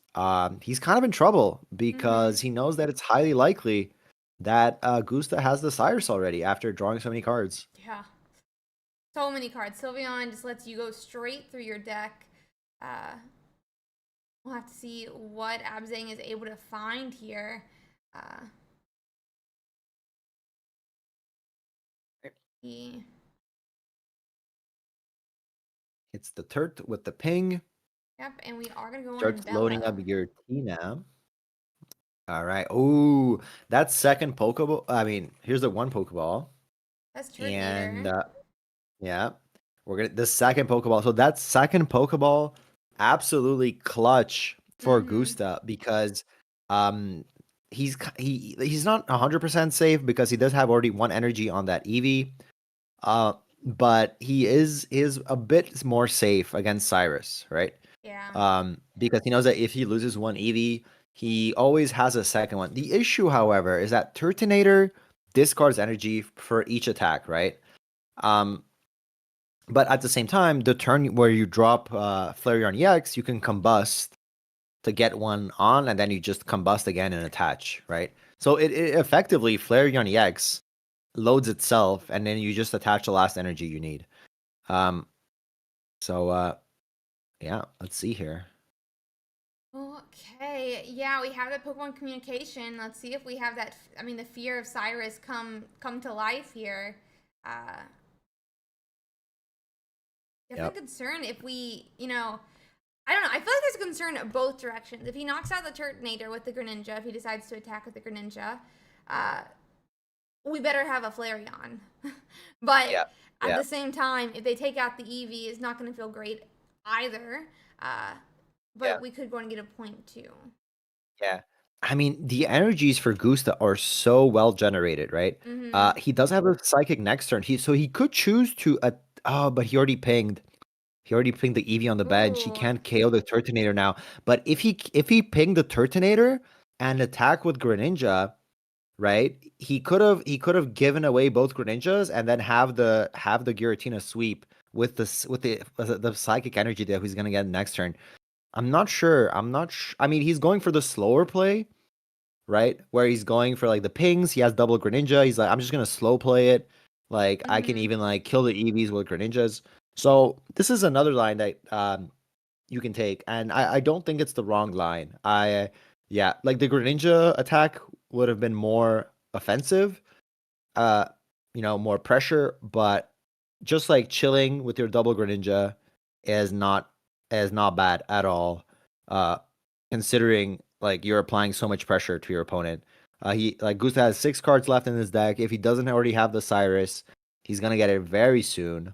Speaker 3: he's kind of in trouble because
Speaker 2: Mhm.
Speaker 3: he knows that it's highly likely that Gusta has the Cyrus already after drawing so many cards.
Speaker 2: Yeah. So many cards. Sylveon just lets you go straight through your deck. Uh, we'll have to see what abzange is able to find here. Uh, he
Speaker 3: It's the Turt with the ping.
Speaker 2: Yep, and we are gonna go on in
Speaker 3: Starts loading up
Speaker 2: Bello.
Speaker 3: your Tina. All right. Oh, that second Pokeball. I mean, here's the one Pokeball.
Speaker 2: That's
Speaker 3: And
Speaker 2: Tortunator.
Speaker 3: yeah, we're gonna the second Pokeball. So that second Pokeball, absolutely clutch for
Speaker 2: Mm-hmm.
Speaker 3: Gusta because he's not 100% safe because he does have already one energy on that Eevee. But he is a bit more safe against Cyrus, right?
Speaker 2: Yeah.
Speaker 3: Because he knows that if he loses one Eevee, he always has a second one. The issue, however, is that Turtonator discards energy for each attack, right? Um, but at the same time, the turn where you drop Flareon EX, you can combust to get one on, and then you just combust again and attach, right? So it effectively Flareon EX loads itself, and then you just attach the last energy you need. Um, so yeah, let's see here.
Speaker 2: Okay. Yeah, we have that Pokemon communication. Let's see if we have that. I mean, the fear of Cyrus come to life here. Uh,
Speaker 3: Yep.
Speaker 2: Definitely concerned if we, I don't know. I feel like there's a concern both directions. If he knocks out the Turtonator with the Greninja, if he decides to attack with the Greninja, uh, we better have a Flareon. But
Speaker 3: Yeah.
Speaker 2: at
Speaker 3: Yeah.
Speaker 2: the same time, if they take out the Eevee, it's not going to feel great either.
Speaker 3: Yeah.
Speaker 2: But we could go and get a point too.
Speaker 3: Yeah. I mean, the energies for Gusta are so well generated, right?
Speaker 2: Mm-hmm.
Speaker 3: He does have a psychic next turn. He could choose to oh, but he already pinged. He already pinged the Eevee on the bench. He
Speaker 2: Ooh.
Speaker 3: can't KO the Turtonator now. But if he pinged the Turtonator and attack with Greninja, right? He could have given away both Greninjas and then have the Giratina sweep with the psychic energy that he's gonna get next turn. I'm not sure. I mean, he's going for the slower play, right? Where he's going for like the pings. He has double Greninja. He's like, I'm just gonna slow play it. Like I can
Speaker 2: Mm-hmm.
Speaker 3: even like kill the EVs with Greninjas. So this is another line that you can take, and I don't think it's the wrong line. Yeah, like the Greninja attack would have been more offensive, uh, more pressure, but just like chilling with your double Greninja is not bad at all. Uh, considering like you're applying so much pressure to your opponent. He like Gusta has 6 cards left in his deck. If he doesn't already have the Cyrus, he's gonna get it very soon.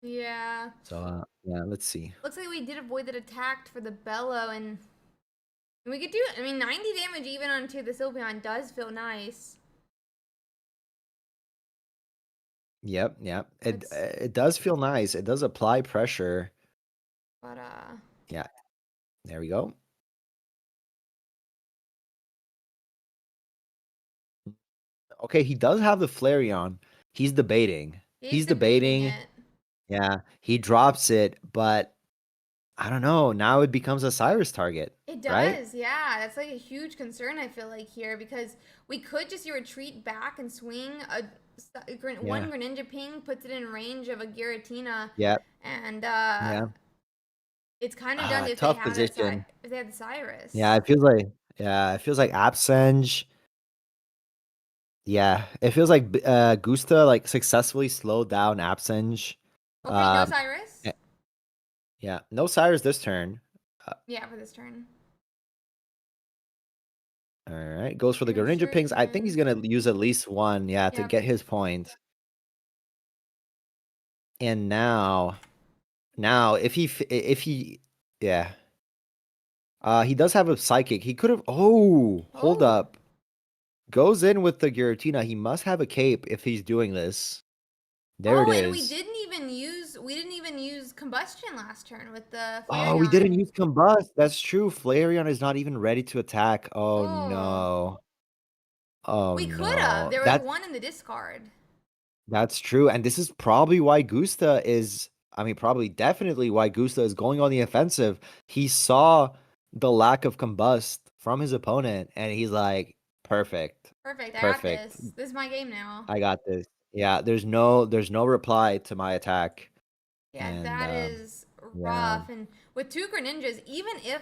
Speaker 2: Yeah.
Speaker 3: So yeah, let's see.
Speaker 2: Looks like we did avoid that attack for the Bello, and we could do it. I mean, 90 damage even onto the Sylveon does feel nice.
Speaker 3: Yep, yep. It
Speaker 2: It's,
Speaker 3: it does feel nice. It does apply pressure.
Speaker 2: but
Speaker 3: Yeah, there we go. Okay, he does have the Flareon. He's debating.
Speaker 2: he's
Speaker 3: He's
Speaker 2: debating
Speaker 3: debating.
Speaker 2: it.
Speaker 3: Yeah, he drops it, but I don't know. Now it becomes a Cyrus target,
Speaker 2: It
Speaker 3: right?
Speaker 2: does, yeah. That's like a huge concern, I feel like, here, because we could just retreat back and swing
Speaker 3: Yeah.
Speaker 2: one Greninja ping, puts it in range of a Giratina,
Speaker 3: Yeah.
Speaker 2: and
Speaker 3: Yeah.
Speaker 2: it's kind of done if they
Speaker 3: Tough
Speaker 2: have that
Speaker 3: position.
Speaker 2: if they have the Cyrus.
Speaker 3: Yeah, it feels like absenge. Yeah, it feels like Gusta like successfully slowed down absenge.
Speaker 2: Okay, no
Speaker 3: Um,
Speaker 2: Cyrus.
Speaker 3: eh, yeah, no Cyrus this turn. Uh,
Speaker 2: Yeah, for this turn.
Speaker 3: all right, goes for the Greninja pings. I think he's
Speaker 2: Restriction.
Speaker 3: gonna use at least one, yeah, to
Speaker 2: Yep.
Speaker 3: get his point. And now yeah, he does have a psychic. He could have. Oh, hold
Speaker 2: Oh.
Speaker 3: up. Goes in with the Giratina. He must have a cape if he's doing this. There it
Speaker 2: Oh, and
Speaker 3: is.
Speaker 2: we didn't even use combustion last turn with the
Speaker 3: Oh, we didn't
Speaker 2: Flareon.
Speaker 3: use combust. That's true. Flareon is not even ready to attack. Oh
Speaker 2: Oh.
Speaker 3: no. Oh
Speaker 2: We could have.
Speaker 3: no.
Speaker 2: There was one in the discard.
Speaker 3: That's true. And this is probably why Gusta is I mean, probably definitely why Gusta is going on the offensive. He saw the lack of combust from his opponent, and he's like, perfect,
Speaker 2: Perfect. I got
Speaker 3: perfect.
Speaker 2: this. This is my game now.
Speaker 3: I got this. Yeah, there's no reply to my attack,
Speaker 2: Yeah,
Speaker 3: and
Speaker 2: that is
Speaker 3: yeah.
Speaker 2: rough. And with two Greninjas, even if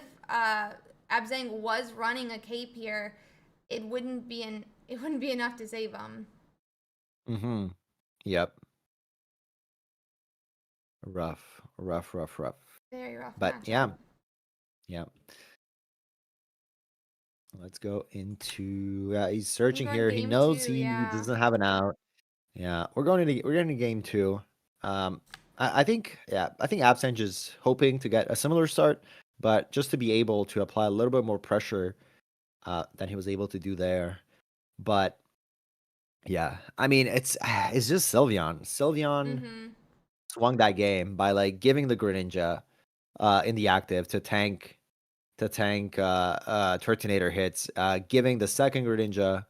Speaker 2: Abzang was running a cape here, it wouldn't be enough to save him.
Speaker 3: Mm-hmm. Yep. Rough, rough, rough, rough.
Speaker 2: Very rough
Speaker 3: But
Speaker 2: matchup.
Speaker 3: yeah, yeah. Let's go into. He's
Speaker 2: I'm
Speaker 3: searching
Speaker 2: going
Speaker 3: here. He
Speaker 2: game
Speaker 3: knows
Speaker 2: two,
Speaker 3: he
Speaker 2: yeah.
Speaker 3: doesn't have an out. Yeah, we're going to game two. I think I think Absenge is hoping to get a similar start, but just to be able to apply a little bit more pressure than he was able to do there. But yeah, I mean it's just Sylveon. Sylveon
Speaker 2: Mm-hmm.
Speaker 3: swung that game by like giving the Greninja in the active to tank Tortunator hits, giving the second Greninja,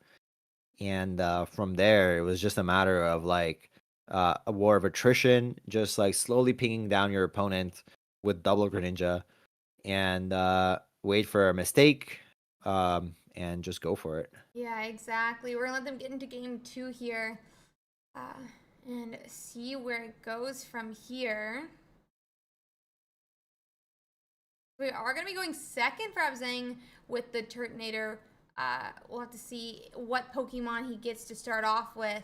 Speaker 3: and from there it was just a matter of like a war of attrition, just like slowly pinging down your opponent with double Greninja, and wait for a mistake, and just go for it.
Speaker 2: Yeah, exactly. We're gonna let them get into game two here, uh, and see where it goes from here. We are going to be going second for Abzang with the Turtonator. We'll have to see what Pokemon he gets to start off with,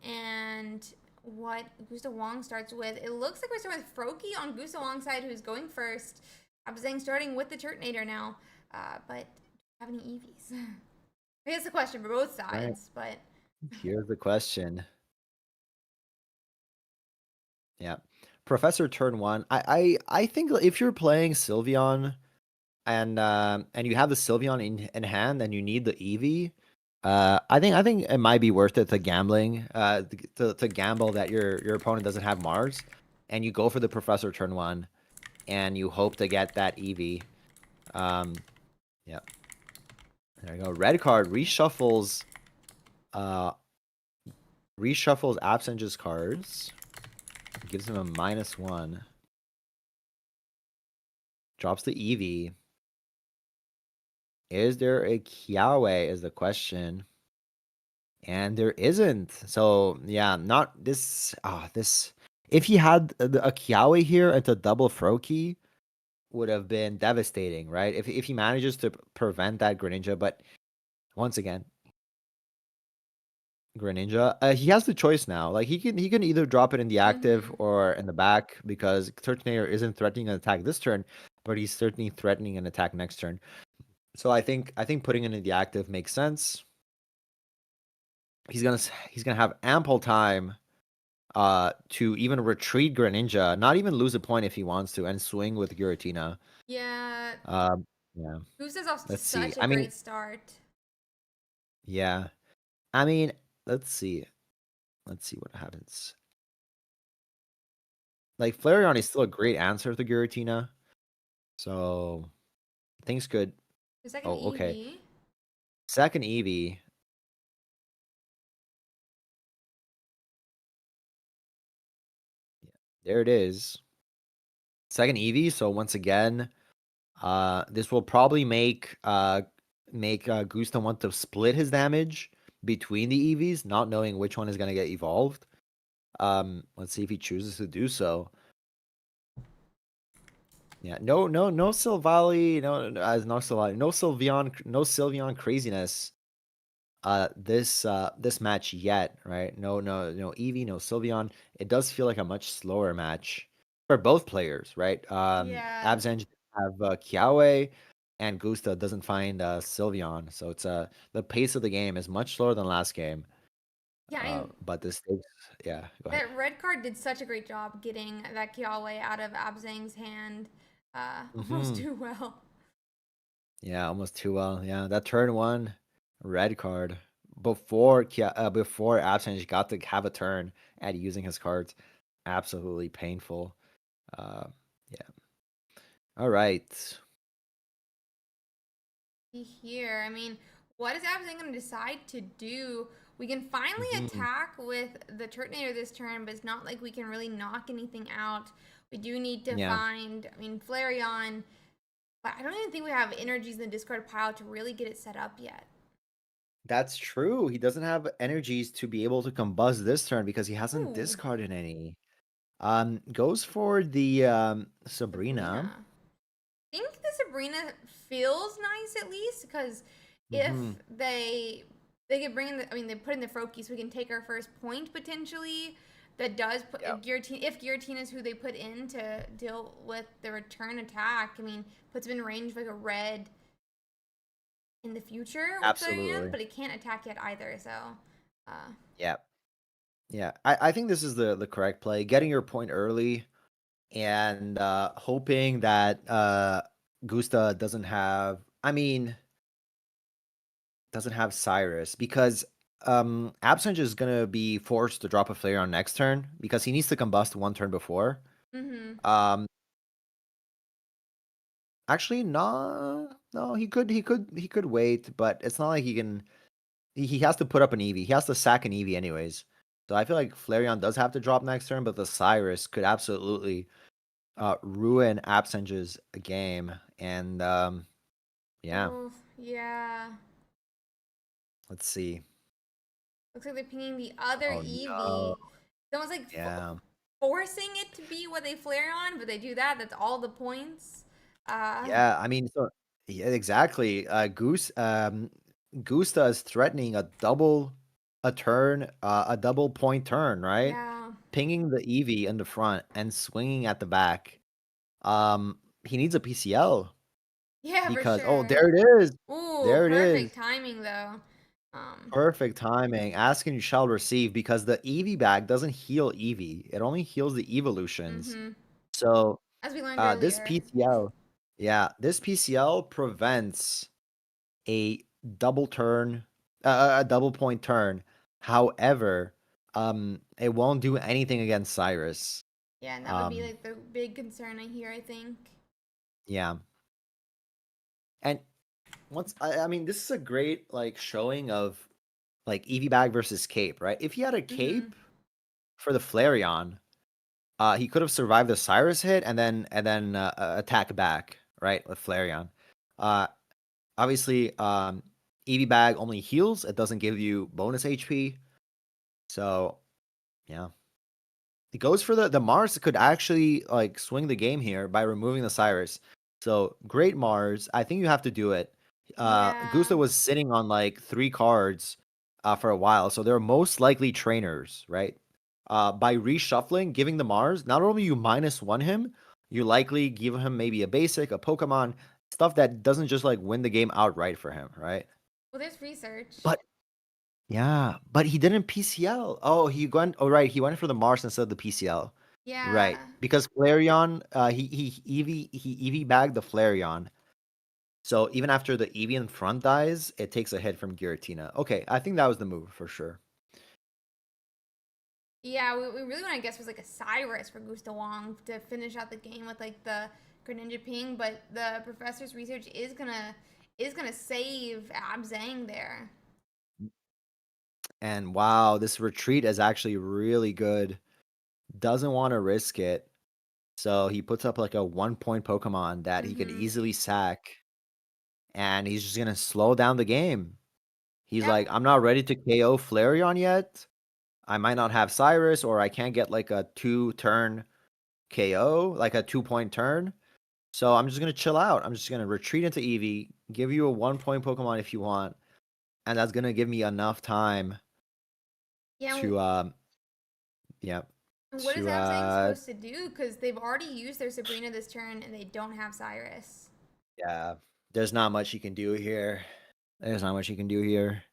Speaker 2: and what Gustawong starts with. It looks like we're starting with Froakie on Gustawong's side, who's going first. Abzang starting with the Turtonator now, but do we have any EVs? I guess the question for both
Speaker 3: Right.
Speaker 2: sides, but
Speaker 3: Here's the question. Yeah. Professor turn one. I think if you're playing Sylveon and you have the Sylveon in hand and you need the Eevee, I think it might be worth it to gambling to gamble that your opponent doesn't have Mars, and you go for the Professor turn one, and you hope to get that Eevee. Yeah. There you go. Red card uh reshuffles Absenge's cards, gives him a -1, drops the Eevee. Is there a Kiawe is the question. And there isn't. So yeah, not this. This. If he had a Kiawe here and a double Froakie, would have been devastating, right? If he manages to prevent that Greninja, but once again, Greninja, he has the choice now. Like he can either drop it in the active
Speaker 2: mm-hmm.
Speaker 3: or in the back, because Turtonator isn't threatening an attack this turn, but he's certainly threatening an attack next turn. So I think putting it in the active makes sense. He's gonna have ample time to even retreat Greninja, not even lose a point if he wants to, and swing with Giratina.
Speaker 2: Yeah,
Speaker 3: Yeah,
Speaker 2: Gusta's off to
Speaker 3: let's see.
Speaker 2: such a
Speaker 3: I mean,
Speaker 2: great start.
Speaker 3: yeah, I mean, let's see. Let's see what happens. Like Flareon is still a great answer to Giratina, so things could.
Speaker 2: The second
Speaker 3: Oh, okay.
Speaker 2: Eevee.
Speaker 3: Second Eevee. There it is. Second Eevee. So once again, this will probably make Gusta want to split his damage between the EVs, not knowing which one is gonna get evolved. Let's see if he chooses to do so. Yeah, no Silvally, no Sylveon craziness. This match yet, right? No Eevee, no Sylveon. It does feel like a much slower match for both players, right?
Speaker 2: Yeah.
Speaker 3: Abzenge have Kiawe, and Gusta doesn't find Sylveon, so it's the pace of the game is much slower than last game.
Speaker 2: Yeah, I mean,
Speaker 3: But the stakes, yeah, go ahead.
Speaker 2: that red card did such a great job getting that Kiawe out of Abzang's hand almost
Speaker 3: Hmm.
Speaker 2: too well.
Speaker 3: Yeah, almost too well. Yeah, that turn one red card before Absenge got to have a turn at using his cards, absolutely painful. Uh, yeah. All right.
Speaker 2: Here, I mean, what is Abzang going to decide to do We can finally
Speaker 3: Mhm.
Speaker 2: attack with the Turtonator this turn, but it's not like we can really knock anything out. We do need to
Speaker 3: Yeah,
Speaker 2: find, I mean, Flareon, but I don't even think we have energies in the discard pile to really get it set up yet.
Speaker 3: that's true. He doesn't have energies to be able to combust this turn because he hasn't
Speaker 2: Ooh,
Speaker 3: discarded any. Goes for the Sabrina.
Speaker 2: Sabrina. I think the Sabrina feels nice at least because if
Speaker 3: Hmm.
Speaker 2: they could bring in the, I mean they put in the Froakie so we can take our first point potentially. That does put
Speaker 3: Yep.
Speaker 2: Giratina, if Giratina is who they put in to deal with the return attack. I mean, puts him in range of like a red in the future with Flareon,
Speaker 3: Absolutely.
Speaker 2: but it can't attack yet either. So,
Speaker 3: Yeah. Yeah. I think this is the correct play. Getting your point early and hoping that Gusta doesn't have Cyrus because Absence is gonna be forced to drop a flare on next turn because he needs to combust one turn before.
Speaker 2: mm-hmm.
Speaker 3: Um Actually no, he could wait, but it's not like he has to put up an Eevee. He has to sack an Eevee anyways. So I feel like Flareon does have to drop next turn, but the Cyrus could absolutely ruin Absenge's game. And yeah,
Speaker 2: Oof, yeah.
Speaker 3: let's see.
Speaker 2: Looks like they're pinging the other
Speaker 3: Oh no.
Speaker 2: Eevee. It's almost like
Speaker 3: Yeah.
Speaker 2: forcing it to be what they flare on, but they do that. That's all the points. Uh,
Speaker 3: Yeah, yeah, exactly. Gusta is threatening a double point turn, right?
Speaker 2: yeah,
Speaker 3: Pinging the Eevee in the front and swinging at the back. He needs a PCL
Speaker 2: yeah, for
Speaker 3: because
Speaker 2: sure.
Speaker 3: there it is.
Speaker 2: Ooh,
Speaker 3: There it is.
Speaker 2: perfect timing though. Um,
Speaker 3: Perfect timing. Ask and you shall receive because the Eevee bag doesn't heal Eevee. It only heals the evolutions.
Speaker 2: mm-hmm.
Speaker 3: So
Speaker 2: As we learned
Speaker 3: this
Speaker 2: earlier.
Speaker 3: PCL, yeah, this PCL prevents a double turn, a double point turn. However, it won't do anything against Cyrus.
Speaker 2: Yeah, and that would be
Speaker 3: Um,
Speaker 2: like the big concern I hear. I think.
Speaker 3: yeah, and I mean, this is a great like showing of like Eevee bag versus Cape, right? If he had a
Speaker 2: Mm-hmm.
Speaker 3: Cape for the Flareon, he could have survived the Cyrus hit and then attack back, right, with Flareon. Uh, Obviously, Eevee bag only heals; it doesn't give you bonus HP. So yeah, it goes for the Mars could actually like swing the game here by removing the Cyrus. So great Mars. I think you have to do it.
Speaker 2: Yeah.
Speaker 3: Gusta was sitting on like 3 cards for a while, so they're most likely trainers, right? By reshuffling, giving the Mars, not only you -1 him, you likely give him maybe a basic, a Pokemon, stuff that doesn't just like win the game outright for him, right?
Speaker 2: Well, there's research.
Speaker 3: But yeah, but he didn't PCL. Oh, right, he went for the Mars instead of the PCL.
Speaker 2: Yeah.
Speaker 3: Right. Because Flareon, he EV bagged the Flareon. So even after the EV in front dies, it takes a hit from Giratina. Okay, I think that was the move for sure.
Speaker 2: Yeah, we really want to guess was like a Cyrus for gustawong to finish out the game with like the Greninja ping, but the professor's research is gonna save abzange there.
Speaker 3: And wow, this retreat is actually really good. Doesn't want to risk it. So he puts up like a 1 point Pokemon that he could
Speaker 2: Mm-hmm.
Speaker 3: easily sack. And he's just gonna slow down the game. He's
Speaker 2: Yep.
Speaker 3: like, I'm not ready to KO Flareon yet. I might not have Cyrus, or I can't get like a 2 turn KO, like a 2 point turn. So I'm just gonna chill out. I'm just gonna retreat into Eevee, give you a 1 point Pokemon if you want, and that's gonna give me enough time
Speaker 2: Yeah.
Speaker 3: to yeah,
Speaker 2: And what is
Speaker 3: to
Speaker 2: abzange supposed to do? Because they've already used their Sabrina this turn and they don't have Cyrus.
Speaker 3: yeah. There's not much you can do here. There's not much you can do here.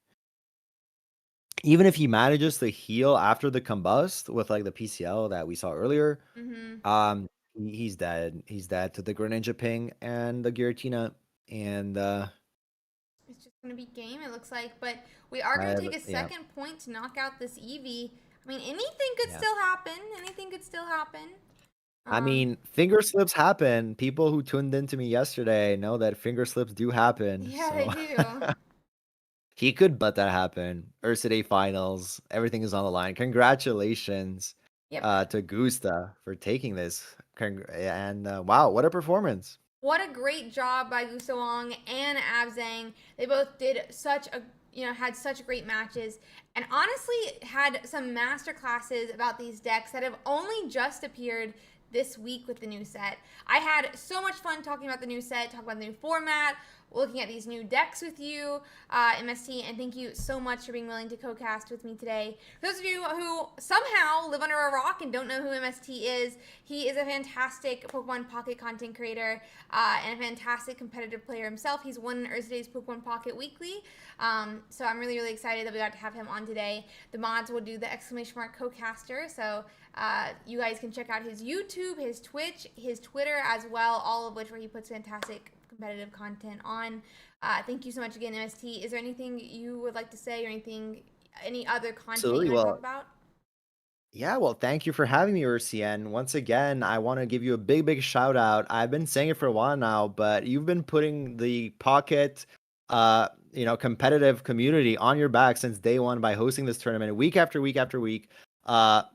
Speaker 3: Even if he manages to heal after the combust with like the PCL that we saw earlier,
Speaker 2: Mm-hmm.
Speaker 3: he's dead. He's dead to the Greninja ping and the Giratina, and
Speaker 2: It's just gonna be game, it looks like. But we are gonna take a
Speaker 3: yeah,
Speaker 2: second point to knock out this Eevee. I mean, anything could
Speaker 3: yeah.
Speaker 2: still happen. Anything could still happen.
Speaker 3: I
Speaker 2: Um,
Speaker 3: mean, finger slips happen. People who tuned into me yesterday know that finger slips do happen.
Speaker 2: yeah, they
Speaker 3: So
Speaker 2: do.
Speaker 3: he could let that happen. Ursiiday finals, everything is on the line. Congratulations
Speaker 2: Yep.
Speaker 3: to Gusta for taking this. And wow, what a performance.
Speaker 2: What a great job by gustawong and abzange. They both did such a, had such great matches, and honestly had some master classes about these decks that have only just appeared this week with the new set. I had so much fun talking about the new set, talking about the new format, looking at these new decks with you, MST, and thank you so much for being willing to co-cast with me today. For those of you who somehow live under a rock and don't know who MST is, he is a fantastic Pokemon Pocket content creator and a fantastic competitive player himself. He's won Ursiiday's Pokemon Pocket Weekly, so I'm really, really excited that we got to have him on today. The mods will do the exclamation mark co-caster, so you guys can check out his YouTube, his Twitch, his Twitter as well, all of which where he puts fantastic competitive content on. Thank you so much again, MST. Is there anything you would like to say, or any other content
Speaker 3: Absolutely.
Speaker 2: you want to
Speaker 3: Well,
Speaker 2: talk about?
Speaker 3: yeah, well, thank you for having me, Ursi. And once again, I want to give you a big, big shout out. I've been saying it for a while now, but you've been putting the Pocket, competitive community on your back since day one by hosting this tournament week after week after week.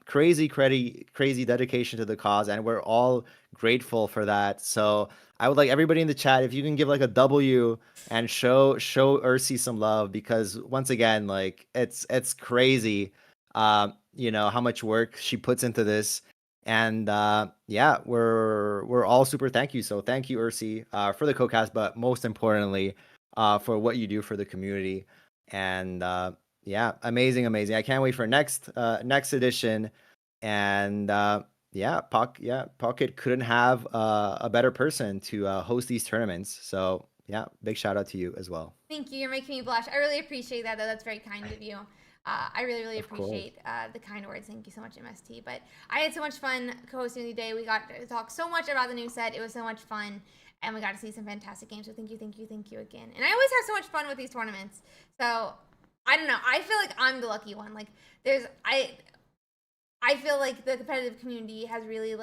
Speaker 3: Crazy, crazy dedication to the cause, and we're all grateful for that. So I would like everybody in the chat, if you can give like a W and show Ursi some love, because once again, like it's crazy. How much work she puts into this, and yeah, we're all super thank you. So thank you, Ursi, for the co-cast, but most importantly, for what you do for the community. And yeah, amazing. I can't wait for next edition. And Pocket couldn't have a better person to host these tournaments. So yeah, big shout out to you as well.
Speaker 2: Thank you. You're making me blush. I really appreciate that, though. That's very kind of you. I really, really
Speaker 3: Of course.
Speaker 2: appreciate the kind words. Thank you so much, MST. But I had so much fun co-hosting the day. We got to talk so much about the new set. It was so much fun. And we got to see some fantastic games. So thank you again. And I always have so much fun with these tournaments. So I don't know. I feel like I'm the lucky one. Like I feel like the competitive community has really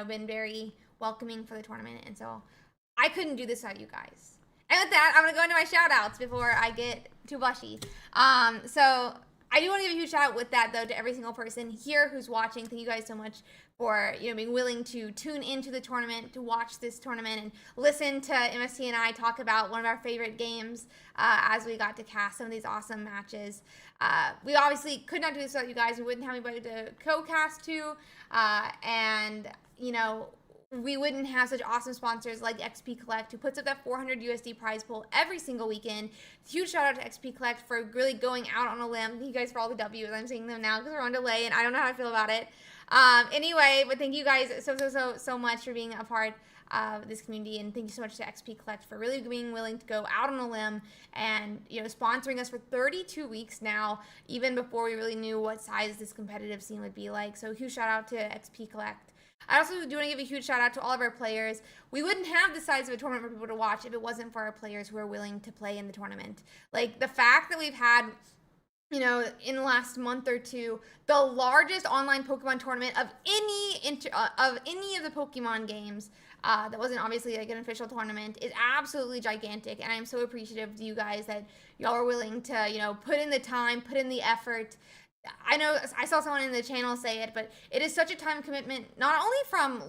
Speaker 2: been very welcoming for the tournament. And so I couldn't do this without you guys. And with that, I'm going to go into my shout outs before I get too blushy. So I do want to give a huge shout out with that, though, to every single person here who's watching. Thank you guys so much for being willing to tune into the tournament, to watch this tournament, and listen to MST and I talk about one of our favorite games as we got to cast some of these awesome matches. We obviously could not do this without you guys. We wouldn't have anybody to co-cast to, and we wouldn't have such awesome sponsors like XP Collect, who puts up that 400 USD prize pool every single weekend. Huge shout out to XP Collect for really going out on a limb. Thank you guys for all the W's. I'm seeing them now because we're on delay and I don't know how I feel about it. Anyway, but thank you guys so much for being a part of this community, and thank you so much to XP Collect for really being willing to go out on a limb and sponsoring us for 32 weeks now, even before we really knew what size this competitive scene would be like. So huge shout out to XP Collect. I also do want to give a huge shout out to all of our players. We wouldn't have the size of a tournament for people to watch if it wasn't for our players who are willing to play in the tournament. Like the fact that we've had, in the last month or two, the largest online Pokemon tournament of any of the Pokemon games that wasn't obviously like an official tournament is absolutely gigantic, and I'm so appreciative of you guys that y'all are willing to put in the time, put in the effort. I know I saw someone in the channel say it, but it is such a time commitment, not only from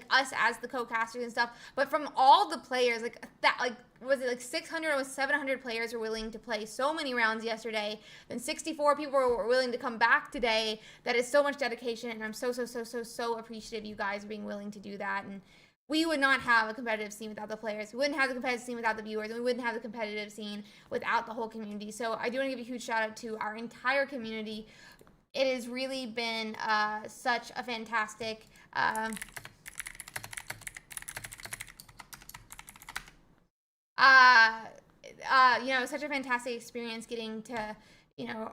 Speaker 2: us as the co-casters and stuff, but from all the players. Was it 600 or 700 players were willing to play so many rounds yesterday? Then 64 people were willing to come back today. That is so much dedication, and I'm so appreciative of you guys being willing to do that. And we would not have a competitive scene without the players. We wouldn't have the competitive scene without the viewers. And we wouldn't have the competitive scene without the whole community. So I do want to give a huge shout out to our entire community. It has really been such a fantastic such a fantastic experience getting to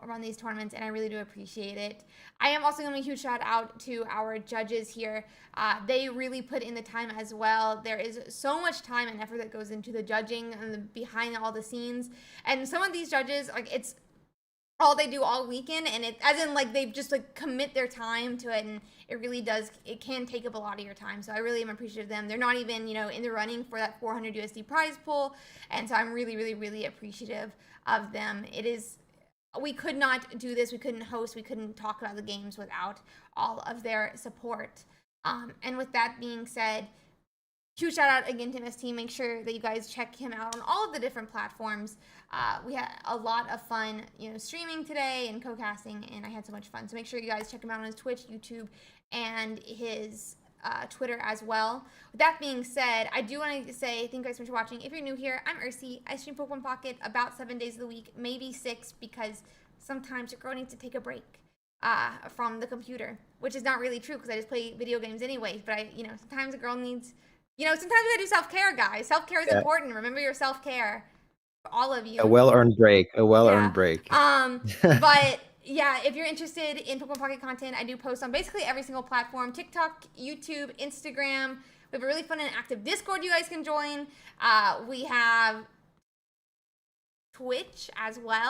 Speaker 2: run these tournaments, and I really do appreciate it. I am also going to give a huge shout out to our judges here. They really put in the time as well. There is so much time and effort that goes into the judging and behind all the scenes. And some of these judges, it's all they do all weekend, and it, as in like they just like commit their time to it, and it really does, it can take up a lot of your time. So I really am appreciative of them. They're not even, you know, in the running for that 400 USD prize pool, and so I'm really, really, really appreciative of them. It is, we could not do this, we couldn't host, we couldn't talk about the games without all of their support. And with that being said, huge shout out again to MST. Make sure that you guys check him out on all of the different platforms. We had a lot of fun, you know, streaming today and co-casting, and I had so much fun. So make sure you guys check him out on his Twitch, YouTube, and his Twitter as well. With that being said, I do want to say thank you guys so much for watching. If you're new here, I'm Ursi. I stream Pokemon Pocket about 7 days of the week, maybe 6, because sometimes your girl needs to take a break from the computer, which is not really true because I just play video games anyways. But I, you know, sometimes a girl needs, you know, sometimes we gotta do self-care, guys. Self-care is important. Remember your self-care, for all of you.
Speaker 3: A well-earned break. A well-earned break.
Speaker 2: But yeah, if you're interested in Pokemon Pocket content, I do post on basically every single platform: TikTok, YouTube, Instagram. We have a really fun and active Discord you guys can join. We have Twitch as well.